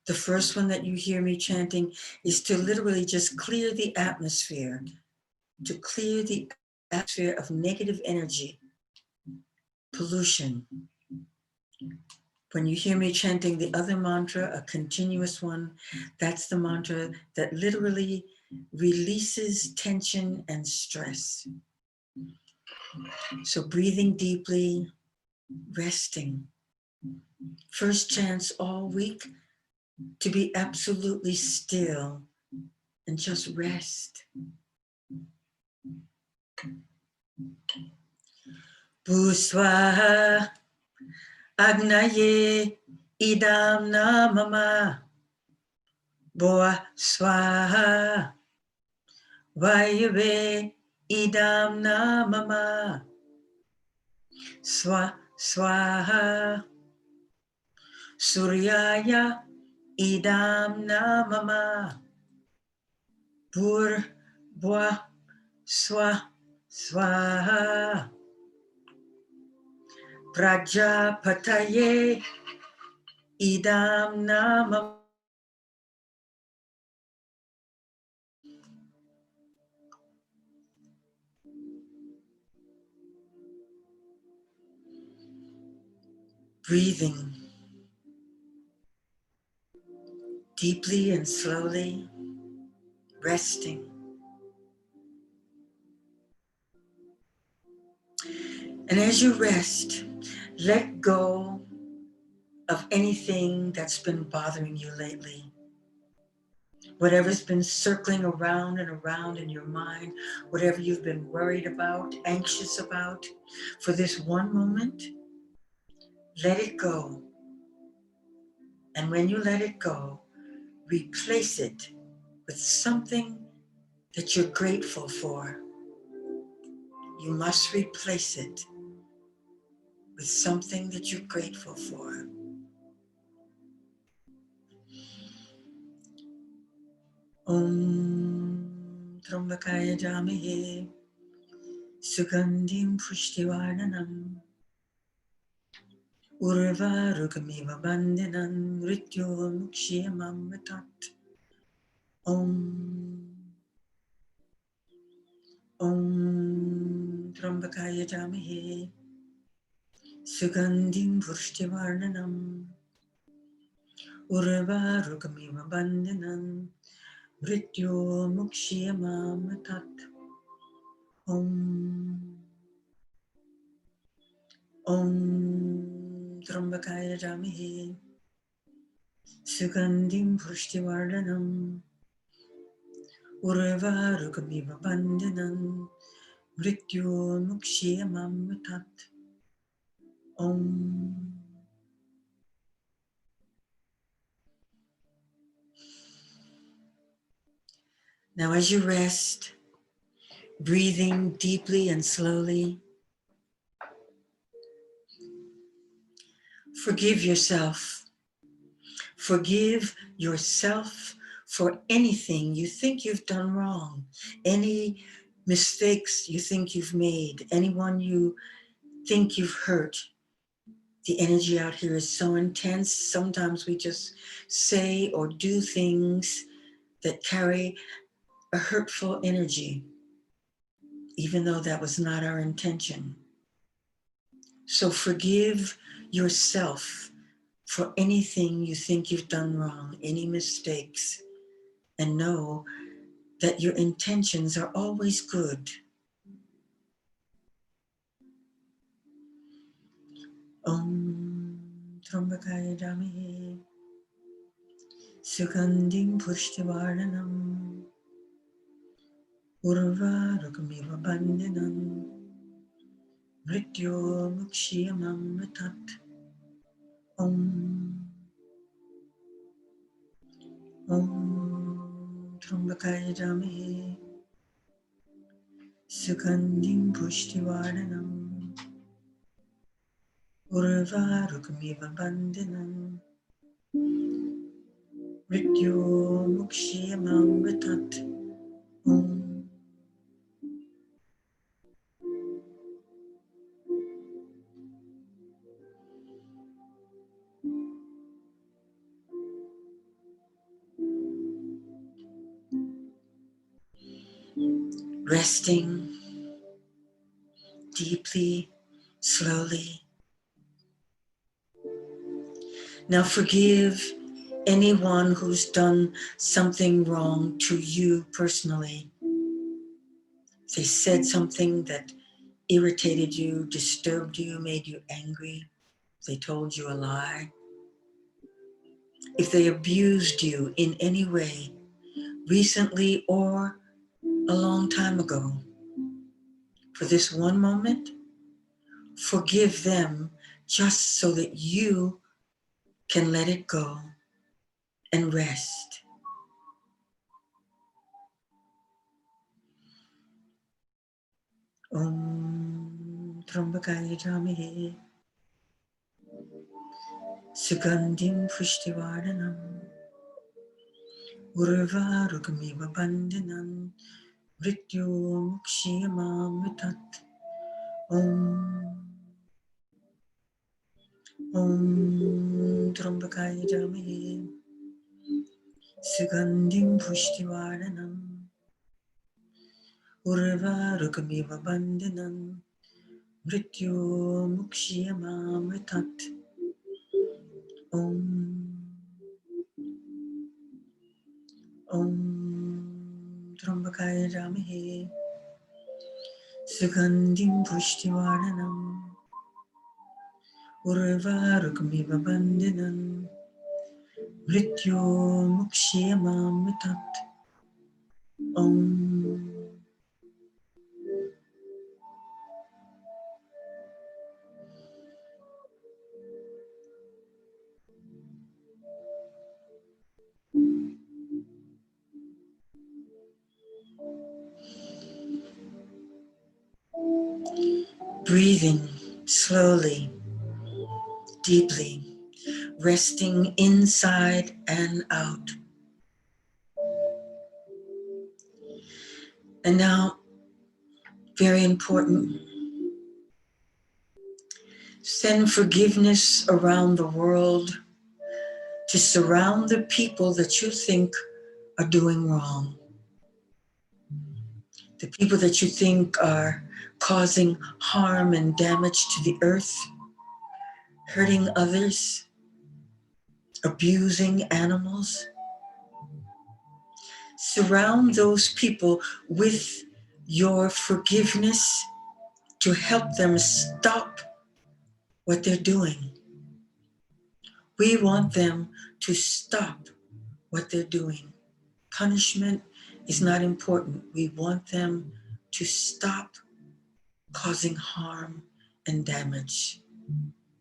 The first one that you hear me chanting is to literally just clear the atmosphere, to clear the atmosphere of negative energy, pollution. When you hear me chanting the other mantra, a continuous one, that's the mantra that literally releases tension and stress. So breathing deeply, resting. First chance all week to be absolutely still and just rest. Bhuswaha Agnaye Idam Namama Boa swaha. Vayave idam namama. Swaha. Suryaya idam namama. Boa swaha. Prajapataye idam namama. Breathing deeply and slowly, resting. And as you rest, let go of anything that's been bothering you lately. Whatever's been circling around and around in your mind, whatever you've been worried about, anxious about, for this one moment, let it go. And when you let it go, replace it with something that you're grateful for. You must replace it with something that you're grateful for. Om Trambakaya Jamahe Sugandhim Pushtivarnanam Urvarukamiva Bandhanam Mrityo Mukshiyamam Matat. Om Trambakaya Jamahe Sugandhim Pushtivarnanam Urvarukamiva Bandhanam Mrityo Mukshiyamam Matat. Om Trambakaya Jamahe Sugandhim Pushtivarnanam Urvarukamiva Bandhanam Mrityo Mukshiyamam Matat. Om. Now as you rest, breathing deeply and slowly, forgive yourself. Forgive yourself for anything you think you've done wrong, any mistakes you think you've made, anyone you think you've hurt. The energy out here is so intense. Sometimes we just say or do things that carry a hurtful energy, even though that was not our intention. So forgive yourself for anything you think you've done wrong, any mistakes, and know that your intentions are always good. Om Trambakaya Jamahe Sugandhim Pushtivarnanam Urvarukamiva Bandhanam Mrityo Mukshiyamam Matat. Om Trambakaya Jamahe Sugandhim Pushtivarnanam Urvarukamiva Bandhanam Mrityo Mukshiyamam Matat. Om. Resting deeply, slowly. Now forgive anyone who's done something wrong to you personally. They said something that irritated you, disturbed you, made you angry. They told you a lie. If they abused you in any way, recently or a long time ago, for this one moment, forgive them just so that you can let it go and rest. Om Trambakaya Jamahe Sugandhim Pushtivaranam Urvarukamiva Bandhanam Mrityu Mukshiyamamritat Om Trambakaya Jamahe Sugandhim Pushtivaranam Urvarukamiva Bandhanam Mrityu Mukshiyamamritat Om Trambakaya Jamahe Sugandhim Pushtivaranam Urvarukamiva Bandhanam Mrityu Mukshiyamamritat Om. Breathing slowly, deeply, resting inside and out. And now, very important, send forgiveness around the world to surround the people that you think are doing wrong. The people that you think are causing harm and damage to the earth, hurting others, abusing animals. Surround those people with your forgiveness to help them stop what they're doing. We want them to stop what they're doing. Punishment is not important. We want them to stop causing harm and damage.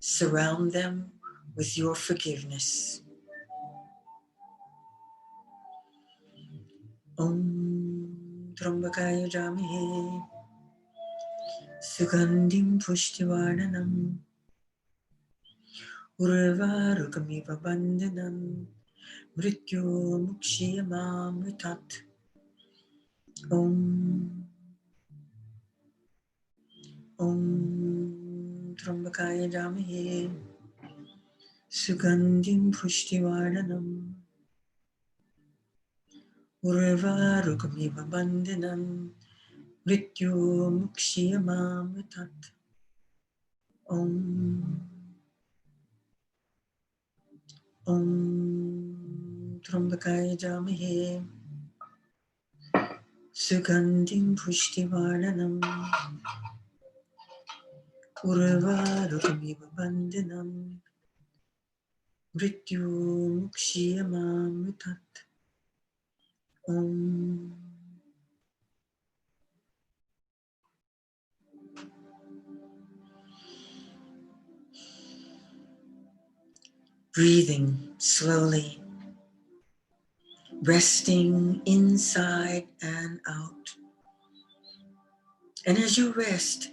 Surround them with your forgiveness. Om Trambakaya Jamahe Sugandhim Pushtivaranam Urvarukamiva Bandhanam Mrityu Mukshiyamamritat Om. Om Trambakaya Jamahe Sugandhim Pushtivaranam Urvarukamiva Bandhanam Mrityu Mukshiyamamritat Om. Om Trambakaya Jamahe Sugandhim Pushtivaranam Urvarukamiva Bandhanam Mrityu Mukshiyamamritat Om. Breathing slowly, resting inside and out. And as you rest,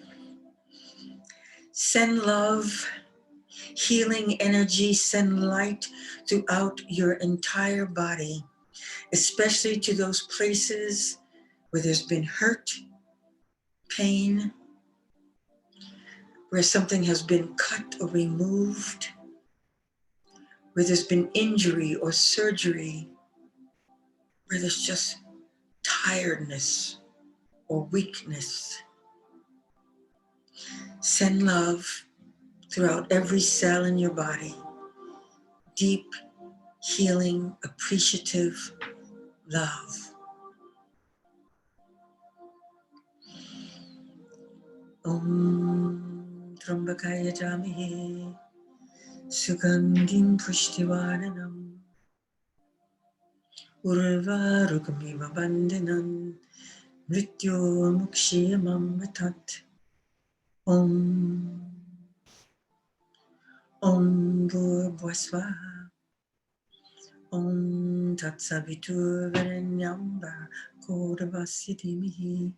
send love, healing energy, send light throughout your entire body, especially to those places where there's been hurt, pain, where something has been cut or removed, where there's been injury or surgery, where there's just tiredness or weakness. Send love throughout every cell in your body. Deep, healing, appreciative love. Om Trambakaya Jamahe Sugandhim Pushtivaranam Urvarukamiva Bandhanam Mrityu Mukshiyamamritat Om. Om Bhurvasvaha Om Tatsavitur Varenyam Bhargo Devasya Dhimahi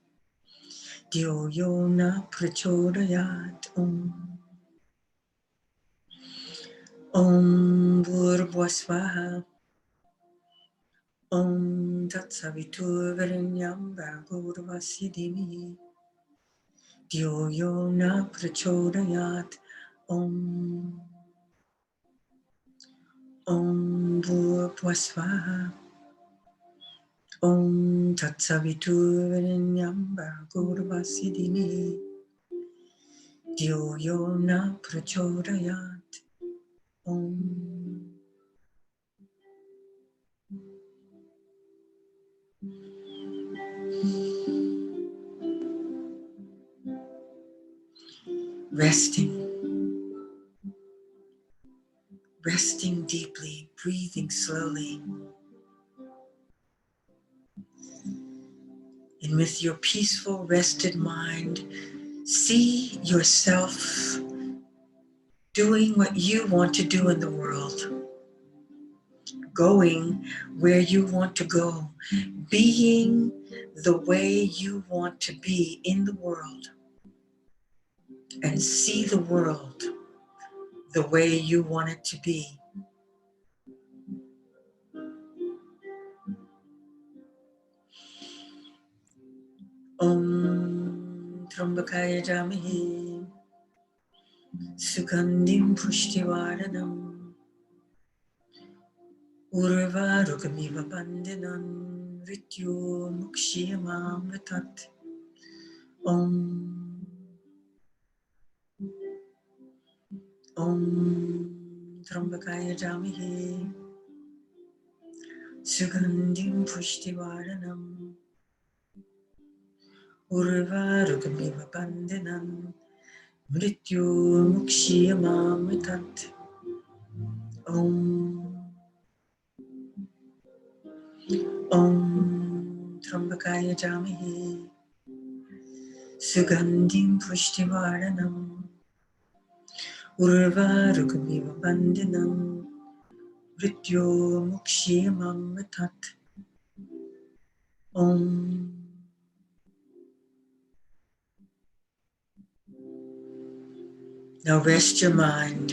Dhyo yo na prachodayat. Om Bhurvasvaha. Om Tatsaviturvarenyam Bhargavasidimi. Dhyo yo na prachodayat. Om Bhurvasvaha. Om Tatsaviturvarenyam Bhargavasidimi. Dhyo yo na prachodayat. Om. Resting deeply, breathing slowly. And with your peaceful, rested mind, see yourself doing what you want to do in the world, going where you want to go, being the way you want to be in the world, and see the world the way you want it to be. Om Trambakaya Jamahi Sugandhim Pushtivaranam Urvarukamiva Bandhanam Rityo Mukshiyamam Vitat. Om Trambakaya Jamahi Sugandhim Pushtivaranam Urvarukamiva Bandhanam Rityo Mukshiyamam Vitat. Om Trambakaya Jamahi Sugandhim Pushtivaranam Urvarukamiva Bandhanam Rityo Mukshiyamam Vitat. Om. Now rest your mind.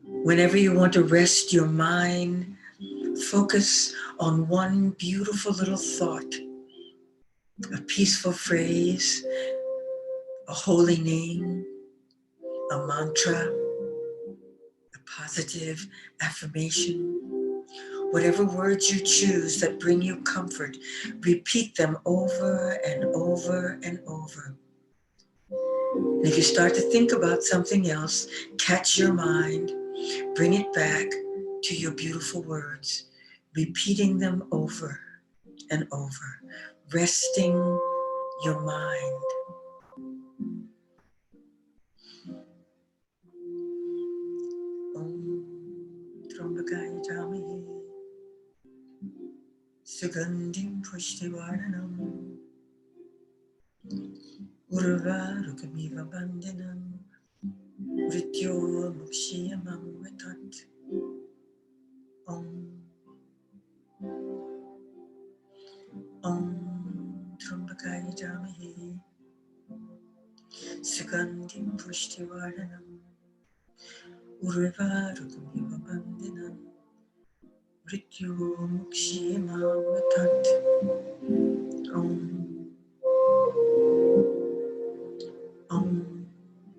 Whenever you want to rest your mind, focus on one beautiful little thought, a peaceful phrase, a holy name, a mantra, a positive affirmation. Whatever words you choose that bring you comfort, repeat them over and over and over. And if you start to think about something else, catch your mind, bring it back to your beautiful words, repeating them over and over, resting your mind. Om Trambakaya Jamahi Sugandhim Pushtivaranam Urvarukamiva Bandhanam Rityo Mukshiyamam Vitat. Om Trambakaya Jamahi Sugandhim Pushtivaranam Urvarukamiva Bandhanam Rityo Mukshiyamam Vitat. Om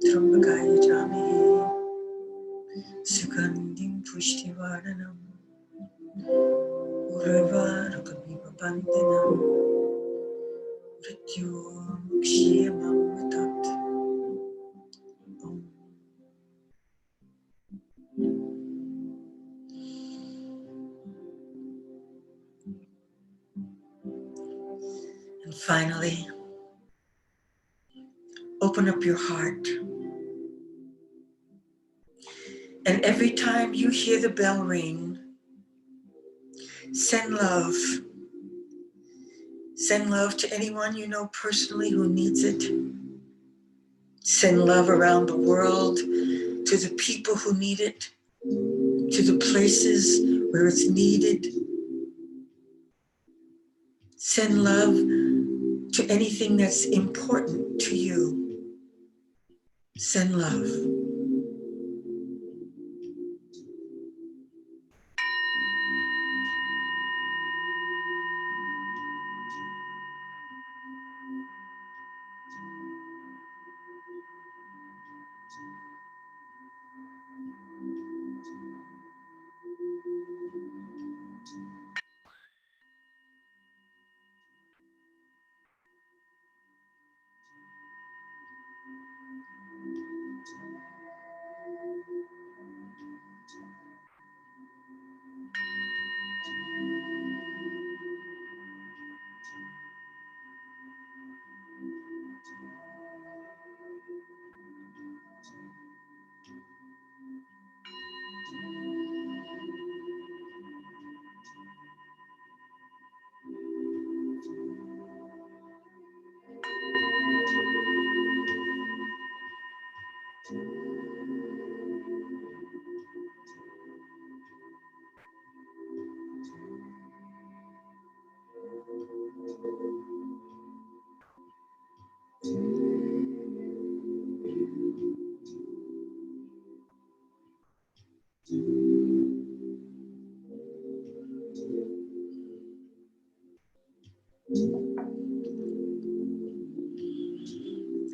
Trambakaya Jamahi Sugandhim Pushtivaranam Urvarukamiva Bandhanam Rityo Mukshiyamam Vitat. And finally, open up your heart. And every time you hear the bell ring, send love. Send love to anyone you know personally who needs it. Send love around the world to the people who need it, to the places where it's needed. Send love to anything that's important to you. Send love.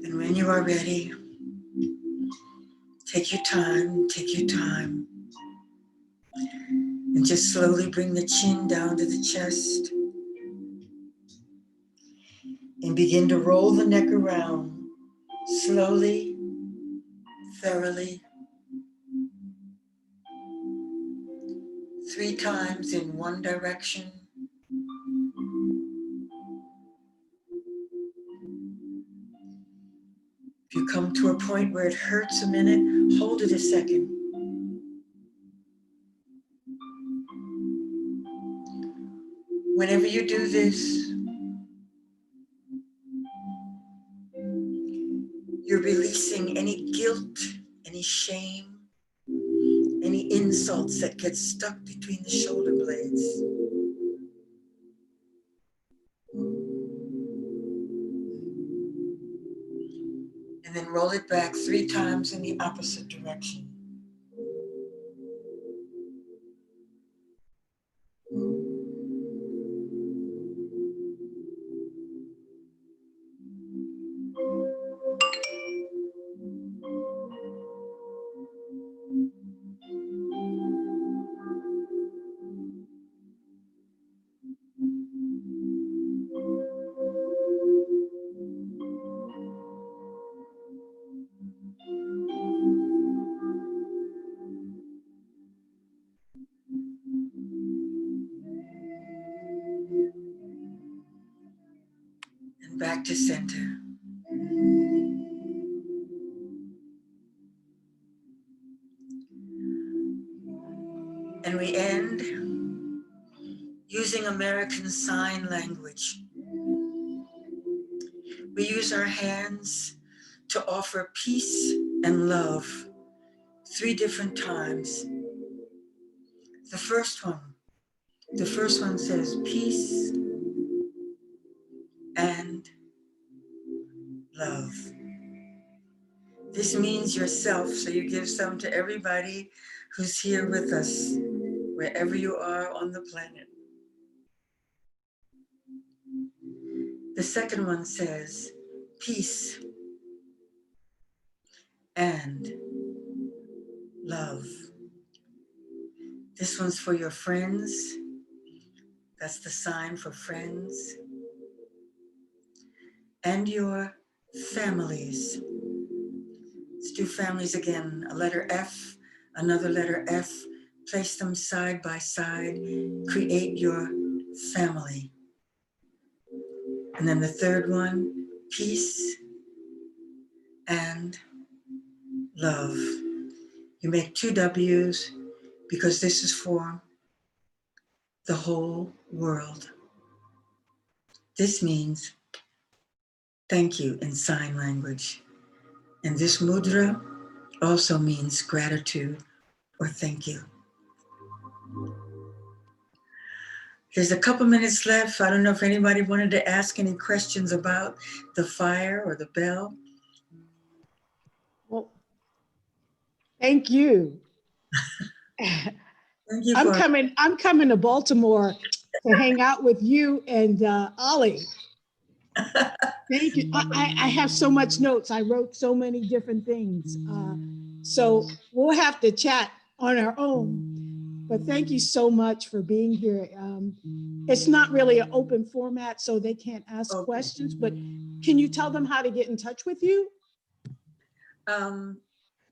And when you are ready, take your time, and just slowly bring the chin down to the chest and begin to roll the neck around slowly, thoroughly, 3 times in one direction. If you come to a point where it hurts a minute, hold it a second. Whenever you do this, you're releasing any guilt, any shame, any insults that get stuck between the shoulder blades. And then roll it back 3 times in the opposite direction. And back to center. And we end using American Sign Language. We use our hands to offer peace and love 3 different times. The first one says peace and love. This means yourself, so you give some to everybody who's here with us, wherever you are on the planet. The second one says peace and love. This one's for your friends. That's the sign for friends. And your families. Let's do families again. A letter F, another letter F. Place them side by side. Create your family. And then the third one, peace and love. You make 2 W's because this is for the whole world. This means thank you in sign language. And this mudra also means gratitude or thank you. There's a couple minutes left. I don't know if anybody wanted to ask any questions about the fire or the bell. Well, thank you. Thank you I'm coming to Baltimore to hang out with you and Ollie. Thank you. I have so much notes. I wrote so many different things. So we'll have to chat on our own. But thank you so much for being here. It's not really an open format, so they can't ask questions, but can you tell them how to get in touch with you? I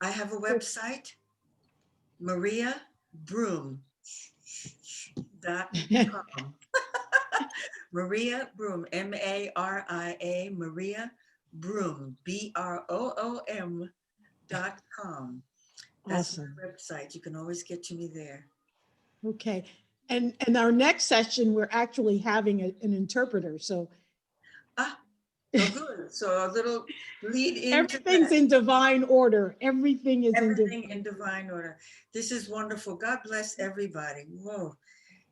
have a website, mariabroom.com. Maria Broom, M-A-R-I-A, Maria Broom, BROOM.com. That's Awesome. my website. You can always get to me there. Okay. And our next session, we're actually having an interpreter. So good. So a little lead into everything's that. in divine order. Everything is in divine order. This is wonderful. God bless everybody. Whoa.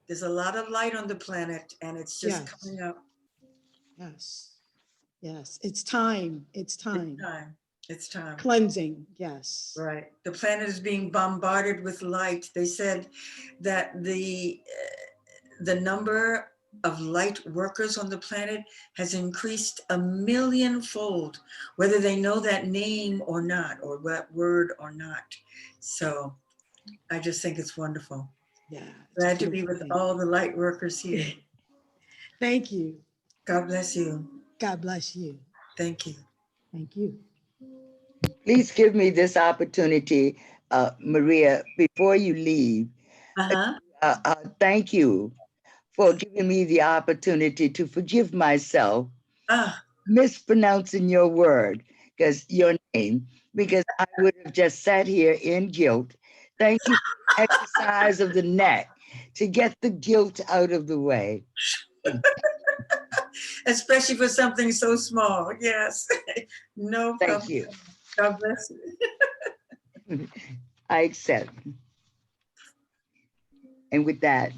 There's a lot of light on the planet and it's just coming up. Yes. Yes. It's time. It's time. It's time. It's time. Cleansing. Yes. Right. The planet is being bombarded with light. They said that the number of light workers on the planet has increased 1,000,000-fold, whether they know that name or not, or that word or not. So I just think it's wonderful. Yeah. Glad to be with all the light workers here. Thank you. God bless you. God bless you. Thank you. Thank you. Please give me this opportunity, Maria, before you leave. Thank you for giving me the opportunity to forgive myself mispronouncing your word, your name, because I would have just sat here in guilt. Thank you for the exercise of the neck to get the guilt out of the way. Especially for something so small. Yes. No problem. Thank you. God bless you. I accept. And with that,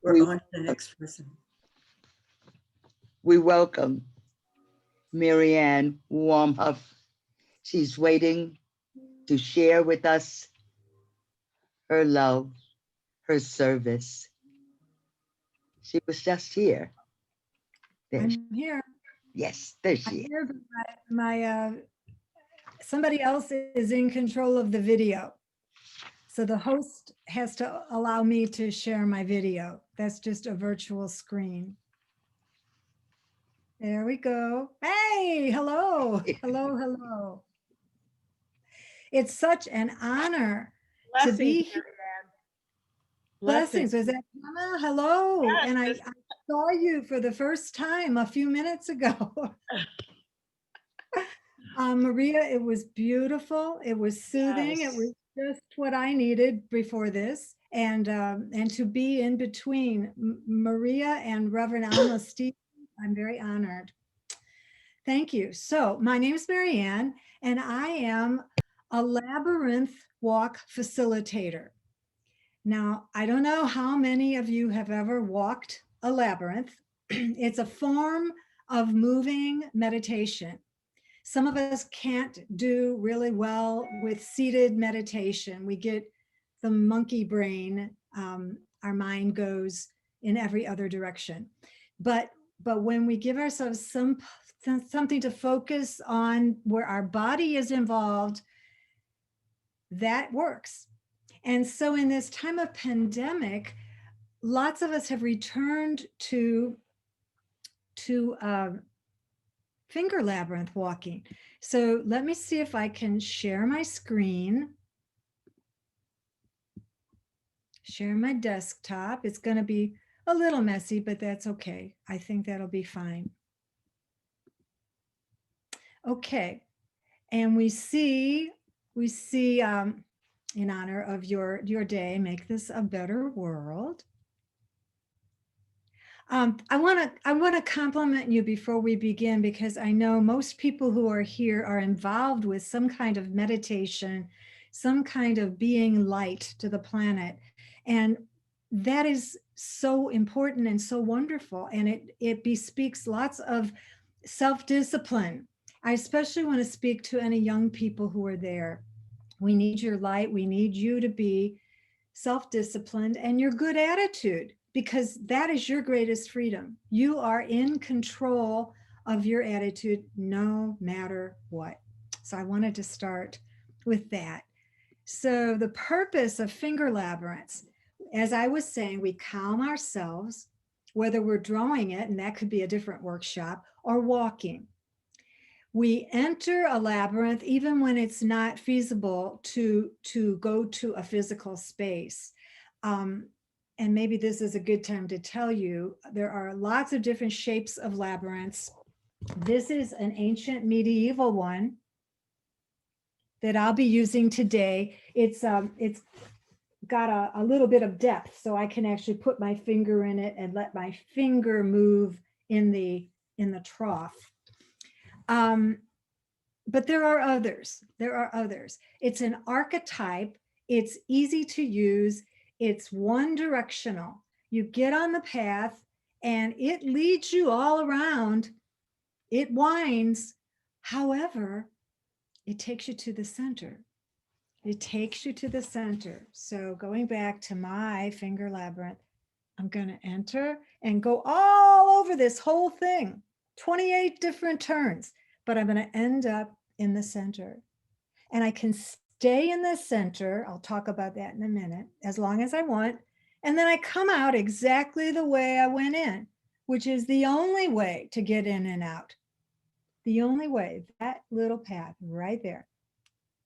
we're on to the next person. We welcome Marianne Warmhuff. She's waiting to share with us her love, her service. She was just here. I'm here. Yes, there she is. Here, my somebody else is in control of the video. So the host has to allow me to share my video. That's just a virtual screen. There we go. Hey, hello, hello, hello. It's such an honor to be here. Blessings. Was that Anna? Hello. Yes, and I saw you for the first time a few minutes ago. Maria, it was beautiful. It was soothing. Yes. It was just what I needed before this. And to be in between Maria and Reverend Alma Stevens, I'm very honored. Thank you. So my name is Marianne, and I am a labyrinth walk facilitator. Now, I don't know how many of you have ever walked a labyrinth. It's a form of moving meditation. Some of us can't do really well with seated meditation. We get the monkey brain. Our mind goes in every other direction. But when we give ourselves something to focus on where our body is involved, that works. And so in this time of pandemic, lots of us have returned to finger labyrinth walking. So let me see if I can share my screen. Share my desktop. It's going to be a little messy, but that's okay. I think that'll be fine. Okay. And we see in honor of your day, Make This a Better World. I want to compliment you before we begin, because I know most people who are here are involved with some kind of meditation, some kind of being light to the planet. And that is so important and so wonderful. And it bespeaks lots of self-discipline. I especially want to speak to any young people who are there. We need your light. We need you to be self-disciplined and your good attitude, because that is your greatest freedom. You are in control of your attitude no matter what. So I wanted to start with that. So the purpose of finger labyrinths, as I was saying, we calm ourselves, whether we're drawing it, and that could be a different workshop, or walking. We enter a labyrinth even when it's not feasible to go to a physical space. And maybe this is a good time to tell you, there are lots of different shapes of labyrinths. This is an ancient medieval one that I'll be using today. It's got a little bit of depth, so I can actually put my finger in it and let my finger move in the trough. But there are others. It's an archetype. It's easy to use. It's one directional. You get on the path and it leads you all around. It winds. However, it takes you to the center. It takes you to the center. So going back to my finger labyrinth, I'm going to enter and go all over this whole thing, 28 different turns, but I'm going to end up in the center. And I can stay in the center. I'll talk about that in a minute, as long as I want. And then I come out exactly the way I went in, which is the only way to get in and out. The only way, that little path right there.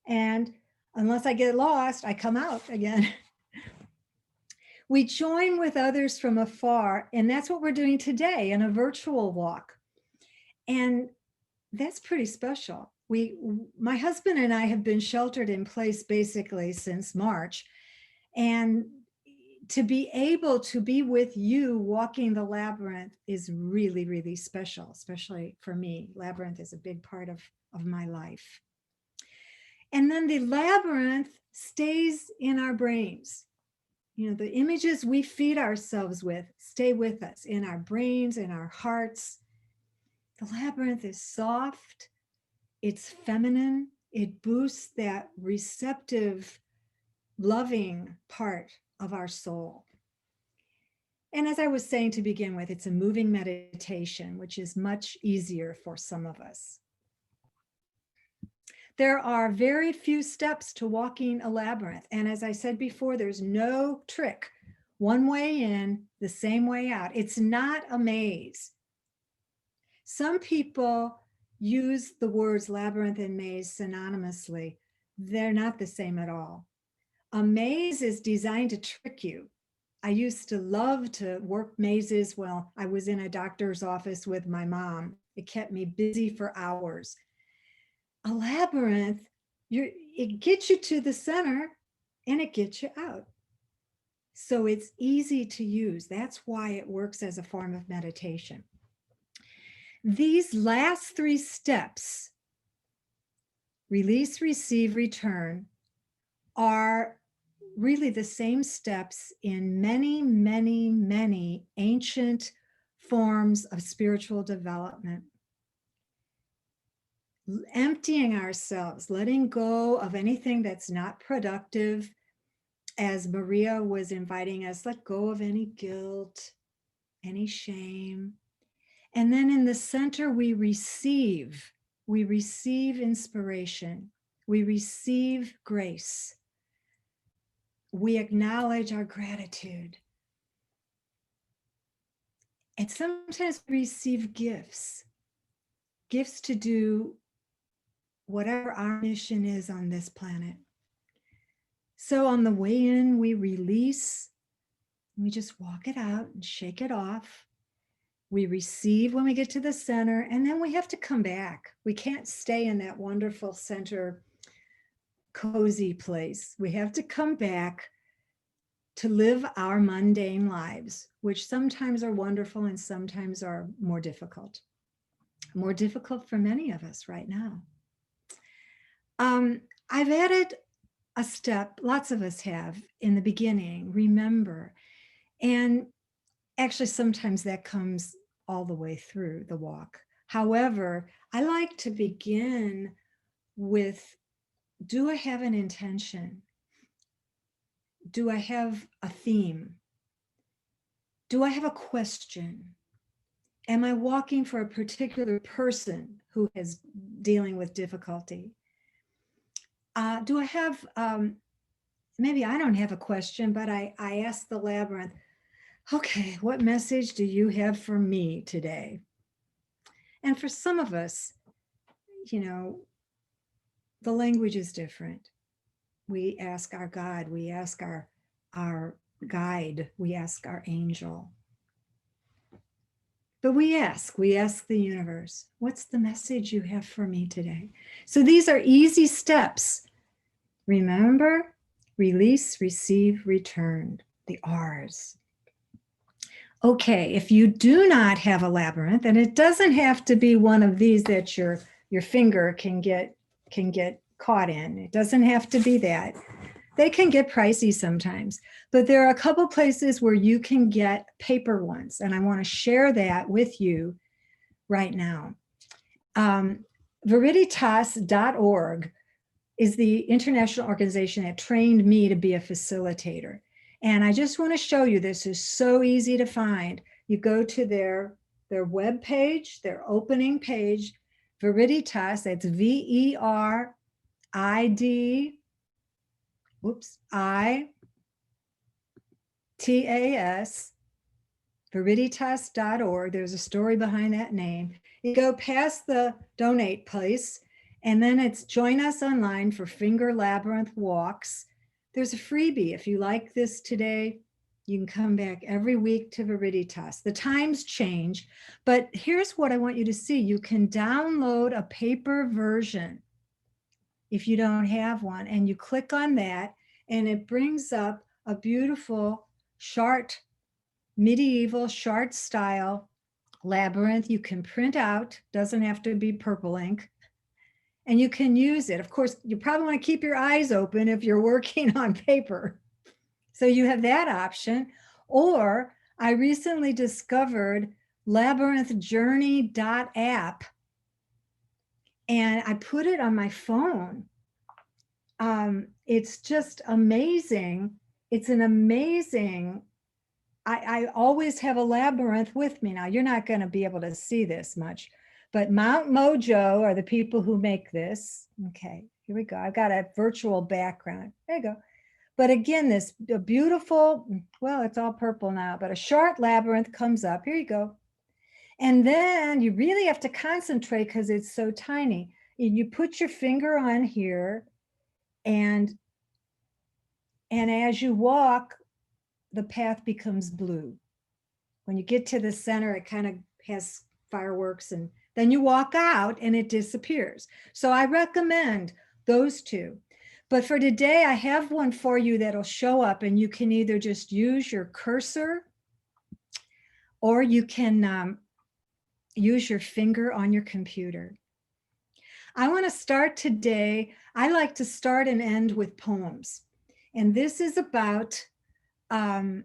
And unless I get lost, I come out again. We join with others from afar, and that's what we're doing today in a virtual walk. And that's pretty special. My husband and I have been sheltered in place basically since March. And to be able to be with you walking the labyrinth is really, really special, especially for me. Labyrinth is a big part of my life. And then the labyrinth stays in our brains. You know, the images we feed ourselves with stay with us in our brains, in our hearts. The labyrinth is soft, it's feminine, it boosts that receptive, loving part of our soul. And as I was saying to begin with, it's a moving meditation, which is much easier for some of us. There are very few steps to walking a labyrinth. And as I said before, there's no trick. One way in, the same way out. It's not a maze. Some people use the words labyrinth and maze synonymously. They're not the same at all. A maze is designed to trick you. I used to love to work mazes while I was in a doctor's office with my mom. It kept me busy for hours. A labyrinth, it gets you to the center and it gets you out. So it's easy to use. That's why it works as a form of meditation. These last three steps, release, receive, return, are really the same steps in many, many, many ancient forms of spiritual development. Emptying ourselves, letting go of anything that's not productive. As Maria was inviting us, let go of any guilt, any shame. And then in the center, we receive inspiration. We receive grace. We acknowledge our gratitude. And sometimes we receive gifts to do whatever our mission is on this planet. So on the way in, we release, we just walk it out and shake it off. We receive when we get to the center, and then we have to come back. We can't stay in that wonderful center, cozy place. We have to come back to live our mundane lives, which sometimes are wonderful and sometimes are more difficult for many of us right now. I've added a step, lots of us have, in the beginning, remember. And actually, sometimes that comes all the way through the walk. However, I like to begin with, do I have an intention? Do I have a theme? Do I have a question? Am I walking for a particular person who is dealing with difficulty? Do I have, maybe I don't have a question, but I ask the labyrinth, okay, what message do you have for me today? And for some of us, you know, the language is different. We ask our God, we ask our guide, we ask our angel. But we ask the universe, what's the message you have for me today? So these are easy steps. Remember, release, receive, return, the R's. Okay, if you do not have a labyrinth, and it doesn't have to be one of these that your finger can get caught in. It doesn't have to be that. They can get pricey sometimes, but there are a couple places where you can get paper ones, and I want to share that with you right now. Veriditas.org is the international organization that trained me to be a facilitator. And I just want to show you, this is so easy to find. You go to their web page, their opening page, Veriditas, that's VERID, ITAS, Veriditas.org. There's a story behind that name. You go past the donate place, and then it's join us online for Finger Labyrinth walks. There's a freebie. If you like this today, you can come back every week to Veriditas. The times change, but here's what I want you to see. You can download a paper version if you don't have one, and you click on that, and it brings up a beautiful chart, medieval chart style labyrinth. You can print out, doesn't have to be purple ink, and you can use it. Of course, you probably want to keep your eyes open if you're working on paper. So you have that option. Or I recently discovered labyrinthjourney.app, and I put it on my phone. It's just amazing. It's an amazing, I always have a labyrinth with me. Now, you're not going to be able to see this much, but Mount Mojo are the people who make this. Okay, here we go. I've got a virtual background. There you go. But again, this beautiful, well, it's all purple now, but a short labyrinth comes up. Here you go. And then you really have to concentrate because it's so tiny. You put your finger on here, and as you walk, the path becomes blue. When you get to the center, it kind of has fireworks, and then you walk out and it disappears. So I recommend those two. But for today, I have one for you that'll show up, and you can either just use your cursor, or you can use your finger on your computer. I want to start today. I like to start and end with poems. And this is about oh,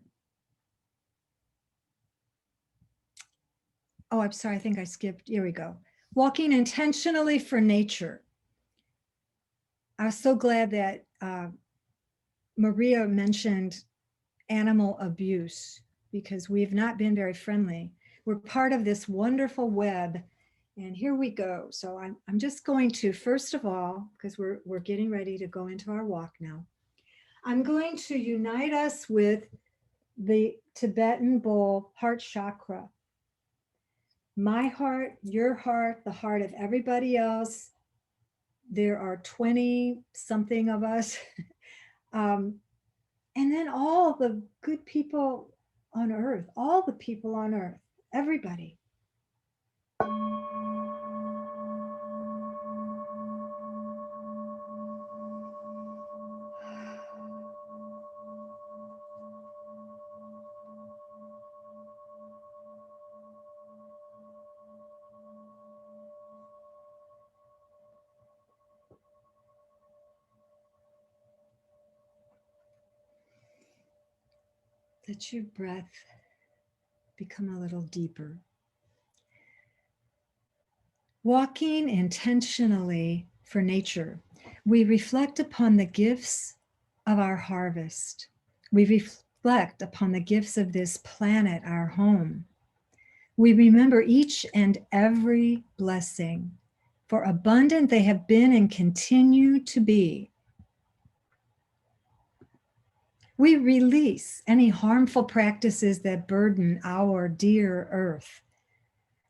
I'm sorry, I think I skipped. Here we go. Walking intentionally for nature. I was so glad that Maria mentioned animal abuse, because we've not been very friendly. We're part of this wonderful web, and here we go. So I'm just going to, first of all, because we're getting ready to go into our walk now, I'm going to unite us with the Tibetan bowl heart chakra. My heart, your heart, the heart of everybody else. There are 20 something of us. And then all the good people on earth, all the people on earth, everybody. Let your breath become a little deeper. Walking intentionally for nature, we reflect upon the gifts of our harvest. We reflect upon the gifts of this planet, our home. We remember each and every blessing, for abundant they have been and continue to be. We release any harmful practices that burden our dear earth.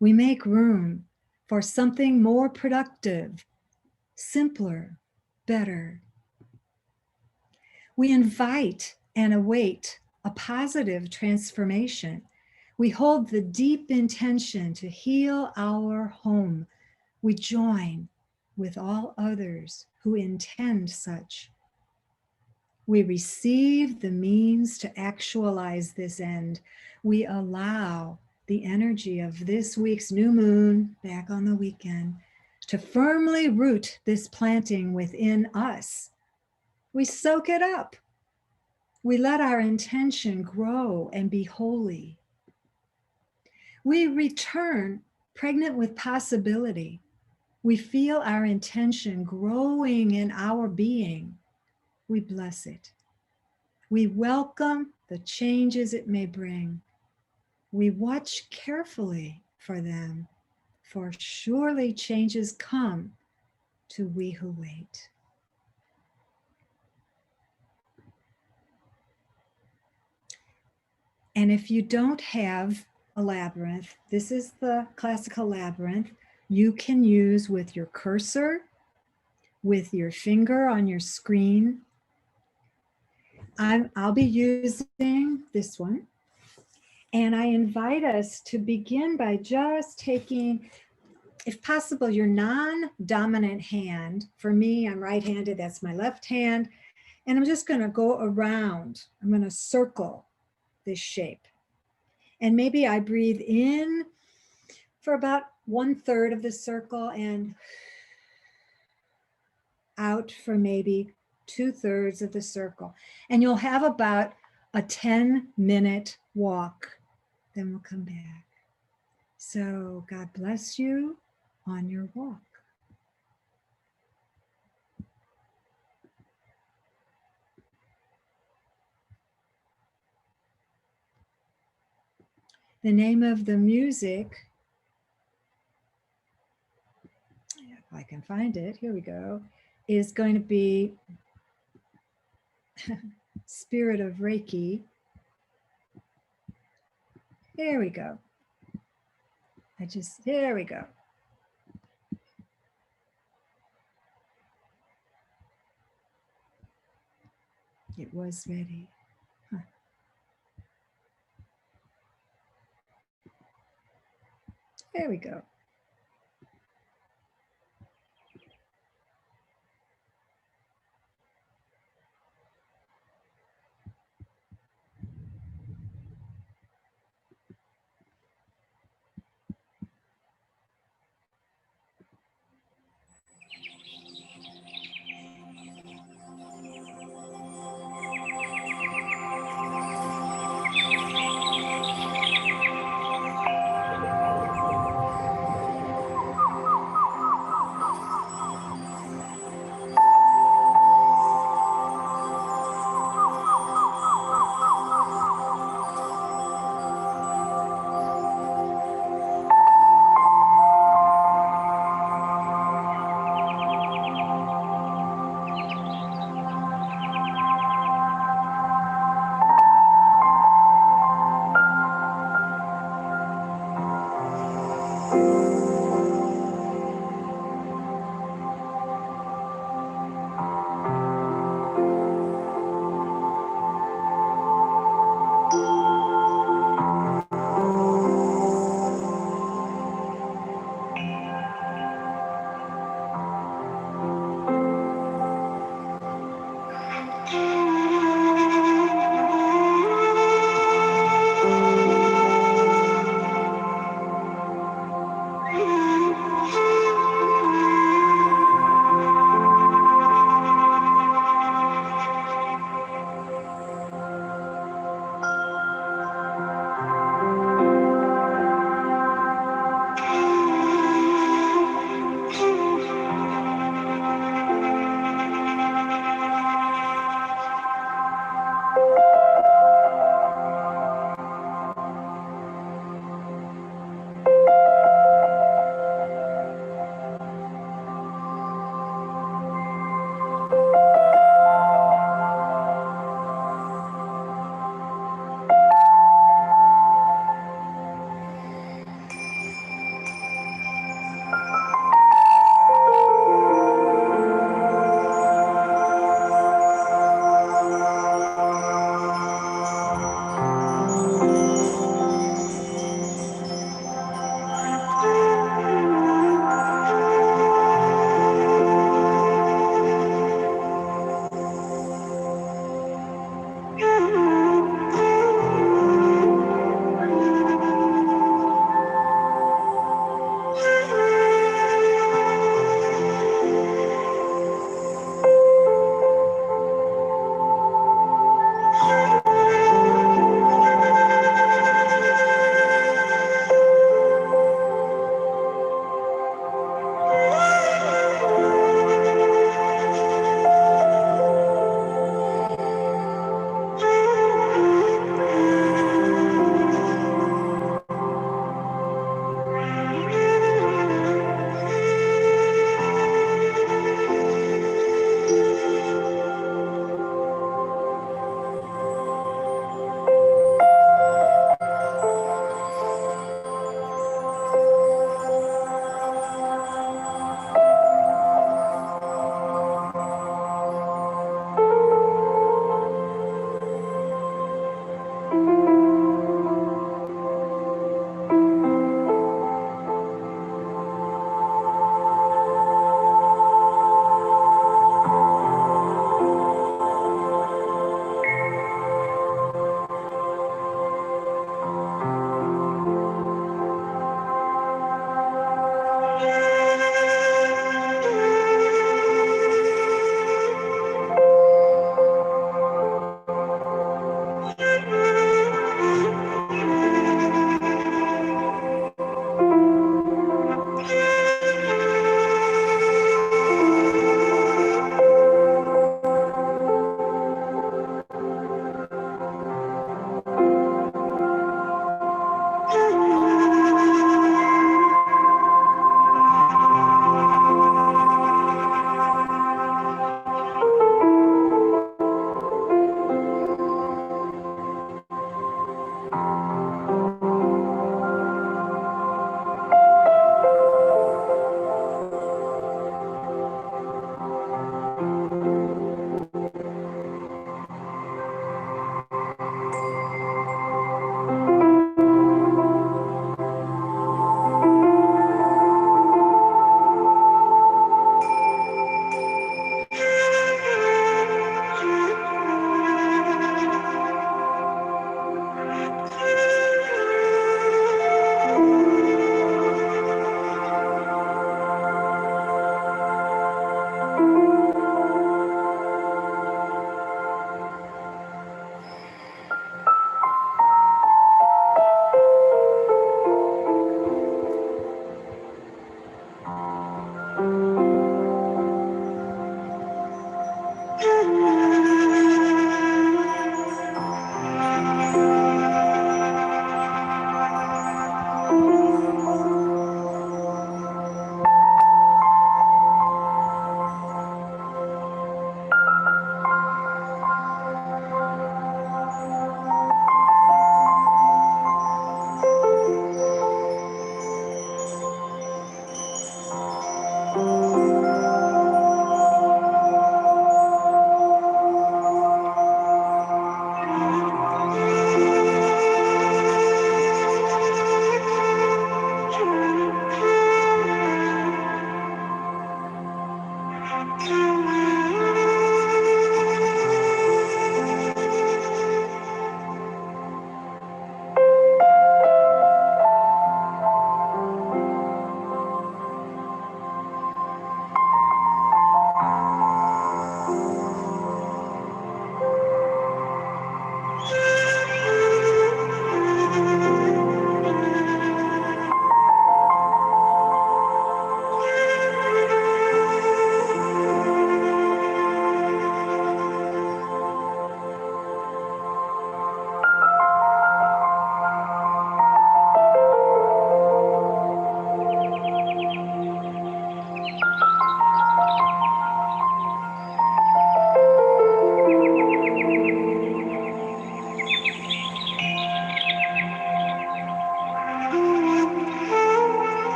We make room for something more productive, simpler, better. We invite and await a positive transformation. We hold the deep intention to heal our home. We join with all others who intend such. We receive the means to actualize this end. We allow the energy of this week's new moon, back on the weekend, to firmly root this planting within us. We soak it up. We let our intention grow and be holy. We return pregnant with possibility. We feel our intention growing in our being. We bless it. We welcome the changes it may bring. We watch carefully for them, for surely changes come to we who wait. And if you don't have a labyrinth, this is the classical labyrinth you can use with your cursor, with your finger on your screen. I'll be using this one. And I invite us to begin by just taking, if possible, your non-dominant hand. For me, I'm right-handed, that's my left hand. And I'm just going to go around. I'm going to circle this shape. And maybe I breathe in for about 1/3 of the circle and out for maybe 2/3 of the circle. And you'll have about a 10-minute walk. Then we'll come back. So God bless you on your walk. The name of the music, if I can find it, here we go, is going to be Spirit of Reiki. There we go. There we go. It was ready. Huh. There we go.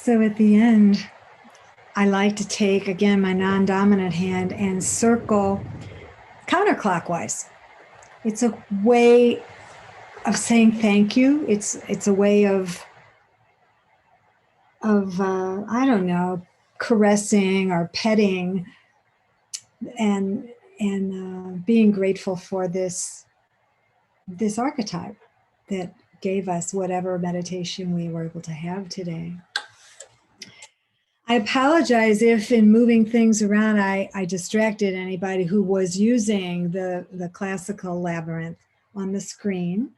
So at the end, I like to take, again, my non-dominant hand and circle counterclockwise. It's a way of saying thank you. It's a way of I don't know, caressing or petting and being grateful for this archetype that gave us whatever meditation we were able to have today. I apologize if in moving things around, I distracted anybody who was using the classical labyrinth on the screen.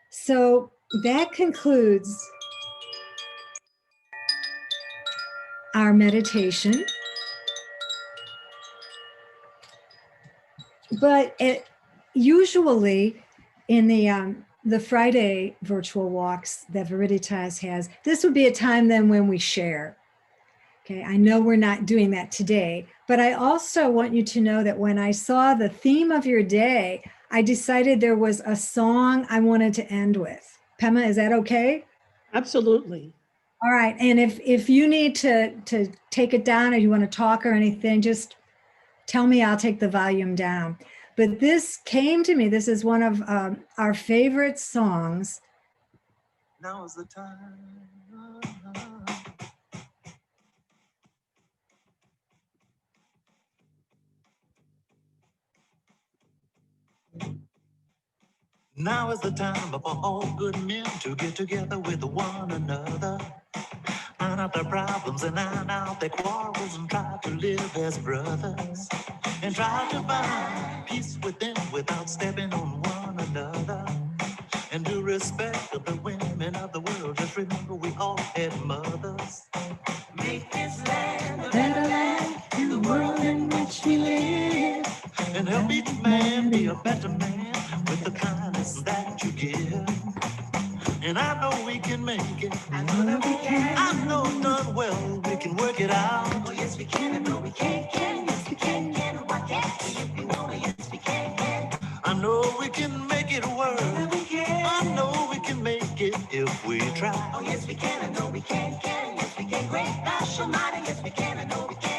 So that concludes our meditation. But usually in the Friday virtual walks that Veritas has, this would be a time then when we share. Okay, I know we're not doing that today, but I also want you to know that when I saw the theme of your day, I decided there was a song I wanted to end with. Pema, is that okay? Absolutely. All right, and if you need to take it down or you want to talk or anything, just tell me, I'll take the volume down. But this came to me, this is one of our favorite songs. Now is the time. Now is the time for all good men to get together with one another. Iron out their problems and iron out their quarrels and try to live as brothers. And try to find peace within without stepping on one another. And do respect of the women of the world. Just remember we all had mothers. Make this land a better land in the world in which we live. And help each man be a better man with the kindness that you give. And I know we can make it. I know that we can. I know done well we can work it out. Oh yes we can. I know we can. Yes we can. Why can't we if we want to? Yes we can. I know we can make it work. I know we can make it if we try. Oh yes we can. I know we can. Yes we can. Great gosh almighty. Yes we can. I know we can.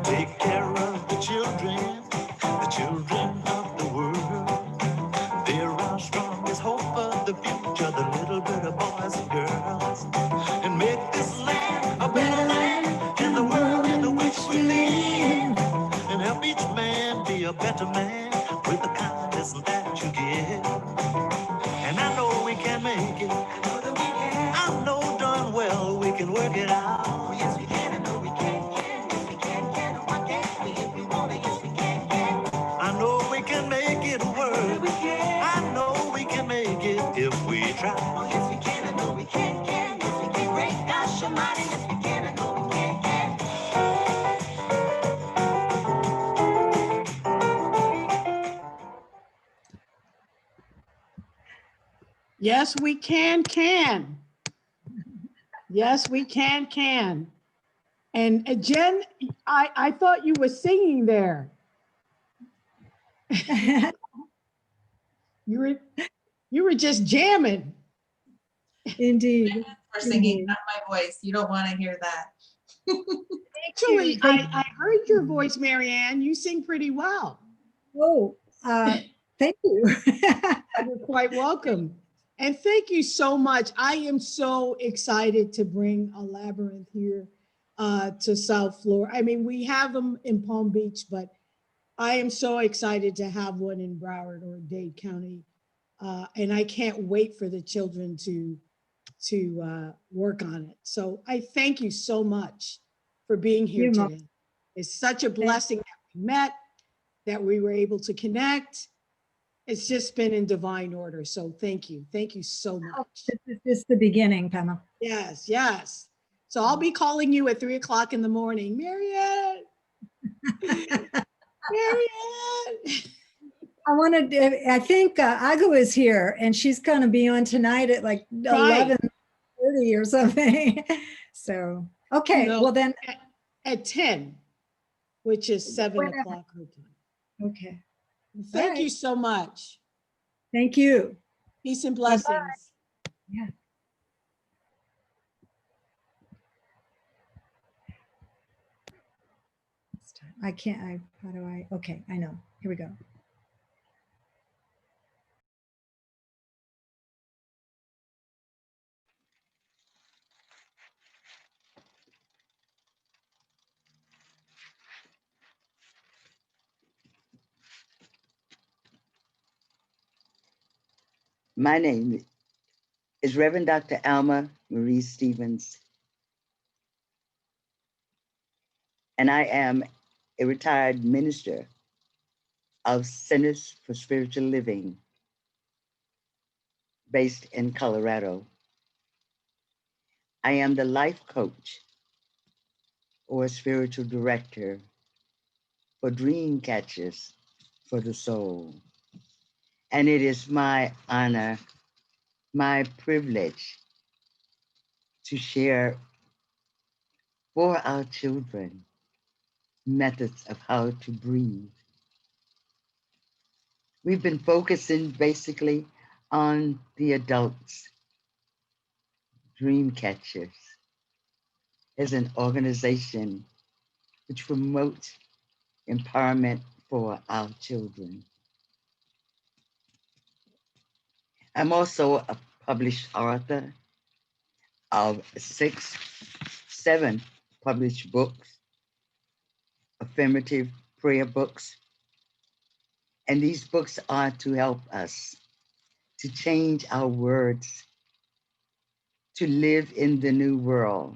Take care of the children of the world. They're our strongest hope of the future, the little bit of boys and girls. And make this land a better land in the world in which we live. And help each man be a better man with the kindness that you give. And I know we can make it. I know that we can. I know darn well we can work it out. Oh, yes we can. I know we can. Yes we can. Why can't we if we want to? Yes we can. I know we can make it work. I know we can make it if we try. Oh yes we can. I know we can. Yes we can. Great gosh almighty. Yes we can. I know we can. Yes, we can. Yes, we can. And Jen, I thought you were singing there. You were just jamming. Indeed. For singing, not my voice. You don't want to hear that. Actually, I heard your voice, Marianne. You sing pretty well. Oh, thank you. You're quite welcome. And thank you so much. I am so excited to bring a labyrinth here to South Florida. I mean, we have them in Palm Beach, but I am so excited to have one in Broward or Dade County. And I can't wait for the children to work on it. So I thank you so much for being here today. It's such a blessing that we met, that we were able to connect. It's just been in divine order. So thank you. Thank you so much. It's the beginning, Pema. Yes, yes. So I'll be calling you at 3 o'clock in the morning. Marianne. Marianne. I think Agu is here and she's going to be on tonight at like 11:30 or something. So, okay, No, well then. At 10. which is 7 o'clock her time. Okay. Thank you so much. Thank you. Peace and blessings. Yeah. I can't, how do I, okay, I know. Here we go. My name is Reverend Dr. Alma Marie Stevens, and I am a retired minister of Centers for Spiritual Living based in Colorado. I am the life coach or spiritual director for Dream Catchers for the Soul. And it is my honor, my privilege to share for our children methods of how to breathe. We've been focusing basically on the adults. Dream Catchers is an organization which promotes empowerment for our children. I'm also a published author of 7 published books, affirmative prayer books. And these books are to help us to change our words, to live in the new world.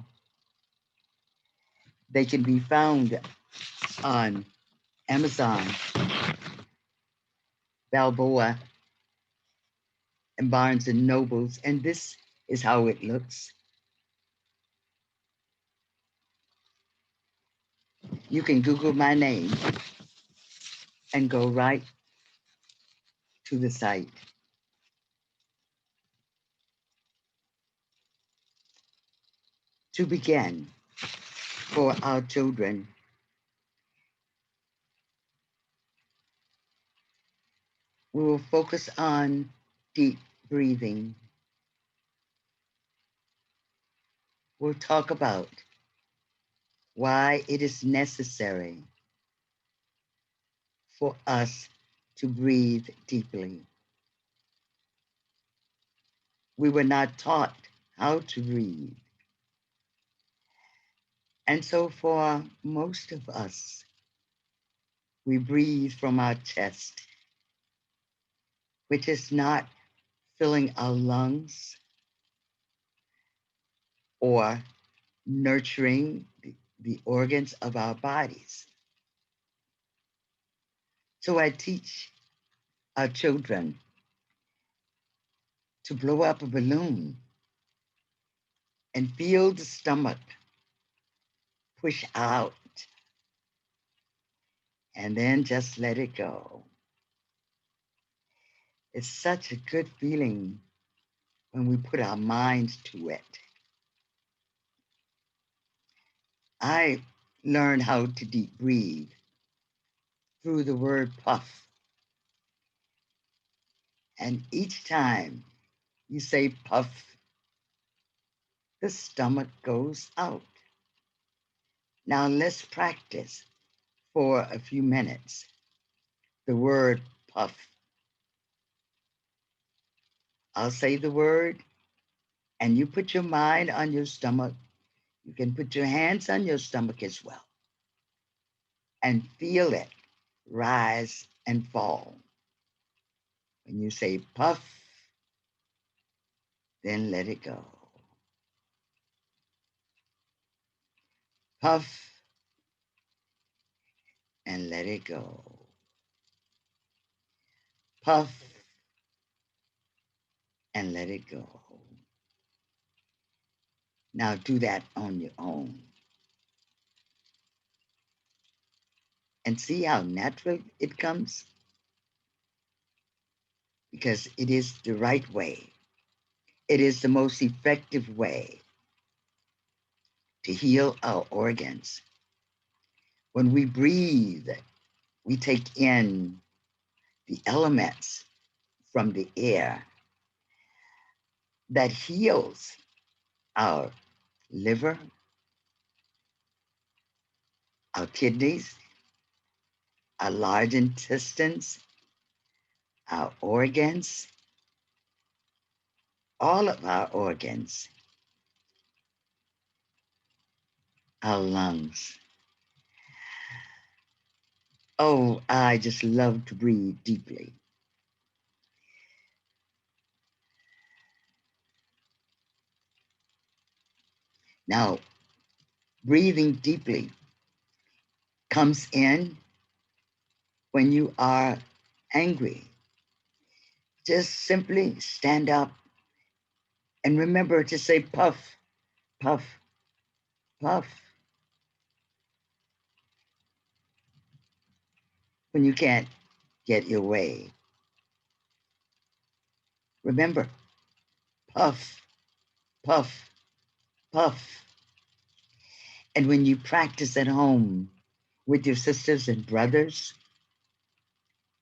They can be found on Amazon, Balboa, and Barnes and Nobles. And this is how it looks. You can Google my name and go right to the site. To begin, for our children, we will focus on deep breathing. We'll talk about why it is necessary for us to breathe deeply. We were not taught how to breathe. And so for most of us, we breathe from our chest, which is not filling our lungs or nurturing the organs of our bodies. So I teach our children to blow up a balloon and feel the stomach push out and then just let it go. It's such a good feeling when we put our minds to it. I learned how to deep breathe through the word puff. And each time you say puff, the stomach goes out. Now let's practice for a few minutes the word puff. I'll say the word and you put your mind on your stomach. You can put your hands on your stomach as well and feel it rise and fall. When you say puff, then let it go. Puff and let it go. Puff and let it go. Now do that on your own. And see how natural it comes? Because it is the right way. It is the most effective way to heal our organs When we breathe, we take in the elements from the air that heals our liver, our kidneys, our large intestines, our organs, all of our organs, our lungs. Oh, I just love to breathe deeply. Now, breathing deeply comes in when you are angry. Just simply stand up and remember to say puff, puff, puff. When you can't get your way, remember, puff, puff, puff. And when you practice at home with your sisters and brothers,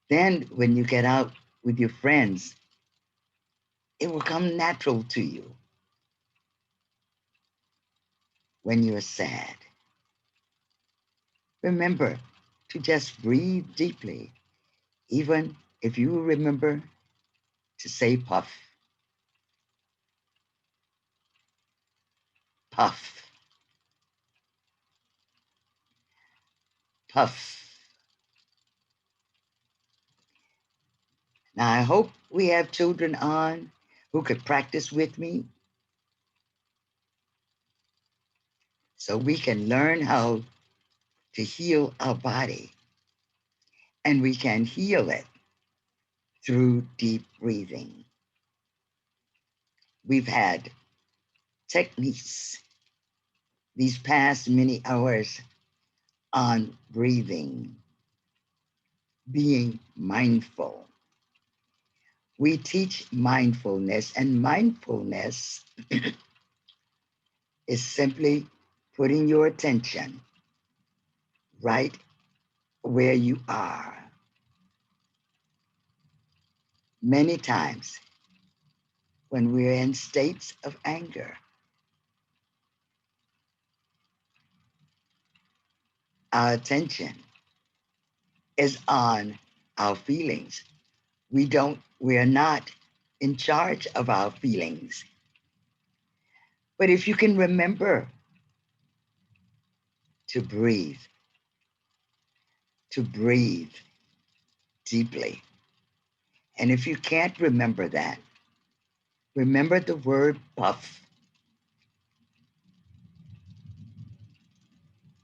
then when you get out with your friends, it will come natural to you. When you're sad, remember to just breathe deeply, even if you remember to say puff, puff, puff. Now, I hope we have children on who could practice with me so we can learn how to heal our body. And we can heal it through deep breathing. We've had techniques these past many hours on breathing, being mindful. We teach mindfulness, and mindfulness is simply putting your attention right where you are. Many times when we're in states of anger, our attention is on our feelings. We are not in charge of our feelings. But if you can remember to breathe deeply. And if you can't remember that, remember the word puff.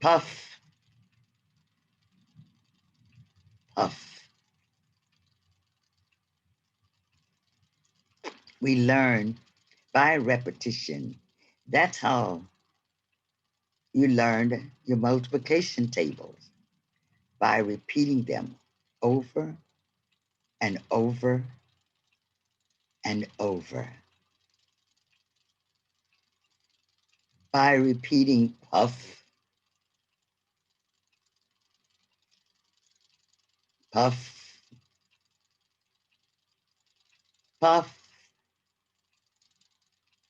Puff, puff. We learn by repetition. That's how you learned your multiplication tables, by repeating them over and over and over. By repeating puff, puff, puff,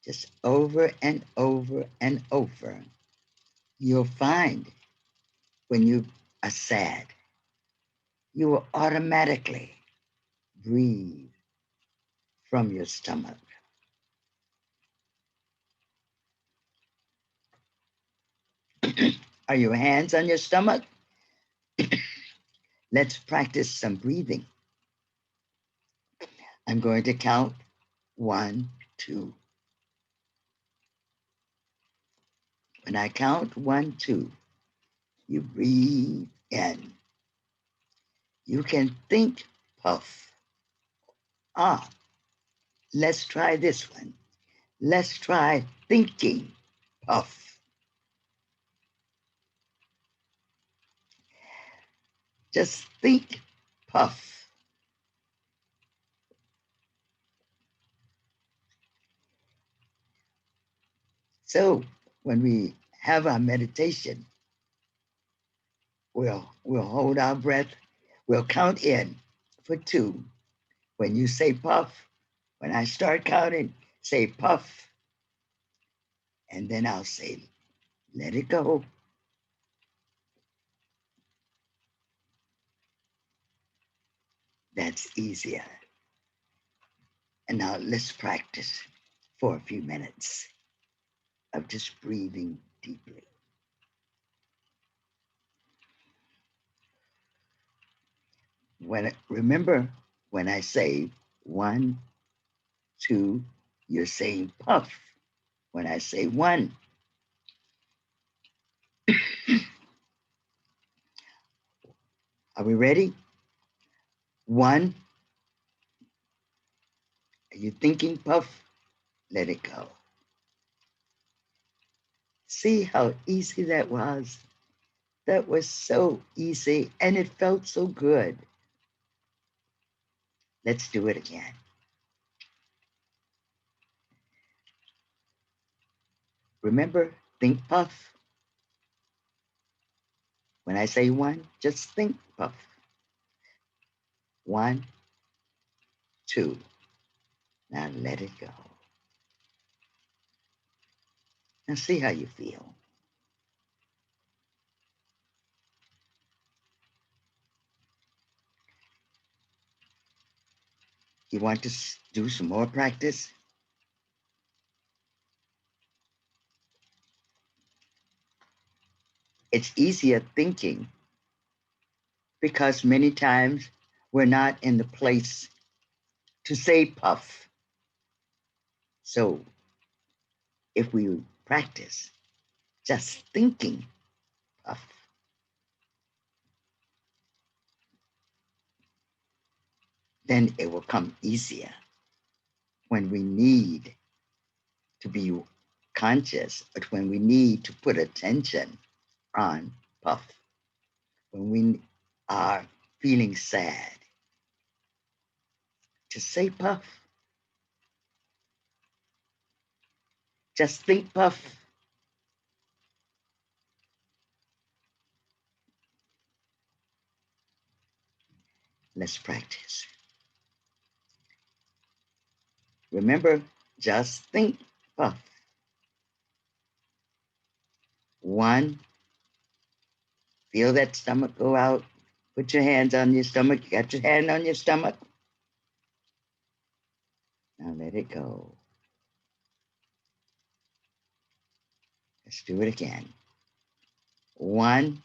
just over and over and over. You'll find when you are sad, you will automatically breathe from your stomach. Are your hands on your stomach? Let's practice some breathing. I'm going to count 1, 2. When I count 1, 2, you breathe in. You can think puff. Let's try this one. Let's try thinking puff. Just think puff. So when we have our meditation, We'll hold our breath. We'll count in for 2. When you say puff, when I start counting, say puff. And then I'll say, let it go. That's easier. And now let's practice for a few minutes of just breathing deeply. Remember, when I say 1, 2, you're saying puff. When I say 1, are we ready? 1, are you thinking puff? Let it go. See how easy that was? That was so easy and it felt so good. Let's do it again. Remember, think puff. When I say 1, just think puff. 1, 2. Now let it go. Now see how you feel. You want to do some more practice? It's easier thinking because many times we're not in the place to say puff. So if we practice just thinking puff, then it will come easier when we need to be conscious, but when we need to put attention on puff, when we are feeling sad, to say puff. Just think puff. Let's practice. Remember, just think puff. 1, feel that stomach go out. Put your hands on your stomach. You got your hand on your stomach. Now let it go. Let's do it again. 1,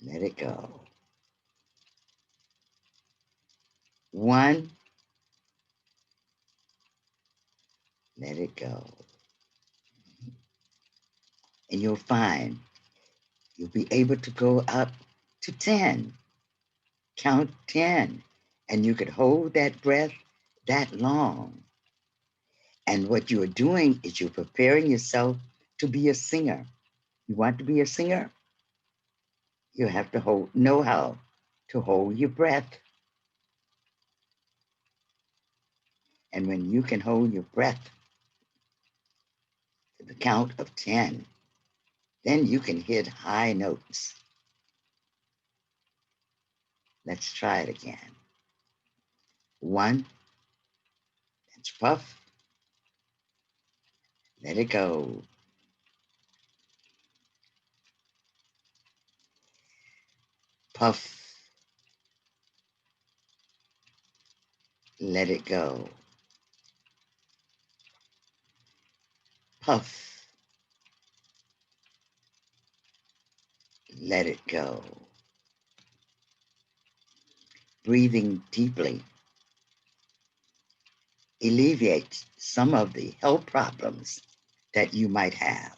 let it go. 1, let it go. And you'll find you'll be able to go up to 10. Count 10. And you could hold that breath that long. And what you are doing is you're preparing yourself to be a singer. You want to be a singer? You have to know how to hold your breath. And when you can hold your breath to the count of 10, then you can hit high notes. Let's try it again. 1, that's puff. Let it go. Puff. Let it go. Puff. Let it go. Breathing deeply alleviates some of the health problems that you might have.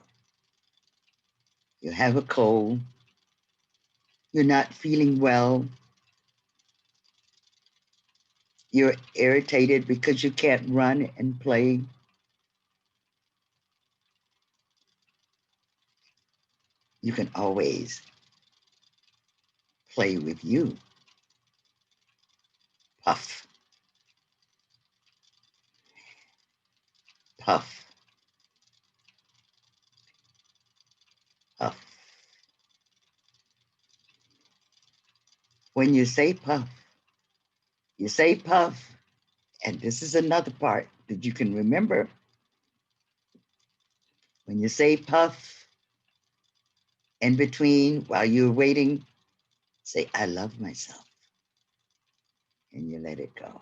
You have a cold, you're not feeling well, you're irritated because you can't run and play. You can always play with you. Puff. Puff. When you say puff, and this is another part that you can remember. When you say puff, in between, while you're waiting, say, I love myself. And you let it go.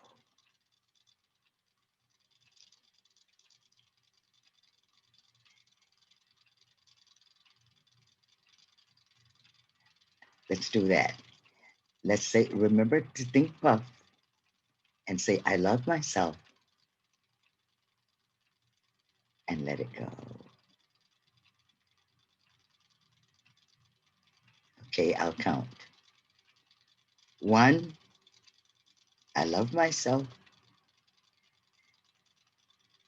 Let's do that. Let's say, remember to think puff and say, I love myself. And let it go. Okay, I'll count. 1, I love myself.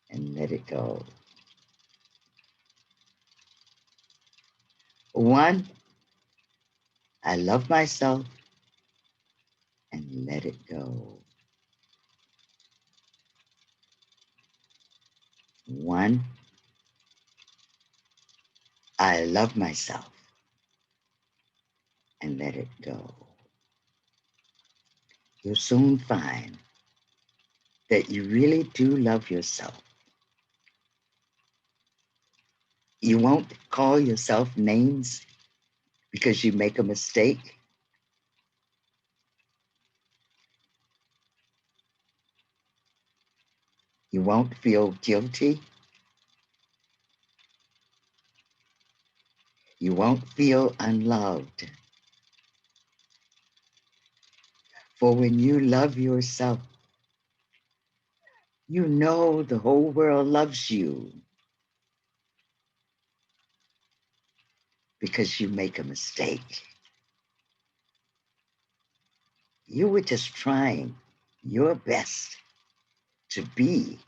And let it go. 1, I love myself. And let it go. 1, I love myself. And let it go. You'll soon find that you really do love yourself. You won't call yourself names because you make a mistake. You won't feel guilty. You won't feel unloved. For when you love yourself, you know the whole world loves you because you make a mistake. You were just trying your best to be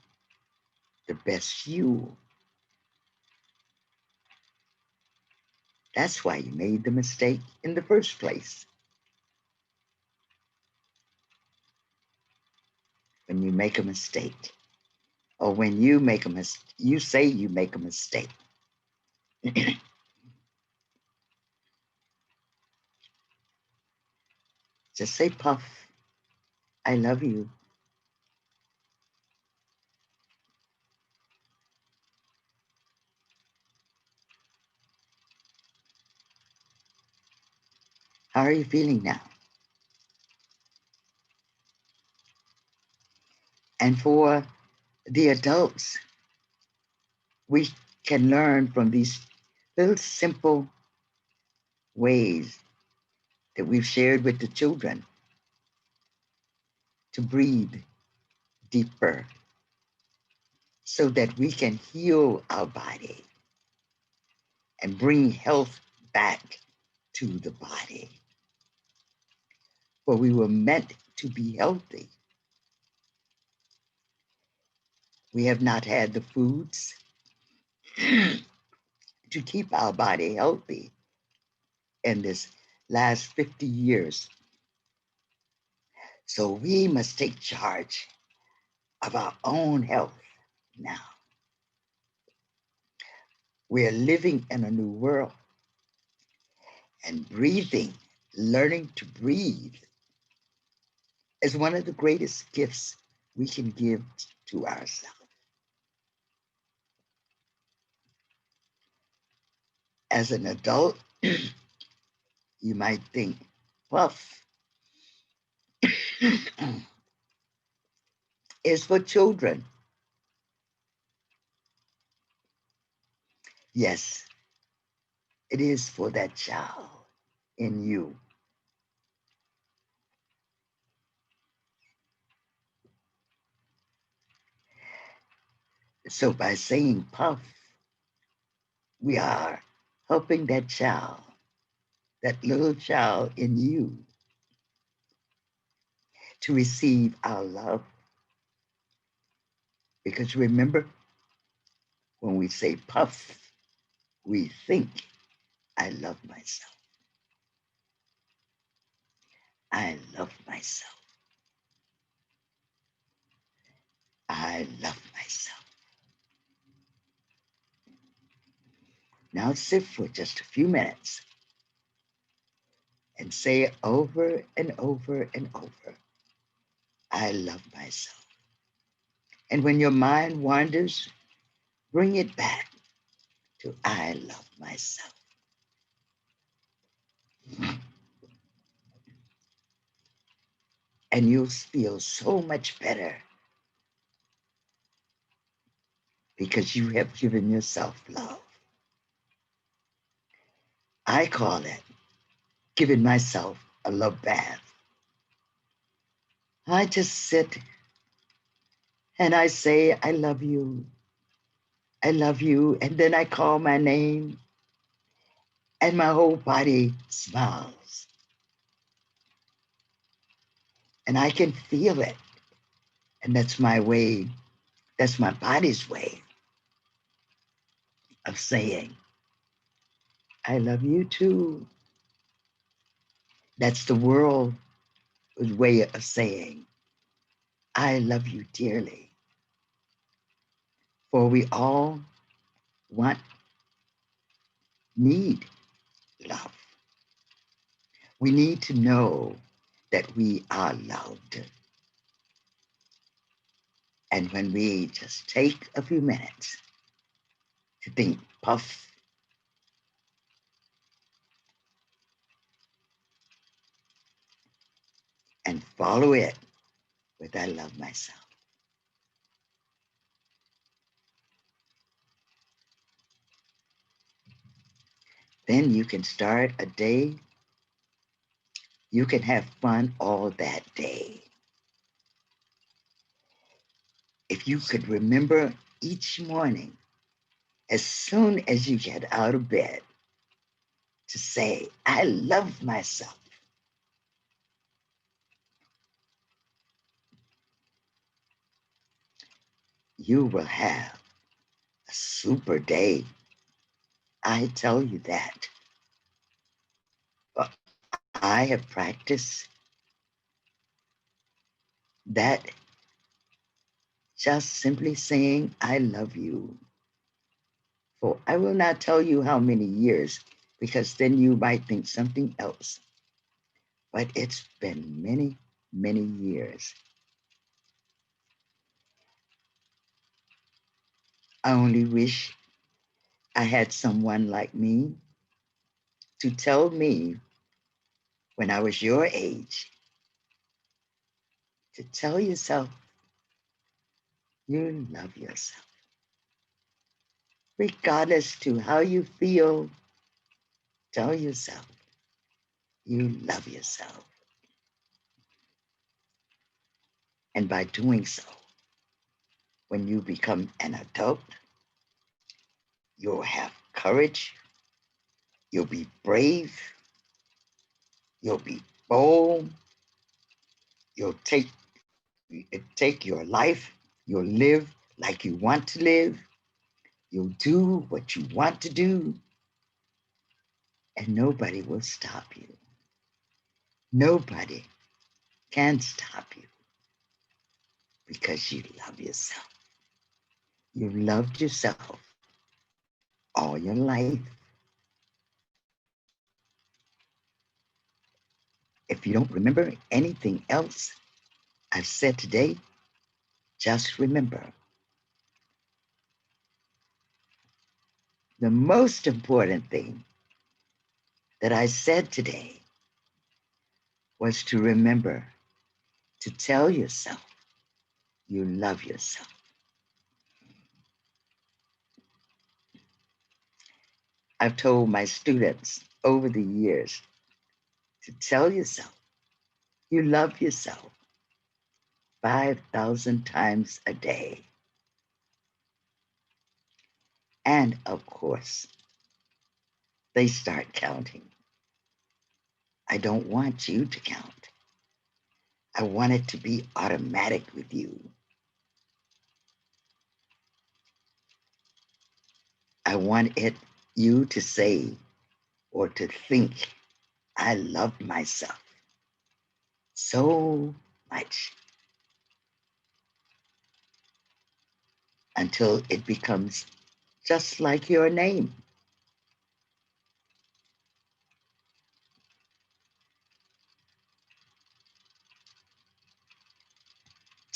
the best you. That's why you made the mistake in the first place. When you make a mistake, or when you make a mistake, you say you make a mistake. Just say, Puff, I love you. How are you feeling now? And for the adults, we can learn from these little simple ways that we've shared with the children to breathe deeper so that we can heal our body and bring health back to the body. For we were meant to be healthy. We have not had the foods to keep our body healthy in this last 50 years. So we must take charge of our own health now. We're living in a new world, and breathing, learning to breathe, is one of the greatest gifts we can give to ourselves. As an adult, you might think, Puff is for children. Yes, it is for that child in you. So by saying Puff, we are helping that child, that little child in you, to receive our love. Because remember, when we say Puff, we think, I love myself. I love myself. I love myself. Now sit for just a few minutes and say over and over and over, I love myself. And when your mind wanders, bring it back to I love myself. And you'll feel so much better because you have given yourself love. I call it giving myself a love bath. I just sit and I say, I love you. I love you. And then I call my name and my whole body smiles. And I can feel it. And that's my way, that's my body's way of saying, I love you too. That's the world's way of saying, I love you dearly. For we all need love. We need to know that we are loved. And when we just take a few minutes to think, puff, and follow it with I love myself. Then you can start a day. You can have fun all that day. If you could remember each morning, as soon as you get out of bed, to say, I love myself. You will have a super day. I tell you that. But I have practiced that, just simply saying, I love you. For I will not tell you how many years, because then you might think something else. But it's been many, many years. I only wish I had someone like me to tell me when I was your age, to tell yourself you love yourself. Regardless to how you feel, tell yourself you love yourself. And by doing so, when you become an adult, you'll have courage, you'll be brave, you'll be bold, you'll take your life, you'll live like you want to live, you'll do what you want to do, and nobody will stop you. Nobody can stop you because you love yourself. You loved yourself all your life. If you don't remember anything else I've said today, just remember the most important thing that I said today was to remember to tell yourself you love yourself. I've told my students over the years to tell yourself you love yourself 5,000 times a day. And of course, they start counting. I don't want you to count. I want it to be automatic with you. I want you to say or to think, I love myself so much, until it becomes just like your name.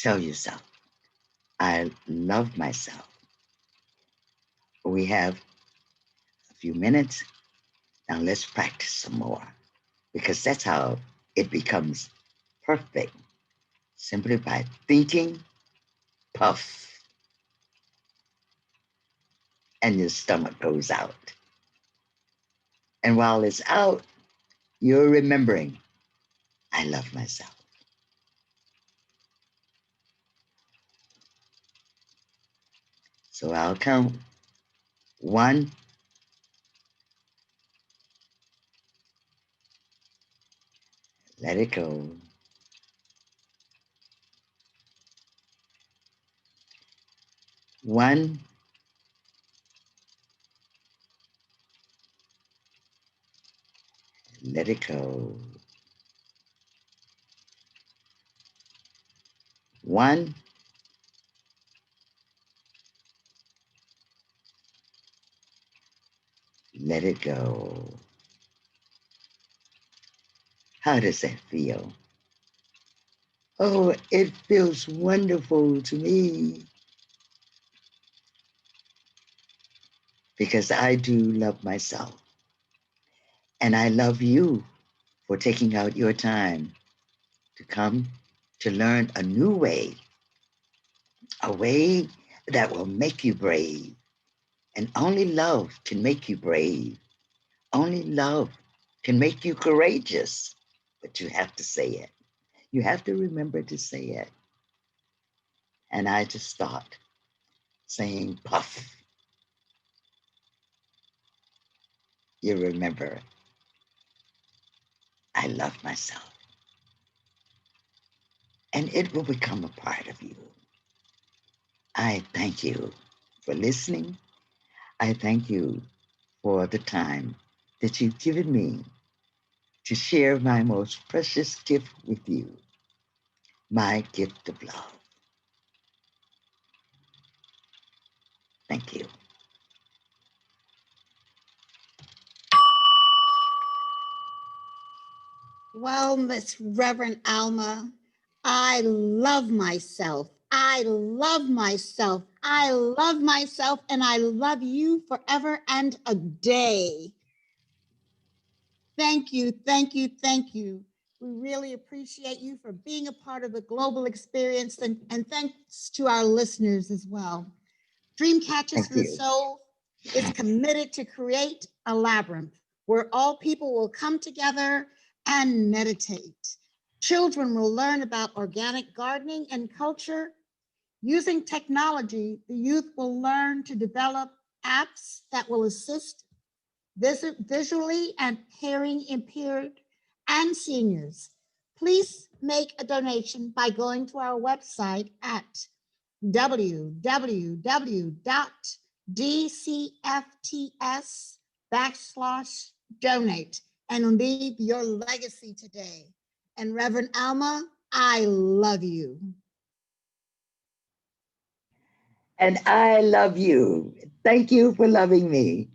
Tell yourself, I love myself. We have a few minutes. Now let's practice some more, because that's how it becomes perfect. Simply by thinking, puff, and your stomach goes out. And while it's out, you're remembering, I love myself. So I'll count 1, let it go. 1, let it go. 1, let it go. How does that feel? Oh, it feels wonderful to me, because I do love myself. And I love you for taking out your time to come to learn a new way, a way that will make you brave. And only love can make you brave. Only love can make you courageous. But you have to say it. You have to remember to say it. And I just thought saying puff. You remember, I love myself. And it will become a part of you. I thank you for listening. I thank you for the time that you've given me to share my most precious gift with you, my gift of love. Thank you. Well, Miss Reverend Alma, I love myself. I love myself. I love myself, and I love you forever and a day. Thank you, thank you, thank you. We really appreciate you for being a part of the global experience, and thanks to our listeners as well. Dreamcatchers for the Soul is committed to create a labyrinth where all people will come together and meditate. Children will learn about organic gardening and culture. Using technology, the youth will learn to develop apps that will assist visually and hearing impaired and seniors. Please make a donation by going to our website at www.dcfts.donate and leave your legacy today. And Reverend Alma, I love you. And I love you. Thank you for loving me.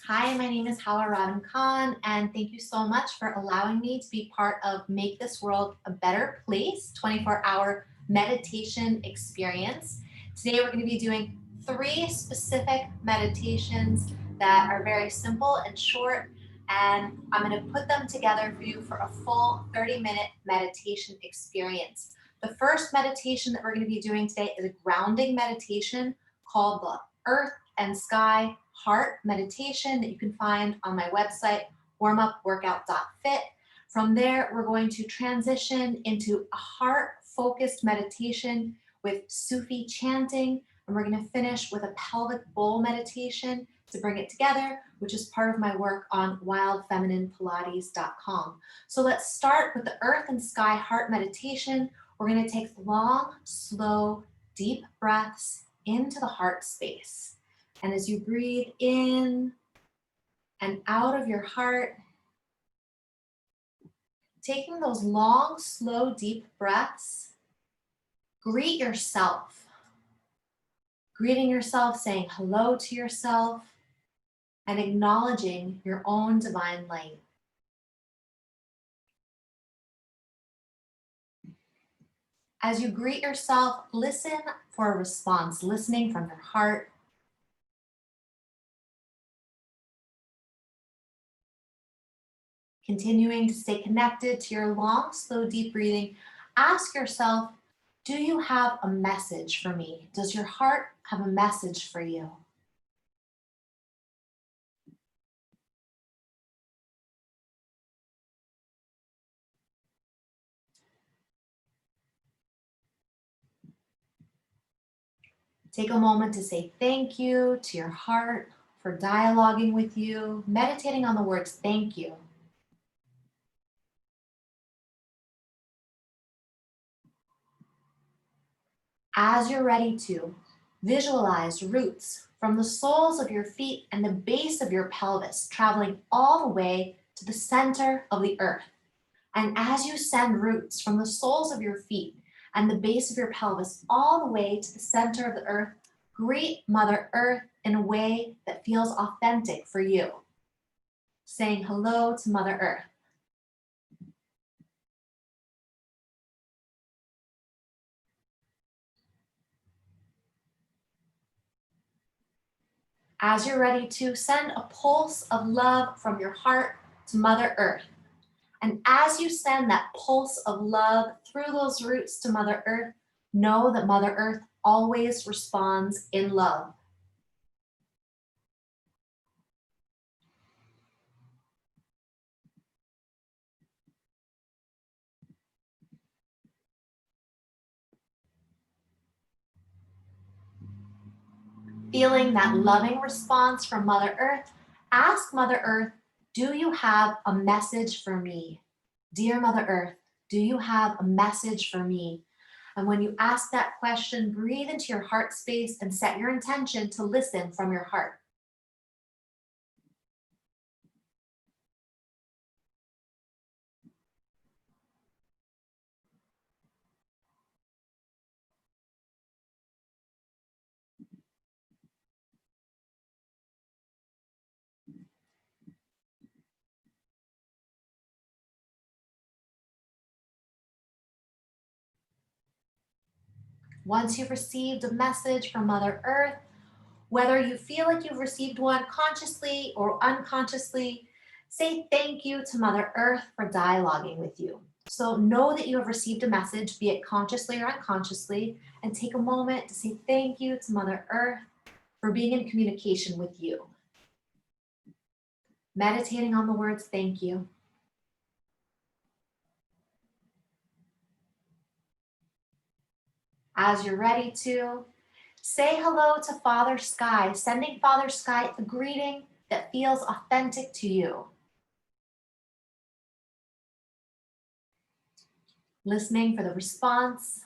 Hi, my name is Hala Radham Khan, and thank you so much for allowing me to be part of Make This World a Better Place 24-hour meditation experience. Today, we're going to be doing 3 specific meditations that are very simple and short, and I'm going to put them together for you for a full 30-minute meditation experience. The first meditation that we're going to be doing today is a grounding meditation called the Earth and Sky Heart meditation that you can find on my website, warmupworkout.fit. From there, we're going to transition into a heart-focused meditation with Sufi chanting, and we're going to finish with a pelvic bowl meditation to bring it together, which is part of my work on wildfemininepilates.com. So let's start with the Earth and Sky Heart meditation. We're going to take long, slow, deep breaths into the heart space. And as you breathe in and out of your heart, Taking those long, slow, deep breaths, greet yourself. Greeting yourself, saying hello to yourself, and acknowledging your own divine light. As you greet yourself, listen for a response, listening from your heart. Continuing to stay connected to your long, slow, deep breathing, ask yourself, do you have a message for me? Does your heart have a message for you? Take a moment to say thank you to your heart for dialoguing with you, meditating on the words thank you. As you're ready to, visualize roots from the soles of your feet and the base of your pelvis, traveling all the way to the center of the earth. And as you send roots from the soles of your feet and the base of your pelvis all the way to the center of the earth, greet Mother Earth in a way that feels authentic for you. Saying hello to Mother Earth. As you're ready to, send a pulse of love from your heart to Mother Earth. And as you send that pulse of love through those roots to Mother Earth, know that Mother Earth always responds in love. Feeling that loving response from Mother Earth, ask Mother Earth, do you have a message for me? Dear Mother Earth, do you have a message for me? And when you ask that question, breathe into your heart space and set your intention to listen from your heart. Once you've received a message from Mother Earth, whether you feel like you've received one consciously or unconsciously, say thank you to Mother Earth for dialoguing with you. So know that you have received a message, be it consciously or unconsciously, and take a moment to say thank you to Mother Earth for being in communication with you. Meditating on the words thank you. As you're ready to, say hello to Father Sky, sending Father Sky a greeting that feels authentic to you. Listening for the response.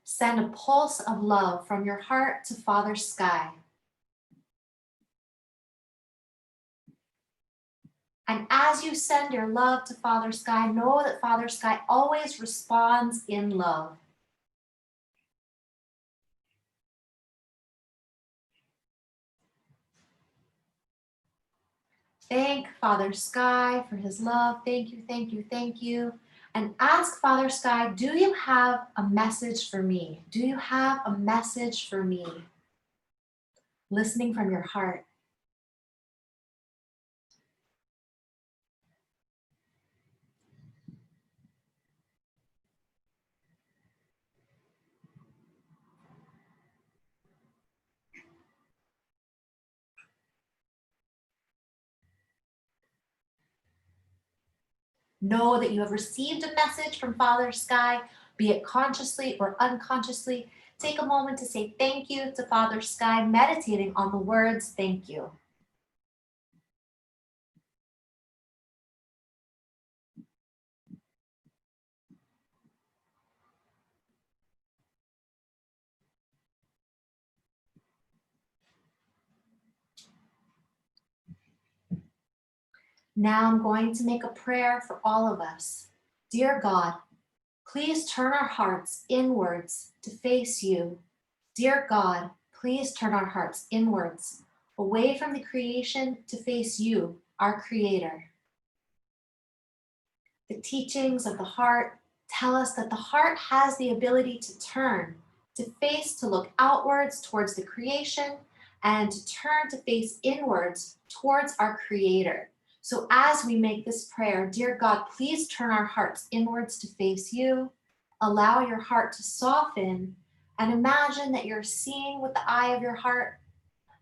Send a pulse of love from your heart to Father Sky. And as you send your love to Father Sky, know that Father Sky always responds in love. Thank Father Sky for his love. Thank you, thank you, thank you. And ask Father Sky, do you have a message for me? Do you have a message for me? Listening from your heart. Know that you have received a message from Father Sky, be it consciously or unconsciously. Take a moment to say thank you to Father Sky, meditating on the words thank you. Now I'm going to make a prayer for all of us. Dear God, please turn our hearts inwards to face you. Dear God, please turn our hearts inwards, away from the creation to face you, our Creator. The teachings of the heart tell us that the heart has the ability to turn, to face, to look outwards towards the creation, and to turn to face inwards towards our Creator. So as we make this prayer, dear God, please turn our hearts inwards to face you. Allow your heart to soften and imagine that you're seeing with the eye of your heart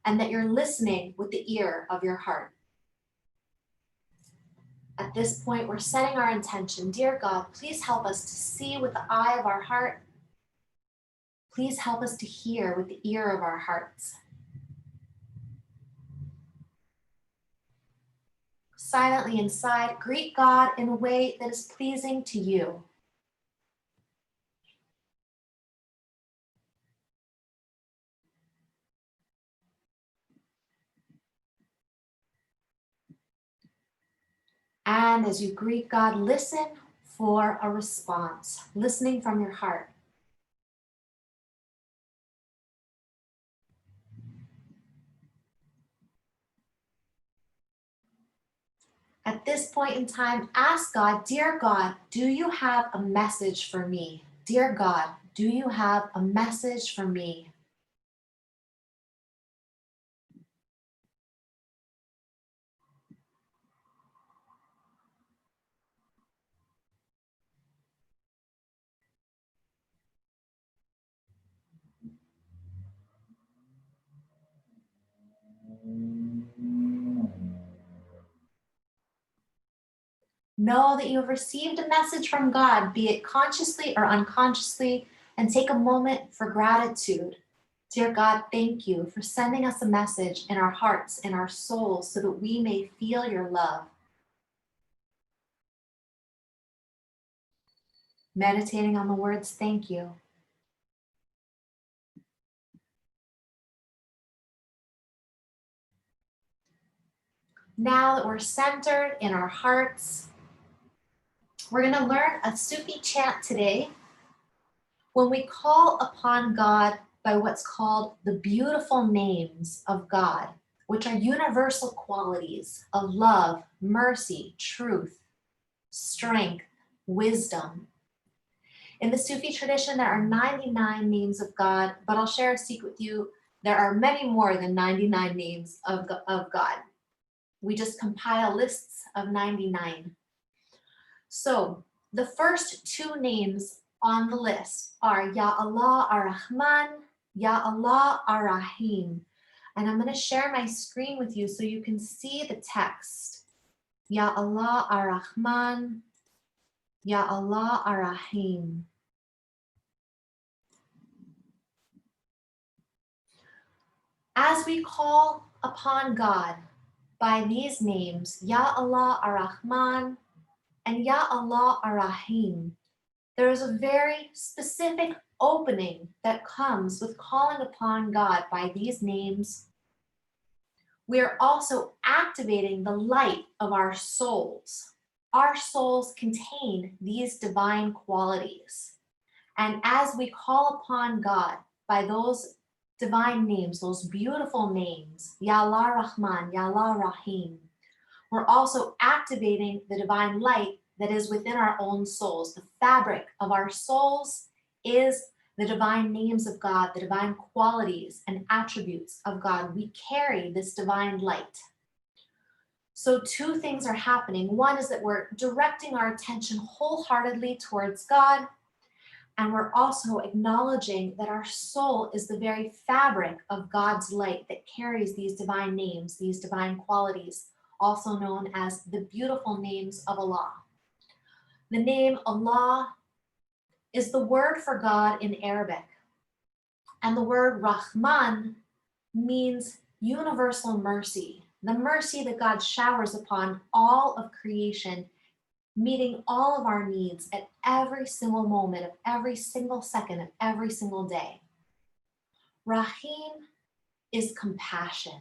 and that you're listening with the ear of your heart. At this point, we're setting our intention. Dear God, please help us to see with the eye of our heart. Please help us to hear with the ear of our hearts. Silently inside, greet God in a way that is pleasing to you. And as you greet God, listen for a response, listening from your heart. At this point in time, ask God, dear God, do you have a message for me? Dear God, do you have a message for me? Know that you have received a message from God, be it consciously or unconsciously, and take a moment for gratitude. Dear God, thank you for sending us a message in our hearts and our souls so that we may feel your love. Meditating on the words, thank you. Now that we're centered in our hearts, we're going to learn a Sufi chant today. When we call upon God by what's called the beautiful names of God, which are universal qualities of love, mercy, truth, strength, wisdom. In the Sufi tradition, there are 99 names of God, but I'll share a secret with you. There are many more than 99 names of God. We just compile lists of 99. So the first two names on the list are Ya Allah Ar-Rahman, Ya Allah Ar-Rahim. And I'm going to share my screen with you so you can see the text. Ya Allah Ar-Rahman, Ya Allah Ar-Rahim. As we call upon God by these names, Ya Allah Ar-Rahman and Ya Allah Ar-Rahim, there is a very specific opening that comes with calling upon God by these names. We are also activating the light of our souls. Our souls contain these divine qualities. And as we call upon God by those divine names, those beautiful names, Ya Allah Rahman, Ya Allah Rahim, we're also activating the divine light that is within our own souls. The fabric of our souls is the divine names of God, the divine qualities and attributes of God. We carry this divine light. So two things are happening. One is that we're directing our attention wholeheartedly towards God, and we're also acknowledging that our soul is the very fabric of God's light that carries these divine names, these divine qualities, also known as the beautiful names of Allah. The name Allah is the word for God in Arabic, and the word Rahman means universal mercy, the mercy that God showers upon all of creation, meeting all of our needs at every single moment of every single second of every single day. Rahim is compassion.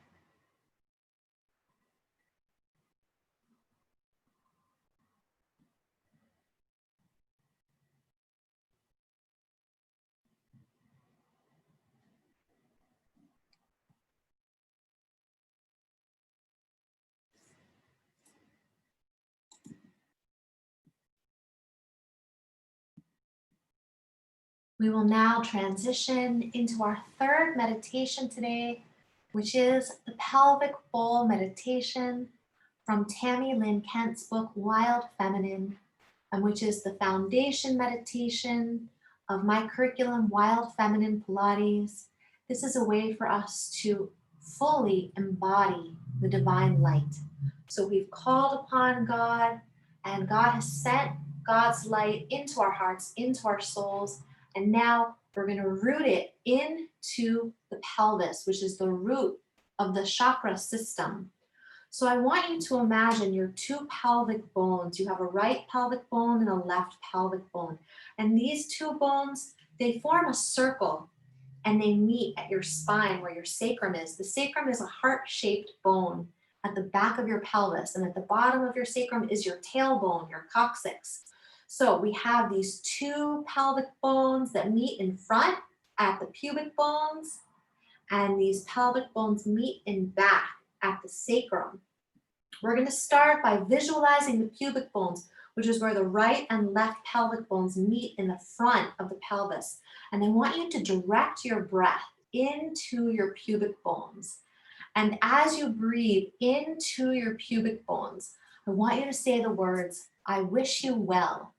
We will now transition into our third meditation today, which is the pelvic bowl meditation from Tammy Lynn Kent's book, Wild Feminine, and which is the foundation meditation of my curriculum, Wild Feminine Pilates. This is a way for us to fully embody the divine light. So we've called upon God, and God has sent God's light into our hearts, into our souls, and now we're going to root it into the pelvis, which is the root of the chakra system. So I want you to imagine your two pelvic bones. You have a right pelvic bone and a left pelvic bone. And these two bones, they form a circle and they meet at your spine where your sacrum is. The sacrum is a heart-shaped bone at the back of your pelvis, and at the bottom of your sacrum is your tailbone, your coccyx. So we have these two pelvic bones that meet in front at the pubic bones, and these pelvic bones meet in back at the sacrum. We're going to start by visualizing the pubic bones, which is where the right and left pelvic bones meet in the front of the pelvis. And I want you to direct your breath into your pubic bones. And as you breathe into your pubic bones, I want you to say the words, "I wish you well,"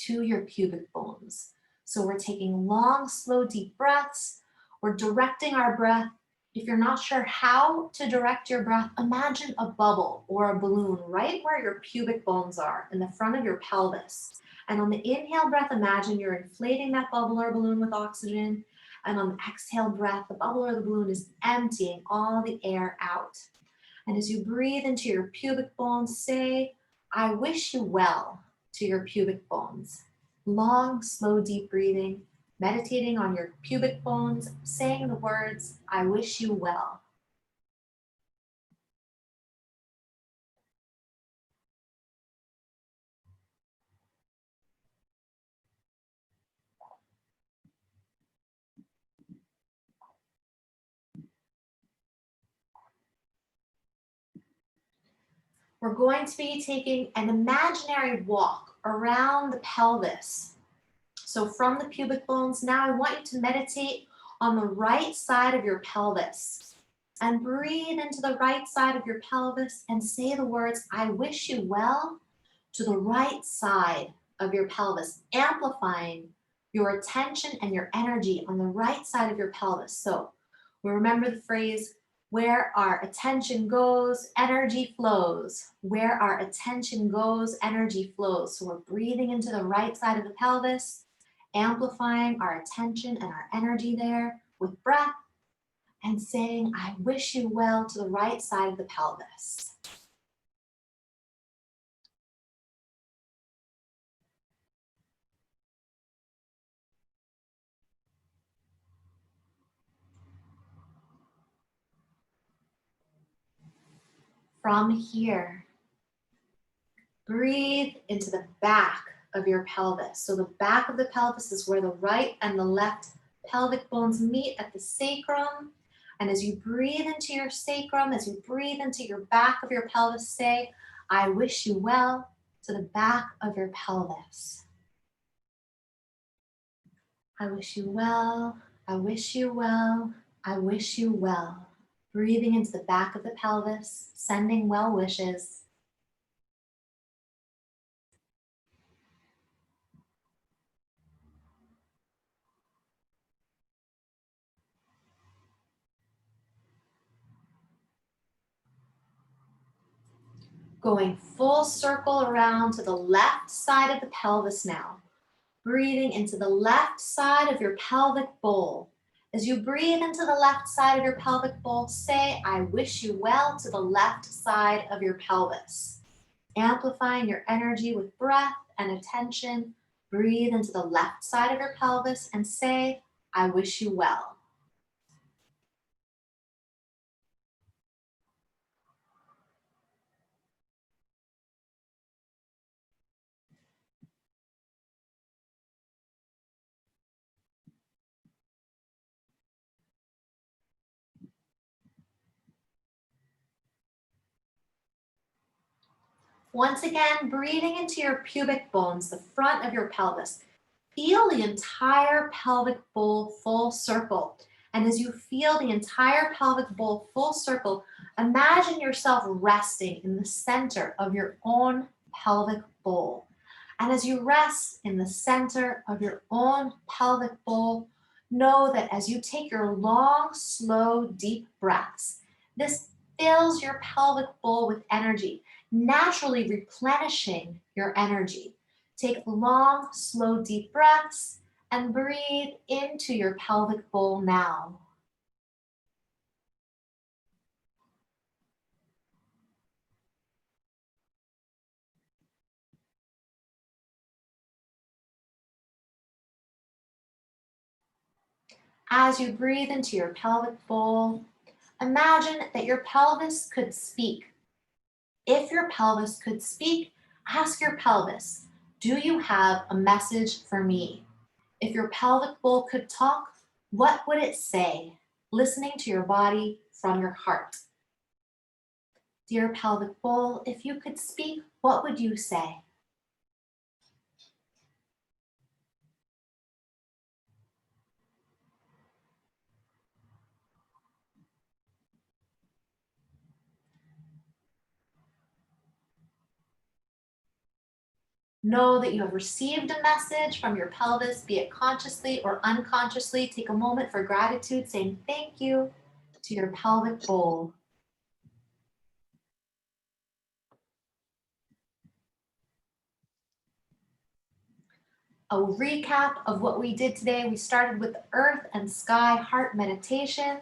to your pubic bones. So we're taking long, slow, deep breaths. We're directing our breath. If you're not sure how to direct your breath, imagine a bubble or a balloon right where your pubic bones are in the front of your pelvis. And on the inhale breath, imagine you're inflating that bubble or balloon with oxygen. And on the exhale breath, the bubble or the balloon is emptying all the air out. And as you breathe into your pubic bones, say, "I wish you well," to your pubic bones. Long, slow, deep breathing, meditating on your pubic bones, saying the words, "I wish you well." We're going to be taking an imaginary walk around the pelvis. So from the pubic bones, now I want you to meditate on the right side of your pelvis and breathe into the right side of your pelvis and say the words, "I wish you well," to the right side of your pelvis, amplifying your attention and your energy on the right side of your pelvis. So we remember the phrase, "Where our attention goes, energy flows." Where our attention goes, energy flows. So we're breathing into the right side of the pelvis, amplifying our attention and our energy there with breath, and saying, "I wish you well," to the right side of the pelvis. From here, breathe into the back of your pelvis. So the back of the pelvis is where the right and the left pelvic bones meet at the sacrum. And as you breathe into your sacrum, as you breathe into your back of your pelvis, say, "I wish you well," to the back of your pelvis. I wish you well, I wish you well, I wish you well. Breathing into the back of the pelvis, sending well wishes. Going full circle around to the left side of the pelvis now. Breathing into the left side of your pelvic bowl. As you breathe into the left side of your pelvic bowl, say, "I wish you well," to the left side of your pelvis. Amplifying your energy with breath and attention, breathe into the left side of your pelvis and say, "I wish you well." Once again, breathing into your pubic bones, the front of your pelvis. feel the entire pelvic bowl full circle. And as you feel the entire pelvic bowl full circle, imagine yourself resting in the center of your own pelvic bowl. And as you rest in the center of your own pelvic bowl, know that as you take your long, slow, deep breaths, this fills your pelvic bowl with energy, naturally replenishing your energy. Take long, slow, deep breaths and breathe into your pelvic bowl now. As you breathe into your pelvic bowl, imagine that your pelvis could speak. If your pelvis could speak, ask your pelvis, do you have a message for me? If your pelvic bowl could talk, what would it say? Listening to your body from your heart. Dear pelvic bowl, if you could speak, what would you say? Know that you have received a message from your pelvis, be it consciously or unconsciously. Take a moment for gratitude, saying thank you to your pelvic bowl. A recap of what we did today. We started with the earth and sky heart meditation,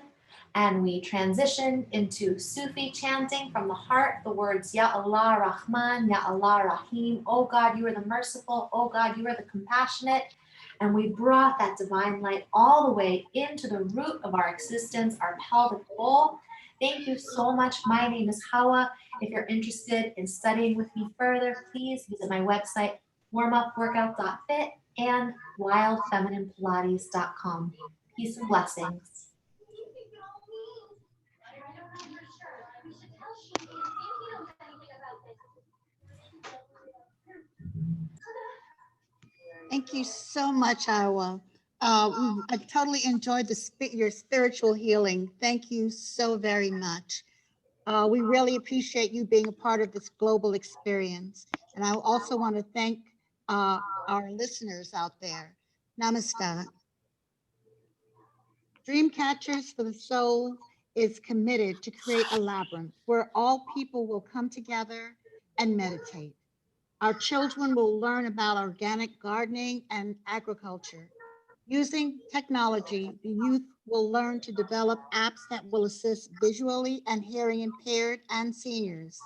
and we transitioned into Sufi chanting from the heart, the words, Ya Allah Rahman, Ya Allah Rahim. Oh God, you are the merciful. Oh God, you are the compassionate. And we brought that divine light all the way into the root of our existence, our pelvic bowl. Thank you so much. My name is Hawa. If you're interested in studying with me further, please visit my website, warmupworkout.fit and wildfemininepilates.com. Peace and blessings. Thank you so much, Iowa. I totally enjoyed your spiritual healing. Thank you so very much. We really appreciate you being a part of this global experience. And I also want to thank our listeners out there. Namaste. Dreamcatchers for the Soul is committed to create a labyrinth where all people will come together and meditate. Our children will learn about organic gardening and agriculture. Using technology, the youth will learn to develop apps that will assist visually and hearing impaired and seniors.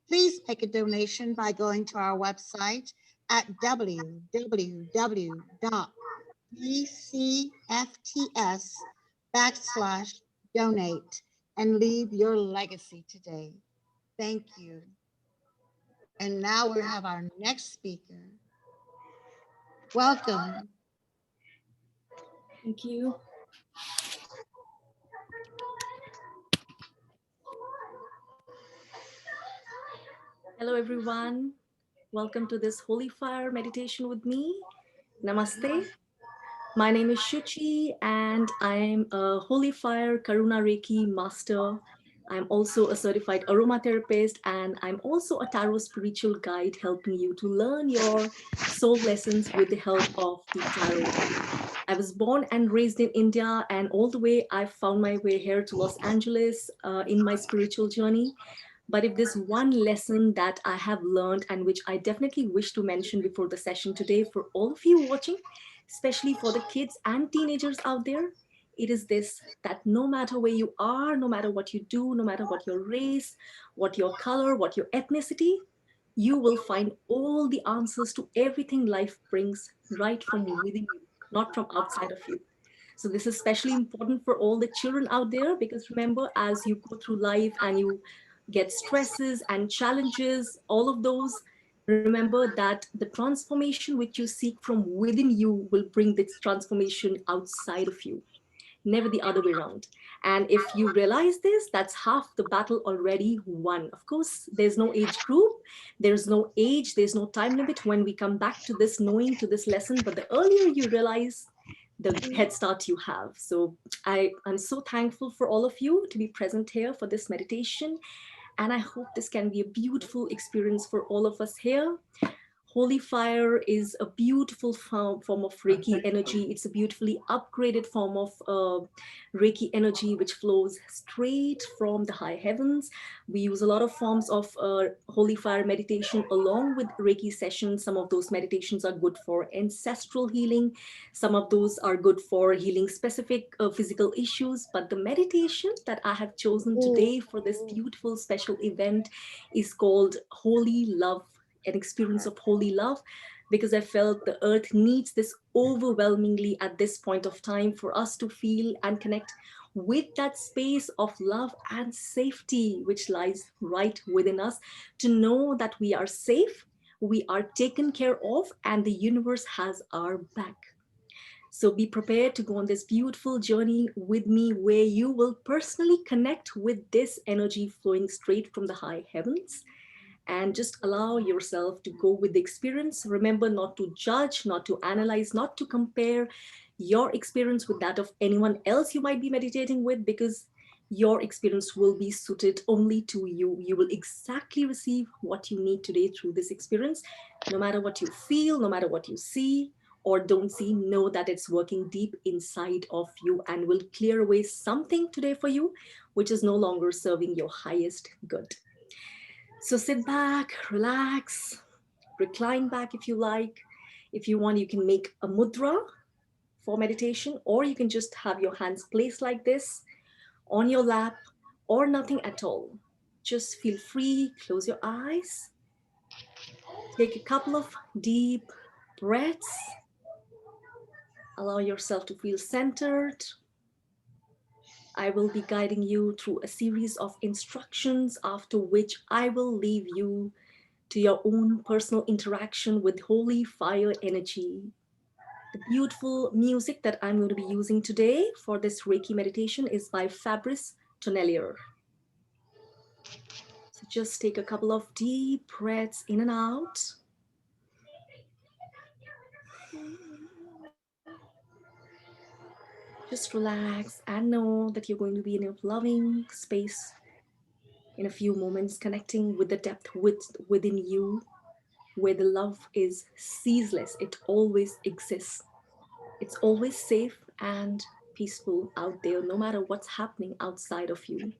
Please make a donation by going to our website at www.dcfts.com/donate and leave your legacy today. Thank you. And now we have our next speaker. Welcome. Thank you. Hello, everyone. Welcome to this Holy Fire meditation with me. Namaste. My name is Shuchi, and I'm a Holy Fire Karuna Reiki master. I'm also a certified aromatherapist, and I'm also a tarot spiritual guide helping you to learn your soul lessons with the help of the tarot. I was born and raised in India, and all the way I found my way here to Los Angeles in my spiritual journey. But if there's one lesson that I have learned and which I definitely wish to mention before the session today for all of you watching, especially for the kids and teenagers out there, it is this, that no matter where you are, no matter what you do, no matter what your race, what your color, what your ethnicity, you will find all the answers to everything life brings right from within you, not from outside of you. So this is especially important for all the children out there, because remember, as you go through life and you get stresses and challenges, all of those, remember that the transformation which you seek from within you will bring this transformation outside of you. never the other way around. And if you realize this, that's half the battle already won. Of course, there's no age group, there's no age, there's no time limit when we come back to this knowing, to this lesson. But the earlier you realize, the head start you have. So I'm so thankful for all of you to be present here for this meditation. And I hope this can be a beautiful experience for all of us here. Holy fire is a beautiful form of Reiki energy. It's a beautifully upgraded form of Reiki energy, which flows straight from the high heavens. We use a lot of forms of holy fire meditation along with Reiki sessions. Some of those meditations are good for ancestral healing. Some of those are good for healing specific physical issues. But the meditation that I have chosen today for this beautiful special event is called Holy Love, an experience of holy love, because I felt the earth needs this overwhelmingly at this point of time for us to feel and connect with that space of love and safety, which lies right within us, to know that we are safe, we are taken care of, and the universe has our back. So be prepared to go on this beautiful journey with me, where you will personally connect with this energy flowing straight from the high heavens. And just allow yourself to go with the experience. Remember not to judge, not to analyze, not to compare your experience with that of anyone else you might be meditating with, because your experience will be suited only to you. You will exactly receive what you need today through this experience. No matter what you feel, no matter what you see or don't see, know that it's working deep inside of you and will clear away something today for you, which is no longer serving your highest good. So sit back, relax, recline back if you like. If you want, you can make a mudra for meditation, or you can just have your hands placed like this on your lap, or nothing at all. Just feel free, close your eyes. Take a couple of deep breaths. Allow yourself to feel centered. I will be guiding you through a series of instructions, after which I will leave you to your own personal interaction with holy fire energy. The beautiful music that I'm going to be using today for this Reiki meditation is by Fabrice Tonnelier. So just take a couple of deep breaths in and out. Just relax and know that you're going to be in a loving space in a few moments, connecting with the depth within you, where the love is ceaseless. It always exists. It's always safe and peaceful out there, no matter what's happening outside of you.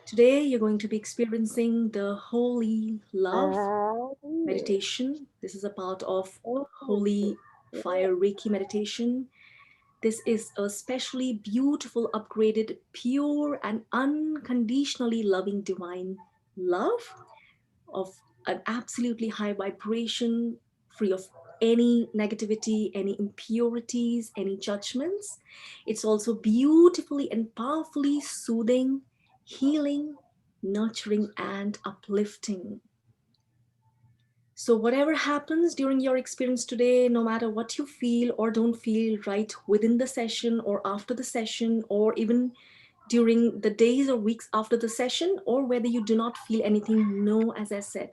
Today, you're going to be experiencing the Holy Love meditation. This is a part of Holy Fire Reiki meditation. This is a specially beautiful, upgraded, pure, and unconditionally loving divine love of an absolutely high vibration, free of any negativity, any impurities, any judgments. It's also beautifully and powerfully soothing, healing, nurturing, and uplifting. So whatever happens during your experience today, no matter what you feel or don't feel right within the session or after the session, or even during the days or weeks after the session, or whether you do not feel anything, know, as I said,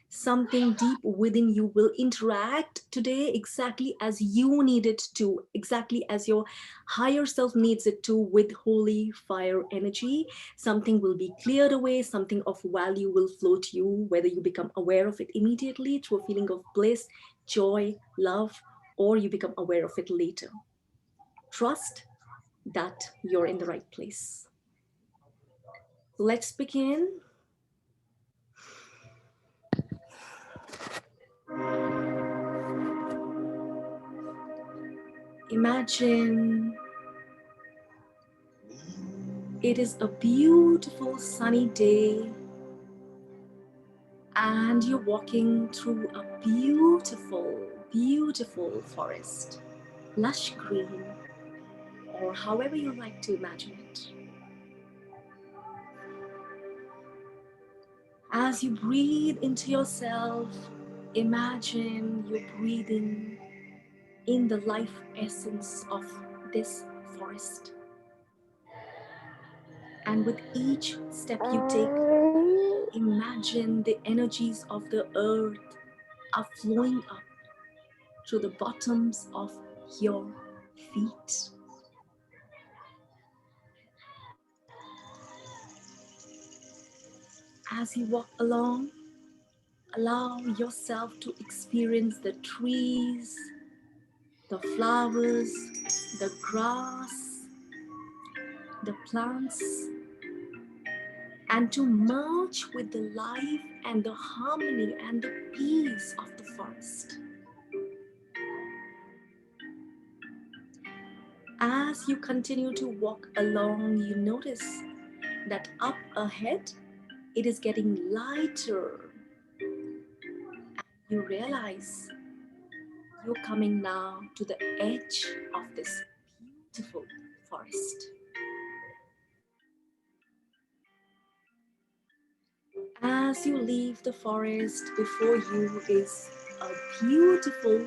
something deep within you will interact today exactly as you need it to, exactly as your higher self needs it to, with holy fire energy. Something will be cleared away, something of value will flow to you, whether you become aware of it immediately through a feeling of bliss, joy, love, or you become aware of it later. Trust that you're in the right place. Let's begin. Imagine it is a beautiful sunny day and you're walking through a beautiful, beautiful forest, lush green, or however you like to imagine it. As you breathe into yourself, imagine you're breathing in the life essence of this forest. And with each step you take, imagine the energies of the earth are flowing up through the bottoms of your feet. As you walk along, allow yourself to experience the trees, the flowers, the grass, the plants, and to merge with the life and the harmony and the peace of the forest. As you continue to walk along, you notice that up ahead, it is getting lighter. You realize you're coming now to the edge of this beautiful forest. As you leave the forest, before you is a beautiful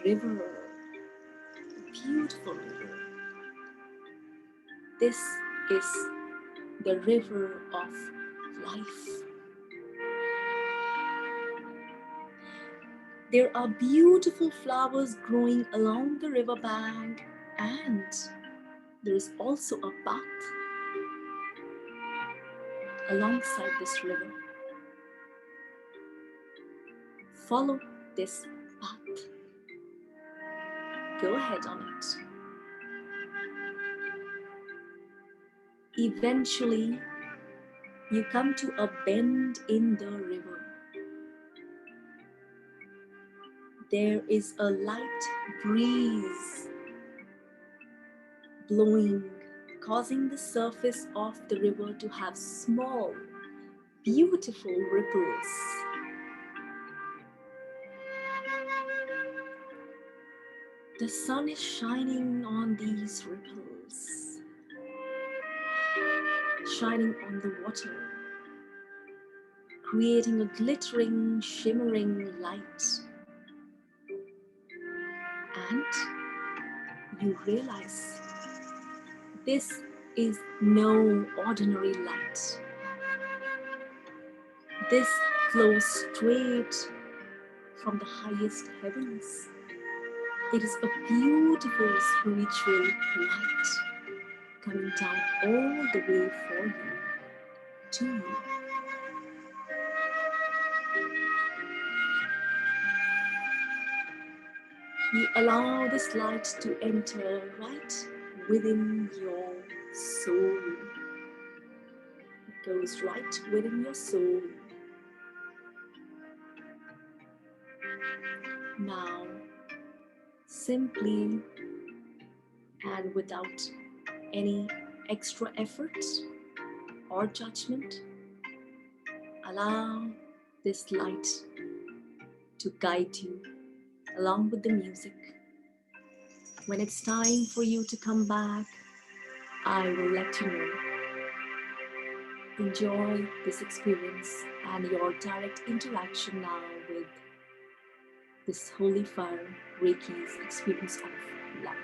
river. A beautiful river. This is the river of life. There are beautiful flowers growing along the riverbank, and there is also a path alongside this river. Follow this path. Go ahead on it. Eventually, you come to a bend in the river. There is a light breeze blowing, causing the surface of the river to have small, beautiful ripples. The sun is shining on these ripples, shining on the water, creating a glittering, shimmering light. And you realize this is no ordinary light. This flows straight from the highest heavens. It is a beautiful spiritual light coming down all the way for you, to you. You allow this light to enter right within your soul. It goes right within your soul. Now, simply and without any extra effort or judgment, allow this light to guide you along with the music. When it's time for you to come back, I will let you know. Enjoy this experience and your direct interaction now with this Holy Fire Reiki's experience of life.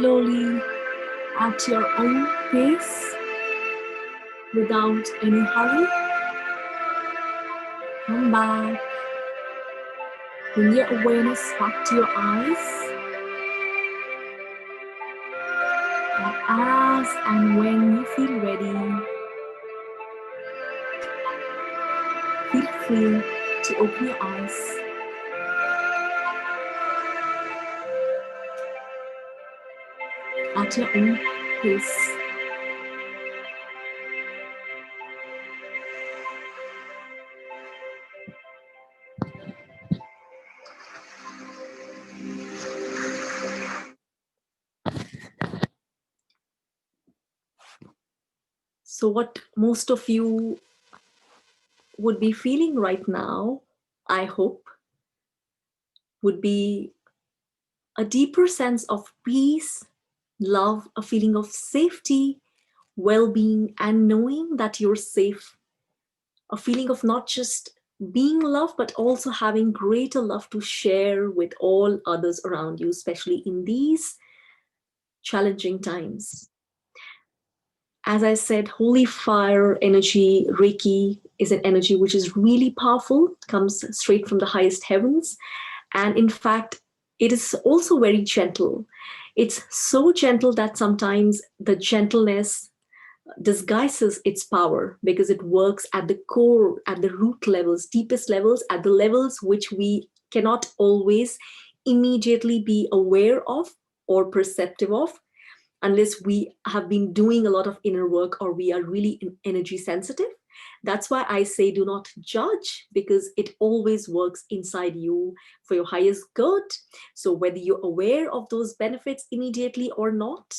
slowly at your own pace without any hurry. Come back. Bring your awareness back to your eyes. And as and when you feel ready, feel free to open your eyes. At your own pace. So what most of you would be feeling right now, I hope, would be a deeper sense of peace, love, a feeling of safety, well-being, and knowing that you're safe. A feeling of not just being loved, but also having greater love to share with all others around you, especially in these challenging times. As I said, holy fire energy, Reiki, is an energy which is really powerful, comes straight from the highest heavens. And in fact, it is also very gentle. It's so gentle that sometimes the gentleness disguises its power because it works at the core, at the root levels, deepest levels, at the levels which we cannot always immediately be aware of or perceptive of, unless we have been doing a lot of inner work or we are really energy sensitive. That's why I say do not judge, because it always works inside you for your highest good. So whether you're aware of those benefits immediately or not,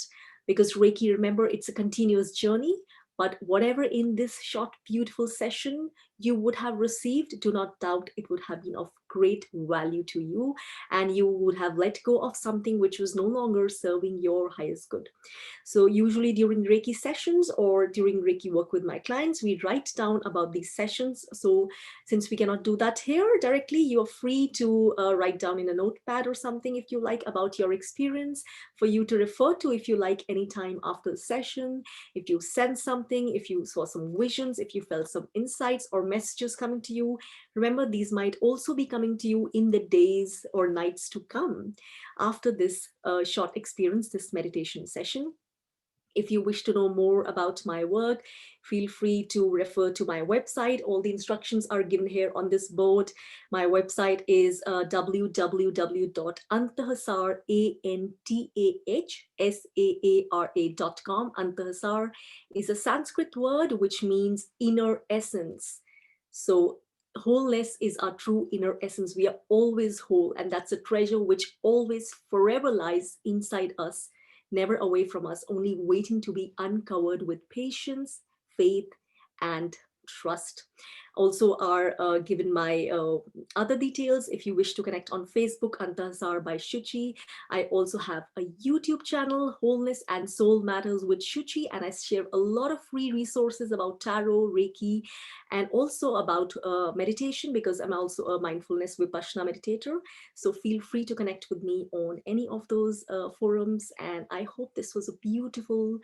because Reiki, remember, it's a continuous journey, but whatever in this short, beautiful session you would have received, do not doubt it would have been of great value to you, and you would have let go of something which was no longer serving your highest good. So usually during Reiki sessions or during Reiki work with my clients, we write down about these sessions. So since we cannot do that here directly, you are free to write down in a notepad or something if you like about your experience, for you to refer to if you like anytime after the session, if you sense something, if you saw some visions, if you felt some insights or messages coming to you. Remember, these might also be coming to you in the days or nights to come after this short experience, this meditation session. If you wish to know more about my work, feel free to refer to my website. All the instructions are given here on this board. My website is www.antahasar.com. Antahasar is a Sanskrit word which means inner essence. So wholeness is our true inner essence. We are always whole, and that's a treasure which always forever lies inside us, never away from us, only waiting to be uncovered with patience, faith, and trust. Also are given my other details if you wish to connect on Facebook, Antahasar by Shuchi. I also have a YouTube channel, Wholeness and Soul Matters with Shuchi, and I share a lot of free resources about tarot, Reiki, and also about meditation, because I'm also a mindfulness Vipassana meditator. So feel free to connect with me on any of those forums. And I hope this was a beautiful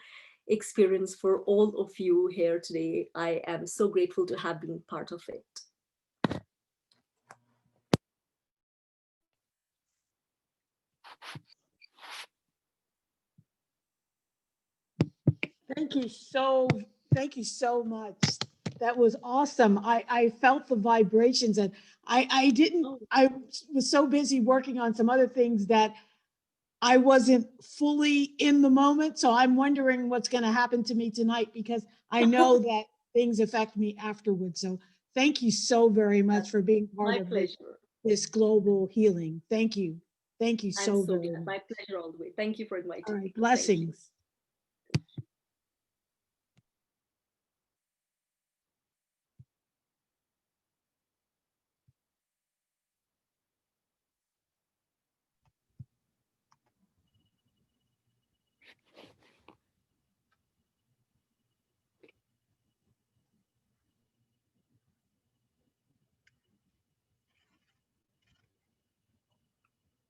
experience for all of you here today. I am so grateful to have been part of it. Thank you so much. That was awesome. I felt the vibrations, and I was so busy working on some other things that I wasn't fully in the moment. So I'm wondering what's going to happen to me tonight, because I know that things affect me afterwards. So thank you so very much for being part of this global healing. Thank you. Thank you so very much. My pleasure all the way. Thank you for inviting me. All right, blessings.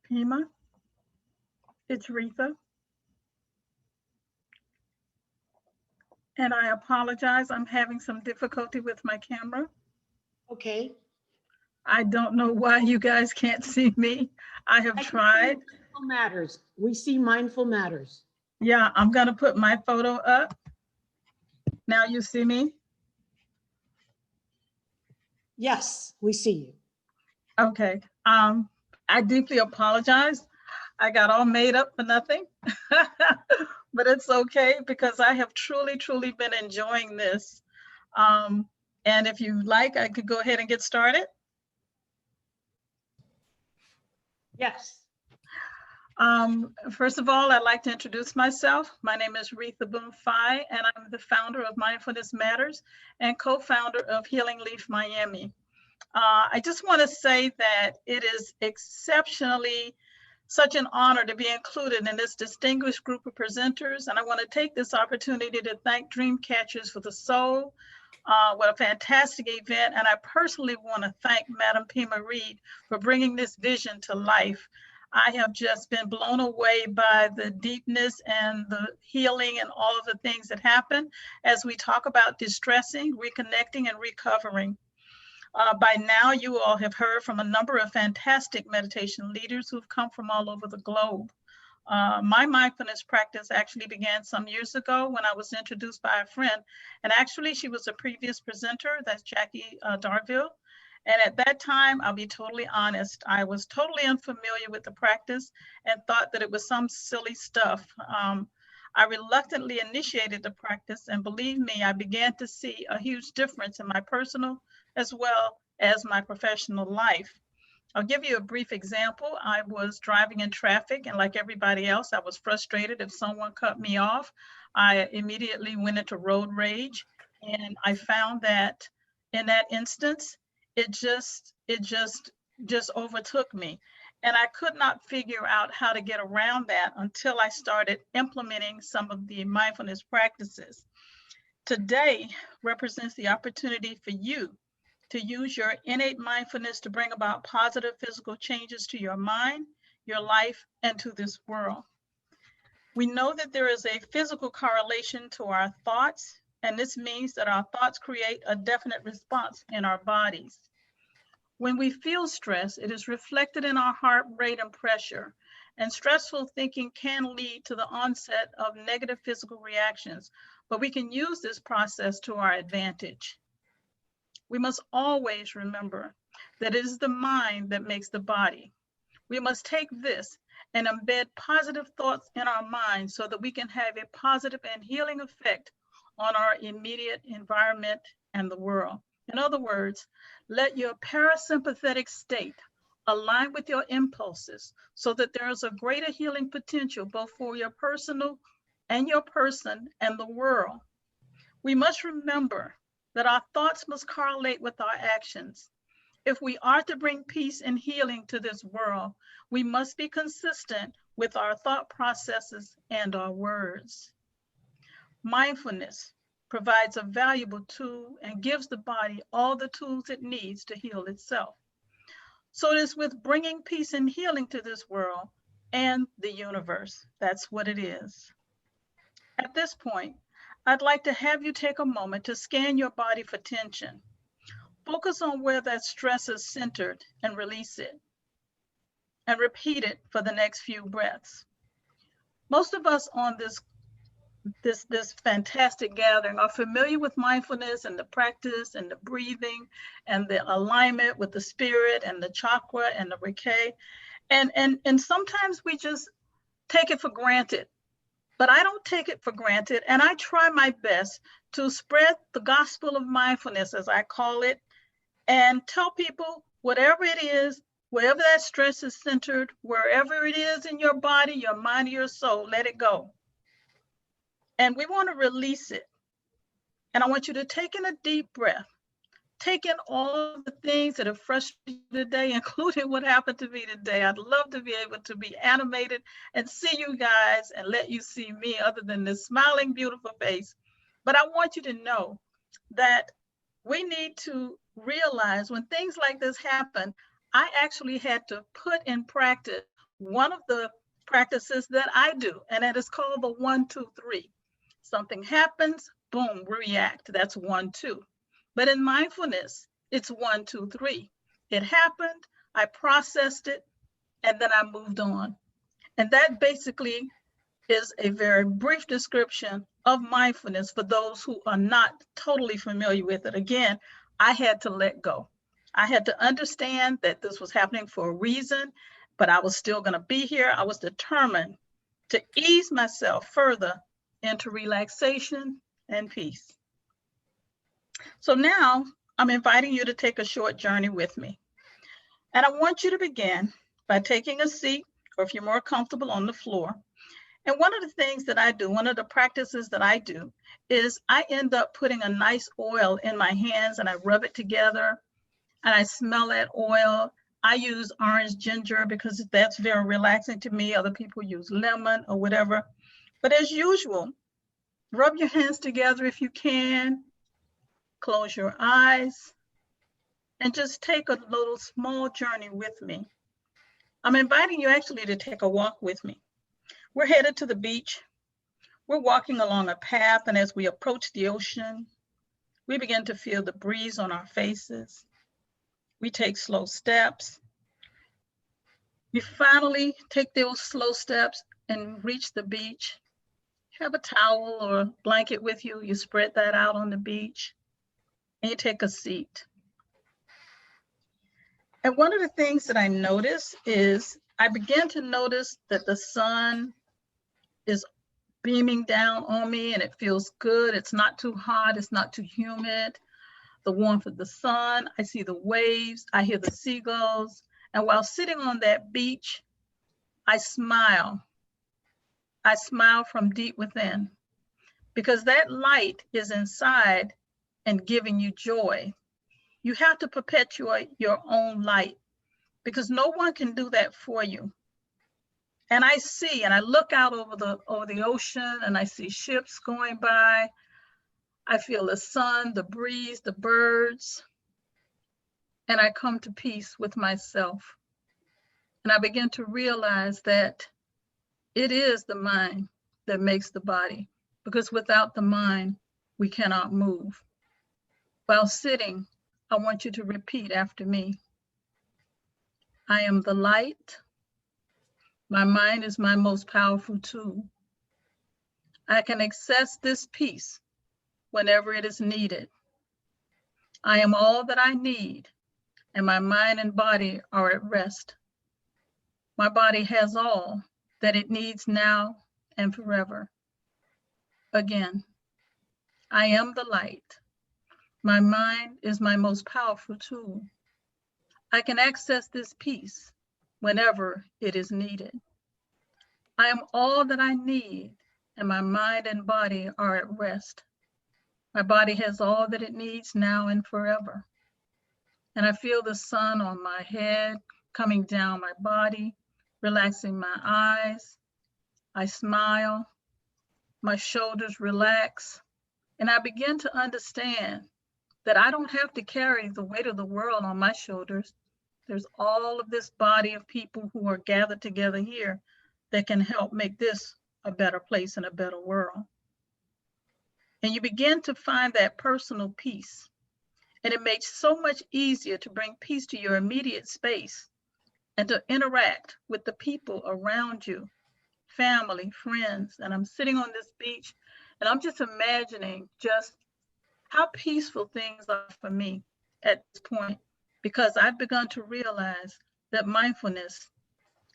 Pima, it's Retha. And I apologize, I'm having some difficulty with my camera. Okay. I don't know why you guys can't see me. I have tried. Mindful Matters. We see Mindful Matters. Yeah, I'm gonna put my photo up. Now you see me? Yes, we see you. Okay, I deeply apologize. I got all made up for nothing, but it's okay because I have truly, truly been enjoying this. And if you like, I could go ahead and get started. Yes. First of all, I'd like to introduce myself. My name is Retha Boone Fye, and I'm the founder of Mindfulness Matters and co-founder of Healing Leaf Miami. I just want to say that it is exceptionally such an honor to be included in this distinguished group of presenters. And I want to take this opportunity to thank Dream Catchers for the Soul. What a fantastic event. And I personally want to thank Madam Pima Reed for bringing this vision to life. I have just been blown away by the deepness and the healing and all of the things that happen as we talk about distressing, reconnecting, and recovering. By now, you all have heard from a number of fantastic meditation leaders who've come from all over the globe. My mindfulness practice actually began some years ago when I was introduced by a friend. And actually, she was a previous presenter, that's Jackie Darville. And at that time, I'll be totally honest, I was totally unfamiliar with the practice and thought that it was some silly stuff. I reluctantly initiated the practice, and believe me, I began to see a huge difference in my personal as well as my professional life. I'll give you a brief example. I was driving in traffic, and like everybody else, I was frustrated if someone cut me off. I immediately went into road rage, and I found that in that instance, it just overtook me. And I could not figure out how to get around that until I started implementing some of the mindfulness practices. Today represents the opportunity for you to use your innate mindfulness to bring about positive physical changes to your mind, your life, and to this world. We know that there is a physical correlation to our thoughts, and this means that our thoughts create a definite response in our bodies. When we feel stress, it is reflected in our heart rate and pressure, and stressful thinking can lead to the onset of negative physical reactions, but we can use this process to our advantage. We must always remember that it is the mind that makes the body. We must take this and embed positive thoughts in our minds so that we can have a positive and healing effect on our immediate environment and the world. In other words, let your parasympathetic state align with your impulses so that there is a greater healing potential both for your personal and your person and the world. We must remember that our thoughts must correlate with our actions. If we are to bring peace and healing to this world, we must be consistent with our thought processes and our words. Mindfulness provides a valuable tool and gives the body all the tools it needs to heal itself. So it is with bringing peace and healing to this world and the universe. That's what it is. At this point, I'd like to have you take a moment to scan your body for tension. Focus on where that stress is centered and release it. And repeat it for the next few breaths. Most of us on this fantastic gathering are familiar with mindfulness and the practice and the breathing and the alignment with the spirit and the chakra and the Reiki. And sometimes we just take it for granted. But I don't take it for granted, and I try my best to spread the gospel of mindfulness, as I call it, and tell people whatever it is, wherever that stress is centered, wherever it is in your body, your mind, or your soul, let it go. And we want to release it. And I want you to take in a deep breath. Take in all of the things that have frustrated you today, including what happened to me today. I'd love to be able to be animated and see you guys and let you see me other than this smiling, beautiful face. But I want you to know that we need to realize when things like this happen, I actually had to put in practice one of the practices that I do, and it is called the 1, 2, 3. Something happens, boom, react. That's 1, 2. But in mindfulness, it's 1, 2, 3. It happened, I processed it, and then I moved on. And that basically is a very brief description of mindfulness for those who are not totally familiar with it. Again, I had to let go. I had to understand that this was happening for a reason, but I was still going to be here. I was determined to ease myself further into relaxation and peace. So now I'm inviting you to take a short journey with me. And I want you to begin by taking a seat, or if you're more comfortable, on the floor. And one of the things that I do, one of the practices that I do, is I end up putting a nice oil in my hands and I rub it together and I smell that oil. I use orange ginger because that's very relaxing to me. Other people use lemon or whatever. But as usual, rub your hands together if you can, close your eyes, and just take a little small journey with me. I'm inviting you actually to take a walk with me. We're headed to the beach. We're walking along a path, and as we approach the ocean, we begin to feel the breeze on our faces. We take slow steps. We finally take those slow steps and reach the beach. Have a towel or a blanket with you. You spread that out on the beach, and you take a seat. And one of the things that I notice is I began to notice that the sun is beaming down on me and it feels good. It's not too hot, it's not too humid. The warmth of the sun, I see the waves, I hear the seagulls. And while sitting on that beach, I smile. I smile from deep within because that light is inside and giving you joy. You have to perpetuate your own light because no one can do that for you. And I see, and I look out over the ocean and I see ships going by. I feel the sun, the breeze, the birds, and I come to peace with myself. And I begin to realize that it is the mind that makes the body, because without the mind, we cannot move. While sitting, I want you to repeat after me. I am the light. My mind is my most powerful tool. I can access this peace whenever it is needed. I am all that I need, and my mind and body are at rest. My body has all that it needs now and forever. Again, I am the light. My mind is my most powerful tool. I can access this peace whenever it is needed. I am all that I need, and my mind and body are at rest. My body has all that it needs now and forever. And I feel the sun on my head, coming down my body, relaxing my eyes. I smile, my shoulders relax, and I begin to understand that I don't have to carry the weight of the world on my shoulders. There's all of this body of people who are gathered together here that can help make this a better place and a better world. And you begin to find that personal peace. And it makes so much easier to bring peace to your immediate space and to interact with the people around you, family, friends. And I'm sitting on this beach and I'm just imagining just how peaceful things are for me at this point, because I've begun to realize that mindfulness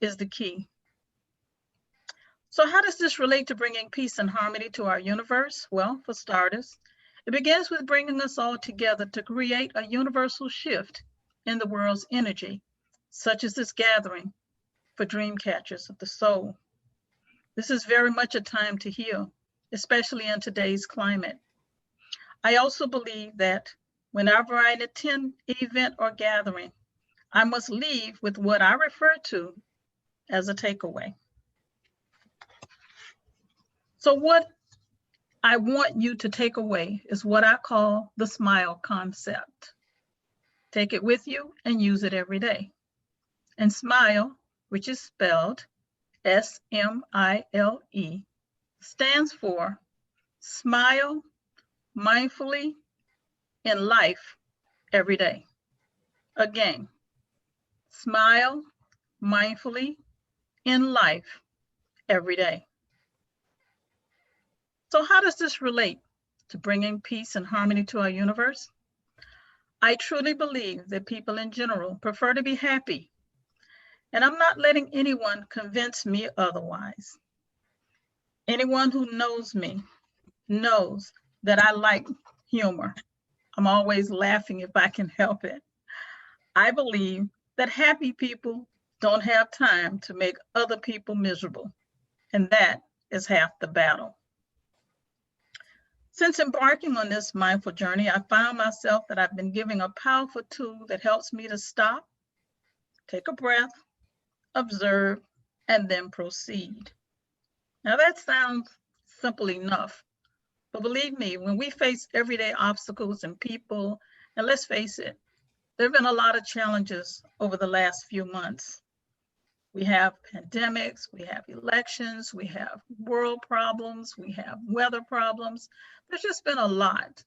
is the key. So how does this relate to bringing peace and harmony to our universe? Well, for starters, it begins with bringing us all together to create a universal shift in the world's energy, such as this gathering for dream catchers of the soul. This is very much a time to heal, especially in today's climate. I also believe that whenever I attend an event or gathering, I must leave with what I refer to as a takeaway. So what I want you to take away is what I call the SMILE concept. Take it with you and use it every day. And SMILE, which is spelled S-M-I-L-E, stands for smile mindfully in life every day. Again, smile mindfully in life every day. So how does this relate to bringing peace and harmony to our universe? I truly believe that people in general prefer to be happy, and I'm not letting anyone convince me otherwise. Anyone who knows me knows that I like humor. I'm always laughing if I can help it. I believe that happy people don't have time to make other people miserable, and that is half the battle. Since embarking on this mindful journey, I found myself that I've been giving a powerful tool that helps me to stop, take a breath, observe, and then proceed. Now that sounds simple enough, but believe me, when we face everyday obstacles and people, and let's face it, there have been a lot of challenges over the last few months. We have pandemics, we have elections, we have world problems, we have weather problems. There's just been a lot.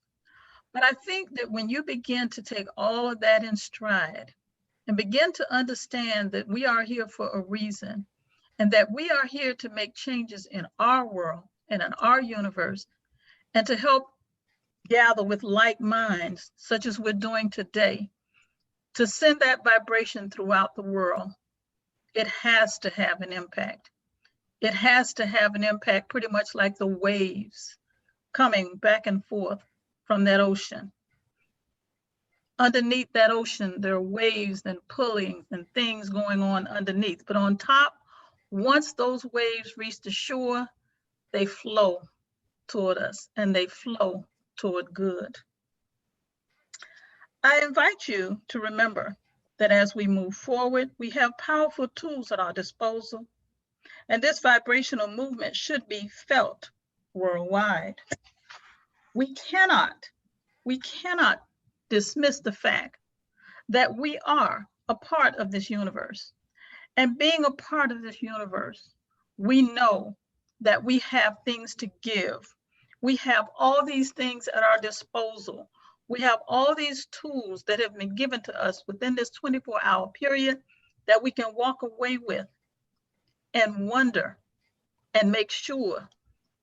But I think that when you begin to take all of that in stride and begin to understand that we are here for a reason and that we are here to make changes in our world and in our universe and to help gather with like minds, such as we're doing today, to send that vibration throughout the world, it has to have an impact. It has to have an impact pretty much like the waves coming back and forth from that ocean. Underneath that ocean, there are waves and pullings and things going on underneath. But on top, once those waves reach the shore, they flow toward us and they flow toward good. I invite you to remember that as we move forward, we have powerful tools at our disposal, and this vibrational movement should be felt worldwide. We cannot dismiss the fact that we are a part of this universe. And being a part of this universe, we know that we have things to give. We have all these things at our disposal. We have all these tools that have been given to us within this 24-hour period that we can walk away with and wonder and make sure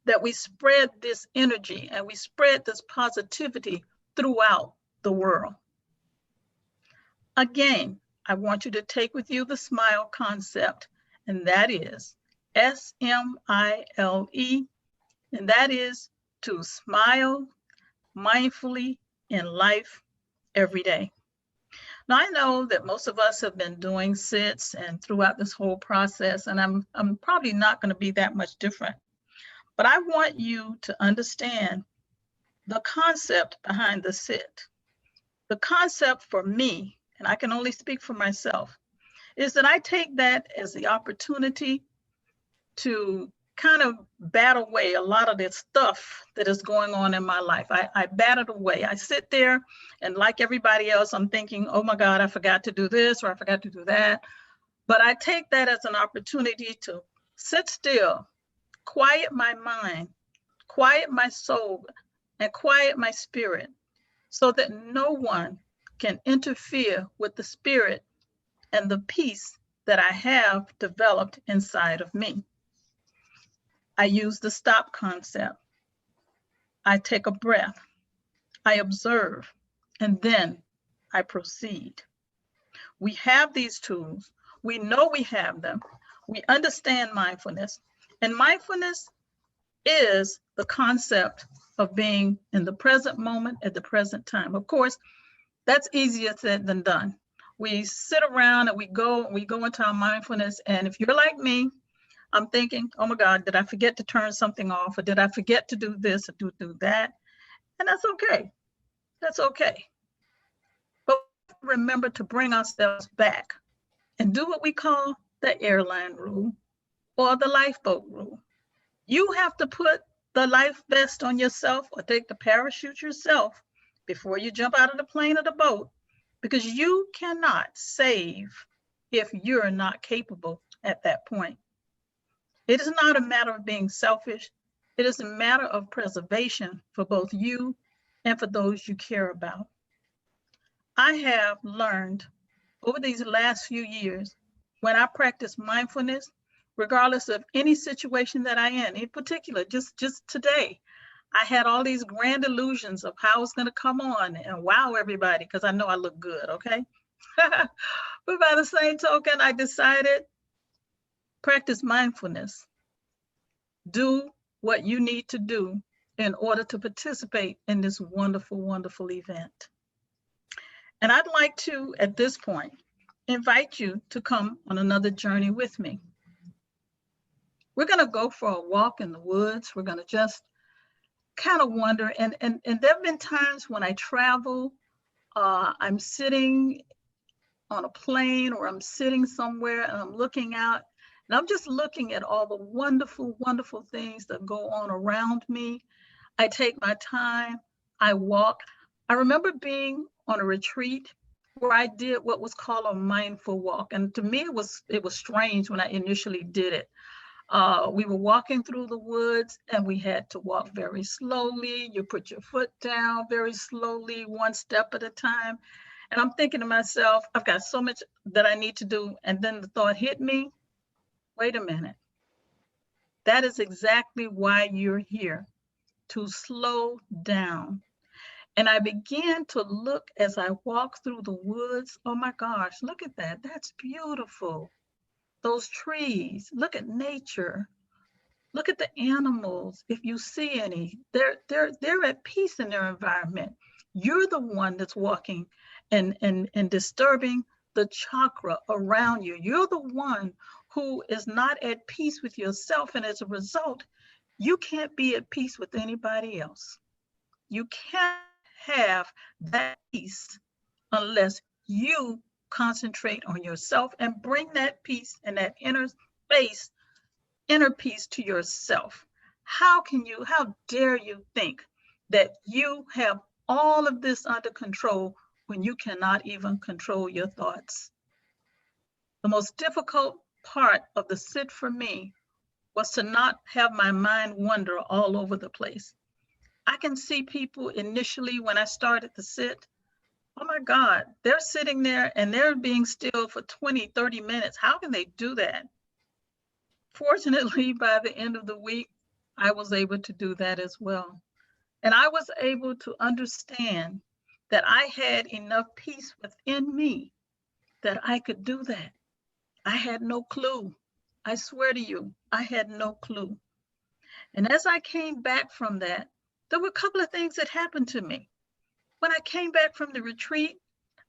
that we spread this energy and we spread this positivity throughout the world. Again, I want you to take with you the SMILE concept, and that is SMILE, and that is to smile mindfully in life every day. Now, I know that most of us have been doing sits and throughout this whole process, and I'm probably not going to be that much different. But I want you to understand the concept behind the sit. The concept for me, and I can only speak for myself, is that I take that as the opportunity to kind of bat away a lot of this stuff that is going on in my life. I bat it away. I sit there and like everybody else, I'm thinking, oh my God, I forgot to do this or I forgot to do that. But I take that as an opportunity to sit still, quiet my mind, quiet my soul, and quiet my spirit so that no one can interfere with the spirit and the peace that I have developed inside of me. I use the stop concept. I take a breath, I observe, and then I proceed. We have these tools. We know we have them. We understand mindfulness. And mindfulness is the concept of being in the present moment at the present time. Of course, that's easier said than done. We sit around and we go into our mindfulness. And if you're like me, I'm thinking, oh my God, did I forget to turn something off? Or did I forget to do this or do that? And that's okay. That's okay. But remember to bring ourselves back and do what we call the airline rule or the lifeboat rule. You have to put the life vest on yourself or take the parachute yourself before you jump out of the plane or the boat, because you cannot save if you're not capable at that point. It is not a matter of being selfish. It is a matter of preservation for both you and for those you care about. I have learned over these last few years, when I practice mindfulness, regardless of any situation that I'm in particular, just today, I had all these grand illusions of how I was going to come on and wow everybody because I know I look good, okay? But by the same token, I decided, practice mindfulness. Do what you need to do in order to participate in this wonderful, wonderful event. And I'd like to, at this point, invite you to come on another journey with me. We're going to go for a walk in the woods. We're going to just kind of wonder. And there have been times when I travel, I'm sitting on a plane or I'm sitting somewhere and I'm looking out and I'm just looking at all the wonderful, wonderful things that go on around me. I take my time, I walk. I remember being on a retreat where I did what was called a mindful walk. And to me, it was strange when I initially did it. We were walking through the woods and we had to walk very slowly. You put your foot down very slowly, one step at a time. And I'm thinking to myself, I've got so much that I need to do. And then the thought hit me, wait a minute. That is exactly why you're here, to slow down. And I began to look as I walked through the woods. Oh my gosh, look at that. That's beautiful. Those trees, look at nature. Look at the animals. If you see any, they're at peace in their environment. You're the one that's walking and disturbing the chakra around you. You're the one who is not at peace with yourself. And as a result, you can't be at peace with anybody else. You can't have that peace unless you concentrate on yourself and bring that peace and that inner peace to yourself. How dare you think that you have all of this under control when you cannot even control your thoughts? The most difficult part of the sit for me was to not have my mind wander all over the place. I can see people initially when I started to sit, oh my God, they're sitting there and they're being still for 20, 30 minutes. How can they do that? Fortunately, by the end of the week, I was able to do that as well. And I was able to understand that I had enough peace within me that I could do that. I had no clue. I swear to you, I had no clue. And as I came back from that, there were a couple of things that happened to me. When I came back from the retreat,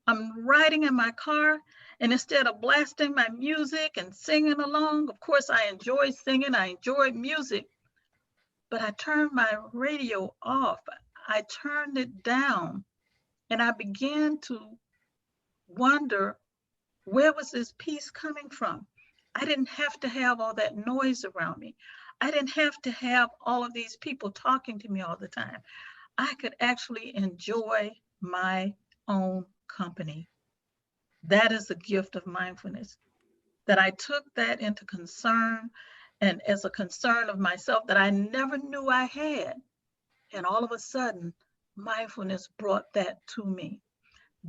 I'm riding in my car, and instead of blasting my music and singing along, of course I enjoy singing, I enjoy music, but I turned my radio off. I turned it down, and I began to wonder, where was this peace coming from? I didn't have to have all that noise around me. I didn't have to have all of these people talking to me all the time. I could actually enjoy my own company. That is the gift of mindfulness, that I took that into concern and as a concern of myself that I never knew I had. And all of a sudden, mindfulness brought that to me.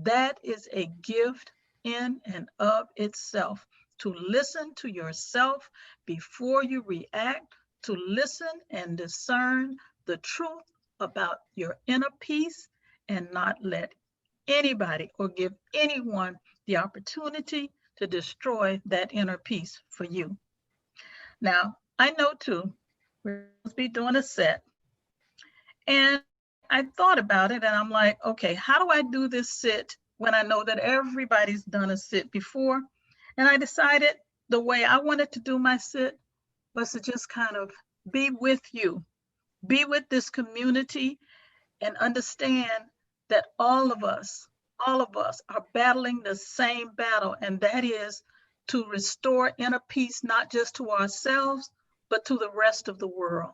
That is a gift in and of itself, to listen to yourself before you react, to listen and discern the truth about your inner peace and not let anybody or give anyone the opportunity to destroy that inner peace for you. Now, I know too, we're supposed to be doing a set, and I thought about it and I'm like, okay, how do I do this sit when I know that everybody's done a sit before? And I decided the way I wanted to do my sit was to just kind of be with you, be with this community, and understand that all of us are battling the same battle, and that is to restore inner peace, not just to ourselves, but to the rest of the world.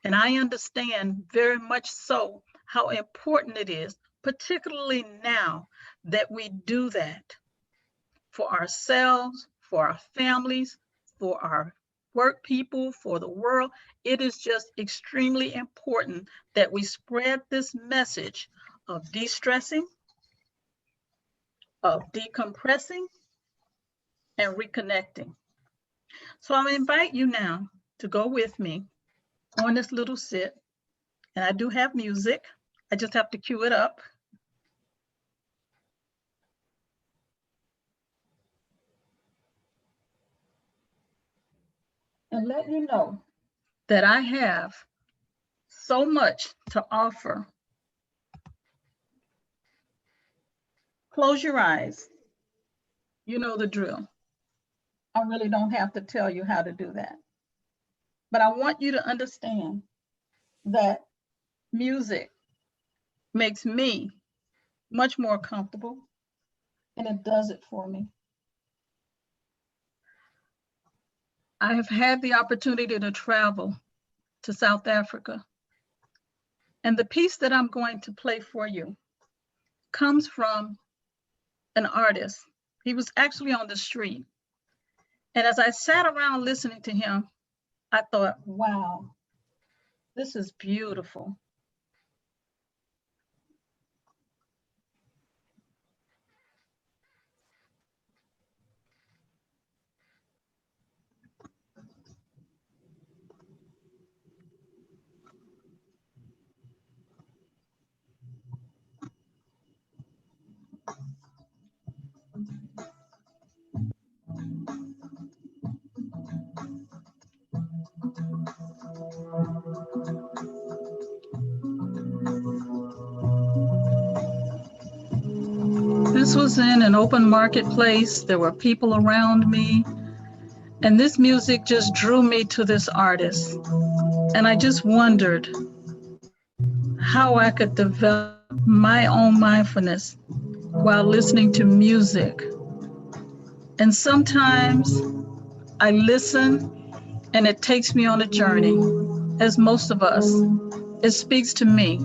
And I understand very much so how important it is, particularly now, that we do that for ourselves, for our families, for our work people, for the world. It is just extremely important that we spread this message of de-stressing, of decompressing, and reconnecting. So I invite you now to go with me on this little sit. And I do have music. I just have to cue it up. And let you know that I have so much to offer. Close your eyes. You know the drill. I really don't have to tell you how to do that. But I want you to understand that music makes me much more comfortable, and it does it for me. I have had the opportunity to travel to South Africa, and the piece that I'm going to play for you comes from an artist. He was actually on the street. And as I sat around listening to him, I thought, wow, this is beautiful. This was in an open marketplace. There were people around me, and this music just drew me to this artist. And I just wondered how I could develop my own mindfulness while listening to music. And sometimes I listen and it takes me on a journey, as most of us. It speaks to me.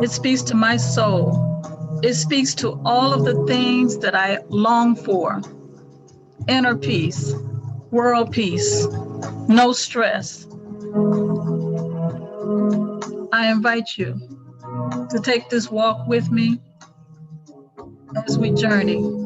It speaks to my soul. It speaks to all of the things that I long for. Inner peace, world peace, no stress. I invite you to take this walk with me as we journey.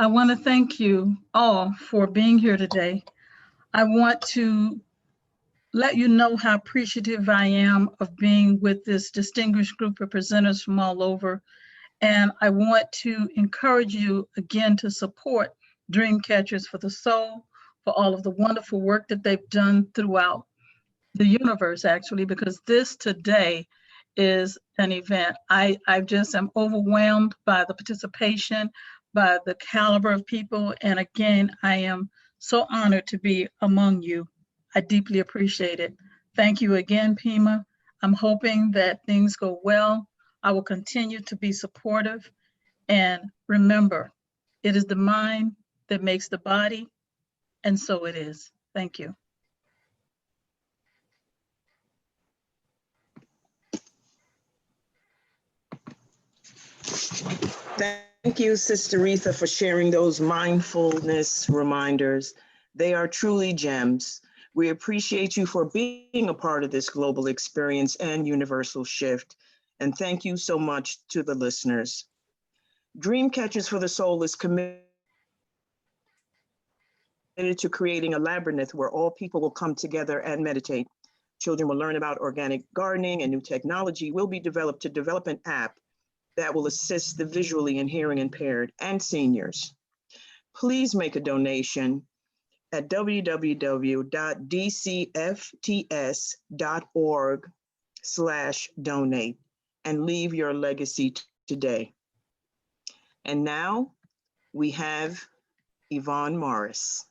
I want to thank you all for being here today. I want to let you know how appreciative I am of being with this distinguished group of presenters from all over. And I want to encourage you again to support Dreamcatchers for the Soul for all of the wonderful work that they've done throughout the universe, actually, because this today is an event. I just am overwhelmed by the participation, by the caliber of people. And again, I am so honored to be among you. I deeply appreciate it. Thank you again, Pima. I'm hoping that things go well. I will continue to be supportive. And remember, it is the mind that makes the body, and so it is. Thank you. Thank you, Sister Retha, for sharing those mindfulness reminders. They are truly gems. We appreciate you for being a part of this global experience and universal shift. And thank you so much to the listeners. Dreamcatchers for the Soul is committed to creating a labyrinth where all people will come together and meditate. Children will learn about organic gardening, and new technology will be developed to develop an app that will assist the visually and hearing impaired and seniors. Please make a donation at www.dcfts.org/donate and leave your legacy today. And now we have Yvonne Morris.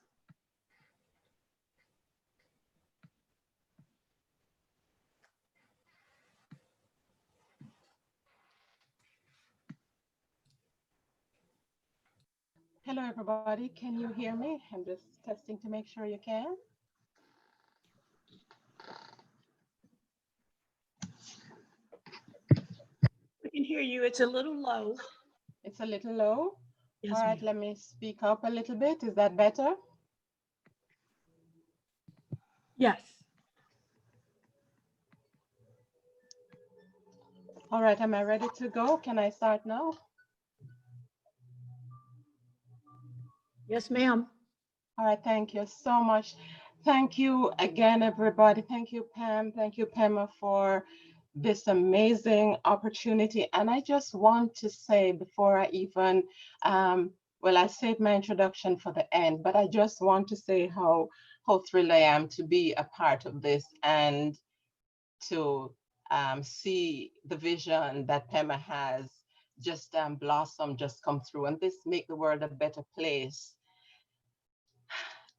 Hello, everybody. Can you hear me? I'm just testing to make sure you can. We can hear you. It's a little low. It's a little low. Yes, All right, let me speak up a little bit. Is that better? Yes. All right, am I ready to go? Can I start now? Yes, ma'am. All right, thank you so much. Thank you again, everybody. Thank you, Pam. Thank you, Pema, for this amazing opportunity. And I just want to say before I even, well, I saved my introduction for the end, but I just want to say how thrilled I am to be a part of this and to see the vision that Pema has just blossom, just come through, and this make the world a better place.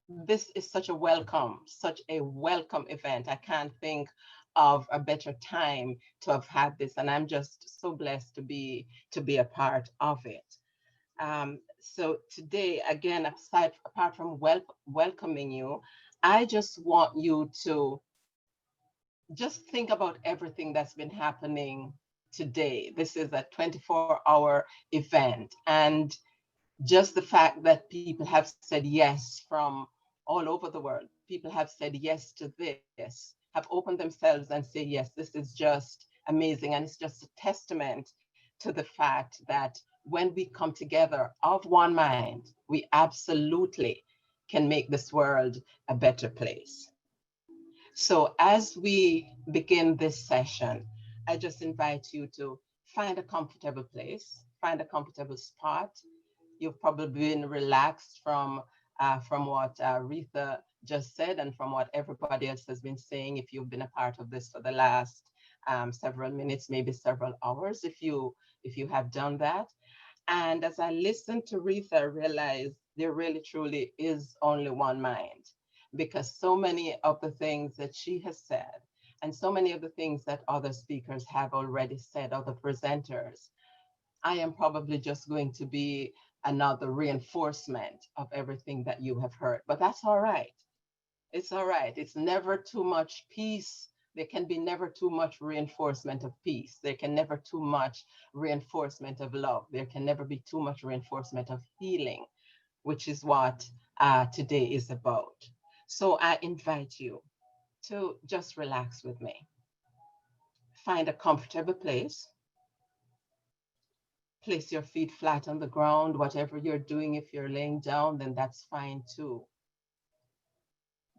This is such a welcome event. I can't think of a better time to have had this, and I'm just so blessed to be a part of it. So today, again, apart from welcoming you, I just want you to just think about everything that's been happening today. This is a 24-hour event, and just the fact that people have said yes from all over the world, people have said yes to this, have opened themselves and say, yes, this is just amazing. And it's just a testament to the fact that when we come together of one mind, we absolutely can make this world a better place. So as we begin this session, I just invite you to find a comfortable place, find a comfortable spot. You've probably been relaxed from what Retha just said and from what everybody else has been saying. If you've been a part of this for the last several minutes, maybe several hours, if you have done that. And as I listened to Retha, I realized there really truly is only one mind, because so many of the things that she has said and so many of the things that other speakers have already said, other presenters, I am probably just going to be another reinforcement of everything that you have heard, but that's all right. It's all right. It's never too much peace. There can be never too much reinforcement of peace. There can never too much reinforcement of love. There can never be too much reinforcement of healing, which is what today is about. So I invite you to just relax with me. Find a comfortable place. place your feet flat on the ground. Whatever you're doing, if you're laying down, then that's fine too.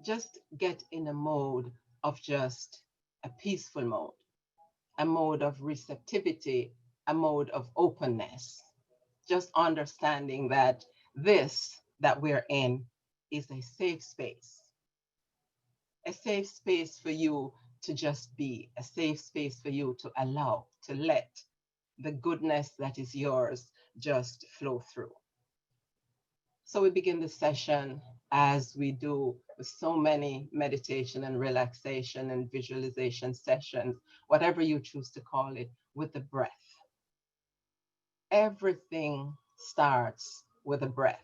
Just get in a mode of just a peaceful mode, a mode of receptivity, a mode of openness. Just understanding that this that we're in is a safe space for you to just be, a safe space for you to allow, to let the goodness that is yours just flow through. So we begin the session as we do with so many meditation and relaxation and visualization sessions, whatever you choose to call it, with the breath. Everything starts with a breath.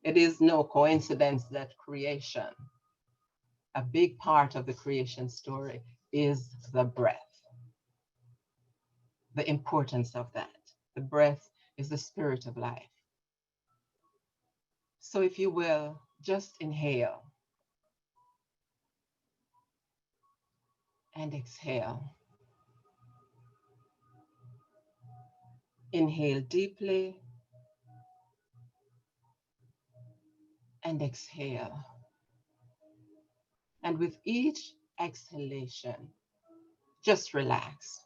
It is no coincidence that creation, a big part of the creation story, is the breath. The importance of that. The breath is the spirit of life. So if you will, just inhale and exhale. Inhale deeply and exhale. And with each exhalation, just relax.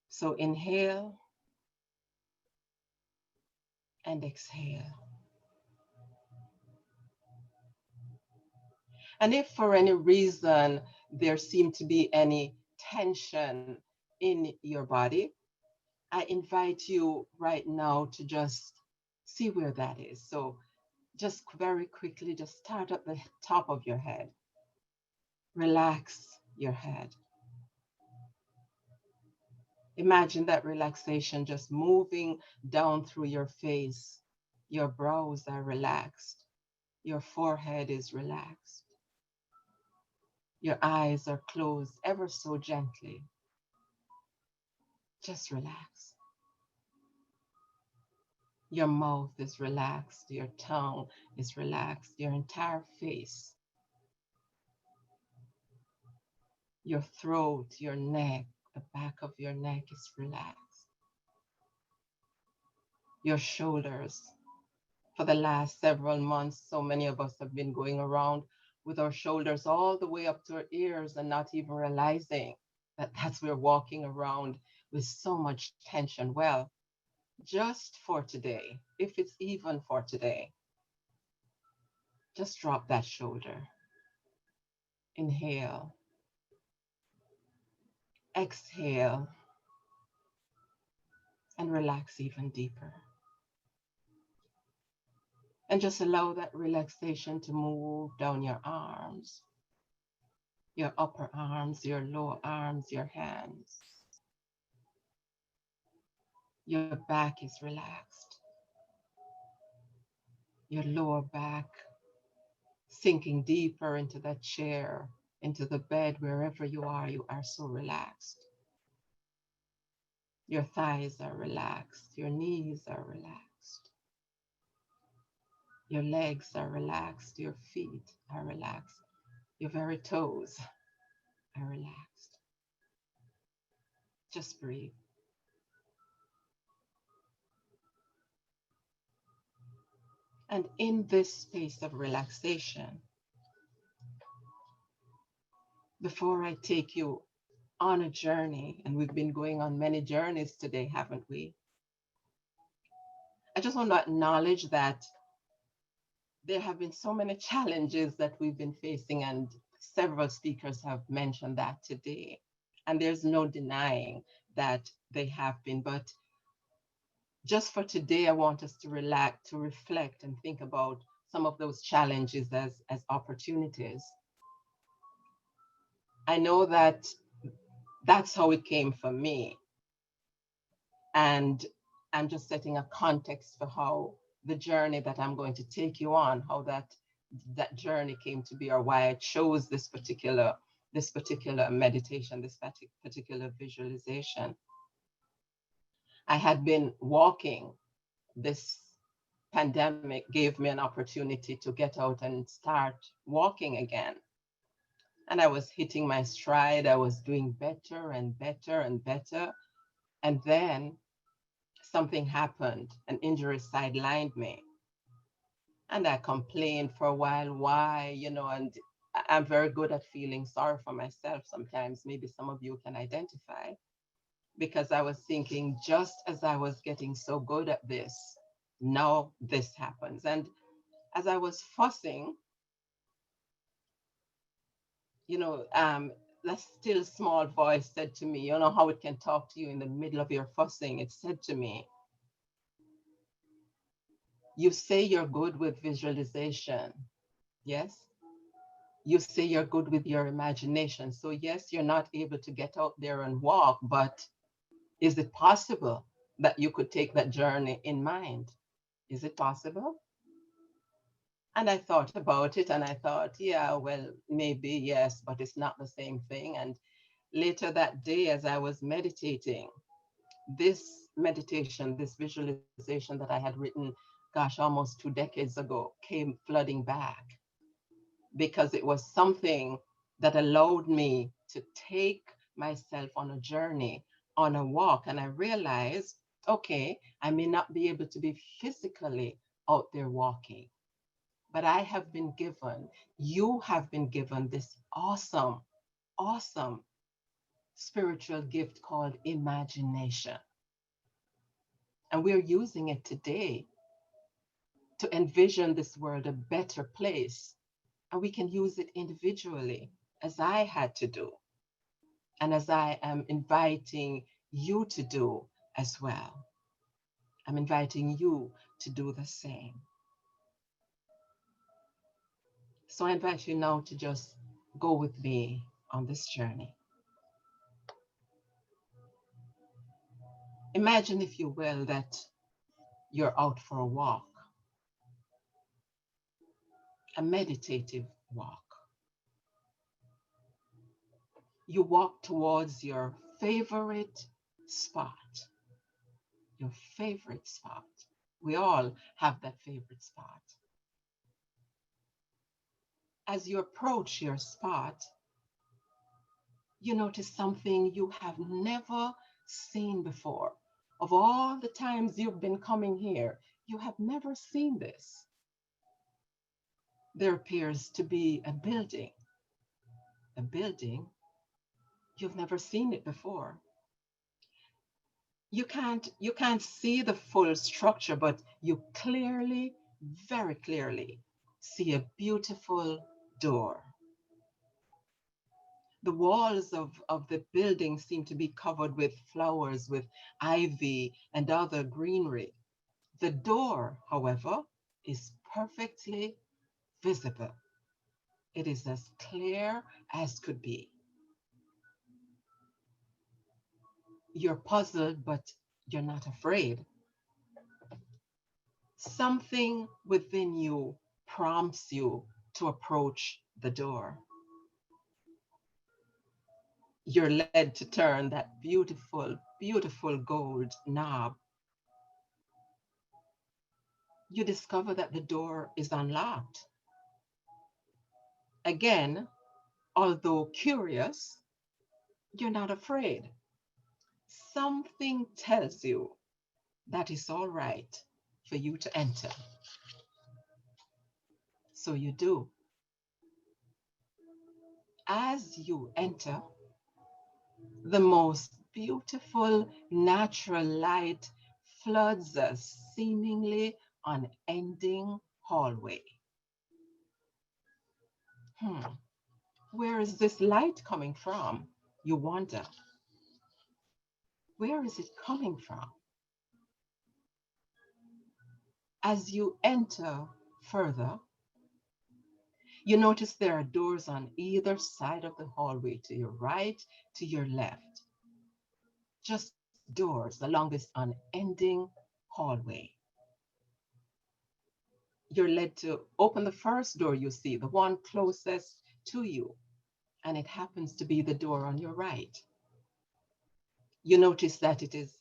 So inhale and exhale. And if for any reason there seemed to be any tension in your body, I invite you right now to just see where that is. So just very quickly, just start at the top of your head. Relax your head. Imagine that relaxation just moving down through your face. Your brows are relaxed. Your forehead is relaxed. Your eyes are closed ever so gently. Just relax. Your mouth is relaxed. Your tongue is relaxed. Your entire face. Your throat, your neck, the back of your neck is relaxed. Your shoulders. For the last several months, so many of us have been going around with our shoulders all the way up to our ears and not even realizing that we're walking around with so much tension. Well, just for today, if it's even for today, just drop that shoulder. Inhale. Exhale. And relax even deeper. And just allow that relaxation to move down your arms, your upper arms, your lower arms, your hands. Your back is relaxed. Your lower back sinking deeper into that chair, into the bed, wherever you are so relaxed. Your thighs are relaxed. Your knees are relaxed. Your legs are relaxed. Your feet are relaxed. Your very toes are relaxed. Just breathe. And in this space of relaxation, before I take you on a journey, and we've been going on many journeys today, haven't we? I just want to acknowledge that there have been so many challenges that we've been facing, and several speakers have mentioned that today. And there's no denying that they have been, but just for today, I want us to relax, to reflect and think about some of those challenges as opportunities. I know that that's how it came for me. And I'm just setting a context for how the journey that I'm going to take you on, how that journey came to be, or why I chose this particular meditation, this particular visualization. I had been walking. This pandemic gave me an opportunity to get out and start walking again. And I was hitting my stride. I was doing better and better and better. And then something happened, an injury sidelined me. And I complained for a while, why, you know, and I'm very good at feeling sorry for myself sometimes. Maybe some of you can identify, because I was thinking, just as I was getting so good at this, now this happens. And as I was fussing, you know, that still small voice said to me, you know how it can talk to you in the middle of your fussing? It said to me, you say you're good with visualization, yes? You say you're good with your imagination. So yes, you're not able to get out there and walk, but is it possible that you could take that journey in mind? Is it possible? And I thought about it and I thought, yeah, well, maybe yes, but it's not the same thing. And later that day, as I was meditating, this meditation, this visualization that I had written, gosh, almost 2 decades ago, came flooding back, because it was something that allowed me to take myself on a journey, on a walk. And I realized, okay, I may not be able to be physically out there walking, but I have been given, you have been given this awesome, awesome spiritual gift called imagination. And we're using it today to envision this world a better place. And we can use it individually, as I had to do, and as I am inviting you to do as well. I'm inviting you to do the same. So I invite you now to just go with me on this journey. Imagine, if you will, that you're out for a walk, a meditative walk. You walk towards your favorite spot, your favorite spot. We all have that favorite spot. As you approach your spot, you notice something you have never seen before. Of all the times you've been coming here, you have never seen this. There appears to be a building. A building, you've never seen it before. You can't see the full structure, but you clearly, very clearly see a beautiful door. The walls of the building seem to be covered with flowers, with ivy and other greenery. The door, however, is perfectly visible. It is as clear as could be. You're puzzled, but you're not afraid. Something within you prompts you to approach the door. You're led to turn that beautiful, beautiful gold knob. You discover that the door is unlocked. Again, although curious, you're not afraid. Something tells you that it's all right for you to enter. So you do. As you enter, the most beautiful natural light floods a seemingly unending hallway. Where is this light coming from? You wonder. Where is it coming from? As you enter further, you notice there are doors on either side of the hallway, to your right, to your left. Just doors along this unending hallway. You're led to open the first door you see, the one closest to you, and it happens to be the door on your right. You notice that it is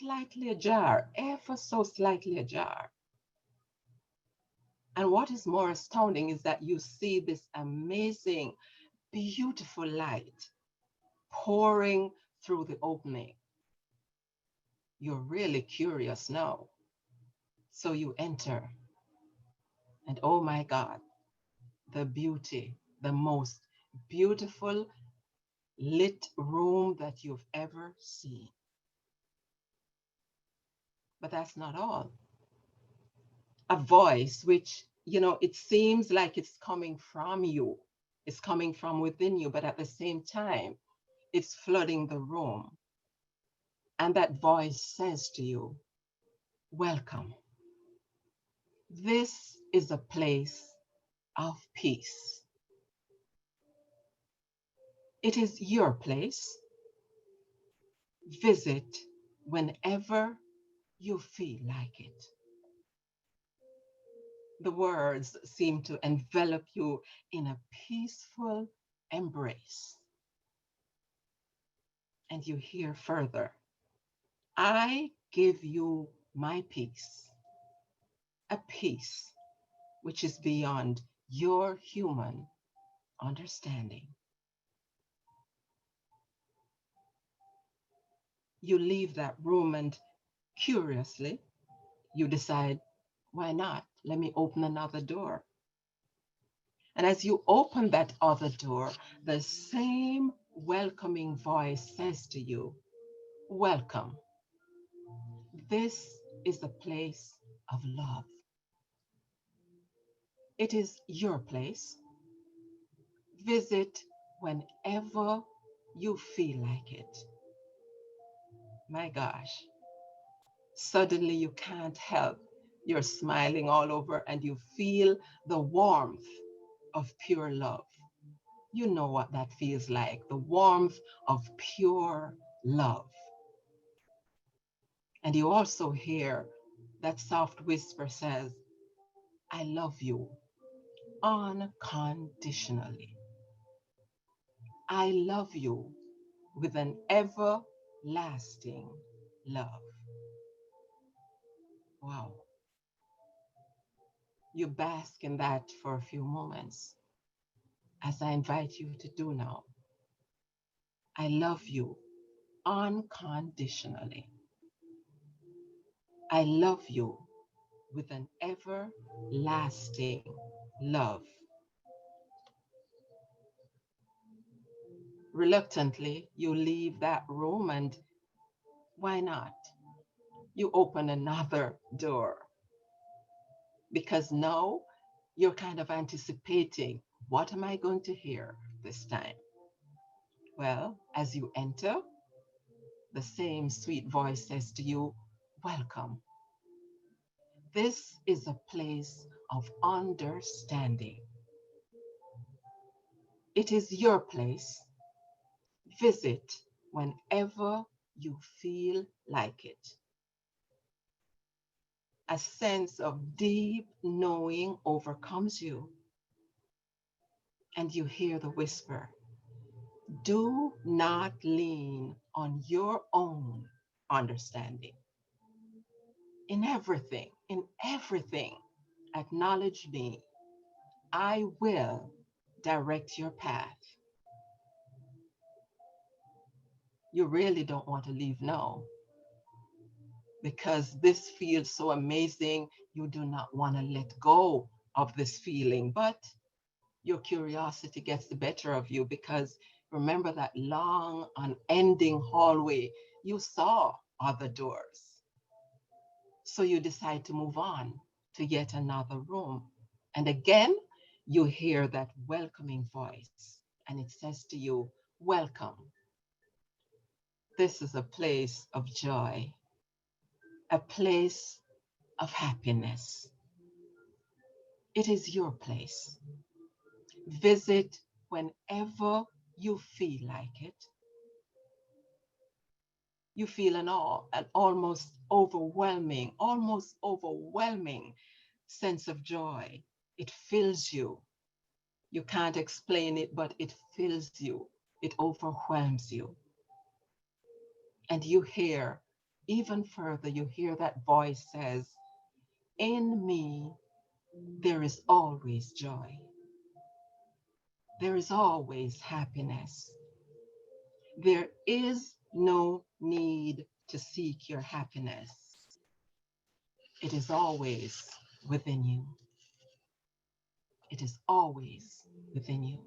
slightly ajar, ever so slightly ajar. And what is more astounding is that you see this amazing, beautiful light pouring through the opening. You're really curious now. So you enter. And oh my God, the beauty, the most beautiful lit room that you've ever seen. But that's not all. A voice which, you know, it seems like it's coming from you. It's coming from within you, but at the same time, it's flooding the room. And that voice says to you, welcome. This is a place of peace. It is your place. Visit whenever you feel like it. The words seem to envelop you in a peaceful embrace. And you hear further, I give you my peace, a peace which is beyond your human understanding. You leave that room and curiously, you decide, why not? Let me open another door. And as you open that other door, the same welcoming voice says to you, welcome. This is the place of love. It is your place. Visit whenever you feel like it. My gosh, suddenly you can't help. You're smiling all over and you feel the warmth of pure love. You know what that feels like, the warmth of pure love. And you also hear that soft whisper says, I love you unconditionally. I love you with an everlasting love. Wow. You bask in that for a few moments, as I invite you to do now. I love you unconditionally. I love you with an everlasting love. Reluctantly, you leave that room and why not? You open another door because now you're kind of anticipating, what am I going to hear this time? Well, as you enter, the same sweet voice says to you, welcome. This is a place of understanding. It is your place. Visit whenever you feel like it. A sense of deep knowing overcomes you, and you hear the whisper, do not lean on your own understanding. In everything, acknowledge me. I will direct your path. You really don't want to leave now because this feels so amazing. You do not want to let go of this feeling, but your curiosity gets the better of you because remember that long, unending hallway, you saw other doors. So you decide to move on to yet another room. And again, you hear that welcoming voice and it says to you, welcome. This is a place of joy, a place of happiness. It is your place. Visit whenever you feel like it. You feel an almost overwhelming sense of joy. It fills you. You can't explain it, but it fills you. It overwhelms you. And you hear, even further, you hear that voice says, in me, there is always joy. There is always happiness. There is no need to seek your happiness. It is always within you. It is always within you.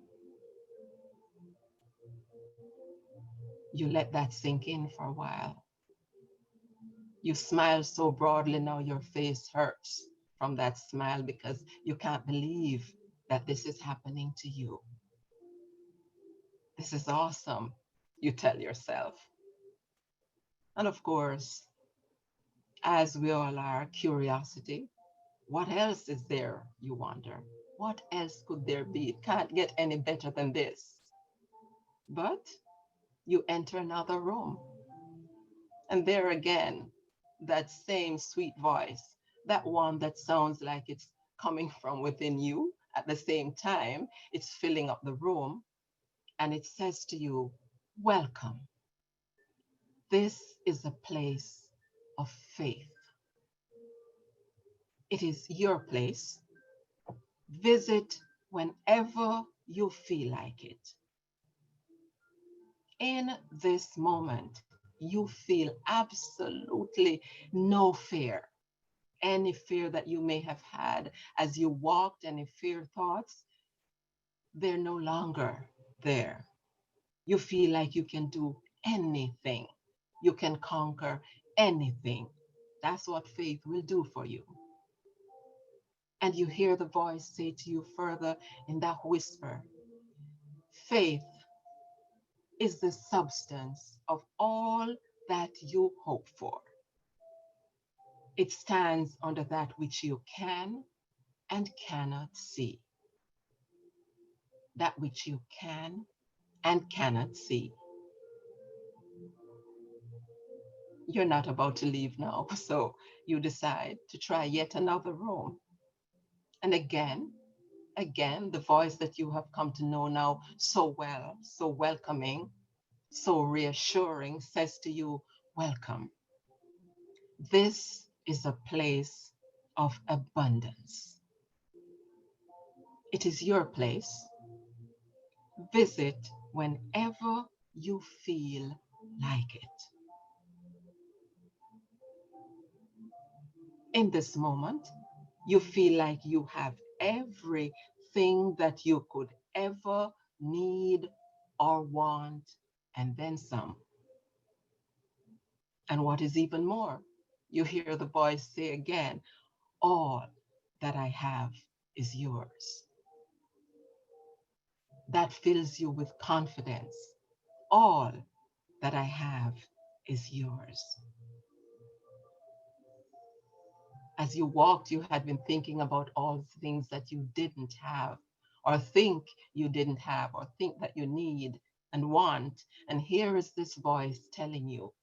You let that sink in for a while. You smile so broadly now your face hurts from that smile because you can't believe that this is happening to you. This is awesome, you tell yourself. And of course, as we all are, curiosity, what else is there, you wonder? What else could there be? It can't get any better than this. But you enter another room. And there again, that same sweet voice, that one that sounds like it's coming from within you. At the same time, it's filling up the room. And it says to you, welcome. This is a place of faith. It is your place. Visit whenever you feel like it. In this moment, you feel absolutely no fear. Any fear that you may have had as you walked, any fear thoughts, they're no longer there. You feel like you can do anything. You can conquer anything. That's what faith will do for you. And you hear the voice say to you further in that whisper, faith is the substance of all that you hope for. It stands under that which you can and cannot see. That which you can and cannot see. You're not about to leave now, so you decide to try yet another room. And again, the voice that you have come to know now so well, so welcoming, so reassuring, says to you, welcome. This is a place of abundance. It is your place. Visit whenever you feel like it. In this moment, you feel like you have everything that you could ever need or want, and then some. And what is even more, you hear the voice say again, all that I have is yours. That fills you with confidence. All that I have is yours. As you walked, you had been thinking about all the things that you didn't have, or think you didn't have, or think that you need and want. And here is this voice telling you,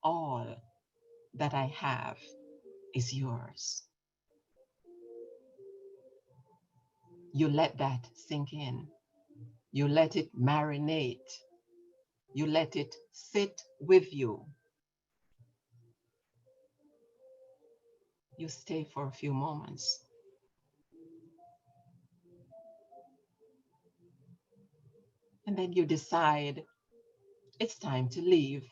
all that I have is yours. You let that sink in. You let it marinate. You let it sit with you. You stay for a few moments. And then you decide it's time to leave.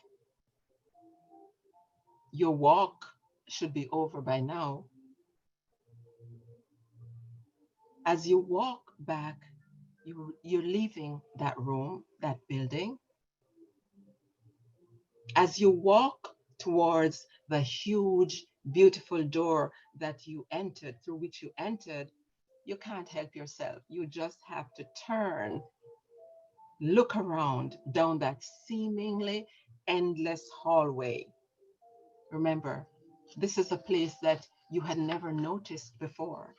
Your walk should be over by now. As you walk back, you're leaving that room, that building. As you walk towards the huge, beautiful door that you entered, through which you entered, you can't help yourself. You just have to turn, look around down that seemingly endless hallway. Remember, this is a place that you had never noticed before.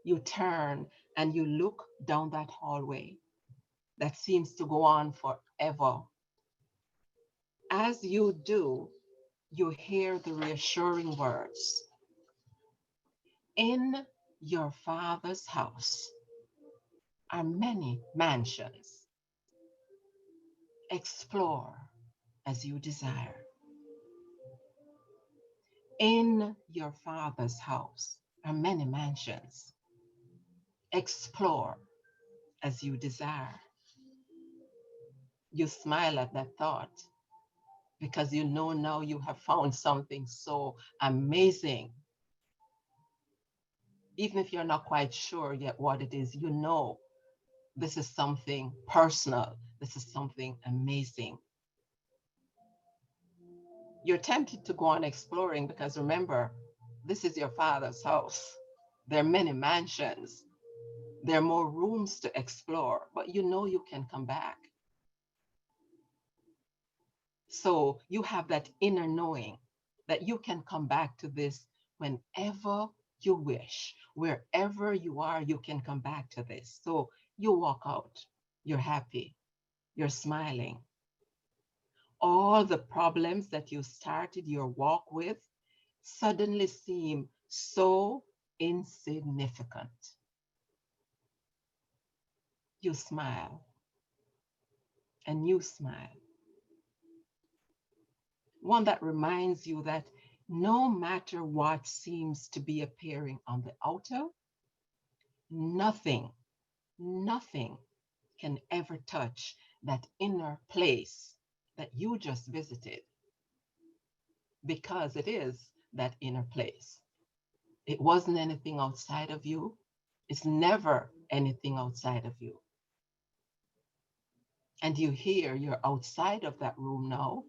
You turn and you look down that hallway that seems to go on forever. As you do, you hear the reassuring words. In your Father's house are many mansions. Explore as you desire. In your Father's house are many mansions. Explore as you desire. You smile at that thought. because you know now you have found something so amazing. Even if you're not quite sure yet what it is, you know this is something personal. This is something amazing. You're tempted to go on exploring because remember, this is your Father's house. There are many mansions. There are more rooms to explore, but you know you can come back. So you have that inner knowing that you can come back to this whenever you wish. Wherever you are, you can come back to this. So you walk out, you're happy, you're smiling. All the problems that you started your walk with suddenly seem so insignificant. You smile, and you smile. One that reminds you that no matter what seems to be appearing on the outer, nothing can ever touch that inner place that you just visited, because it is that inner place. It wasn't anything outside of you. It's never anything outside of you. And you hear you're outside of that room now,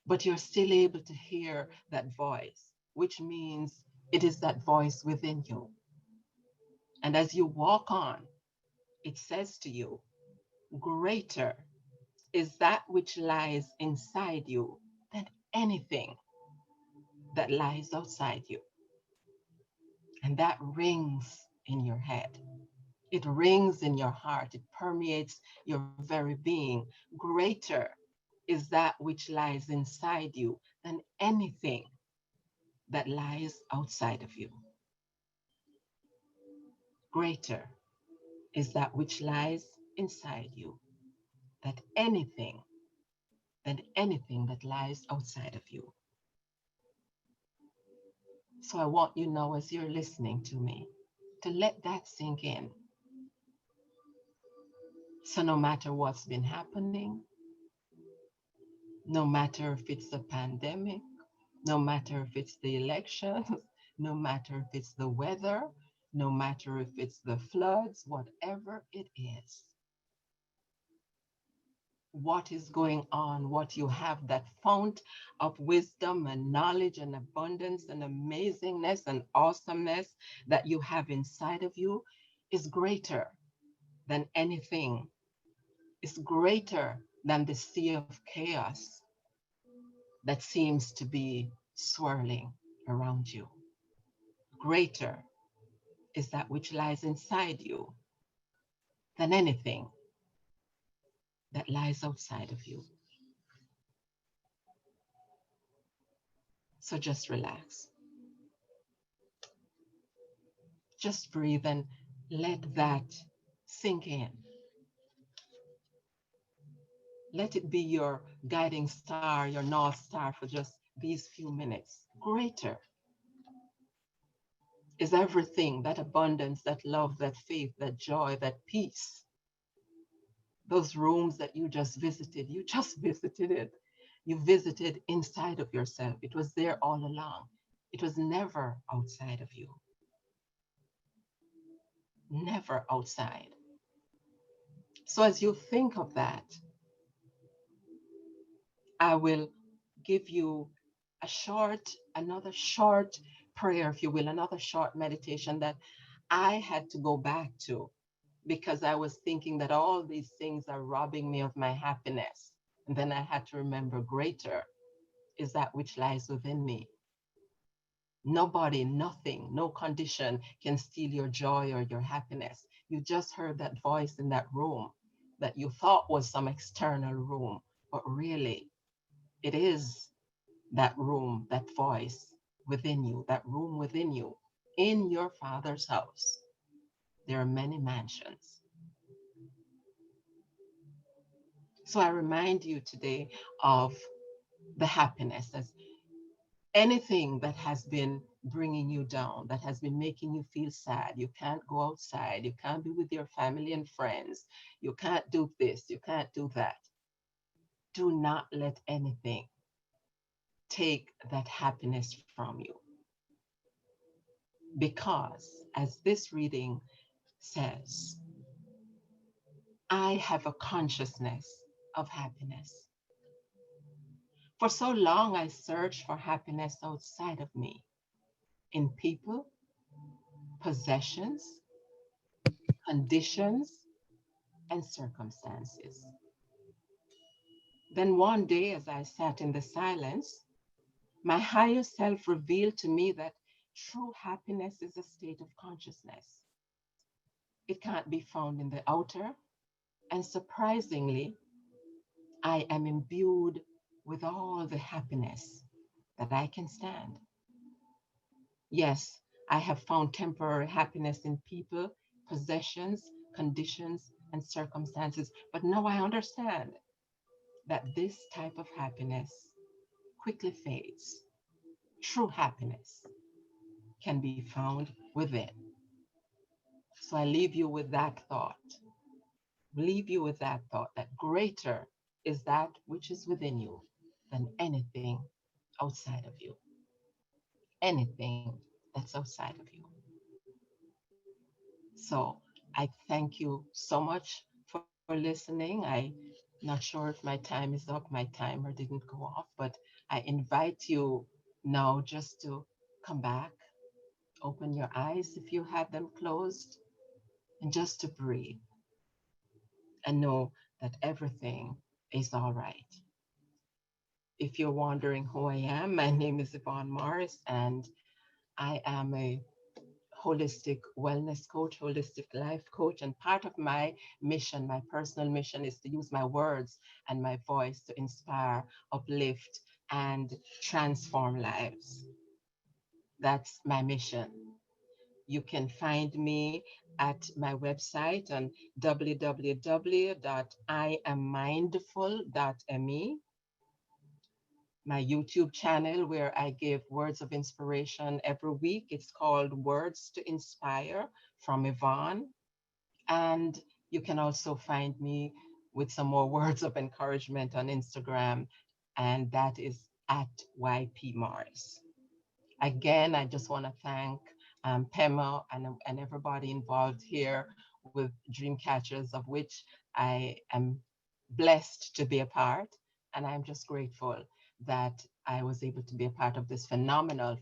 but you're still able to hear that voice, which means it is that voice within you. And as you walk on, it says to you, greater is that which lies inside you than anything that lies outside you. And that rings in your head. It rings in your heart. It permeates your very being. Greater is that which lies inside you than anything that lies outside of you. Greater is that which lies inside you than anything that lies outside of you. So I want you now, as you're listening to me, to let that sink in. So no matter what's been happening, no matter if it's a pandemic, no matter if it's the elections, no matter if it's the weather, no matter if it's the floods, whatever it is, what is going on, what you have, that fount of wisdom and knowledge and abundance and amazingness and awesomeness that you have inside of you is greater than anything. It's greater than the sea of chaos that seems to be swirling around you. Greater is that which lies inside you than anything that lies outside of you. So just relax. Just breathe and let that sink in. Let it be your guiding star, your North Star for just these few minutes. Greater is everything, that abundance, that love, that faith, that joy, that peace. Those rooms that you just visited it. You visited inside of yourself. It was there all along. It was never outside of you. Never outside. So as you think of that, I will give you another short prayer, if you will, another short meditation that I had to go back to because I was thinking that all these things are robbing me of my happiness. And then I had to remember, greater is that which lies within me. Nobody, nothing, no condition can steal your joy or your happiness. You just heard that voice in that room that you thought was some external room, but really it is that room, that voice within you, that room within you, in your Father's house. There are many mansions. So I remind you today of the happiness as anything that has been bringing you down, that has been making you feel sad. You can't go outside. You can't be with your family and friends. You can't do this. You can't do that. Do not let anything take that happiness from you. Because, as this reading says, I have a consciousness of happiness. For so long, I searched for happiness outside of me, in people, possessions, conditions, and circumstances. Then one day, as I sat in the silence, my higher self revealed to me that true happiness is a state of consciousness. It can't be found in the outer, and surprisingly, I am imbued with all the happiness that I can stand. Yes, I have found temporary happiness in people, possessions, conditions, and circumstances, but now I understand that this type of happiness quickly fades. True happiness can be found within. So I leave you with that thought. Leave you with that thought that greater is that which is within you than anything outside of you. Anything that's outside of you. So I thank you so much for listening. I'm not sure if my time is up. My timer didn't go off, but I invite you now just to come back, open your eyes if you have them closed, and just to breathe and know that everything is all right. If you're wondering who I am, my name is Yvonne Morris, and I am a holistic wellness coach, holistic life coach, and part of my mission, my personal mission, is to use my words and my voice to inspire, uplift, and transform lives. That's my mission. You can find me at my website on www.iammindful.me. My YouTube channel where I give words of inspiration every week. It's called Words to Inspire from Yvonne. And you can also find me with some more words of encouragement on Instagram, and that is at YP Morris. Again, I just want to thank Pema and everybody involved here with Dreamcatchers, of which I am blessed to be a part. And I'm just grateful that I was able to be a part of this phenomenal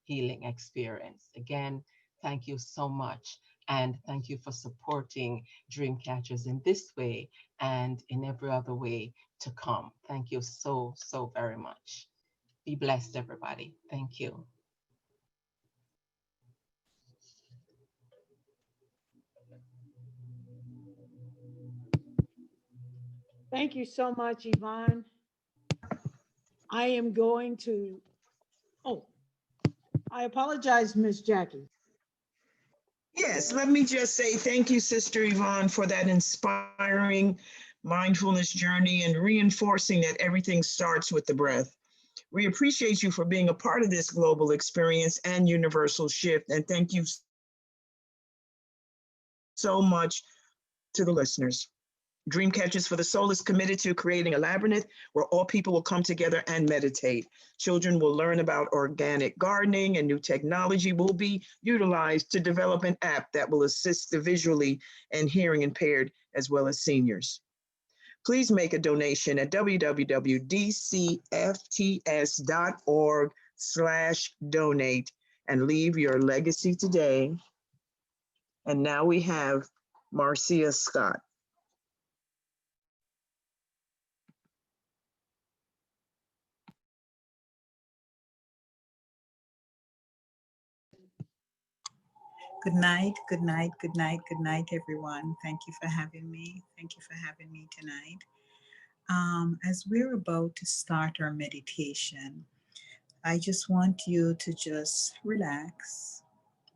healing experience. Again, thank you so much. And thank you for supporting Dreamcatchers in this way and in every other way to come. Thank you so, so very much. Be blessed, everybody. Thank you. Thank you so much, Yvonne. I am going to, I apologize, Miss Jackie. Yes, let me just say thank you, Sister Yvonne, for that inspiring mindfulness journey and reinforcing that everything starts with the breath. We appreciate you for being a part of this global experience and universal shift. And thank you so much to the listeners. Dreamcatchers for the Soul is committed to creating a labyrinth where all people will come together and meditate. Children will learn about organic gardening, and new technology will be utilized to develop an app that will assist the visually and hearing impaired as well as seniors. Please make a donation at www.dcfts.org/donate and leave your legacy today. And now we have Marcia Scott. Good night, good night, good night, good night, everyone. Thank you for having me. Thank you for having me tonight. As we're about to start our meditation, I just want you to just relax,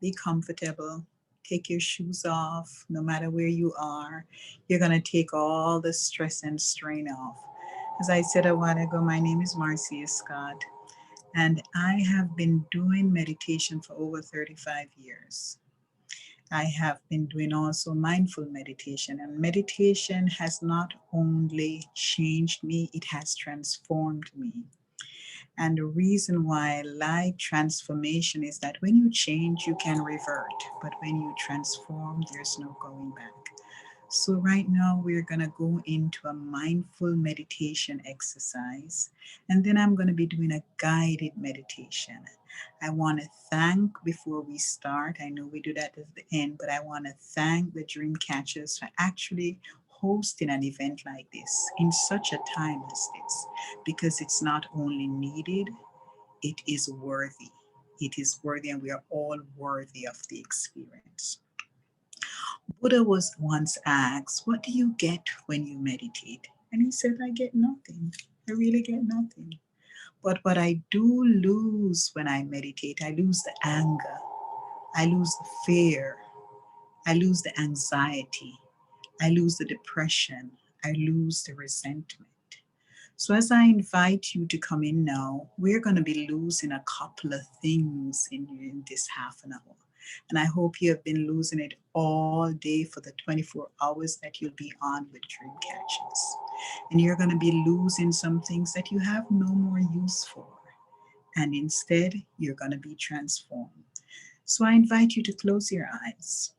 be comfortable, take your shoes off, no matter where you are. You're gonna take all the stress and strain off. As I said a while ago, my name is Marcia Scott, and I have been doing meditation for over 35 years. I have been doing also mindful meditation, and meditation has not only changed me, it has transformed me. And the reason why I like transformation is that when you change, you can revert. But when you transform, there's no going back. So right now we're going to go into a mindful meditation exercise. And then I'm going to be doing a guided meditation. I want to thank, before we start, I know we do that at the end, but I want to thank the Dream Catchers for actually hosting an event like this in such a time as this, because it's not only needed, it is worthy. It is worthy, and we are all worthy of the experience. Buddha was once asked, what do you get when you meditate? And he said, I get nothing. I really get nothing. But what I do lose when I meditate, I lose the anger, I lose the fear, I lose the anxiety, I lose the depression, I lose the resentment. So as I invite you to come in now, we're going to be losing a couple of things in this half an hour. And I hope you have been losing it all day for the 24 hours that you'll be on with Dream Catchers. And you're going to be losing some things that you have no more use for. And instead, you're going to be transformed. So I invite you to close your eyes.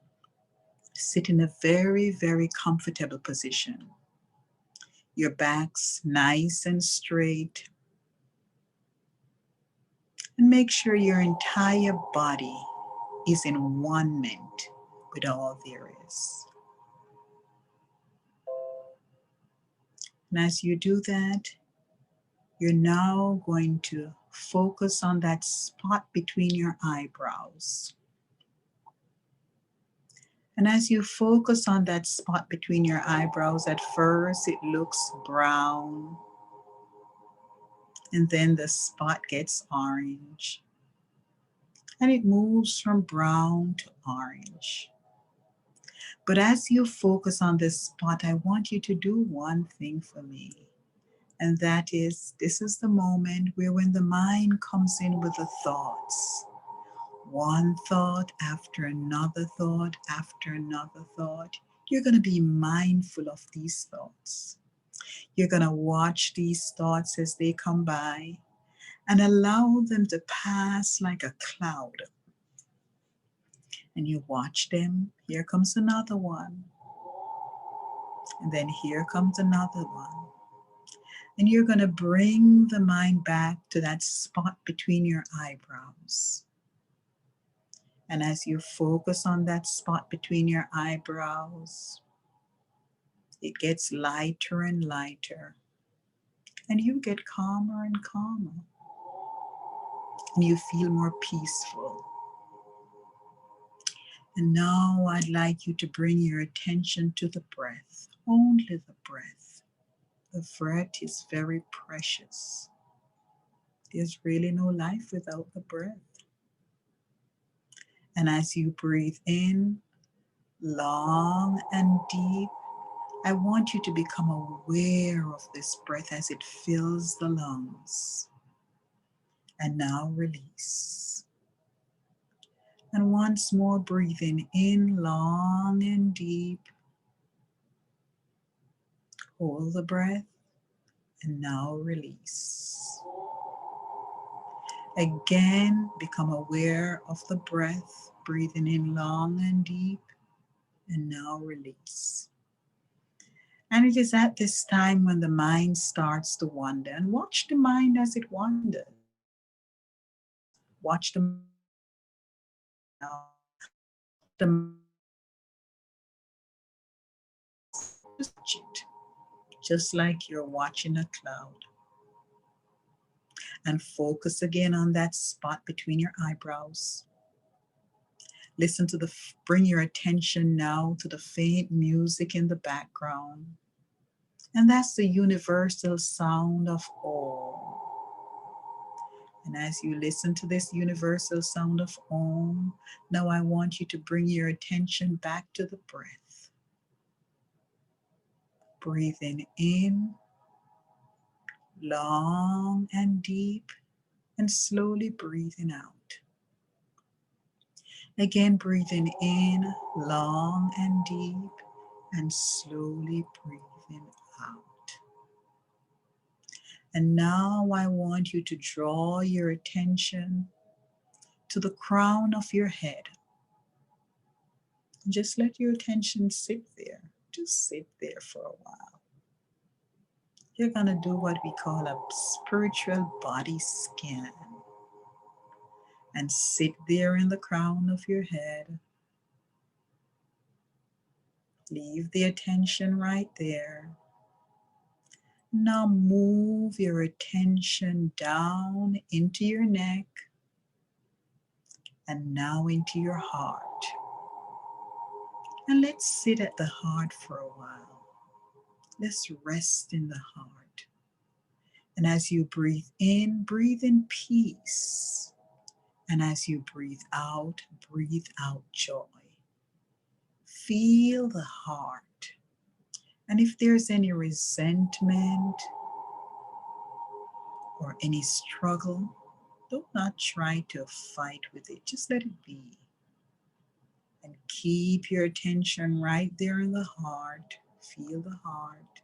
Sit in a very, very comfortable position. Your back's nice and straight. And make sure your entire body is in alignment with all there is. And as you do that, you're now going to focus on that spot between your eyebrows. And as you focus on that spot between your eyebrows, at first it looks brown, and then the spot gets orange. And it moves from brown to orange. But as you focus on this spot, I want you to do one thing for me. And that is, this is the moment where when the mind comes in with the thoughts, one thought after another thought after another thought, you're going to be mindful of these thoughts. You're going to watch these thoughts as they come by and allow them to pass like a cloud. And you watch them. Here comes another one. And then here comes another one. And you're going to bring the mind back to that spot between your eyebrows. And as you focus on that spot between your eyebrows, it gets lighter and lighter. And you get calmer and calmer. And you feel more peaceful. And now I'd like you to bring your attention to the breath, only the breath. The breath is very precious. There's really no life without the breath. And as you breathe in, long and deep, I want you to become aware of this breath as it fills the lungs. And now release. And once more, breathing in long and deep. Hold the breath, and now release. Again, become aware of the breath, breathing in long and deep, and now release. And it is at this time when the mind starts to wander, and watch the mind as it wanders. Watch the just like you're watching a cloud. And focus again on that spot between your eyebrows. Listen to bring your attention now to the faint music in the background. And that's the universal sound of Om. And as you listen to this universal sound of Om, now I want you to bring your attention back to the breath. Breathing in, long and deep, and slowly breathing out. Again, breathing in, long and deep, and slowly breathing out. And now I want you to draw your attention to the crown of your head. Just let your attention sit there. Just sit there for a while. You're going to do what we call a spiritual body scan. And sit there in the crown of your head. Leave the attention right there. Now move your attention down into your neck and now into your heart. And let's sit at the heart for a while. Let's rest in the heart. And as you breathe in peace. And as you breathe out joy. Feel the heart. And if there's any resentment or any struggle, do not try to fight with it. Just let it be. And keep your attention right there in the heart. Feel the heart.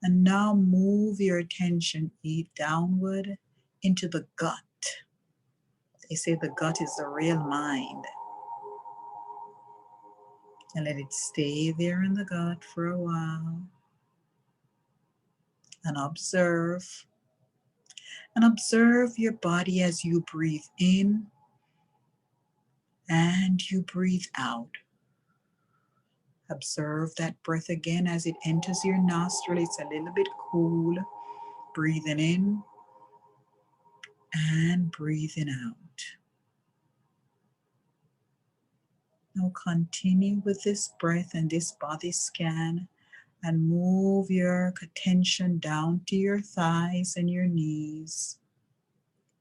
And now move your attention downward into the gut. They say the gut is the real mind. And let it stay there in the gut for a while. And observe. And observe your body as you breathe in and you breathe out. Observe that breath again as it enters your nostril. It's a little bit cool. Breathing in and breathing out. Now continue with this breath and this body scan and move your attention down to your thighs and your knees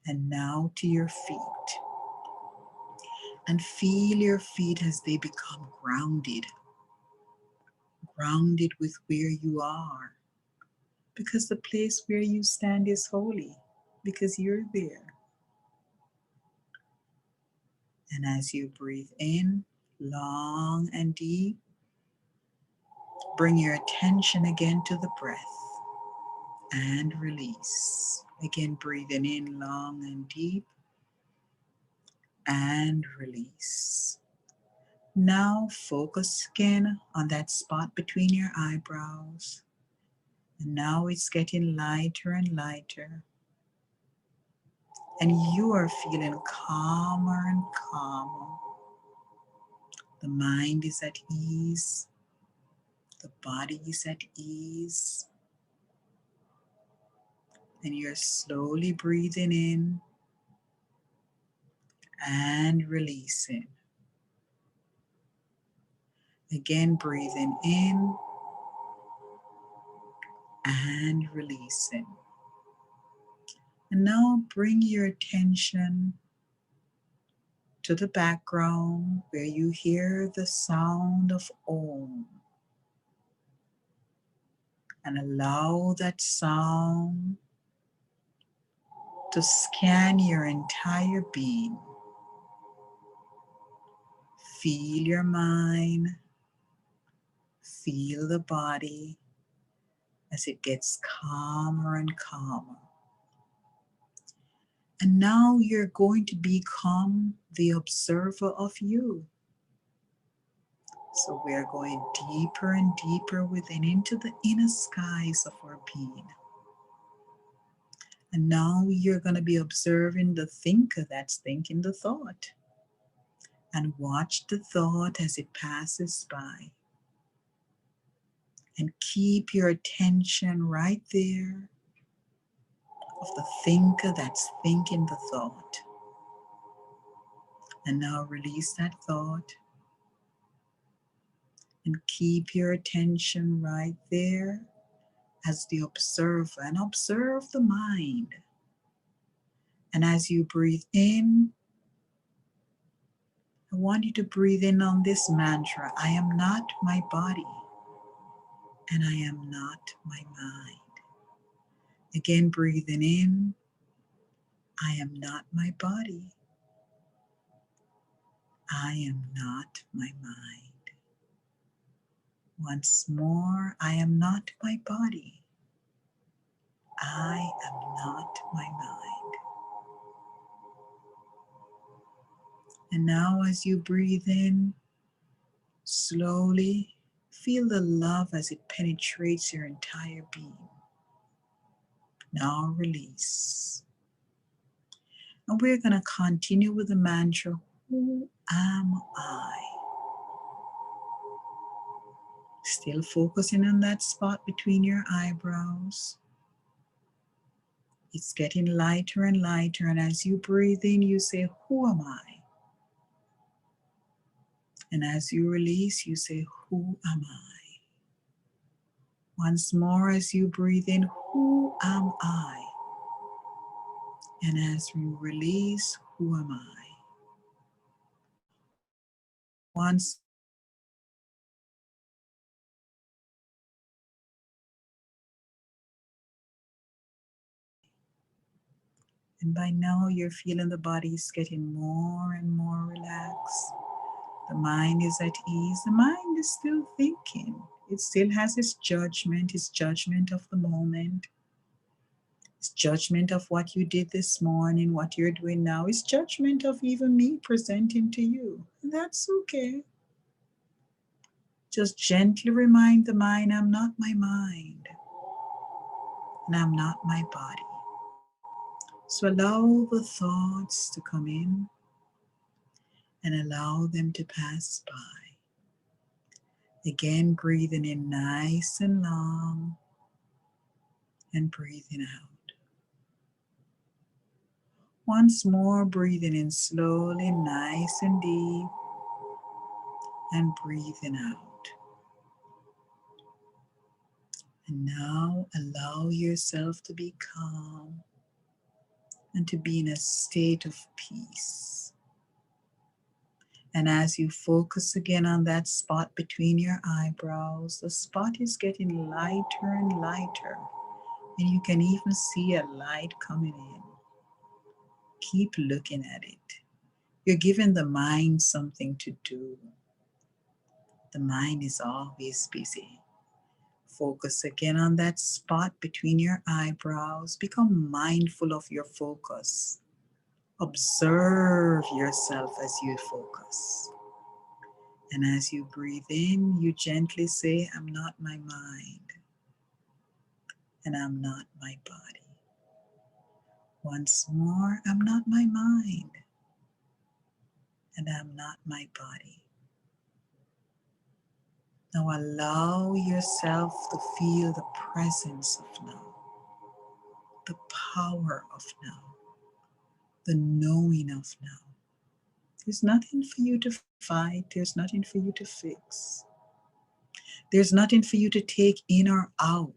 and now to your feet. And feel your feet as they become grounded. Grounded with where you are. Because the place where you stand is holy. Because you're there. And as you breathe in, long and deep, bring your attention again to the breath and release. Again, breathing in long and deep and release. Now focus again on that spot between your eyebrows. And now it's getting lighter and lighter. And you are feeling calmer and calmer. The mind is at ease. The body is at ease. And you're slowly breathing in and releasing. Again, breathing in and releasing. And now bring your attention to the background where you hear the sound of Om. And allow that sound to scan your entire being. Feel your mind, feel the body as it gets calmer and calmer. And now you're going to become the observer of you. So we're going deeper and deeper within into the inner skies of our being. And now you're going to be observing the thinker that's thinking the thought. And watch the thought as it passes by. And keep your attention right there of the thinker that's thinking the thought. And now release that thought. And keep your attention right there as the observer. And observe the mind. And as you breathe in, I want you to breathe in on this mantra. I am not my body. And I am not my mind. Again, breathing in. I am not my body. I am not my mind. Once more, I am not my body. I am not my mind. And now as you breathe in, slowly feel the love as it penetrates your entire being. Now release. And we're going to continue with the mantra, who am I? Still focusing on that spot between your eyebrows. It's getting lighter and lighter. And as you breathe in, you say, who am I? And as you release, you say, who am I? Once more, as you breathe in, who am I? And as you release, who am I? Once and by now you're feeling the body is getting more and more relaxed. The mind is at ease. The mind is still thinking. It still has its judgment of the moment. It's judgment of what you did this morning, what you're doing now. It's judgment of even me presenting to you. And that's okay. Just gently remind the mind, I'm not my mind. And I'm not my body. So allow the thoughts to come in and allow them to pass by. Again, breathing in nice and long and breathing out. Once more, breathing in slowly, nice and deep, and breathing out. And now allow yourself to be calm and to be in a state of peace. And as you focus again on that spot between your eyebrows, the spot is getting lighter and lighter, and you can even see a light coming in. Keep looking at it. You're giving the mind something to do. The mind is always busy. Focus again on that spot between your eyebrows. Become mindful of your focus. Observe yourself as you focus. And as you breathe in, you gently say, I'm not my mind. And I'm not my body. Once more, I'm not my mind. And I'm not my body. Now allow yourself to feel the presence of now, the power of now, the knowing of now. There's nothing for you to fight. There's nothing for you to fix. There's nothing for you to take in or out,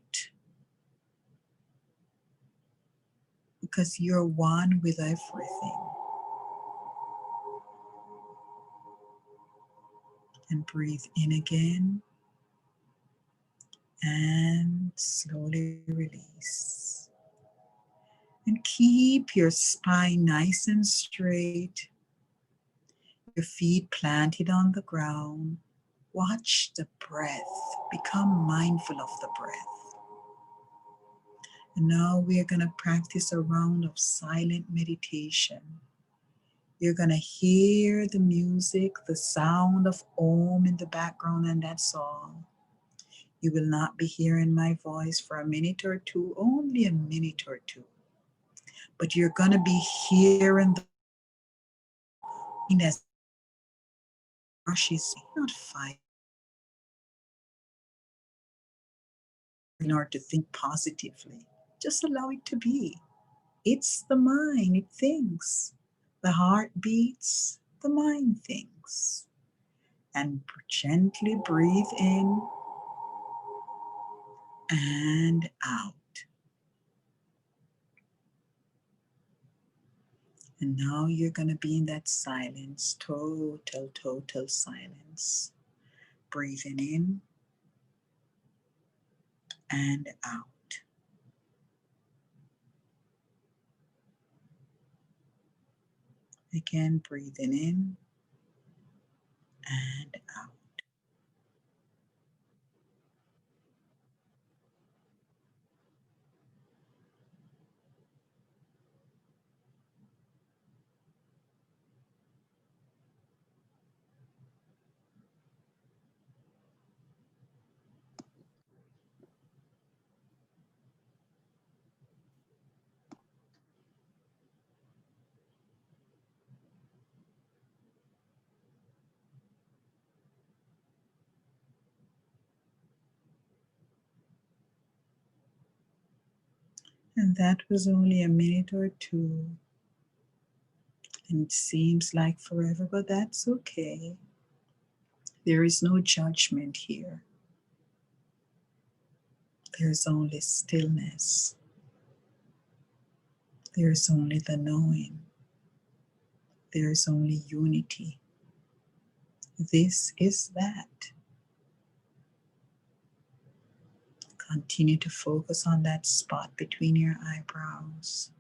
because you're one with everything. And breathe in again. And slowly release. And keep your spine nice and straight. Your feet planted on the ground. Watch the breath. Become mindful of the breath. And now we are going to practice a round of silent meditation. You're going to hear the music, the sound of Om in the background, and that's all. You will not be hearing my voice for a minute or two, only a minute or two. But you're going to be hearing the as she's not fighting in order to think positively. Just allow it to be. It's the mind, it thinks. The heart beats, the mind thinks. And gently breathe in and out. And now you're going to be in that silence, total silence. Breathing in and out. Again, breathing in and out. And that was only a minute or two. And it seems like forever, but that's okay. There is no judgment here. There's only stillness. There's only the knowing. There's only unity. This is that. Continue to focus on that spot between your eyebrows.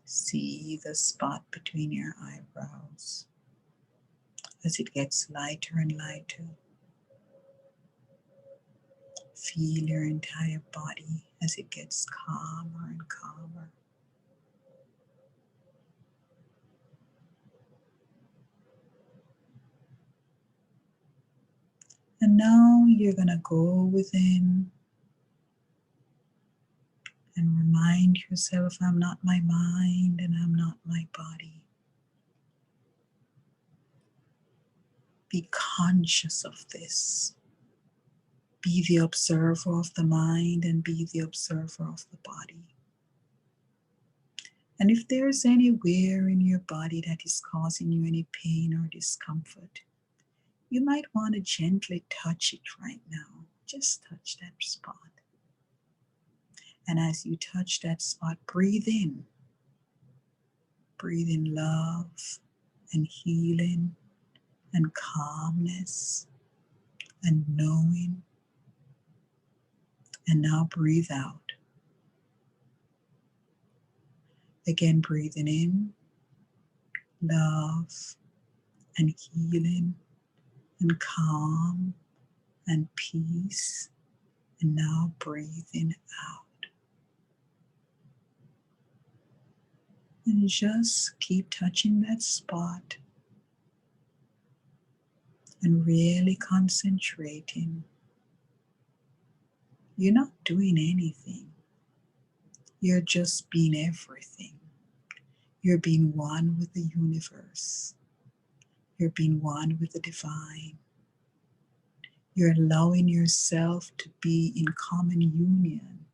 See the spot between your eyebrows as it gets lighter and lighter. Feel your entire body as it gets calmer and calmer. And now you're going to go within and remind yourself, I'm not my mind and I'm not my body. Be conscious of this. Be the observer of the mind and be the observer of the body. And if there's anywhere in your body that is causing you any pain or discomfort, you might want to gently touch it right now. Just touch that spot. And as you touch that spot, breathe in. Breathe in love and healing and calmness and knowing. And now breathe out. Again, breathing in love and healing and calm and peace. And now breathing out. And just keep touching that spot and really concentrating. You're not doing anything. You're just being everything. You're being one with the universe. You're being one with the divine. You're allowing yourself to be in common union,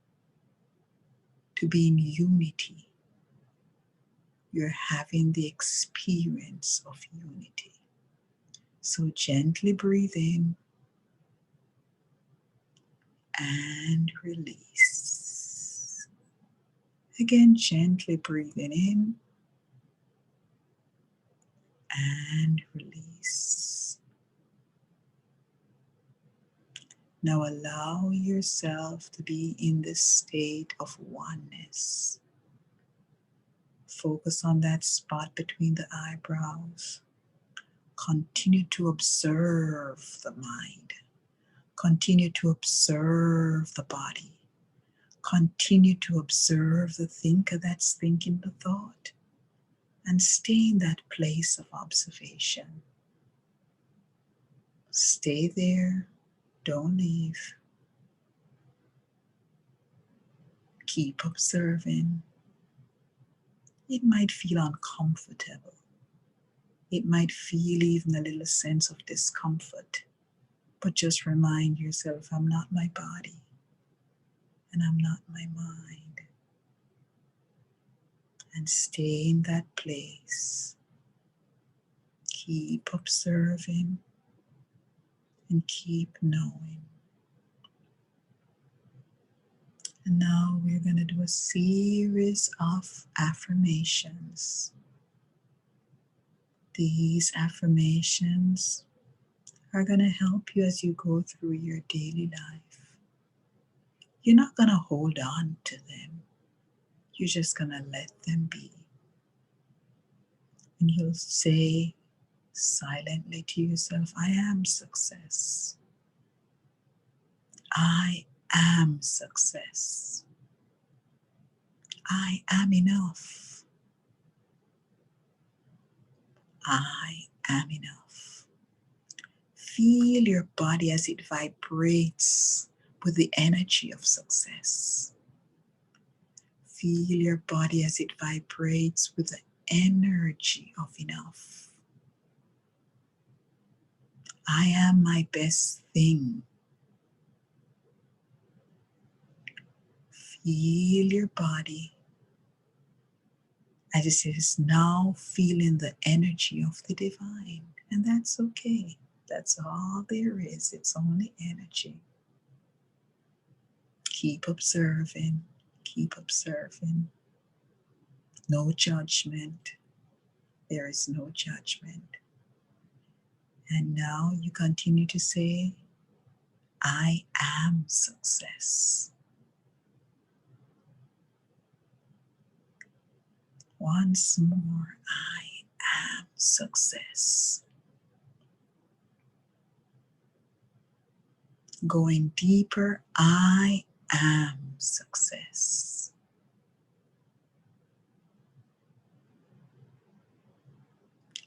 to be in unity. You're having the experience of unity. So gently breathe in and release. Again, gently breathing in and release. Now allow yourself to be in this state of oneness. Focus on that spot between the eyebrows. Continue to observe the mind. Continue to observe the body. Continue to observe the thinker that's thinking the thought. And stay in that place of observation. Stay there. Don't leave. Keep observing. It might feel uncomfortable. It might feel even a little sense of discomfort. But just remind yourself, I'm not my body. And I'm not my mind. And stay in that place. Keep observing and keep knowing. And now we're going to do a series of affirmations. These affirmations are going to help you as you go through your daily life. You're not going to hold on to them. You're just going to let them be. And you'll say silently to yourself, I am success. I am success. I am enough. I am enough. Feel your body as it vibrates with the energy of success. Feel your body as it vibrates with the energy of enough. I am my best thing. Feel your body as it is now feeling the energy of the divine. And that's okay. That's all there is. It's only energy. Keep observing. Keep observing. No judgment. There is no judgment. And now you continue to say, I am success. Once more, I am success. Going deeper, I am success.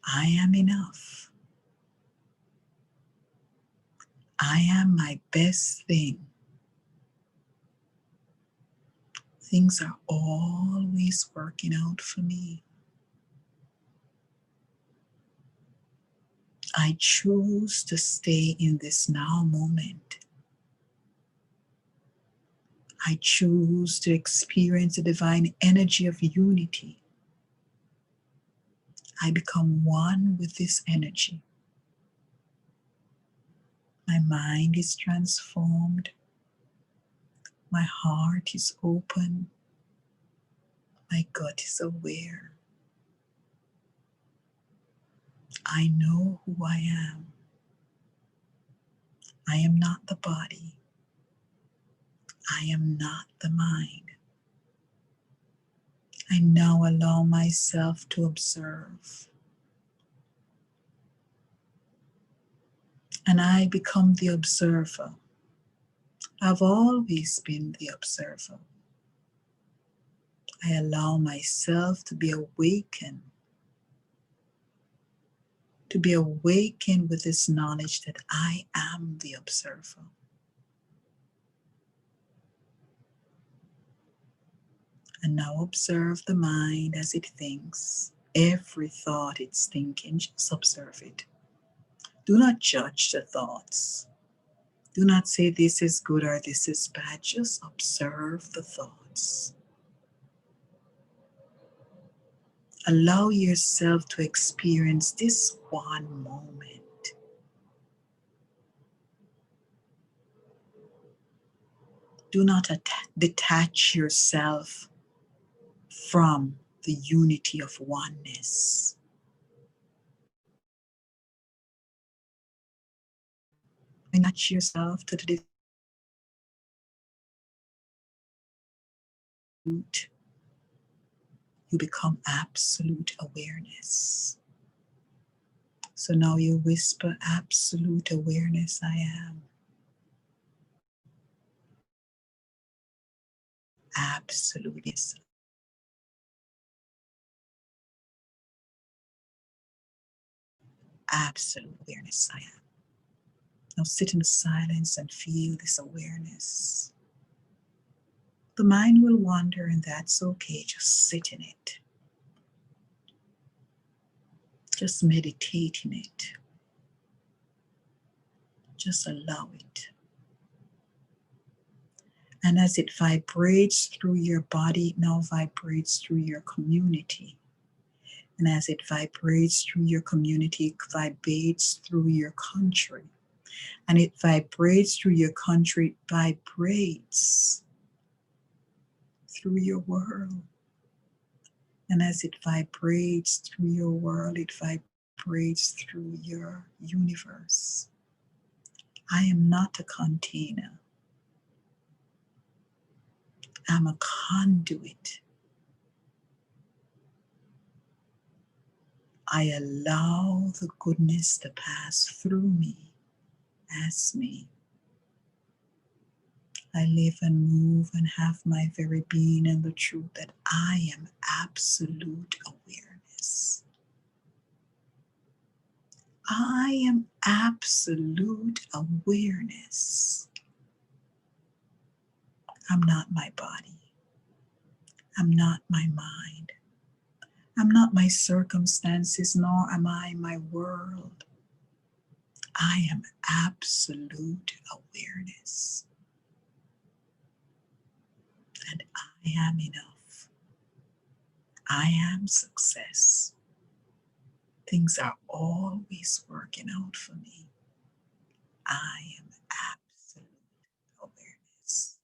I am enough. I am my best thing. Things are always working out for me. I choose to stay in this now moment. I choose to experience the divine energy of unity. I become one with this energy. My mind is transformed. My heart is open. My gut is aware. I know who I am. I am not the body. I am not the mind. I now allow myself to observe. And I become the observer. I've always been the observer. I allow myself to be awakened. To be awakened with this knowledge that I am the observer. And now observe the mind as it thinks. Every thought it's thinking, just observe it. Do not judge the thoughts. Do not say this is good or this is bad. Just observe the thoughts. Allow yourself to experience this one moment. Do not detach yourself from the unity of oneness. Attach yourself to the absolute. You become absolute awareness. So now you whisper, absolute awareness I am. Absolute. Absolute awareness I am. Now sit in silence and feel this awareness. The mind will wander and that's okay, just sit in it. Just meditate in it. Just allow it. And as it vibrates through your body, it now vibrates through your community. And as it vibrates through your community, it vibrates through your country. And it vibrates through your country, it vibrates through your world. And as it vibrates through your world, it vibrates through your universe. I am not a container. I'm a conduit. I allow the goodness to pass through me as me. I live and move and have my very being in the truth that I am absolute awareness. I am absolute awareness. I'm not my body. I'm not my mind. I'm not my circumstances, nor am I my world. I am absolute awareness. and I am enough. I am success. Things are always working out for me. I am absolute awareness.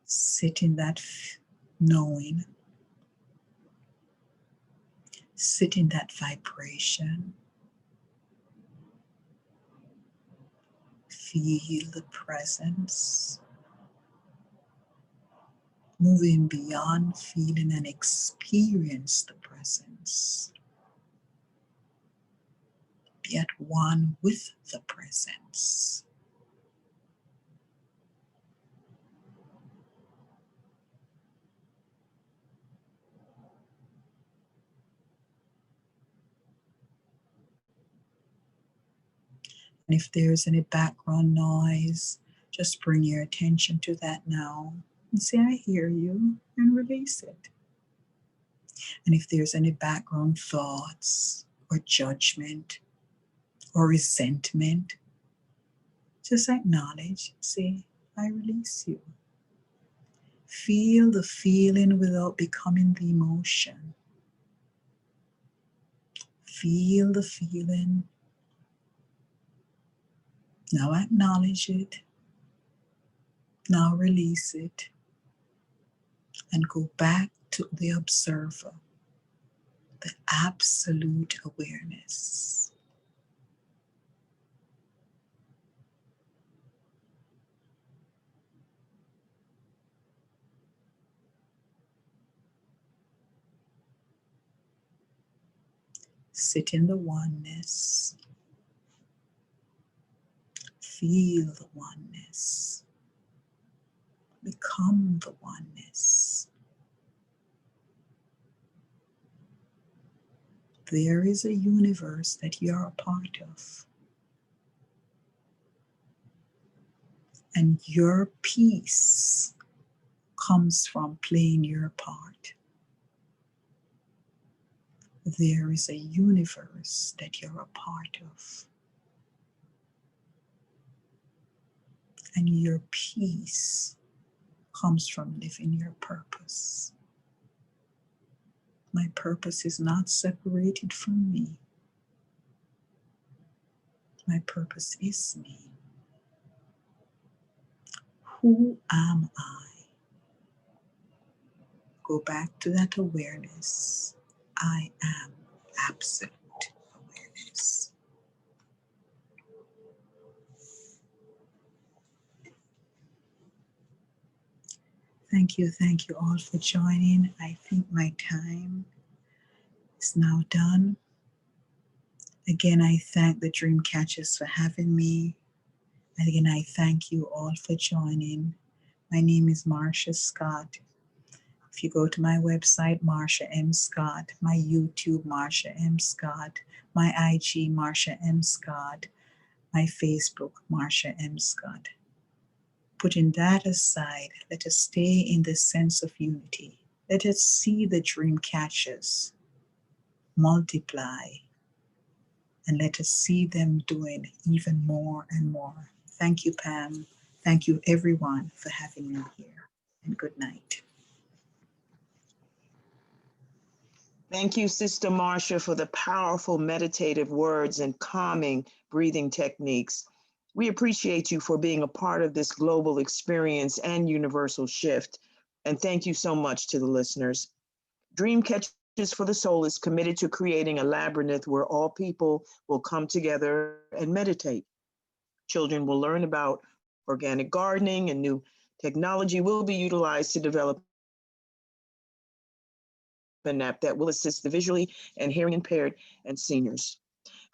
Sit in that knowing. Sit in that vibration. Feel the presence. Moving beyond feeling and experience the presence. Be at one with the presence. And if there's any background noise, just bring your attention to that now and say, I hear you, and release it. And if there's any background thoughts or judgment or resentment, just acknowledge, say, I release you. Feel the feeling without becoming the emotion. Feel the feeling. Now acknowledge it. Now release it. And go back to the observer, the absolute awareness. Sit in the oneness. Feel the oneness. Become the oneness. There is a universe that you're a part of. And your peace comes from playing your part. There is a universe that you're a part of. And your peace comes from living your purpose. My purpose is not separated from me. My purpose is me. Who am I? Go back to that awareness. I am absolute awareness. Thank you all for joining. I think my time is now done. Again, I thank the Dream Catchers for having me. And again, I thank you all for joining. My name is Marsha Scott. If you go to my website, Marsha M. Scott, my YouTube, Marsha M. Scott, my IG, Marsha M. Scott, my Facebook, Marsha M. Scott. Putting that aside, let us stay in the sense of unity. Let us see the dream catchers multiply, and let us see them doing even more and more. Thank you, Pam. Thank you, everyone, for having me here. And good night. Thank you, Sister Marsha, for the powerful meditative words and calming breathing techniques. We appreciate you for being a part of this global experience and universal shift. And thank you so much to the listeners. Dream Catchers for the Soul is committed to creating a labyrinth where all people will come together and meditate. Children will learn about organic gardening, and new technology will be utilized to develop an app that will assist the visually and hearing impaired and seniors.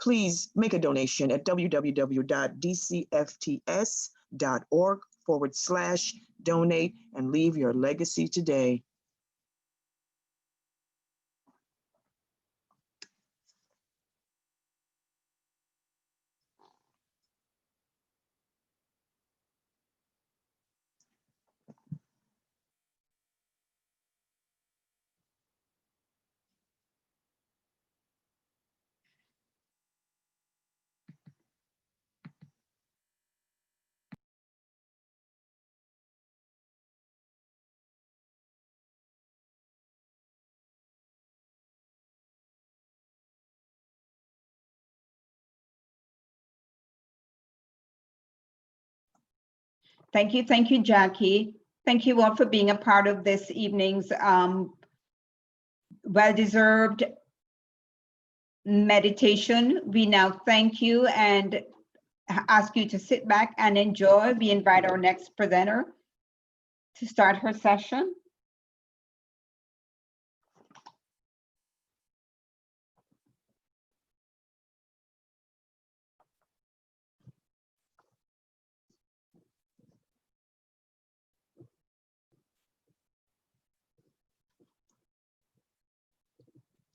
Please make a donation at www.dcfts.org/donate and leave your legacy today. Thank you, Jackie. Thank you all for being a part of this evening's well-deserved meditation. We now thank you and ask you to sit back and enjoy. We invite our next presenter to start her session.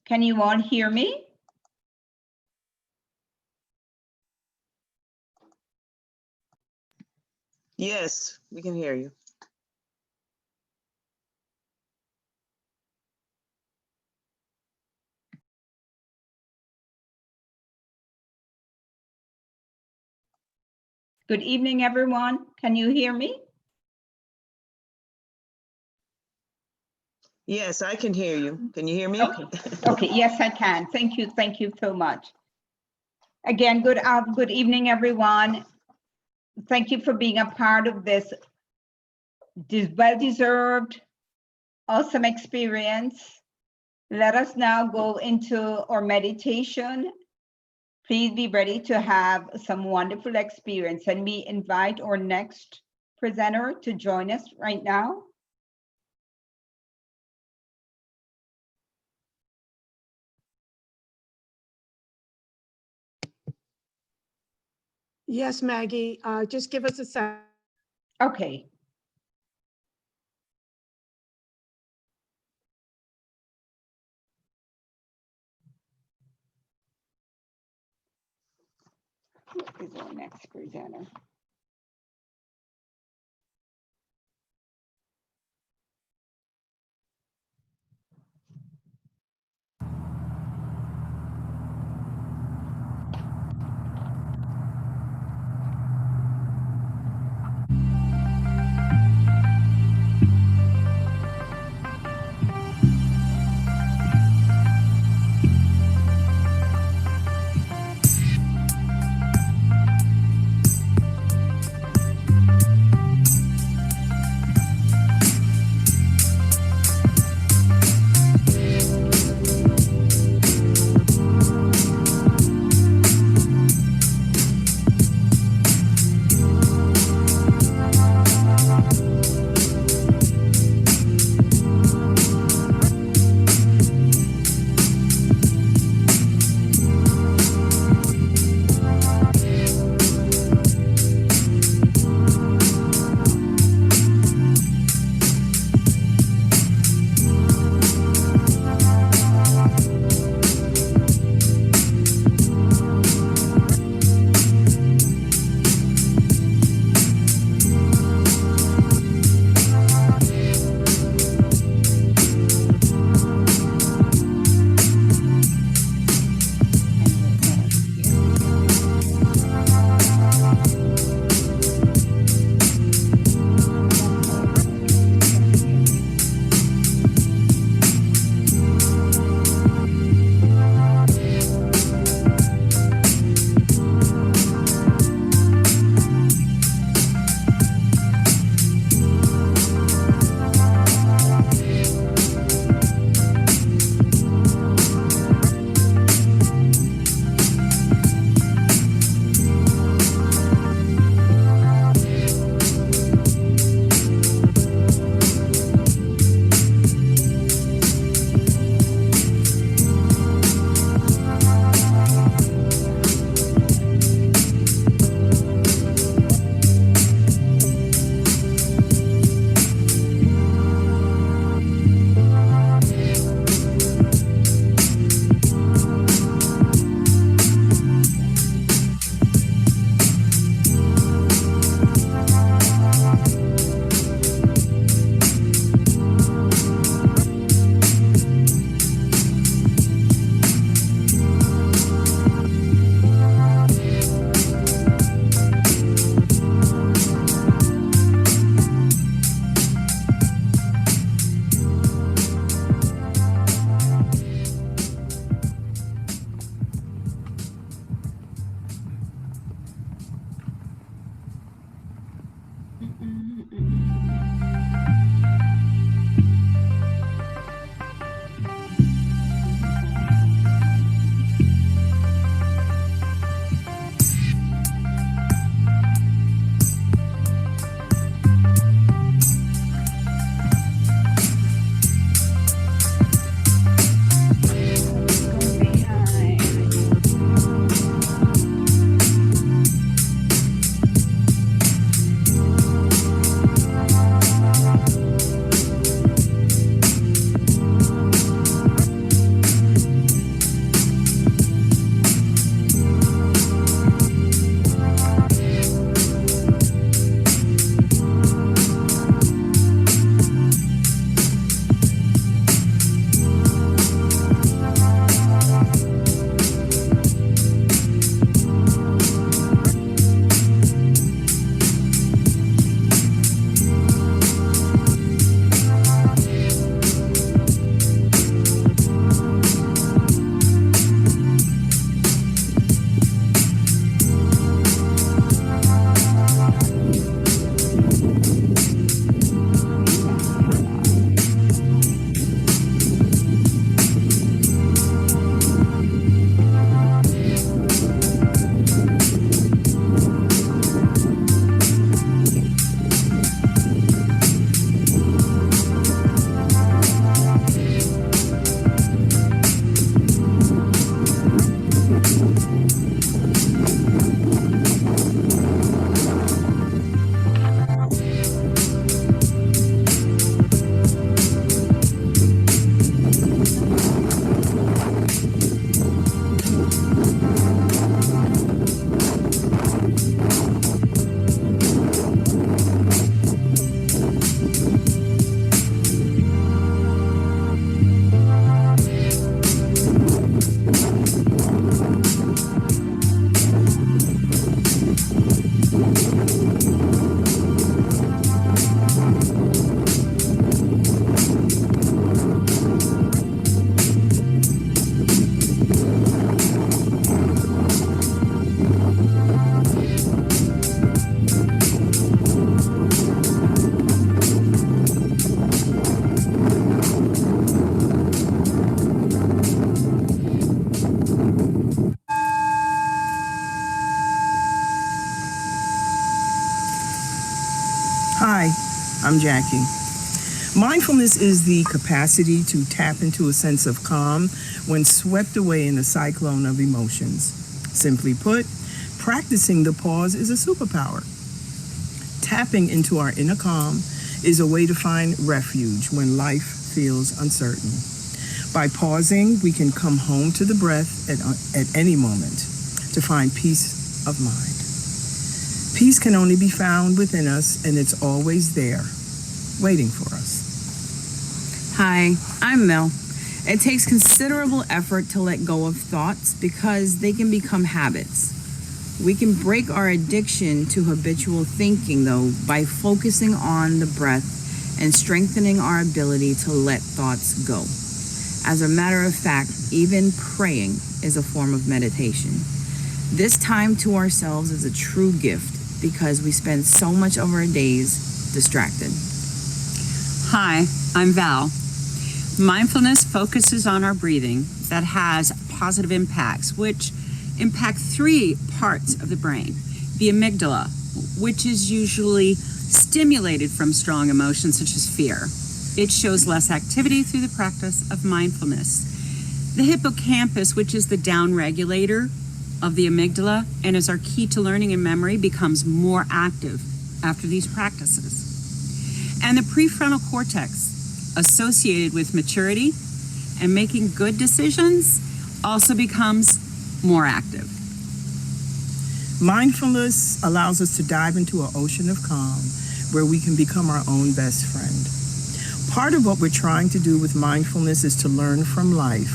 Can you all hear me? Yes, we can hear you. Good evening, everyone. Can you hear me? Yes, I can hear you. Can you hear me? Okay, yes, I can. Thank you so much. Again, good evening, everyone. Thank you for being a part of this well-deserved, awesome experience. Let us now go into our meditation. Please be ready to have some wonderful experience, and we invite our next presenter to join us right now. Yes, Maggie, just give us a sec. Okay. Who is our next presenter? Hi, I'm Jackie. Mindfulness is the capacity to tap into a sense of calm when swept away in the cyclone of emotions. Simply put, practicing the pause is a superpower. Tapping into our inner calm is a way to find refuge when life feels uncertain. By pausing, we can come home to the breath at any moment to find peace of mind. Peace can only be found within us, and it's always there, waiting for us. Hi, I'm Mel. It takes considerable effort to let go of thoughts because they can become habits. We can break our addiction to habitual thinking, though, by focusing on the breath and strengthening our ability to let thoughts go. As a matter of fact, even praying is a form of meditation. This time to ourselves is a true gift because we spend so much of our days distracted. Hi, I'm Val. Mindfulness focuses on our breathing that has positive impacts, which impact 3 parts of the brain. The amygdala, which is usually stimulated from strong emotions such as fear. It shows less activity through the practice of mindfulness. The hippocampus, which is the down regulator of the amygdala and is our key to learning and memory, becomes more active after these practices. And the prefrontal cortex, associated with maturity and making good decisions, also becomes more active. Mindfulness allows us to dive into an ocean of calm where we can become our own best friend. Part of what we're trying to do with mindfulness is to learn from life,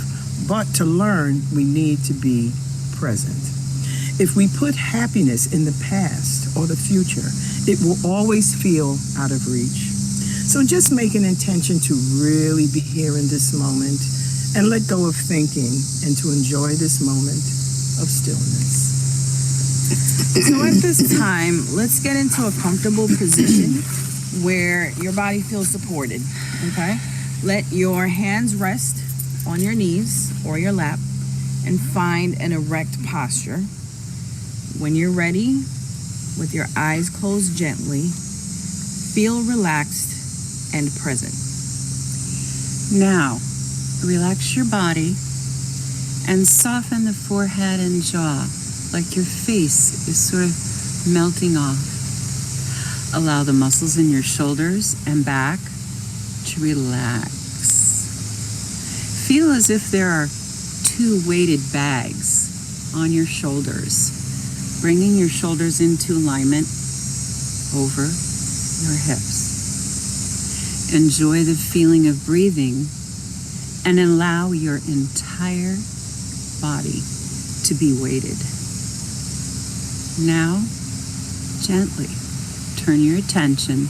but to learn, we need to be present. If we put happiness in the past or the future, it will always feel out of reach. So just make an intention to really be here in this moment and let go of thinking and to enjoy this moment of stillness. So at this time, let's get into a comfortable position where your body feels supported, okay? Let your hands rest on your knees or your lap and find an erect posture. When you're ready, with your eyes closed gently, feel relaxed and present. Now, relax your body and soften the forehead and jaw like your face is sort of melting off. Allow the muscles in your shoulders and back to relax. Feel as if there are 2 weighted bags on your shoulders, bringing your shoulders into alignment over your hips. Enjoy the feeling of breathing and allow your entire body to be weighted. Now, gently turn your attention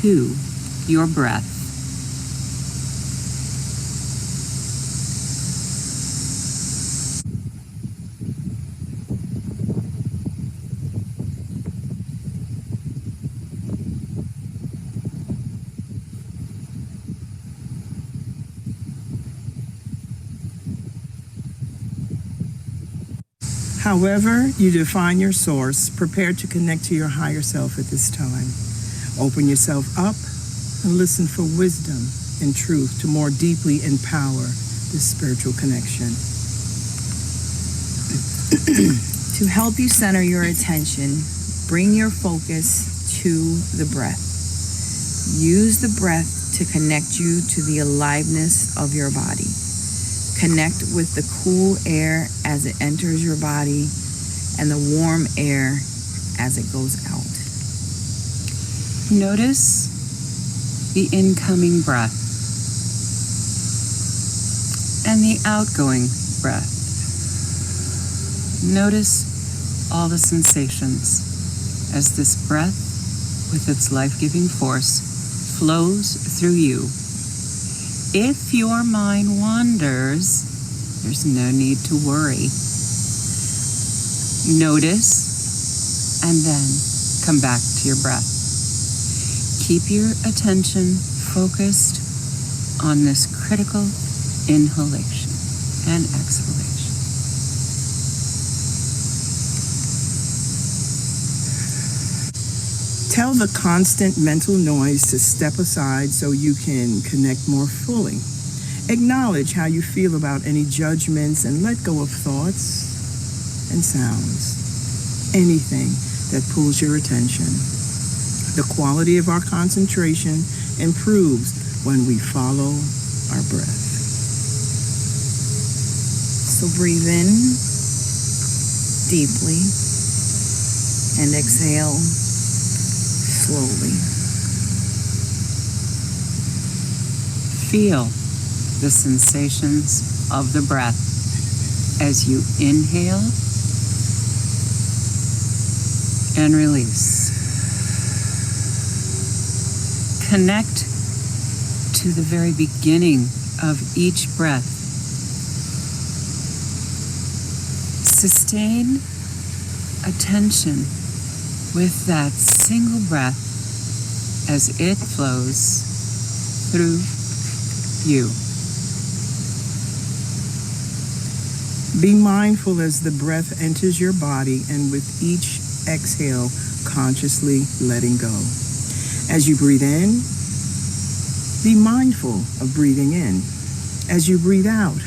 to your breath. However you define your source, prepare to connect to your higher self at this time. Open yourself up and listen for wisdom and truth to more deeply empower this spiritual connection. To help you center your attention, bring your focus to the breath. Use the breath to connect you to the aliveness of your body. Connect with the cool air as it enters your body and the warm air as it goes out. Notice the incoming breath and the outgoing breath. Notice all the sensations as this breath, with its life-giving force, flows through you. If your mind wanders, there's no need to worry. Notice and then come back to your breath. Keep your attention focused on this critical inhalation and exhalation. Tell the constant mental noise to step aside so you can connect more fully. Acknowledge how you feel about any judgments and let go of thoughts and sounds. Anything that pulls your attention. The quality of our concentration improves when we follow our breath. So breathe in deeply and exhale slowly. Feel the sensations of the breath as you inhale and release. Connect to the very beginning of each breath. Sustain attention with that single breath as it flows through you. Be mindful as the breath enters your body and with each exhale, consciously letting go. As you breathe in, be mindful of breathing in. As you breathe out,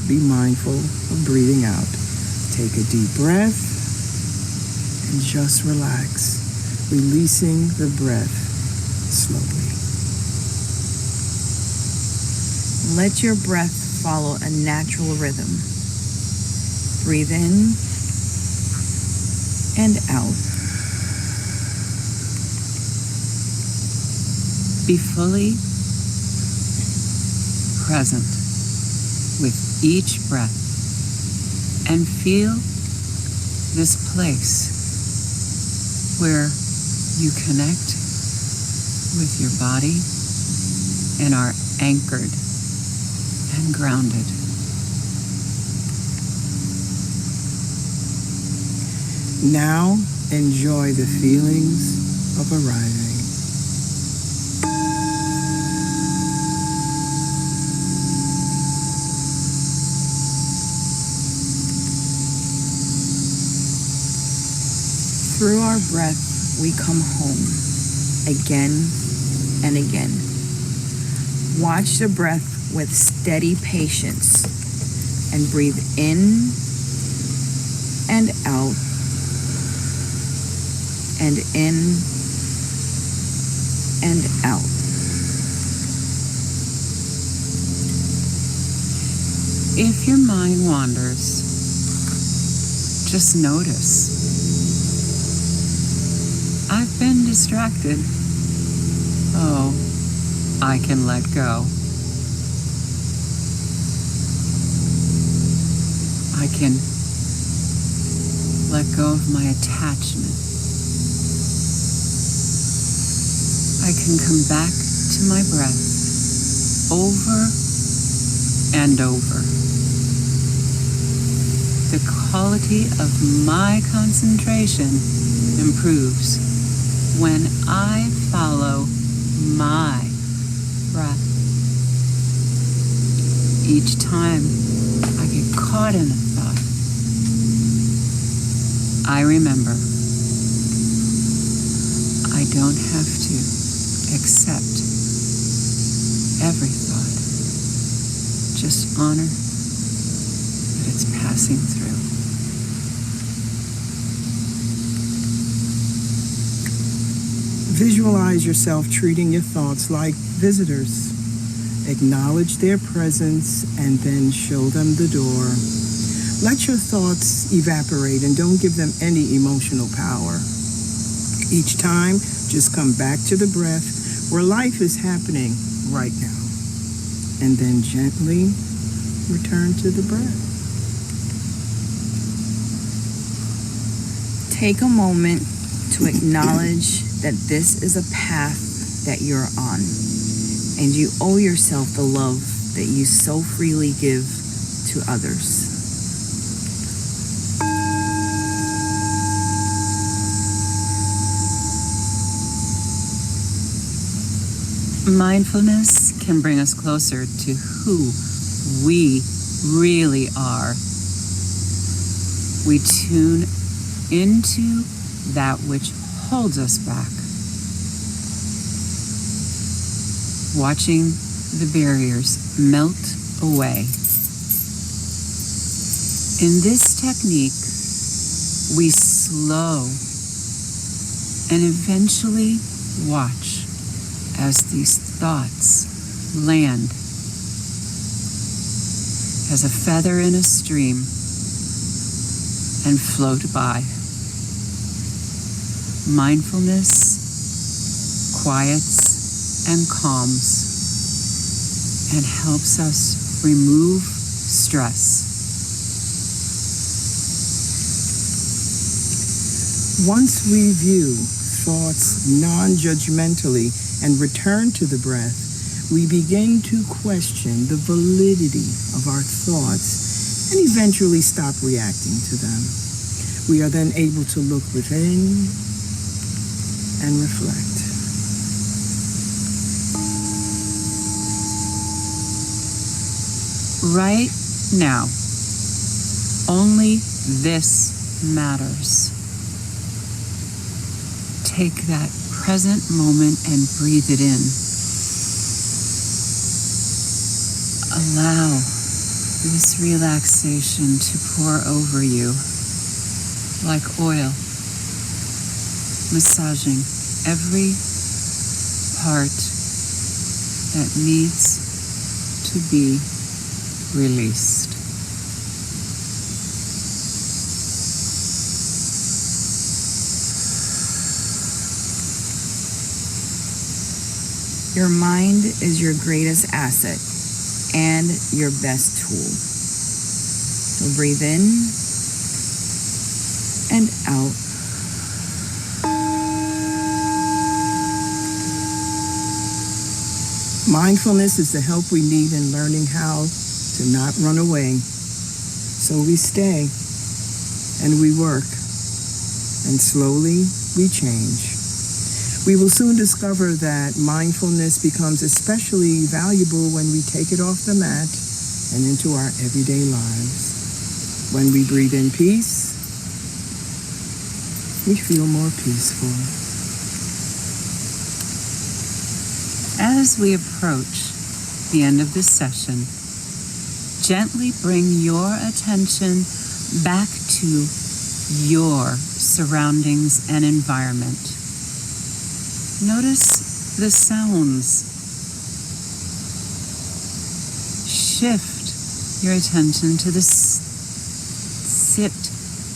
be mindful of breathing out. Take a deep breath and just relax, releasing the breath slowly. Let your breath follow a natural rhythm. Breathe in and out. Be fully present with each breath and feel this place where you connect with your body and are anchored and grounded. Now enjoy the feelings of arriving. Through our breath, we come home again and again. Watch the breath with steady patience and breathe in and out and in and out. If your mind wanders, just notice. I've been distracted. Oh, I can let go. I can let go of my attachment. I can come back to my breath over and over. The quality of my concentration improves when I follow my breath. Each time I get caught in a thought, I remember I don't have to accept every thought. Just honor that it's passing through. Visualize yourself treating your thoughts like visitors. Acknowledge their presence and then show them the door. Let your thoughts evaporate and don't give them any emotional power. Each time, just come back to the breath where life is happening right now. And then gently return to the breath. Take a moment to acknowledge that this is a path that you're on, and you owe yourself the love that you so freely give to others. Mindfulness can bring us closer to who we really are. We tune into that which holds us back. Watching the barriers melt away. In this technique, we slow and eventually watch as these thoughts land as a feather in a stream and float by. Mindfulness quiets and calms and helps us remove stress. Once we view thoughts non-judgmentally and return to the breath, we begin to question the validity of our thoughts and eventually stop reacting to them. We are then able to look within and reflect. Right now, only this matters. Take that present moment and breathe it in. Allow this relaxation to pour over you like oil, massaging every part that needs to be released. Your mind is your greatest asset and your best tool. So breathe in and out. Mindfulness is the help we need in learning how to not run away. So we stay and we work and slowly we change. We will soon discover that mindfulness becomes especially valuable when we take it off the mat and into our everyday lives. When we breathe in peace, we feel more peaceful. As we approach the end of this session, gently bring your attention back to your surroundings and environment. Notice the sounds. Shift your attention to the sit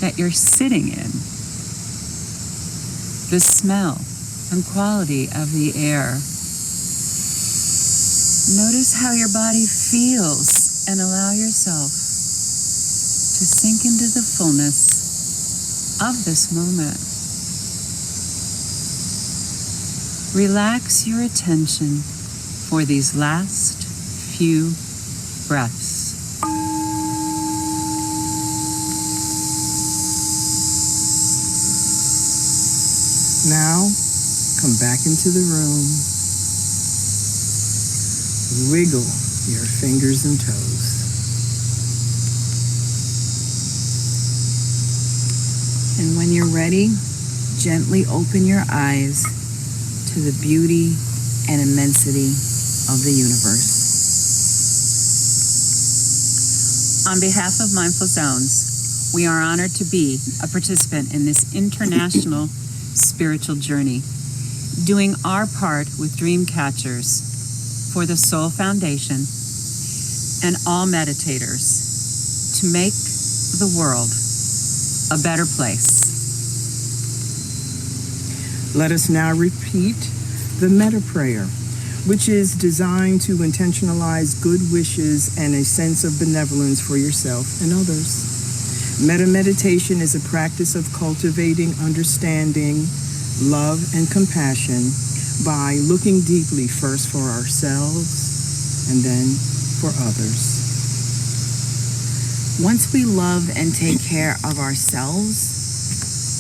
that you're sitting in, the smell and quality of the air. Notice how your body feels and allow yourself to sink into the fullness of this moment. Relax your attention for these last few breaths. Now, come back into the room. Wiggle your fingers and toes. And when you're ready, gently open your eyes to the beauty and immensity of the universe. On behalf of Mindful Zones, we are honored to be a participant in this international spiritual journey, doing our part with Dreamcatchers for the Soul Foundation and all meditators to make the world a better place. Let us now repeat the metta prayer, which is designed to intentionalize good wishes and a sense of benevolence for yourself and others. Metta meditation is a practice of cultivating understanding, love, and compassion by looking deeply first for ourselves and then for others. Once we love and take care of ourselves,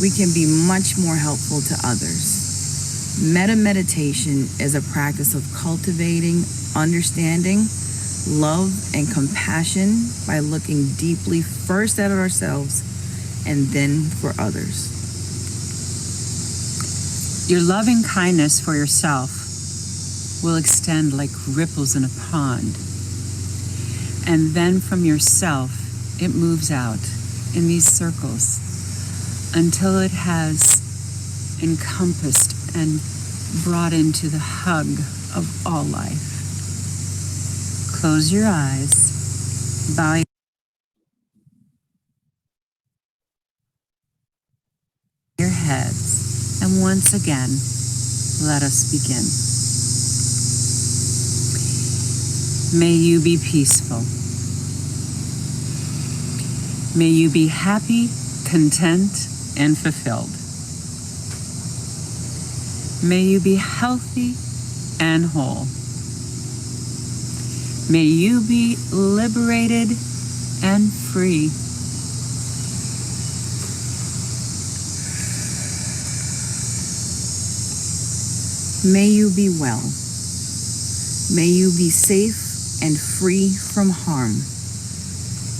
we can be much more helpful to others. Metta meditation is a practice of cultivating understanding, love, and compassion by looking deeply first at ourselves and then for others. Your loving kindness for yourself will extend like ripples in a pond. And then from yourself, it moves out in these circles until it has encompassed and brought into the hug of all life. Close your eyes, bow your heads, and once again, let us begin. May you be peaceful. May you be happy, content, and fulfilled. May you be healthy and whole. May you be liberated and free. May you be well. May you be safe and free from harm.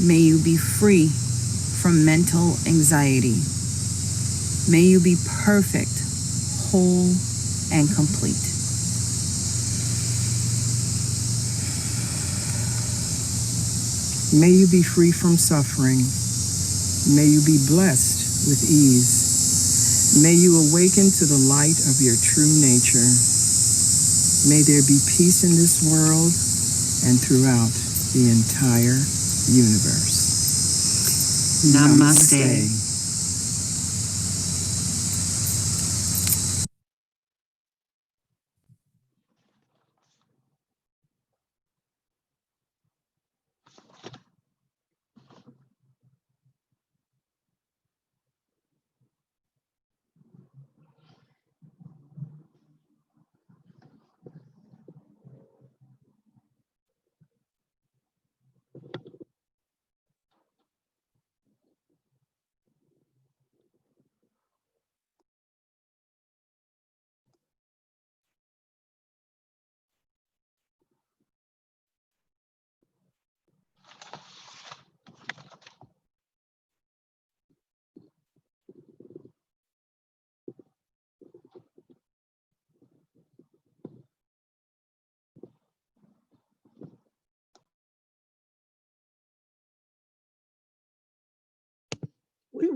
May you be free from mental anxiety. May you be perfect, whole, and complete. May you be free from suffering. May you be blessed with ease. May you awaken to the light of your true nature. May there be peace in this world and throughout the entire universe. Namaste.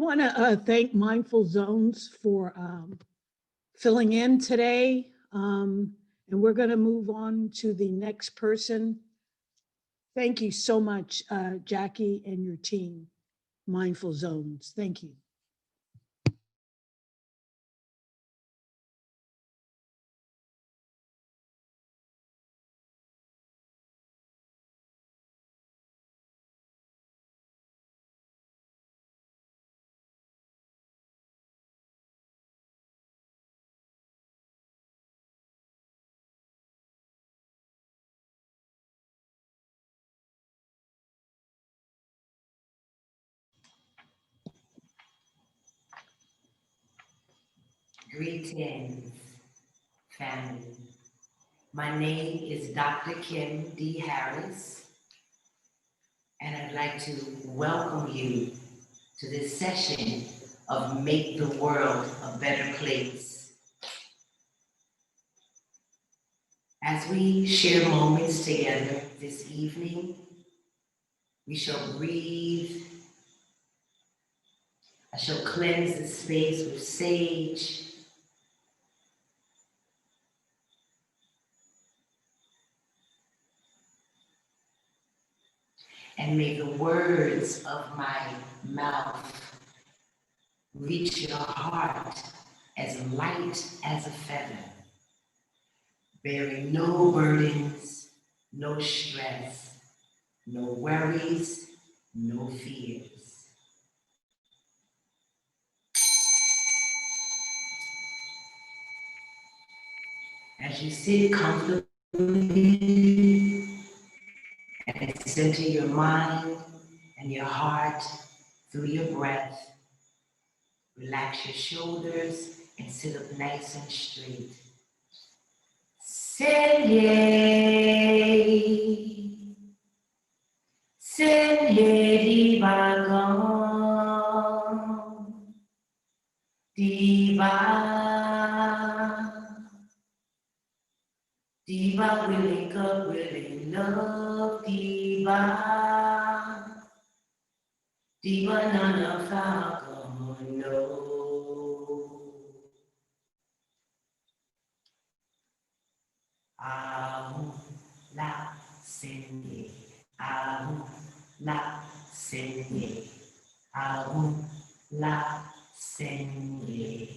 want to thank Mindful Zones for filling in today. And we're going to move on to the next person. Thank you so much, Jackie and your team, Mindful Zones. Thank you. Greetings, family. My name is Dr. Kim D. Harris, and I'd like to welcome you to this session of Make the World a Better Place. As we share moments together this evening, we shall breathe. I shall cleanse the space with sage. And may the words of my mouth reach your heart as light as a feather, bearing no burdens, no stress, no worries, no fears. As you sit comfortably and center your mind and your heart through your breath, relax your shoulders and sit up nice and straight. Sendye, sendye divagon, diva, diva willing up, willing love, diva, diva nana falcon, no. Aum la sendye, aum la sendye, aum la sendye,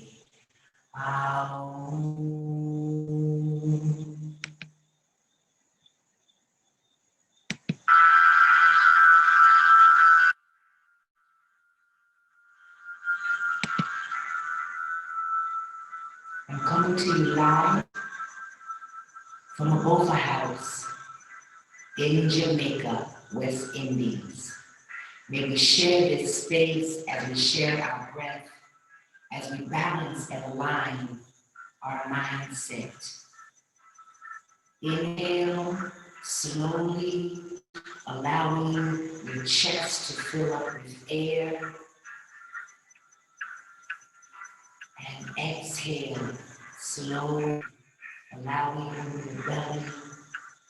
aum. I'm coming to you live from a Bofa house in Jamaica, West Indies. May we share this space as we share our breath, as we balance and align our mindset. Inhale slowly, allowing your chest to fill up with air. And exhale slowly, allowing your belly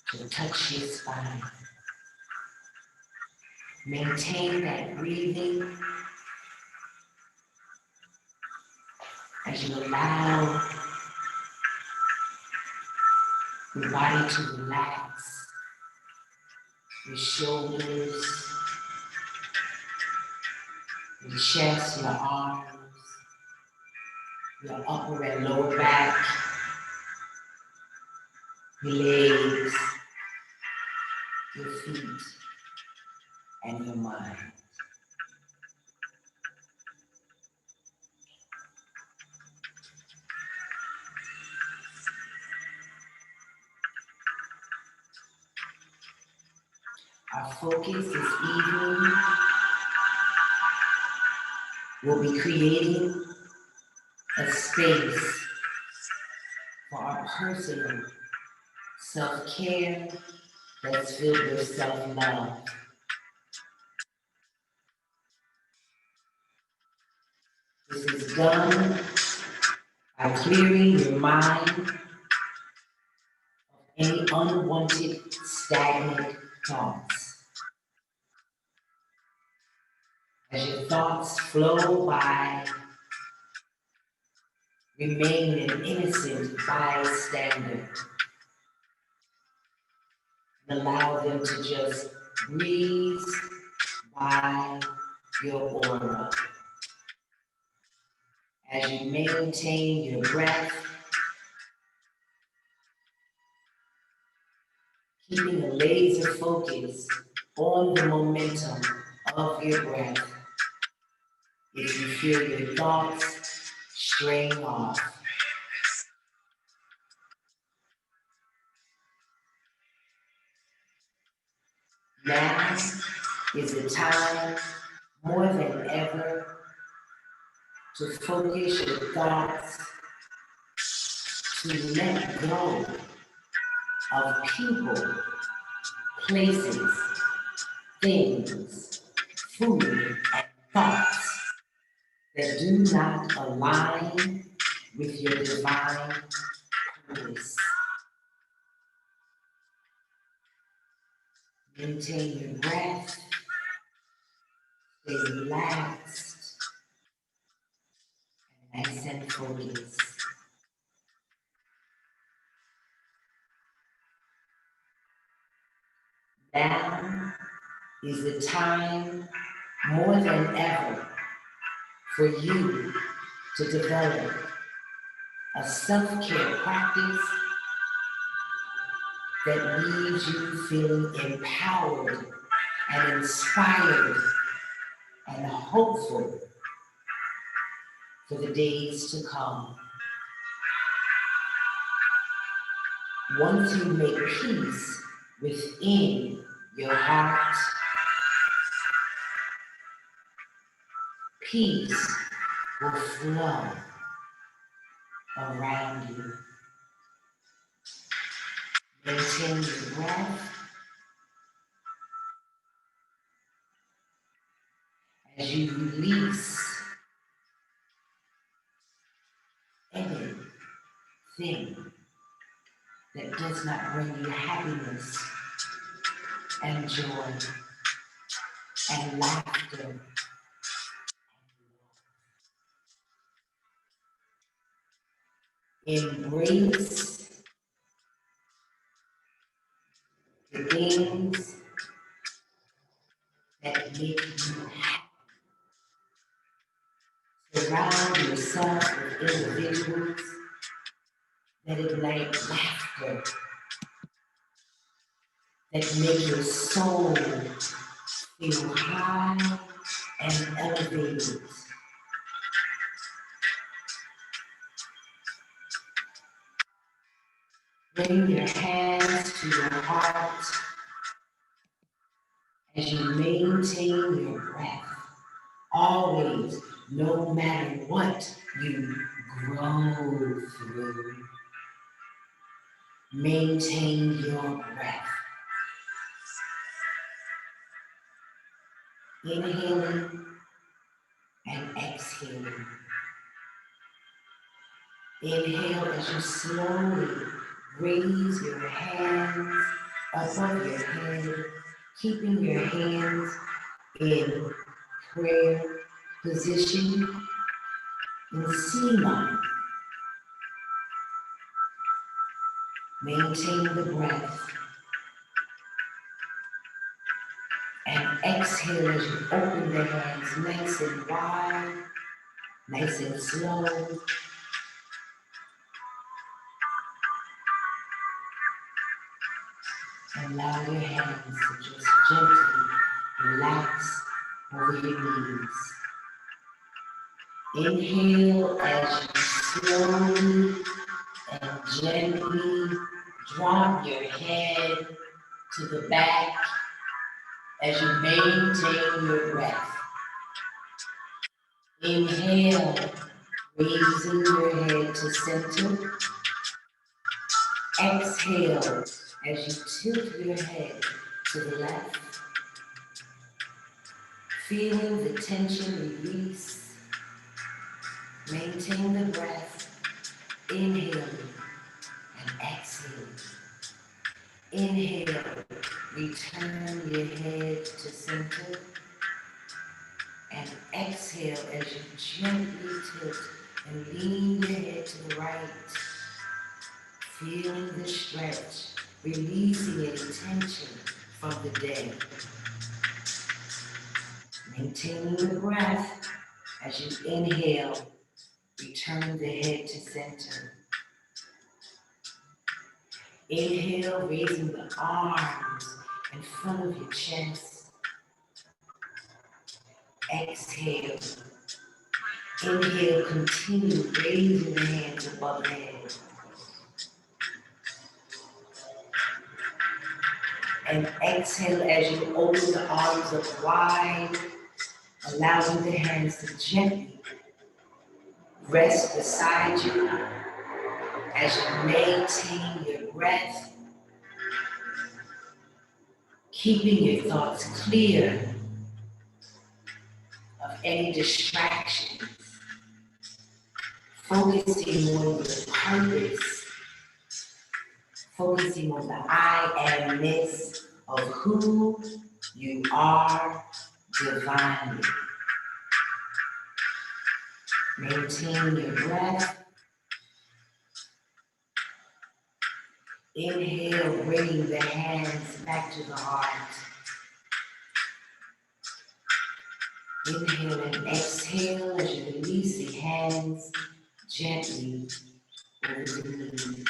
to touch your spine. Maintain that breathing as you allow your body to relax, your shoulders, your chest, your arms, your upper and lower back, your legs, your feet, and your mind. Our focus this evening will be creating a space for our personal self-care that's filled with self-love. This is done by clearing your mind of any unwanted, stagnant thoughts. As your thoughts flow by, remain an innocent bystander. And allow them to just breeze by your aura. As you maintain your breath, keeping a laser focus on the momentum of your breath. If you feel your thoughts straying off, now is the time more than ever to focus your thoughts, to let go of people, places, things, food, and thoughts that do not align with your divine purpose. Maintain your breath, stay relaxed, and nice and focused. Now is the time more than ever for you to develop a self-care practice that leaves you feeling empowered and inspired and hopeful for the days to come. Once you make peace within your heart, peace will flow around you. Maintain your breath as you release anything that does not bring you happiness and joy and laughter. Embrace the things that make you happy. Surround yourself with individuals that ignite laughter, that make your soul feel high and elevated. Bring your hands to your heart as you maintain your breath. Always, no matter what you grow through, maintain your breath. Inhaling and exhaling. Inhale as you slowly raise your hands above your head, keeping your hands in prayer position in C-line. Maintain the breath. And exhale as you open the hands nice and wide, nice and slow. And allow your hands to just gently relax over your knees. Inhale as you slowly and gently drop your head to the back as you maintain your breath. Inhale, raising your head to center. Exhale as you tilt your head to the left. Feeling the tension release. Maintain the breath. Inhale and exhale. Inhale, return your head to center. And exhale as you gently tilt and lean your head to the right. Feeling the stretch, releasing any tension from the day. Maintaining the breath as you inhale, return the head to center. Inhale, raising the arms in front of your chest. Exhale. Inhale, continue raising the hands above the head. And exhale as you open the arms up wide, allowing the hands to gently rest beside you as you maintain your breath, keeping your thoughts clear of any distractions, focusing on the purpose, focusing on the I amness of who you are divinely. Maintain your breath. Inhale, bringing the hands back to the heart. Inhale and exhale as you release the hands gently over the knees.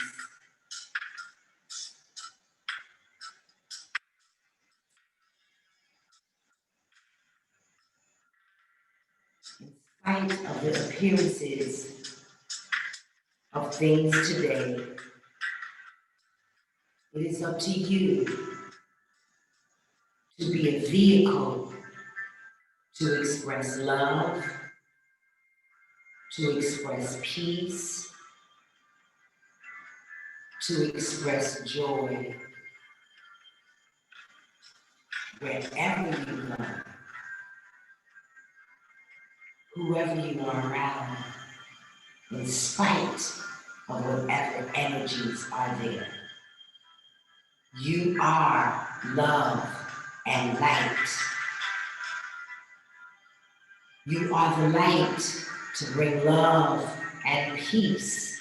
In spite of the appearances of things today, it is up to you to be a vehicle to express love, to express peace, to express joy. Wherever you go, whoever you are around, in spite of whatever energies are there. You are love and light. You are the light to bring love and peace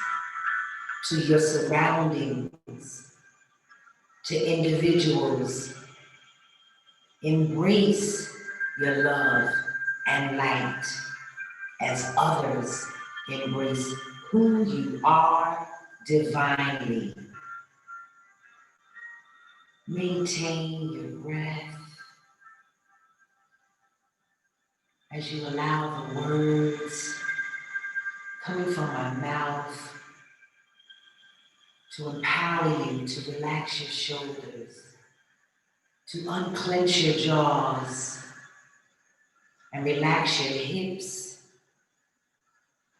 to your surroundings, to individuals. Embrace your love and light as others embrace who you are divinely. Maintain your breath as you allow the words coming from my mouth to empower you to relax your shoulders, to unclench your jaws and relax your hips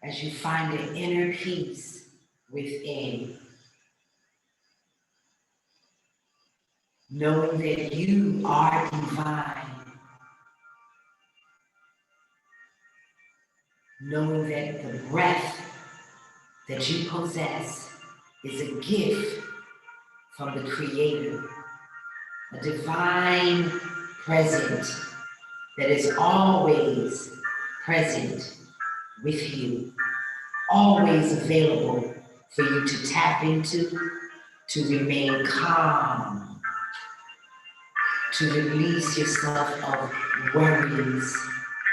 as you find an inner peace within. Knowing that you are divine. Knowing that the breath that you possess is a gift from the Creator, a divine present that is always present with you, always available for you to tap into, to remain calm, to release yourself of worries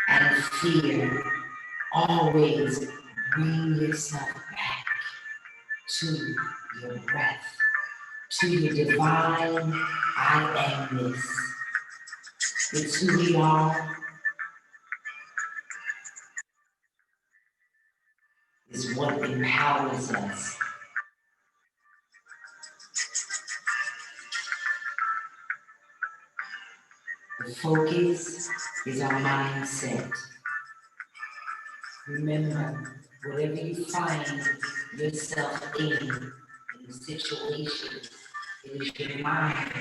and fear. Always bring yourself back to your breath, to your divine I amness. It's who we are. Is what empowers us. The focus is our mindset. Remember, whatever you find yourself in the situation, it is your mind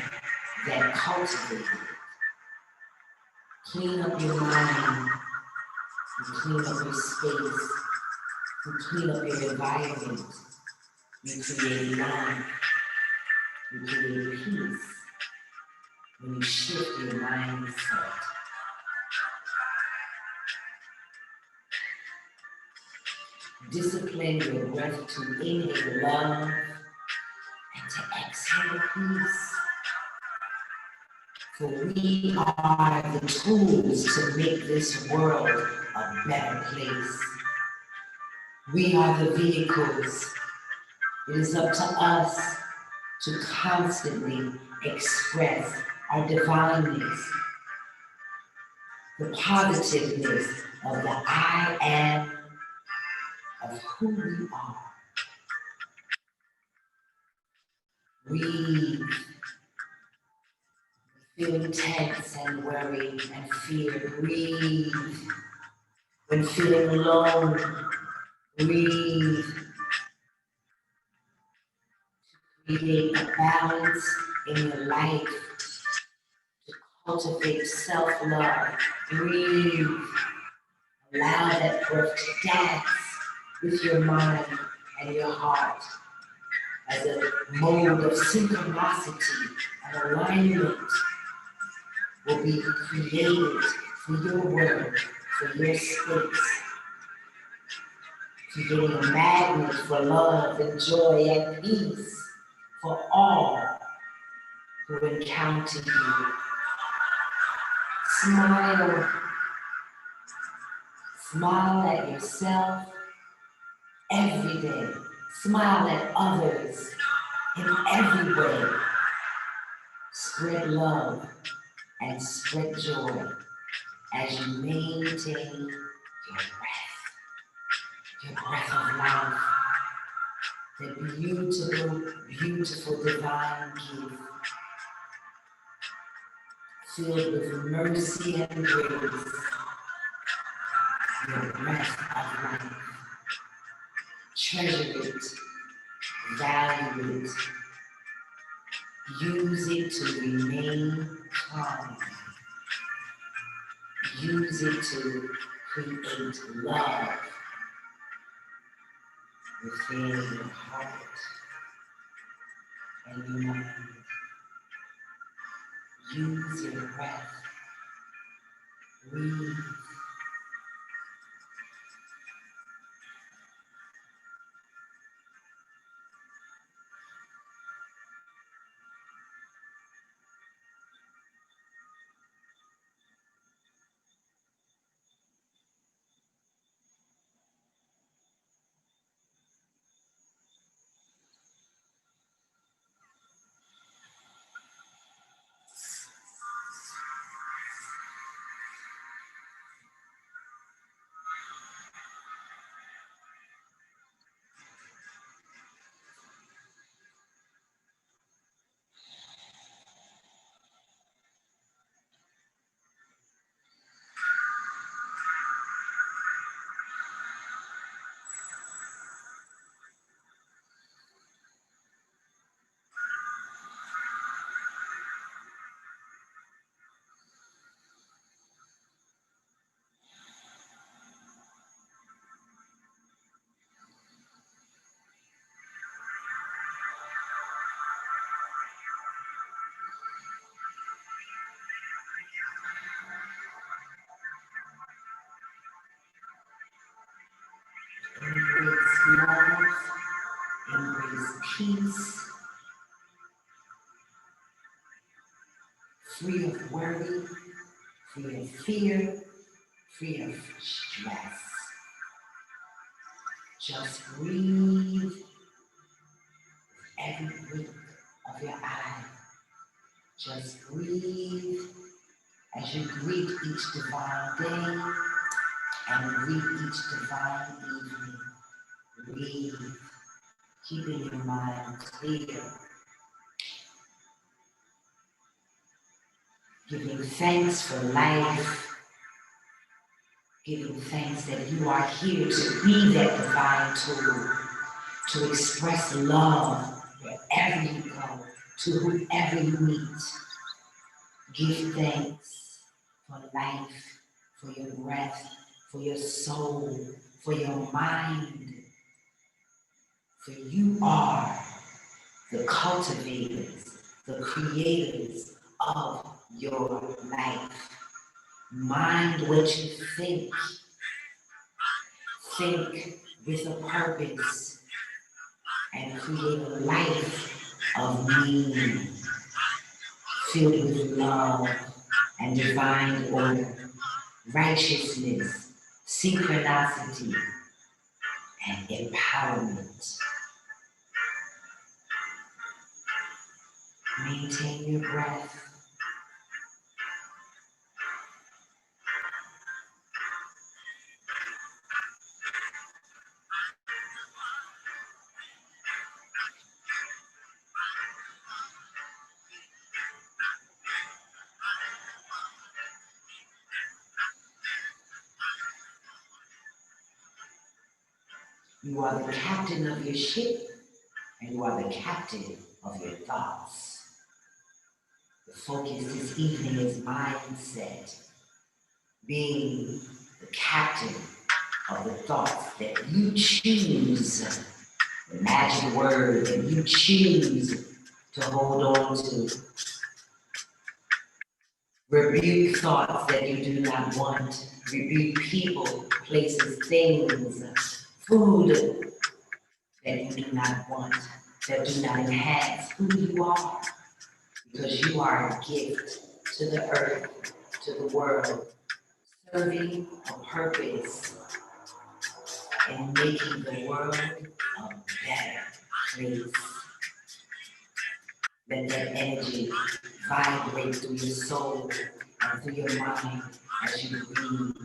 that cultivates it. Clean up your mind, and clean up your space, and clean up your environment. You create love, you create peace when you shift your mindset. Discipline your breath to inhale love and to exhale peace. For we are the tools to make this world a better place. We are the vehicles. It is up to us to constantly express our divineness, the positiveness of the I am of who we are. Breathe. Feeling tense and worry and fear, breathe. When feeling alone, breathe. Create a balance in your life, to cultivate self-love, breathe. Allow that breath to dance with your mind and your heart as a mode of synchronicity and alignment will be created for your world, for your space, creating a magnet for love and joy and peace for all who encounter you. Smile. Smile at yourself every day. Smile at others in every way. Spread love and spread joy as you maintain your breath of life, the beautiful, beautiful divine gift, filled with mercy and grace, your breath of life. Treasure it, value it, use it to remain calm. Use it to create love within your heart and your mind. Use your breath. Breathe. Embrace love, embrace peace, free of worry, free of fear, free of stress. Just breathe every wink of your eye. Just breathe as you greet each divine day and greet each divine evening. Breathe, keeping your mind clear. Giving thanks for life. Giving thanks that you are here to be that divine tool, to express love wherever you go, to whoever you meet. Give thanks for life, for your breath, for your soul, for your mind. For you are the cultivators, the creators of your life. Mind what you think. Think with a purpose and create a life of meaning, filled with love and divine order, righteousness, synchronicity, and empowerment. Maintain your breath. You are the captain of your ship, and you are the captain of your thoughts. The focus this evening is mindset, being the captain of the thoughts that you choose, the magic word that you choose to hold on to. Rebuke thoughts that you do not want. Rebuke people, places, things, food that you do not want, that do not enhance who you are, because you are a gift to the earth, to the world, serving a purpose and making the world a better place. Let that energy vibrate through your soul and through your mind as you breathe.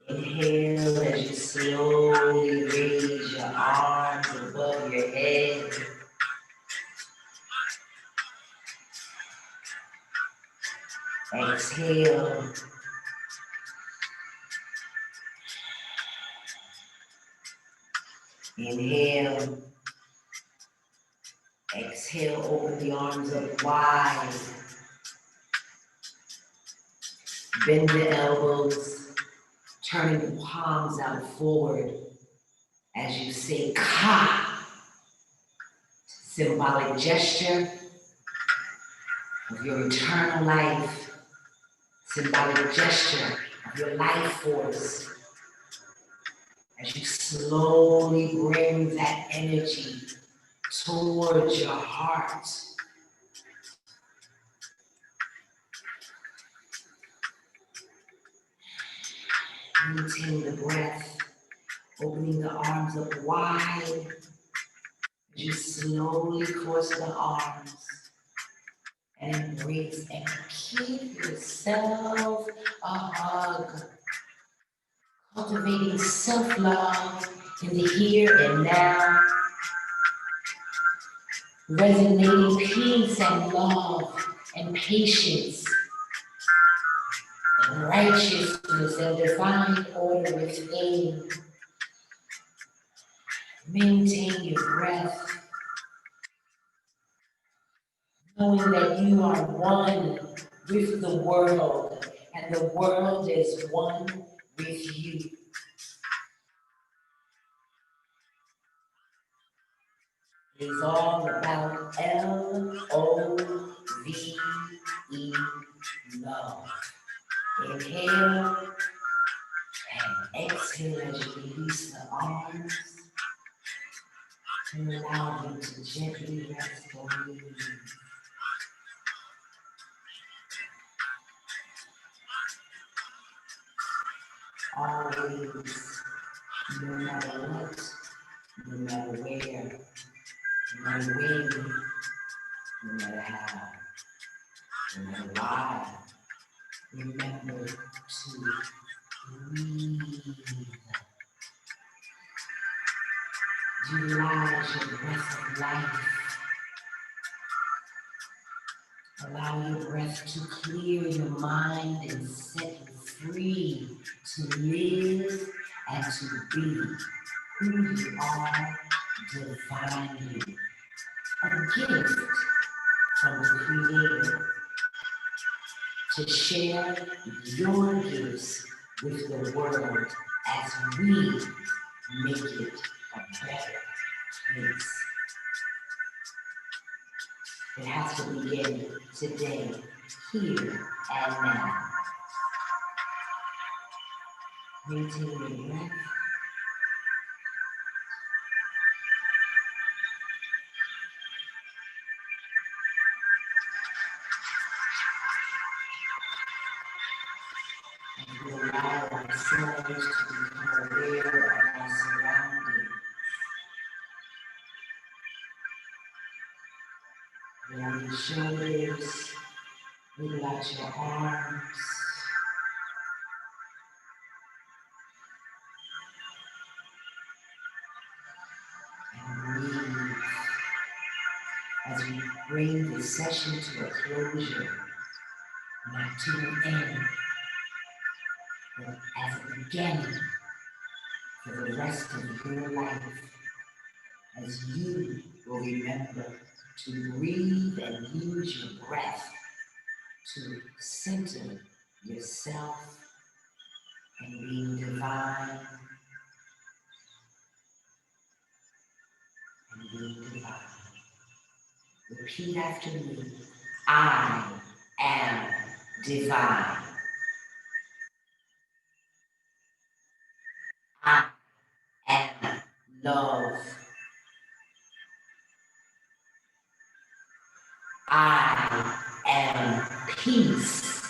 Inhale as you slowly raise your arms above your head. Exhale. Inhale. Exhale, open the arms up wide. Bend the elbows, turning the palms out forward as you say Ka. Symbolic gesture of your eternal life. Symbolic gesture of your life force. As you slowly bring that energy towards your heart. Maintain the breath, opening the arms up wide. As you slowly cross the arms and embrace and give yourself a hug. Cultivating self-love in the here and now. Resonating peace and love and patience and righteousness and divine order within. Maintain your breath, knowing that you are one with the world and the world is one with you. It is all about L-O-V-E, love. Inhale and exhale as you release the arms and allow them to gently rest on you. Always, no matter what, no matter where, no matter when, no matter how, no matter why, remember to breathe. Utilize your breath of life. Allow your breath to clear your mind and set you free to live and to be who you are divinely. A gift from the Creator to share your gifts with the world as we make it a better place. It has to begin today here and now. Maintain your breath. And we allow ourselves to become aware of our surroundings. Round your shoulders, wiggle out your arms. And breathe as we bring this session to a closure, not to an end, but as a beginning for the rest of your life, as you will remember to breathe and use your breath to center yourself and being divine and being divine. Repeat after me. I am divine. I am love. I am peace.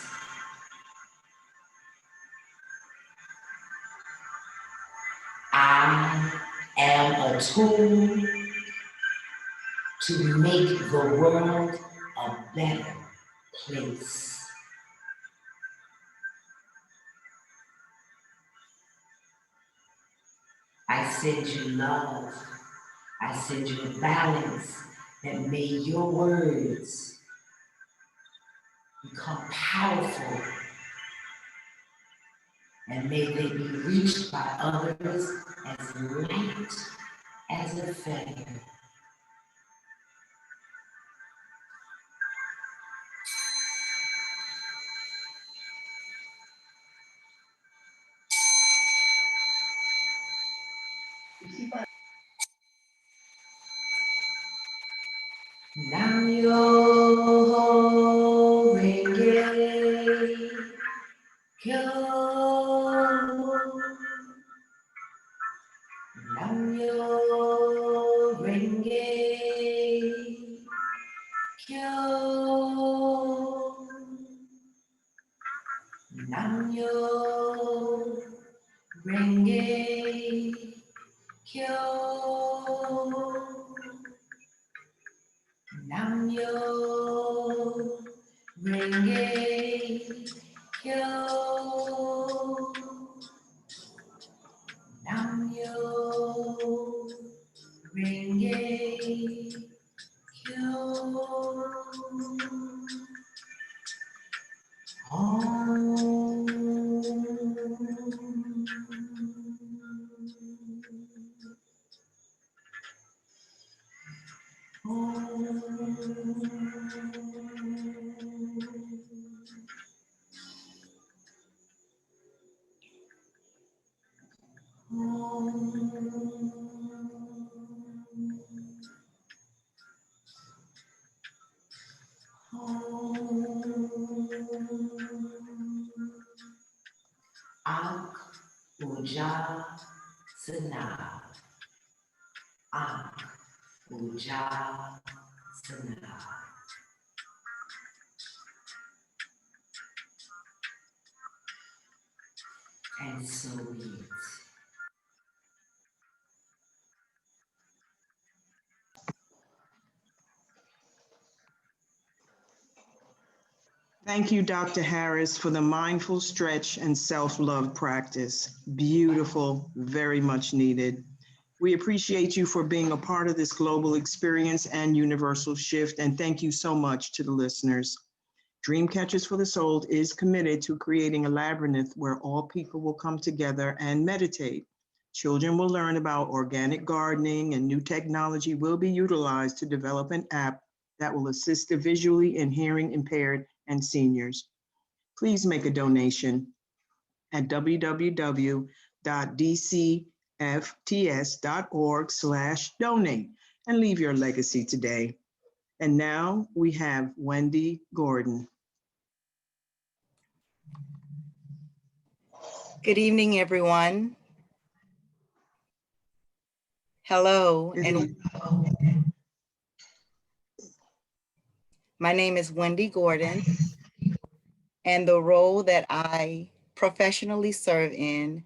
I am a tool to make the world a better place. I send you love. I send you a balance that made your words become powerful, and may they be reached by others as light as a feather. Namyo Renge Kyo. Namyo Renge Kyo. Namyo Renge Kyo. Namyo Renge Kyo. Namyo Renge Kyo. Ankh Puja Sana. Ankh Puja Sana. And so be it. Thank you, Dr. Harris, for the mindful stretch and self-love practice. Beautiful, very much needed. We appreciate you for being a part of this global experience and universal shift, and thank you so much to the listeners. Dreamcatchers for the Soul is committed to creating a labyrinth where all people will come together and meditate. Children will learn about organic gardening, and new technology will be utilized to develop an app that will assist the visually and hearing impaired and seniors. Please make a donation at www.dcfts.org/donate and leave your legacy today. And now we have Wendy Gordon. Good evening, everyone. Hello, and my name is Wendy Gordon, and the role that I professionally serve in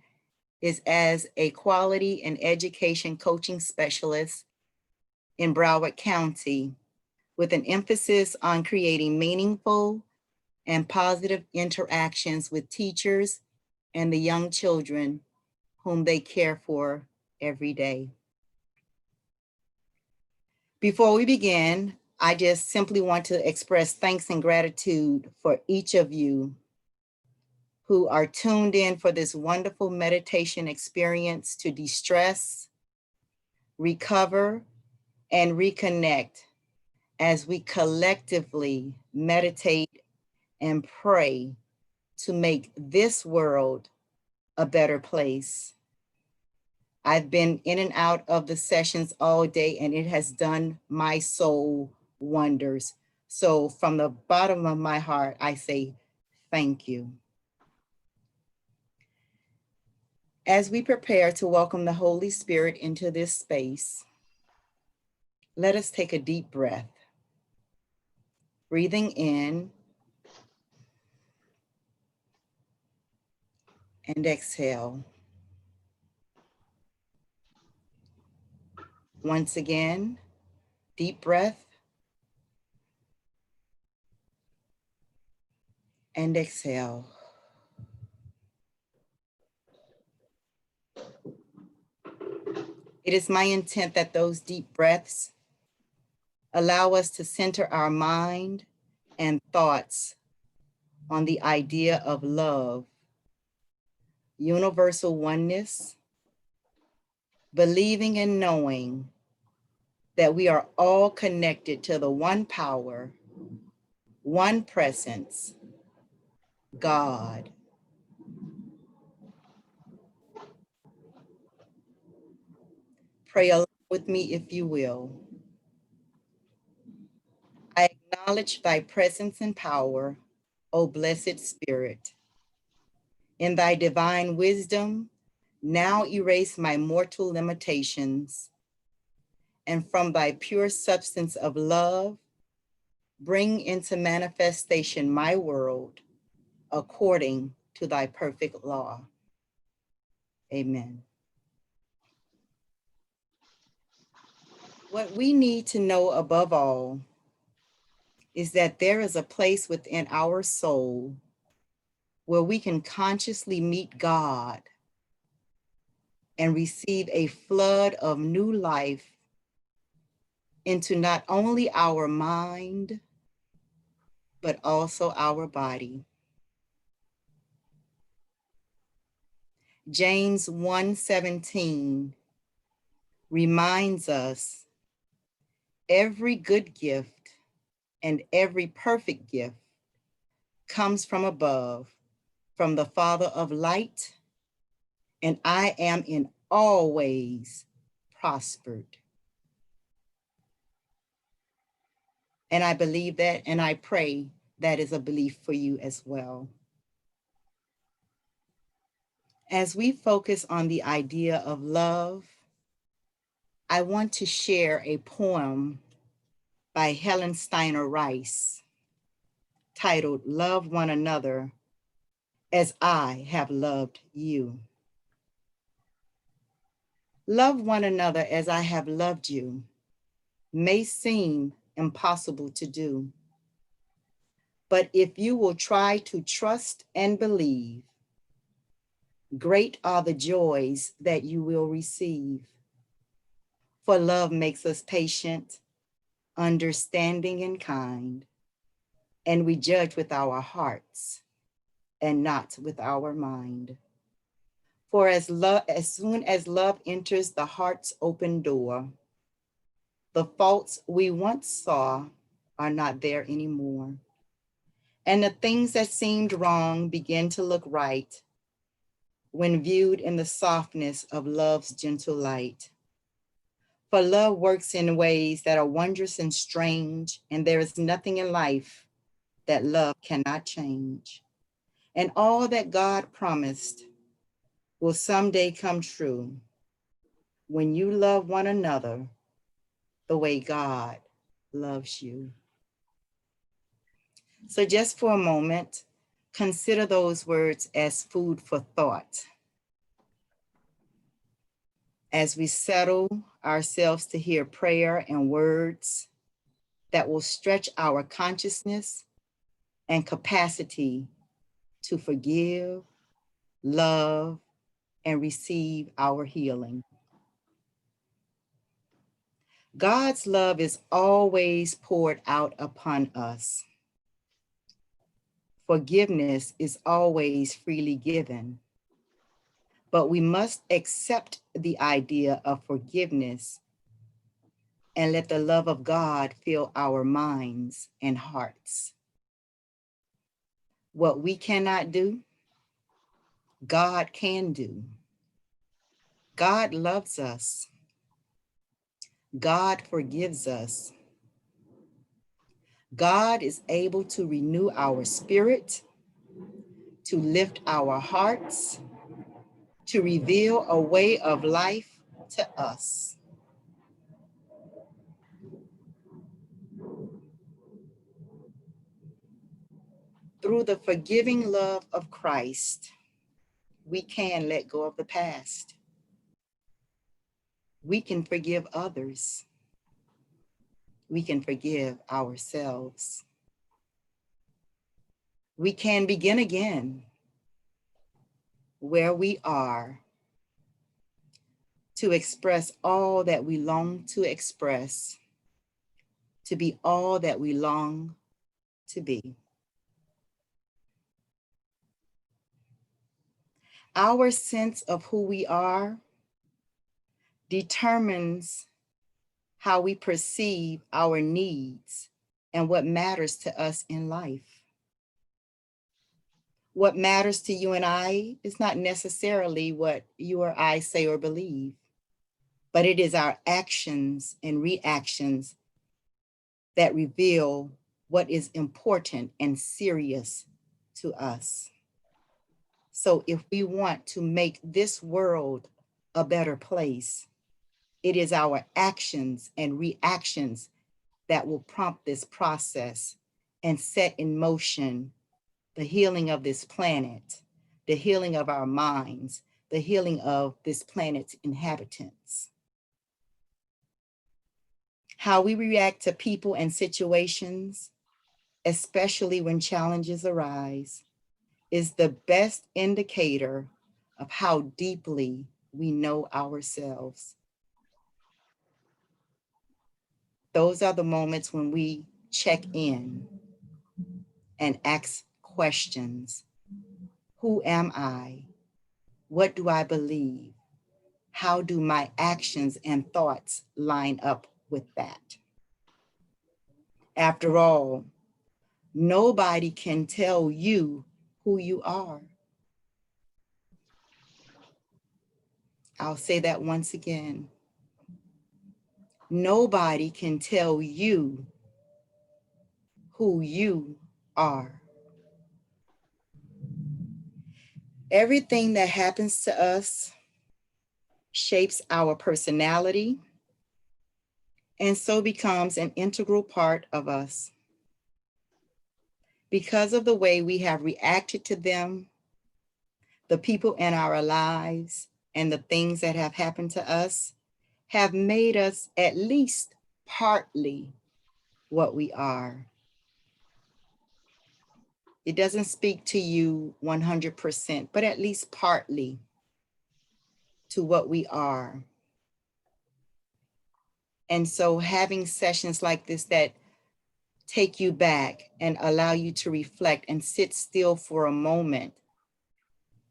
is as a quality and education coaching specialist in Broward County, with an emphasis on creating meaningful and positive interactions with teachers and the young children whom they care for every day. Before we begin, I just simply want to express thanks and gratitude for each of you who are tuned in for this wonderful meditation experience to de-stress, recover, and reconnect as we collectively meditate and pray to make this world a better place. I've been in and out of the sessions all day, and it has done my soul wonders. So from the bottom of my heart, I say thank you. As we prepare to welcome the Holy Spirit into this space, let us take a deep breath. Breathing in and exhale. Once again, deep breath and exhale. It is my intent that those deep breaths allow us to center our mind and thoughts on the idea of love, universal oneness, believing and knowing that we are all connected to the one power, one presence, God. Pray along with me if you will. I acknowledge thy presence and power, O blessed Spirit. In thy divine wisdom, now erase my mortal limitations, and from thy pure substance of love, bring into manifestation my world according to thy perfect law. Amen. What we need to know above all is that there is a place within our soul where we can consciously meet God and receive a flood of new life into not only our mind, but also our body. James 1:17 reminds us, every good gift and every perfect gift comes from above, from the Father of light, and I am in all ways prospered. And I believe that, and I pray that is a belief for you as well. As we focus on the idea of love, I want to share a poem by Helen Steiner Rice titled Love One Another as I Have Loved You. Love one another as I have loved you may seem impossible to do, but if you will try to trust and believe, great are the joys that you will receive. For love makes us patient, understanding, and kind, and we judge with our hearts and not with our mind. For as soon as love enters the heart's open door, the faults we once saw are not there anymore. And the things that seemed wrong begin to look right when viewed in the softness of love's gentle light. For love works in ways that are wondrous and strange, and there is nothing in life that love cannot change. And all that God promised will someday come true when you love one another the way God loves you. So just for a moment, consider those words as food for thought. As we settle ourselves to hear prayer and words that will stretch our consciousness and capacity to forgive, love, and receive our healing. God's love is always poured out upon us. Forgiveness is always freely given, but we must accept the idea of forgiveness and let the love of God fill our minds and hearts. What we cannot do, God can do. God loves us. God forgives us. God is able to renew our spirit, to lift our hearts, to reveal a way of life to us. Through the forgiving love of Christ, we can let go of the past. We can forgive others. We can forgive ourselves. We can begin again where we are to express all that we long to express, to be all that we long to be. Our sense of who we are determines how we perceive our needs and what matters to us in life. What matters to you and I is not necessarily what you or I say or believe, but it is our actions and reactions that reveal what is important and serious to us. So if we want to make this world a better place, it is our actions and reactions that will prompt this process and set in motion the healing of this planet, the healing of our minds, the healing of this planet's inhabitants. How we react to people and situations, especially when challenges arise, is the best indicator of how deeply we know ourselves. Those are the moments when we check in and ask questions. Who am I? What do I believe? How do my actions and thoughts line up with that? After all, nobody can tell you who you are. I'll say that once again. Nobody can tell you who you are. Everything that happens to us shapes our personality and so becomes an integral part of us. Because of the way we have reacted to them, the people in our lives and the things that have happened to us have made us at least partly what we are. It doesn't speak to you 100%, but at least partly to what we are. And so having sessions like this that take you back and allow you to reflect and sit still for a moment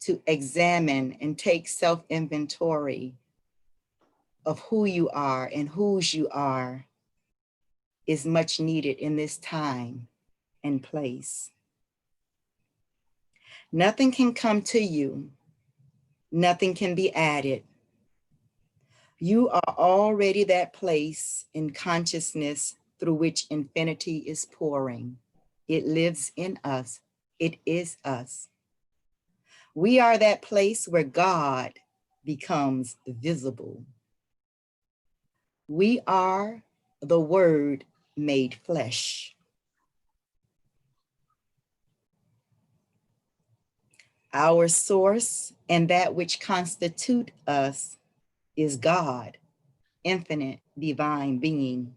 to examine and take self-inventory of who you are and whose you are is much needed in this time and place. Nothing can come to you. Nothing can be added. You are already that place in consciousness through which infinity is pouring. It lives in us. It is us. We are that place where God becomes visible. We are the Word made flesh. Our source and that which constitute us is God, infinite divine being.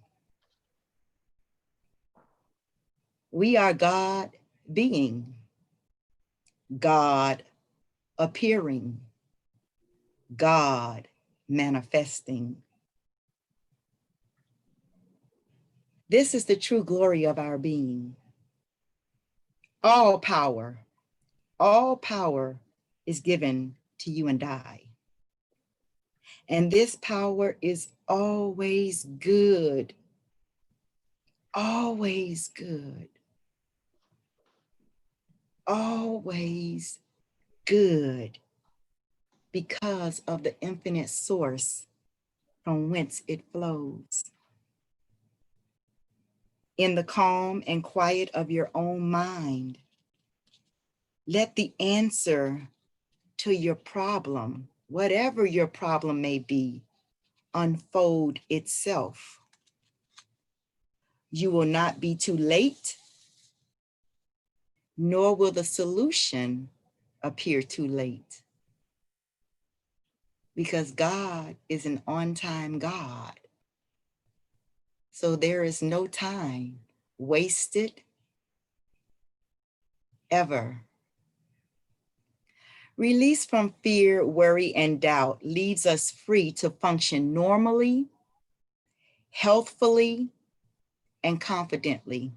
We are God being, God appearing, God manifesting. This is the true glory of our being. All power is given to you and I. And this power is always good, always good, always good, because of the infinite source from whence it flows. In the calm and quiet of your own mind, let the answer to your problem, whatever your problem may be, unfold itself. You will not be too late, nor will the solution appear too late. Because God is an on-time God. So there is no time wasted ever. Release from fear, worry, and doubt leaves us free to function normally, healthfully, and confidently.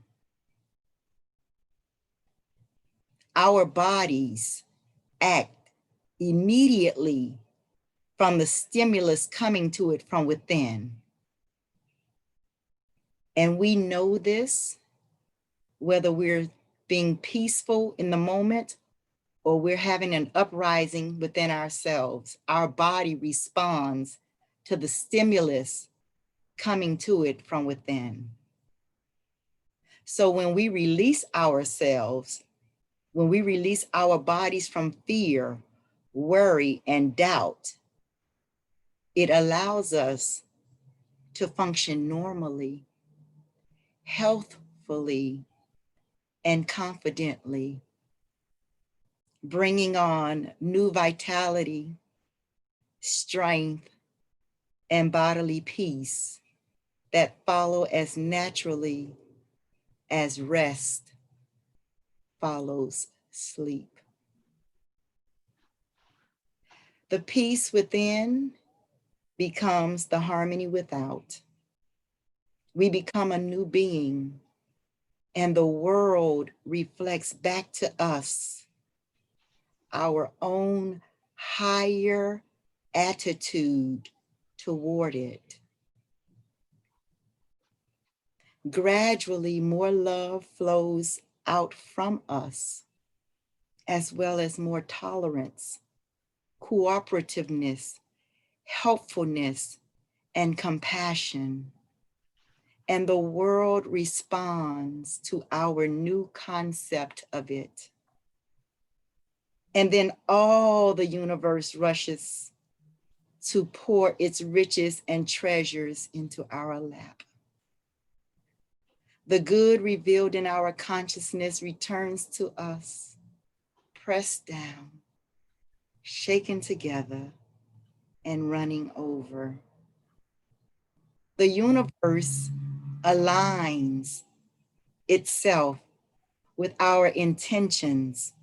Our bodies act immediately from the stimulus coming to it from within. And we know this, whether we're being peaceful in the moment or we're having an uprising within ourselves, our body responds to the stimulus coming to it from within. So when we release ourselves, when we release our bodies from fear, worry, and doubt, it allows us to function normally, healthfully, and confidently, bringing on new vitality, strength, and bodily peace that follow as naturally as rest follows sleep. The peace within becomes the harmony without. We become a new being, and the world reflects back to us our own higher attitude toward it. Gradually, more love flows out from us, as well as more tolerance, cooperativeness, helpfulness, and compassion. And the world responds to our new concept of it. And then all the universe rushes to pour its riches and treasures into our lap. The good revealed in our consciousness returns to us, pressed down, shaken together, and running over. The universe aligns itself with our intentions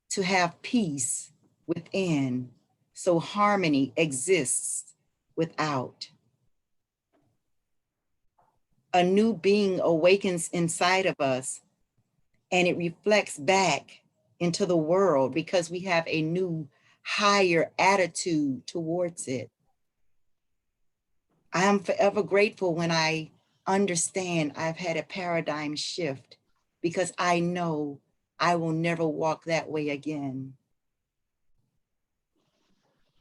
to have peace within, so harmony exists without. A new being awakens inside of us, and it reflects back into the world because we have a new, higher attitude towards it. I am forever grateful when I understand I've had a paradigm shift, because I know I will never walk that way again.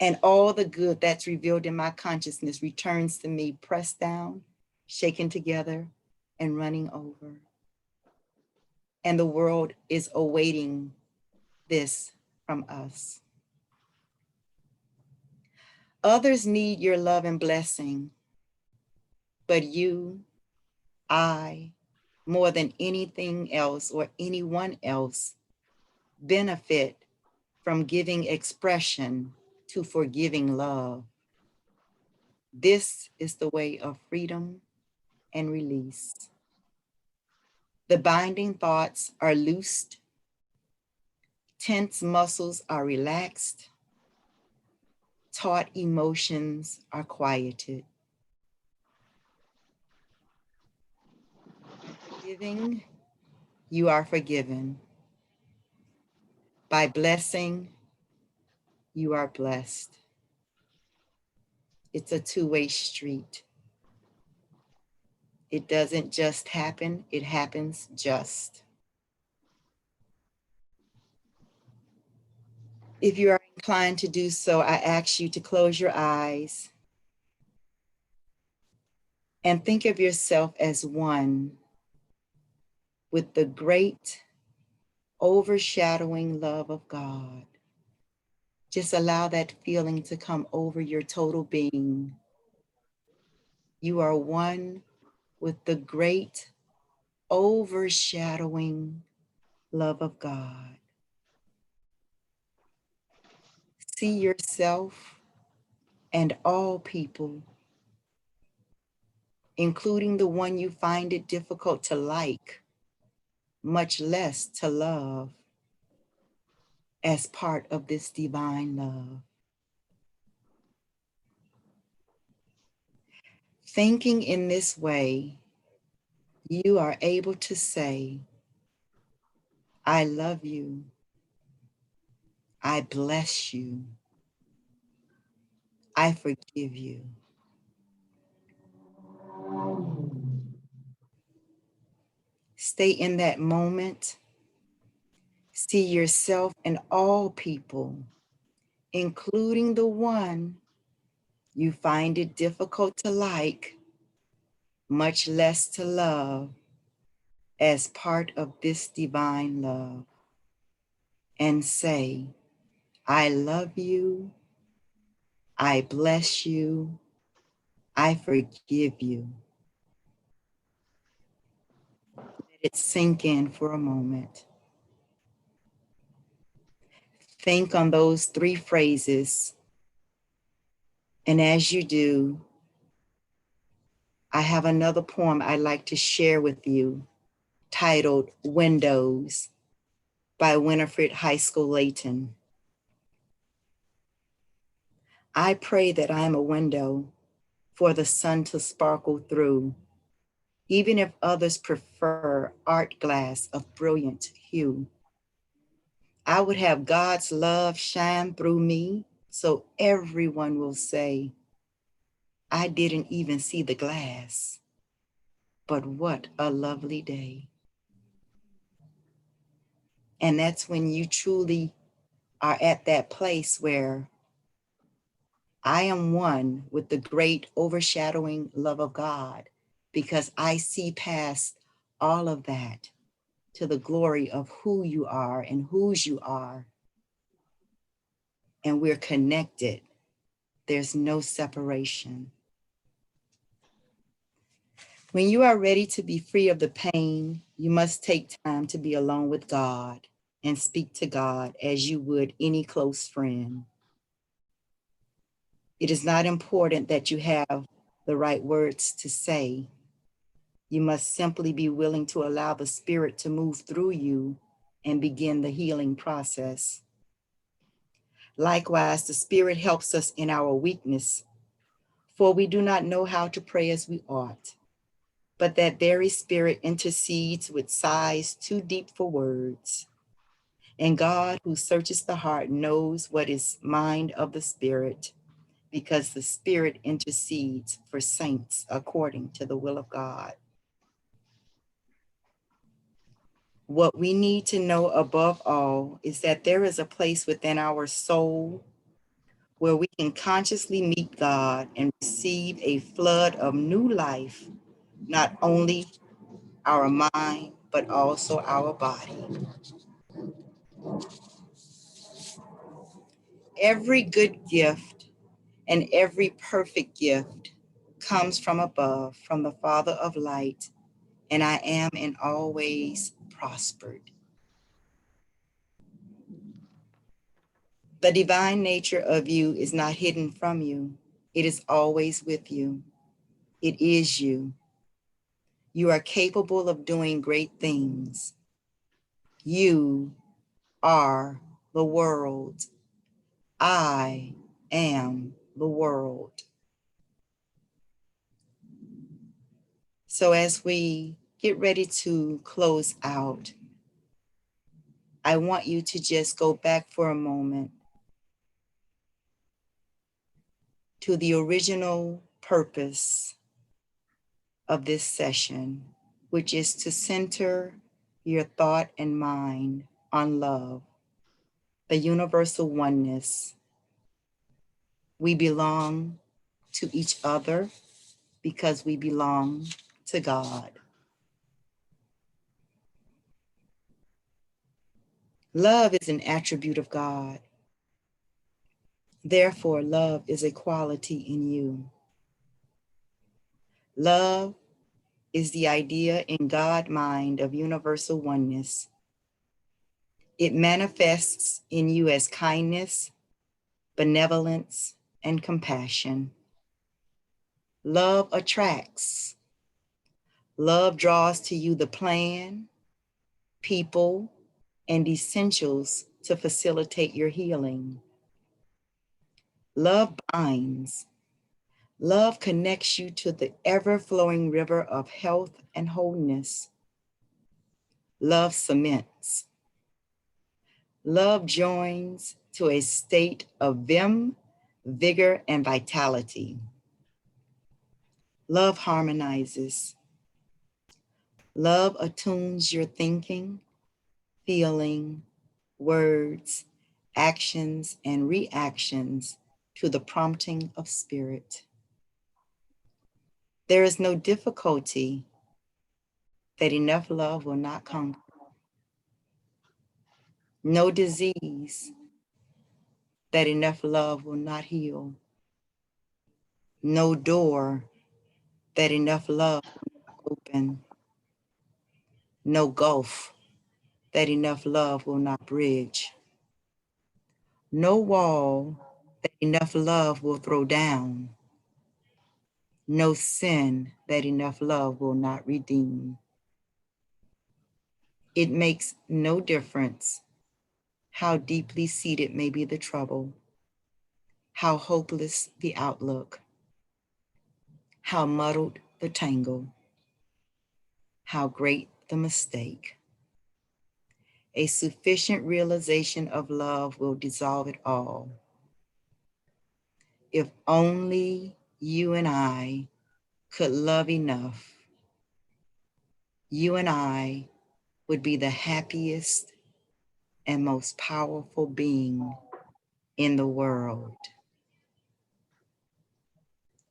And all the good that's revealed in my consciousness returns to me, pressed down, shaken together, and running over. And the world is awaiting this from us. Others need your love and blessing, but you, I, more than anything else or anyone else, benefit from giving expression to forgiving love. This is the way of freedom and release. The binding thoughts are loosed, tense muscles are relaxed, taut emotions are quieted. Giving, you are forgiven. By blessing, you are blessed. It's a two-way street. It doesn't just happen, it happens just. If you are inclined to do so, I ask you to close your eyes and think of yourself as one with the great overshadowing love of God. Just allow that feeling to come over your total being. You are one with the great overshadowing love of God. See yourself and all people, including the one you find it difficult to like, much less to love, as part of this divine love. Thinking in this way, you are able to say, I love you. I bless you. I forgive you. Stay in that moment. See yourself and all people, including the one you find it difficult to like, much less to love, as part of this divine love. And say, I love you. I bless you. I forgive you. Let it sink in for a moment. Think on those three phrases. And as you do, I have another poem I'd like to share with you titled Windows by Winifred High School Layton. I pray that I am a window for the sun to sparkle through, even if others prefer art glass of brilliant hue. I would have God's love shine through me so everyone will say, I didn't even see the glass, but what a lovely day. And that's when you truly are at that place where I am one with the great overshadowing love of God, because I see past all of that to the glory of who you are and whose you are. And we're connected. There's no separation. When you are ready to be free of the pain, you must take time to be alone with God and speak to God as you would any close friend. It is not important that you have the right words to say. You must simply be willing to allow the Spirit to move through you and begin the healing process. Likewise, the Spirit helps us in our weakness, for we do not know how to pray as we ought. But that very Spirit intercedes with sighs too deep for words. And God, who searches the heart, knows what is mind of the Spirit, because the Spirit intercedes for saints according to the will of God. What we need to know above all is that there is a place within our soul where we can consciously meet God and receive a flood of new life, not only our mind, but also our body. Every good gift and every perfect gift comes from above, from the Father of light, and I am and always prospered. The divine nature of you is not hidden from you. It is always with you. It is you. You are capable of doing great things. You are the world. I am the world. So as we get ready to close out, I want you to just go back for a moment to the original purpose of this session, which is to center your thought and mind on love, the universal oneness. We belong to each other because we belong to God. Love is an attribute of God. Therefore, love is a quality in you. Love is the idea in God mind of universal oneness. It manifests in you as kindness, benevolence, and compassion. Love attracts. Love draws to you the plan, people, and essentials to facilitate your healing. Love binds. Love connects you to the ever-flowing river of health and wholeness. Love cements. Love joins to a state of vim, vigor, and vitality. Love harmonizes. Love attunes your thinking, feeling, words, actions, and reactions to the prompting of spirit. There is no difficulty that enough love will not conquer. No disease that enough love will not heal. No door that enough love will not open. No gulf that enough love will not bridge. No wall that enough love will throw down. No sin that enough love will not redeem. It makes no difference how deeply seated may be the trouble, how hopeless the outlook, how muddled the tangle, how great the mistake. A sufficient realization of love will dissolve it all. If only you and I could love enough, you and I would be the happiest and most powerful being in the world.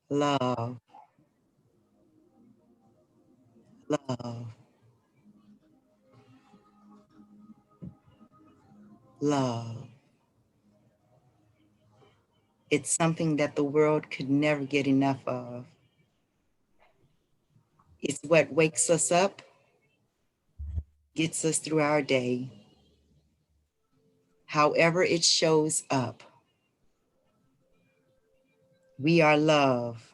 Love, love, love. It's something that the world could never get enough of. It's what wakes us up, gets us through our day. However it shows up, we are love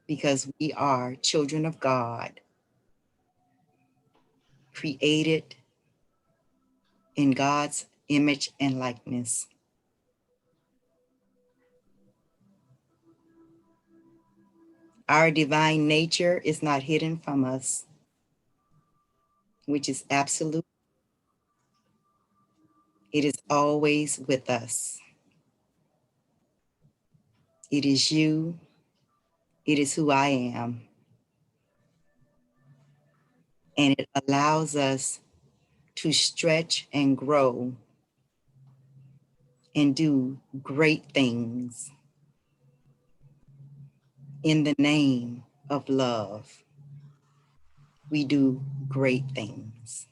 because we are children of God, created in God's image and likeness. Our divine nature is not hidden from us, which is absolute. It is always with us. It is you. It is who I am. And it allows us to stretch and grow and do great things in the name of love. We do great things.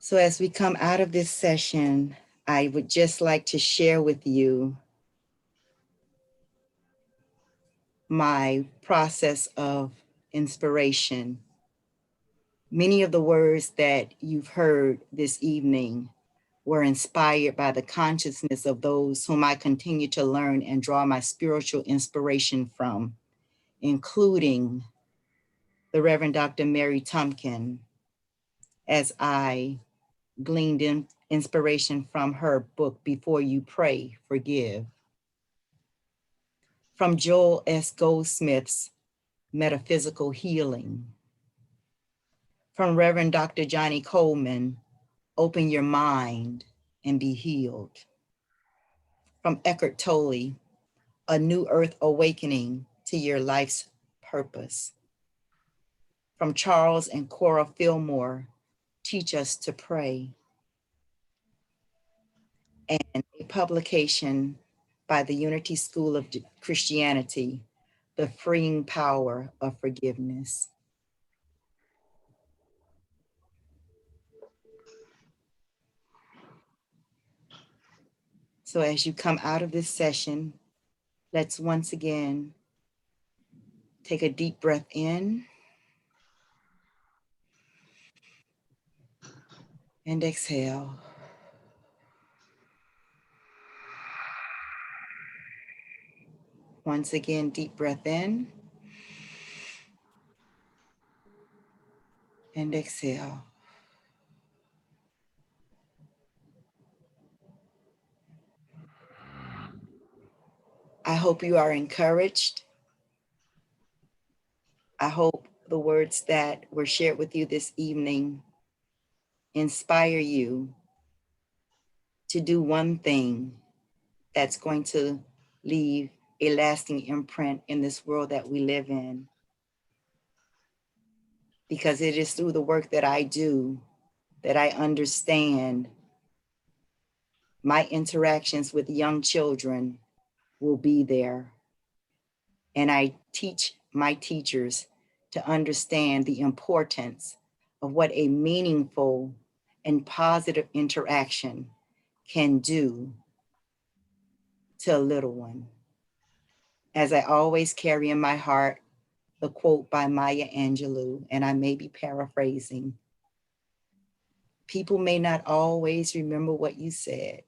So as we come out of this session, I would just like to share with you my process of inspiration. Many of the words that you've heard this evening were inspired by the consciousness of those whom I continue to learn and draw my spiritual inspiration from, including the Reverend Dr. Mary Tumpkin, as I gleaned inspiration from her book, Before You Pray, Forgive. From Joel S. Goldsmith's Metaphysical Healing. From Reverend Dr. Johnny Coleman, Open Your Mind and Be Healed. From Eckhart Tolle, A New Earth Awakening to Your Life's Purpose. From Charles and Cora Fillmore, Teach Us to Pray. And a publication by the Unity School of Christianity, The Freeing Power of Forgiveness. So as you come out of this session, let's once again take a deep breath in and exhale. Once again, deep breath in and exhale. I hope you are encouraged. I hope the words that were shared with you this evening inspire you to do one thing that's going to leave a lasting imprint in this world that we live in. Because it is through the work that I do that I understand my interactions with young children will be there. And I teach my teachers to understand the importance of what a meaningful and positive interaction can do to a little one. As I always carry in my heart the quote by Maya Angelou, and I may be paraphrasing, people may not always remember what you said,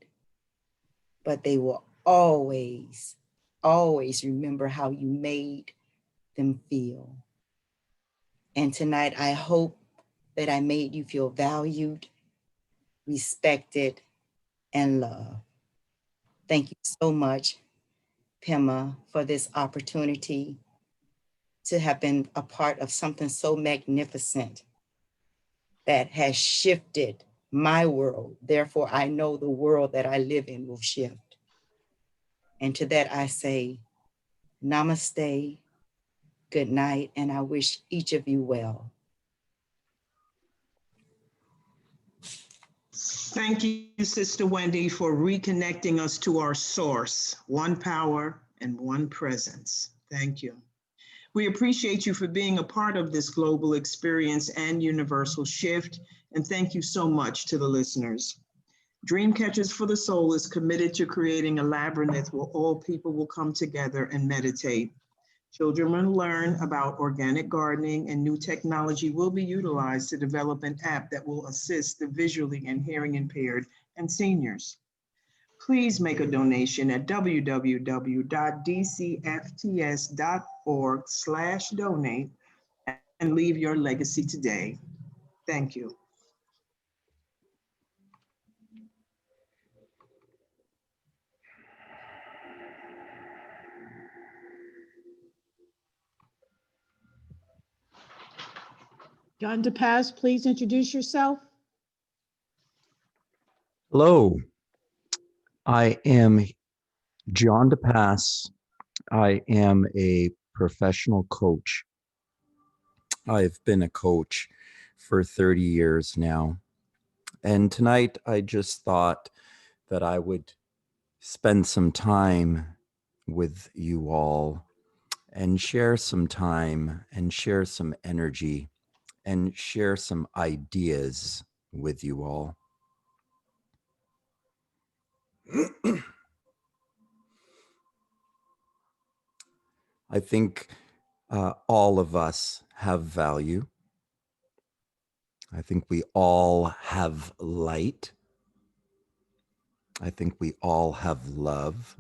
but they will always, always remember how you made them feel. And tonight, I hope that I made you feel valued, respected, and loved. Thank you so much, Pema, for this opportunity to have been a part of something so magnificent that has shifted my world. Therefore, I know the world that I live in will shift. And to that I say, namaste, good night, and I wish each of you well. Thank you, Sister Wendy, for reconnecting us to our source, one power and one presence. Thank you. We appreciate you for being a part of this global experience and universal shift, and thank you so much to the listeners. Dreamcatchers for the Soul is committed to creating a labyrinth where all people will come together and meditate. Children will learn about organic gardening, and new technology will be utilized to develop an app that will assist the visually and hearing impaired and seniors. Please make a donation at www.dcfts.org/donate and leave your legacy today. Thank you. John DePaz, please introduce yourself. Hello, I am John DePaz. I am a professional coach. I've been a coach for 30 years now. And tonight I just thought that I would spend some time with you all and share some time and share some energy and share some ideas with you all. I think all of us have value. I think we all have light. I think we all have love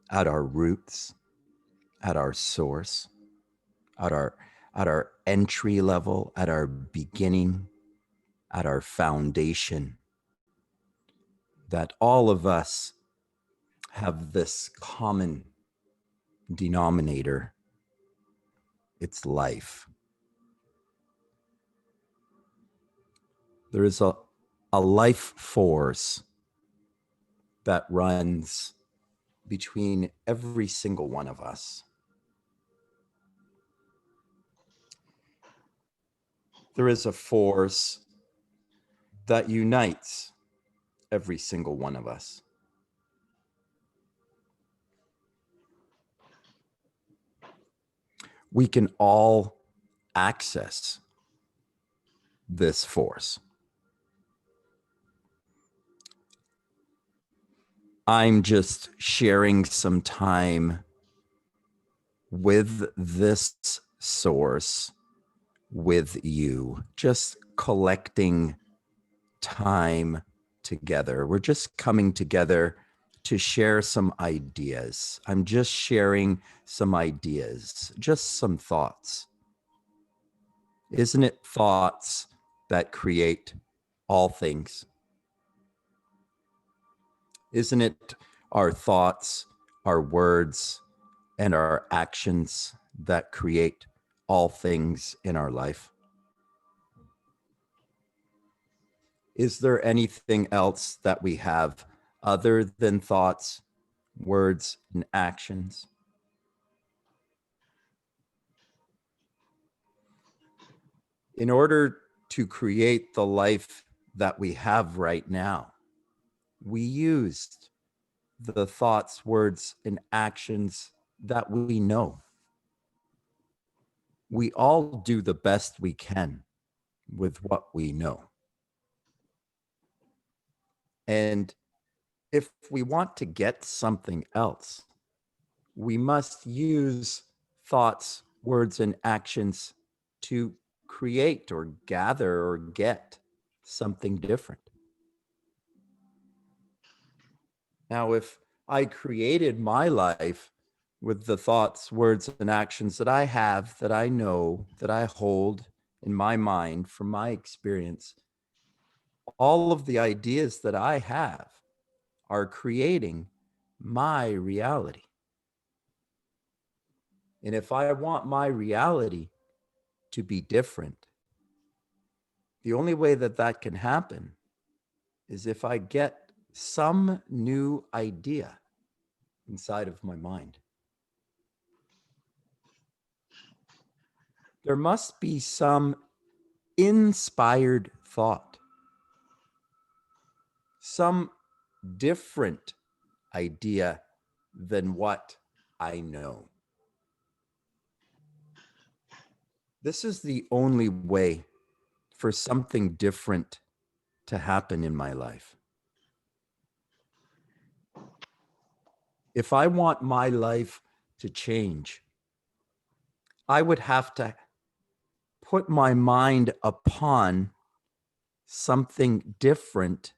at our roots, at our source, at our entry level, at our beginning, at our foundation. That all of us have this common denominator. It's life. There is a life force that runs between every single one of us. There is a force that unites every single one of us. We can all access this force. I'm just sharing some time with this source, with you, just collecting time together. We're just coming together to share some ideas. I'm just sharing some ideas, just some thoughts. Isn't it thoughts that create all things? Isn't it our thoughts, our words, and our actions that create all things in our life? Is there anything else that we have other than thoughts, words, and actions? In order to create the life that we have right now, we used the thoughts, words, and actions that we know. We all do the best we can with what we know. And if we want to get something else, we must use thoughts, words, and actions to create or gather or get something different. Now, if I created my life with the thoughts, words, and actions that I have, that I know, that I hold in my mind from my experience, all of the ideas that I have are creating my reality. And if I want my reality to be different, the only way that that can happen is if I get some new idea inside of my mind. There must be some inspired thought, some different idea than what I know. This is the only way for something different to happen in my life. If I want my life to change, I would have to put my mind upon something different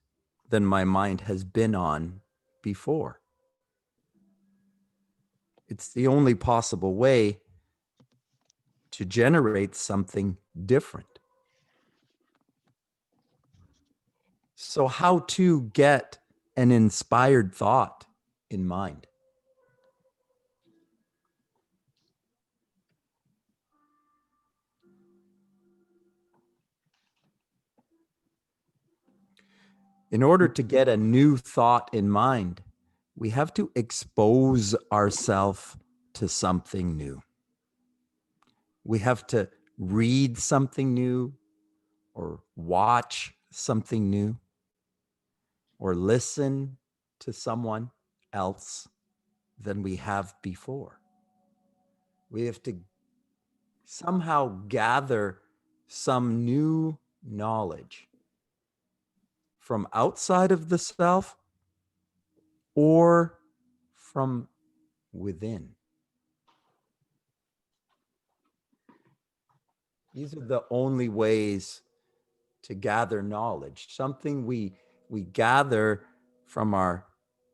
than my mind has been on before. It's the only possible way to generate something different. So how to get an inspired thought in mind? In order to get a new thought in mind, we have to expose ourselves to something new. We have to read something new, or watch something new, or listen to someone else than we have before. We have to somehow gather some new knowledge from outside of the self or from within. These are the only ways to gather knowledge. Something we gather from our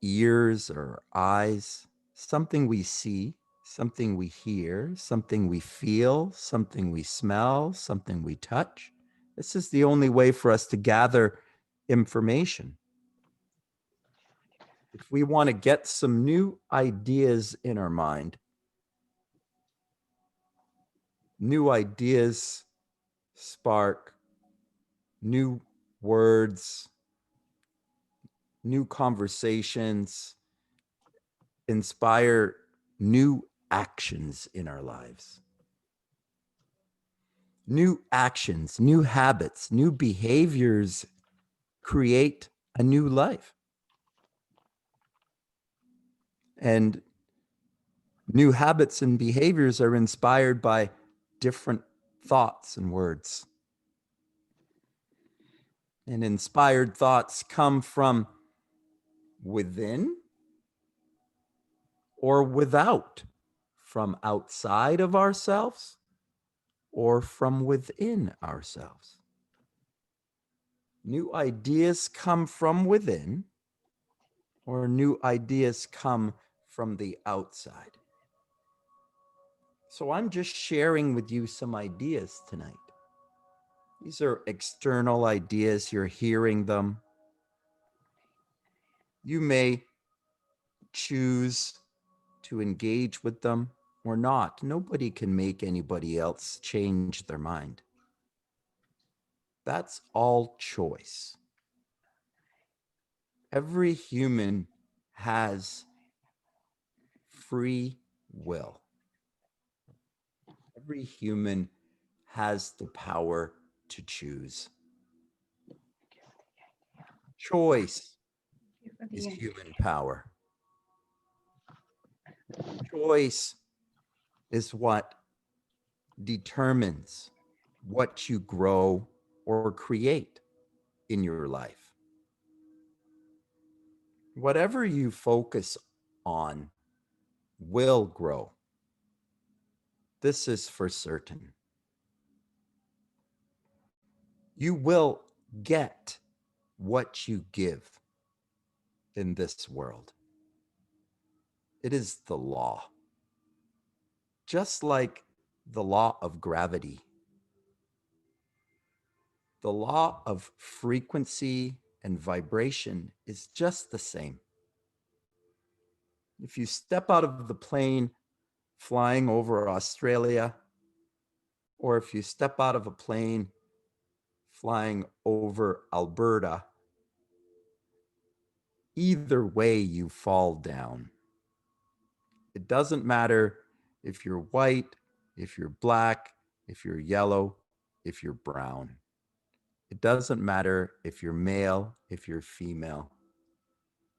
ears or eyes, something we see, something we hear, something we feel, something we smell, something we touch. This is the only way for us to gather information. If we want to get some new ideas in our mind, new ideas spark new words, new conversations, inspire new actions in our lives. New actions, new habits, new behaviors create a new life. And new habits and behaviors are inspired by different thoughts and words. And inspired thoughts come from within or without, from outside of ourselves or from within ourselves. New ideas come from within or new ideas come from the outside. So I'm just sharing with you some ideas tonight. These are external ideas. You're hearing them. You may choose to engage with them or not. Nobody can make anybody else change their mind. That's all choice. Every human has free will. Every human has the power to choose. Choice is human power. Choice is what determines what you grow or create in your life. Whatever you focus on will grow. This is for certain. You will get what you give in this world. It is the law. Just like the law of gravity. The law of frequency and vibration is just the same. If you step out of the plane flying over Australia, or if you step out of a plane flying over Alberta, either way you fall down. It doesn't matter if you're white, if you're black, if you're yellow, if you're brown. It doesn't matter if you're male, if you're female,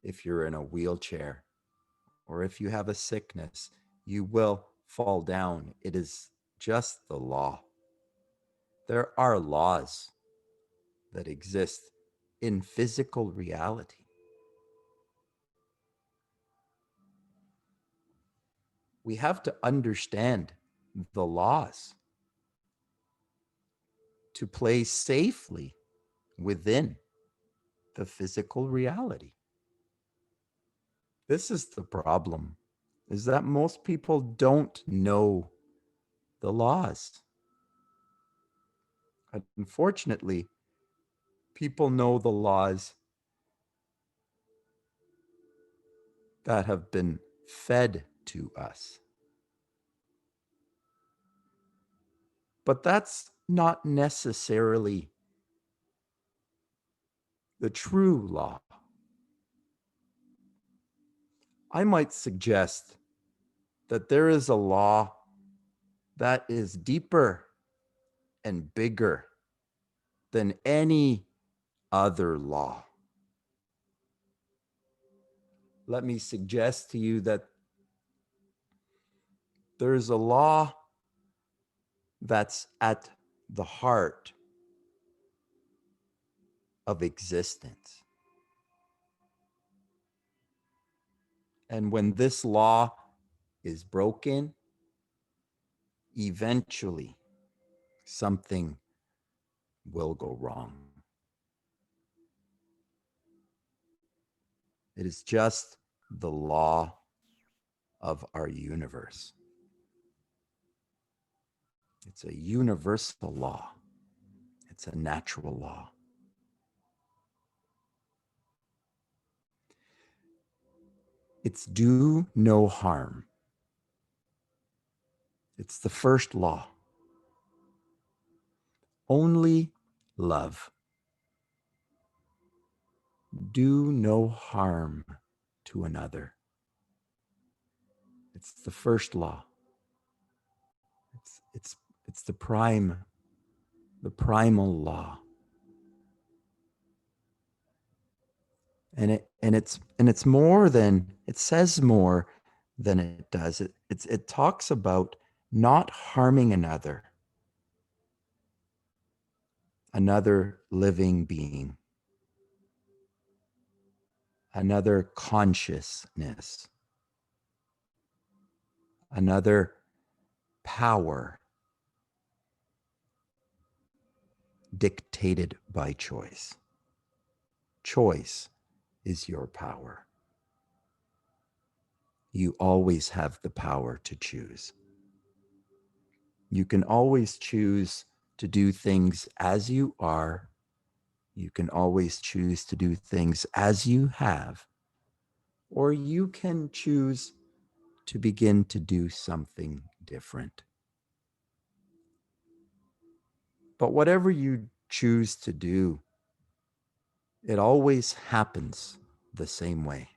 if you're in a wheelchair, or if you have a sickness, you will fall down. It is just the law. There are laws that exist in physical reality. We have to understand the laws to play safely within the physical reality. This is the problem, is that most people don't know the laws. Unfortunately, people know the laws that have been fed to us. But that's not necessarily the true law. I might suggest that there is a law that is deeper and bigger than any other law. Let me suggest to you that there is a law that's at the heart of existence. And when this law is broken, eventually something will go wrong. It is just the law of our universe. It's a universal law. It's a natural law. It's do no harm. It's the first law. Only love. Do no harm to another. It's the first law. It's the primal law. And it's more than, it says more than it does. It talks about not harming another living being, another consciousness, another power dictated by choice. Choice is your power. You always have the power to choose. You can always choose to do things as you are. You can always choose to do things as you have, or you can choose to begin to do something different. But whatever you choose to do, it always happens the same way.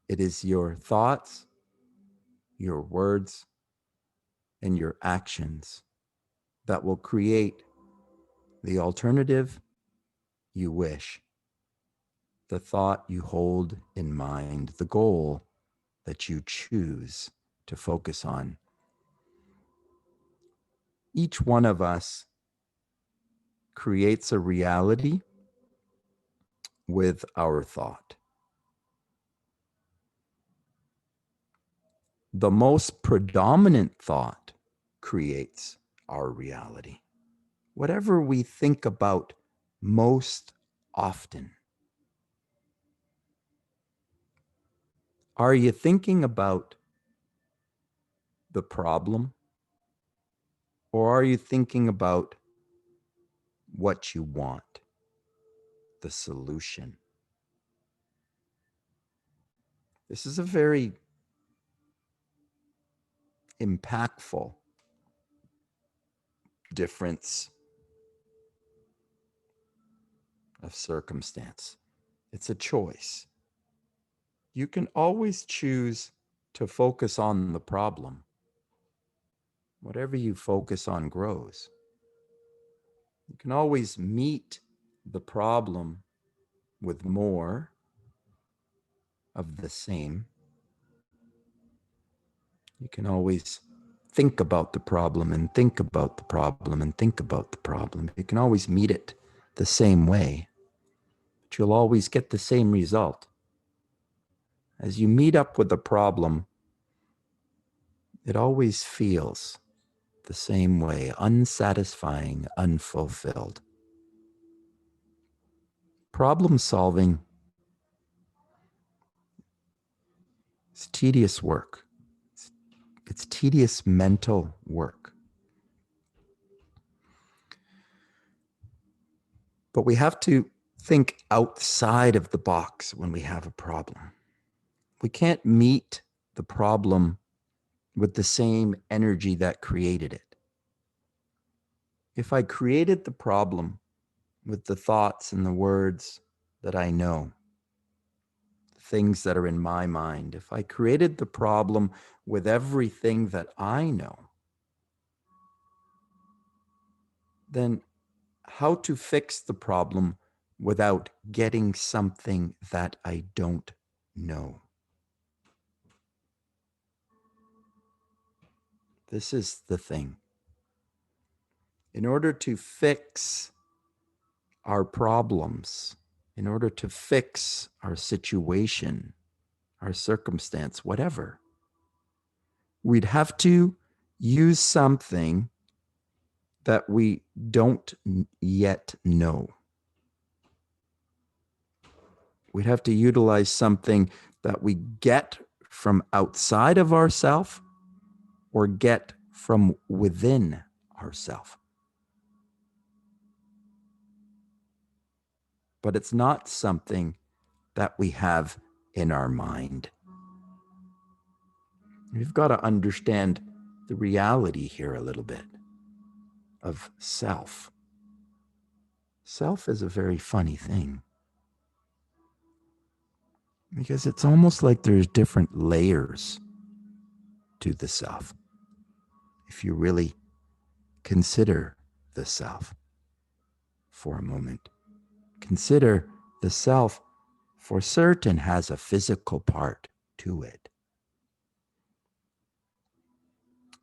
It is your thoughts, your words, and your actions that will create the alternative you wish, the thought you hold in mind, the goal that you choose to focus on. Each one of us creates a reality with our thought. The most predominant thought creates our reality. Whatever we think about most often. Are you thinking about the problem, or are you thinking about what you want, the solution? This is a very impactful difference of circumstance. It's a choice. You can always choose to focus on the problem. Whatever you focus on grows. You can always meet the problem with more of the same. You can always think about the problem and think about the problem and think about the problem. You can always meet it the same way, but you'll always get the same result. As you meet up with the problem, it always feels the same way, unsatisfying, unfulfilled. Problem solving is tedious work. It's tedious mental work. But we have to think outside of the box when we have a problem. We can't meet the problem with the same energy that created it. If I created the problem with the thoughts and the words that I know, the things that are in my mind, if I created the problem with everything that I know, then how to fix the problem without getting something that I don't know? This is the thing. In order to fix our problems, in order to fix our situation, our circumstance, whatever, we'd have to use something that we don't yet know. We'd have to utilize something that we get from outside of ourself or get from within ourself. But it's not something that we have in our mind. We've got to understand the reality here a little bit of self. Self is a very funny thing, because it's almost like there's different layers to the self. If you really consider the self for a moment, consider the self for certain has a physical part to it.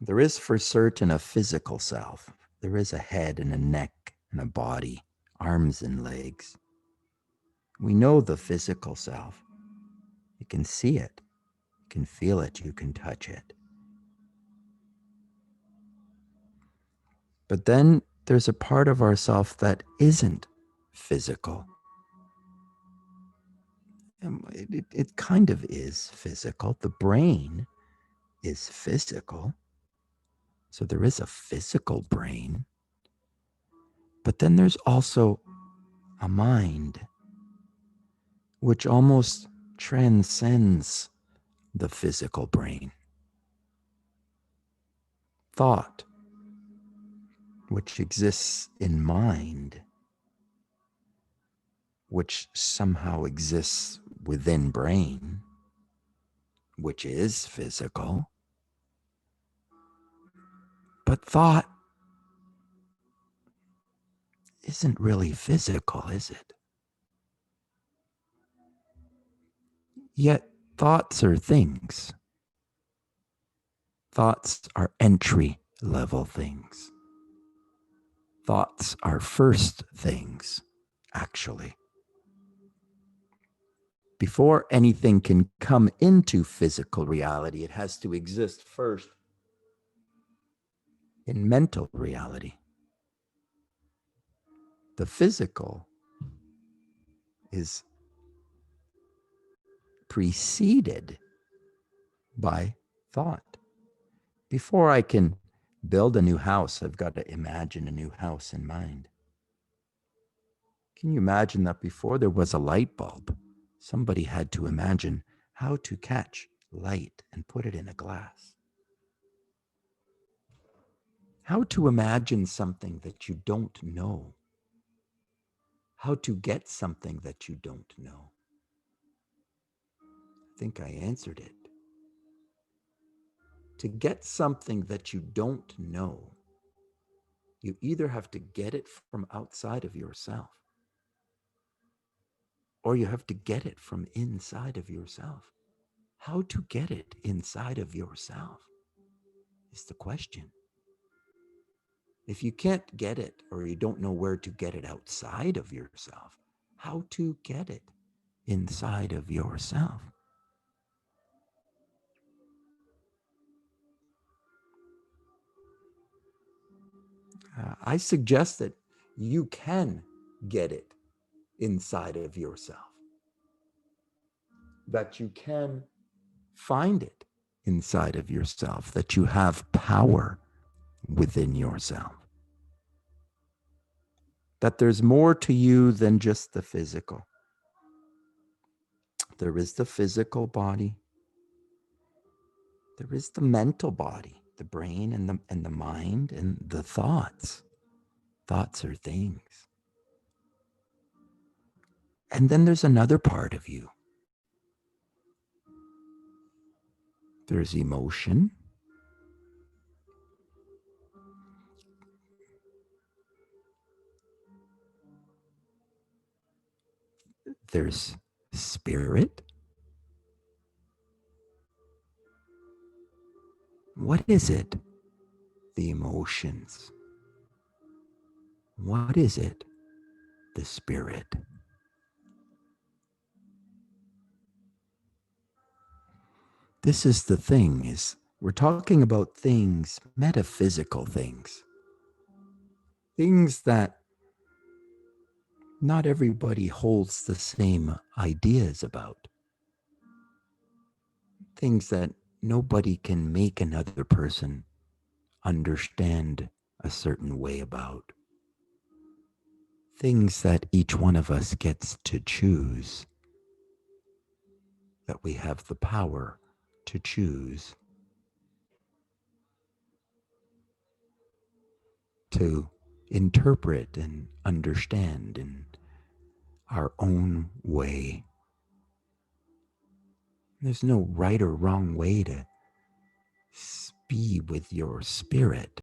There is for certain a physical self. There is a head and a neck and a body, arms and legs. We know the physical self. You can see it, you can feel it, you can touch it. But then there's a part of ourself that isn't physical. It kind of is physical. The brain is physical. So there is a physical brain. But then there's also a mind, which almost transcends the physical brain. Thought, which exists in mind, which somehow exists within brain, which is physical. But thought isn't really physical, is it? Yet thoughts are things. Thoughts are entry level things. Thoughts are first things, actually. Before anything can come into physical reality, it has to exist first in mental reality. The physical is preceded by thought. Before I can build a new house, I've got to imagine a new house in mind. Can you imagine that before there was a light bulb, somebody had to imagine how to catch light and put it in a glass? How to imagine something that you don't know? How to get something that you don't know? I think I answered it. To get something that you don't know, you either have to get it from outside of yourself, or you have to get it from inside of yourself. How to get it inside of yourself is the question. If you can't get it, or you don't know where to get it outside of yourself, how to get it inside of yourself? I suggest that you can get it inside of yourself, that you can find it inside of yourself, that you have power within yourself, that there's more to you than just the physical. There is the physical body. There is the mental body, the brain and the mind and the thoughts. Thoughts are things. And then there's another part of you. There's emotion. There's spirit. What is it? The emotions. What is it? the spirit. This is the thing, is we're talking about things, metaphysical things. Things that not everybody holds the same ideas about. Things that nobody can make another person understand a certain way about. Things that each one of us gets to choose. That we have the power to choose. To interpret and understand in our own way. There's no right or wrong way to be with your spirit.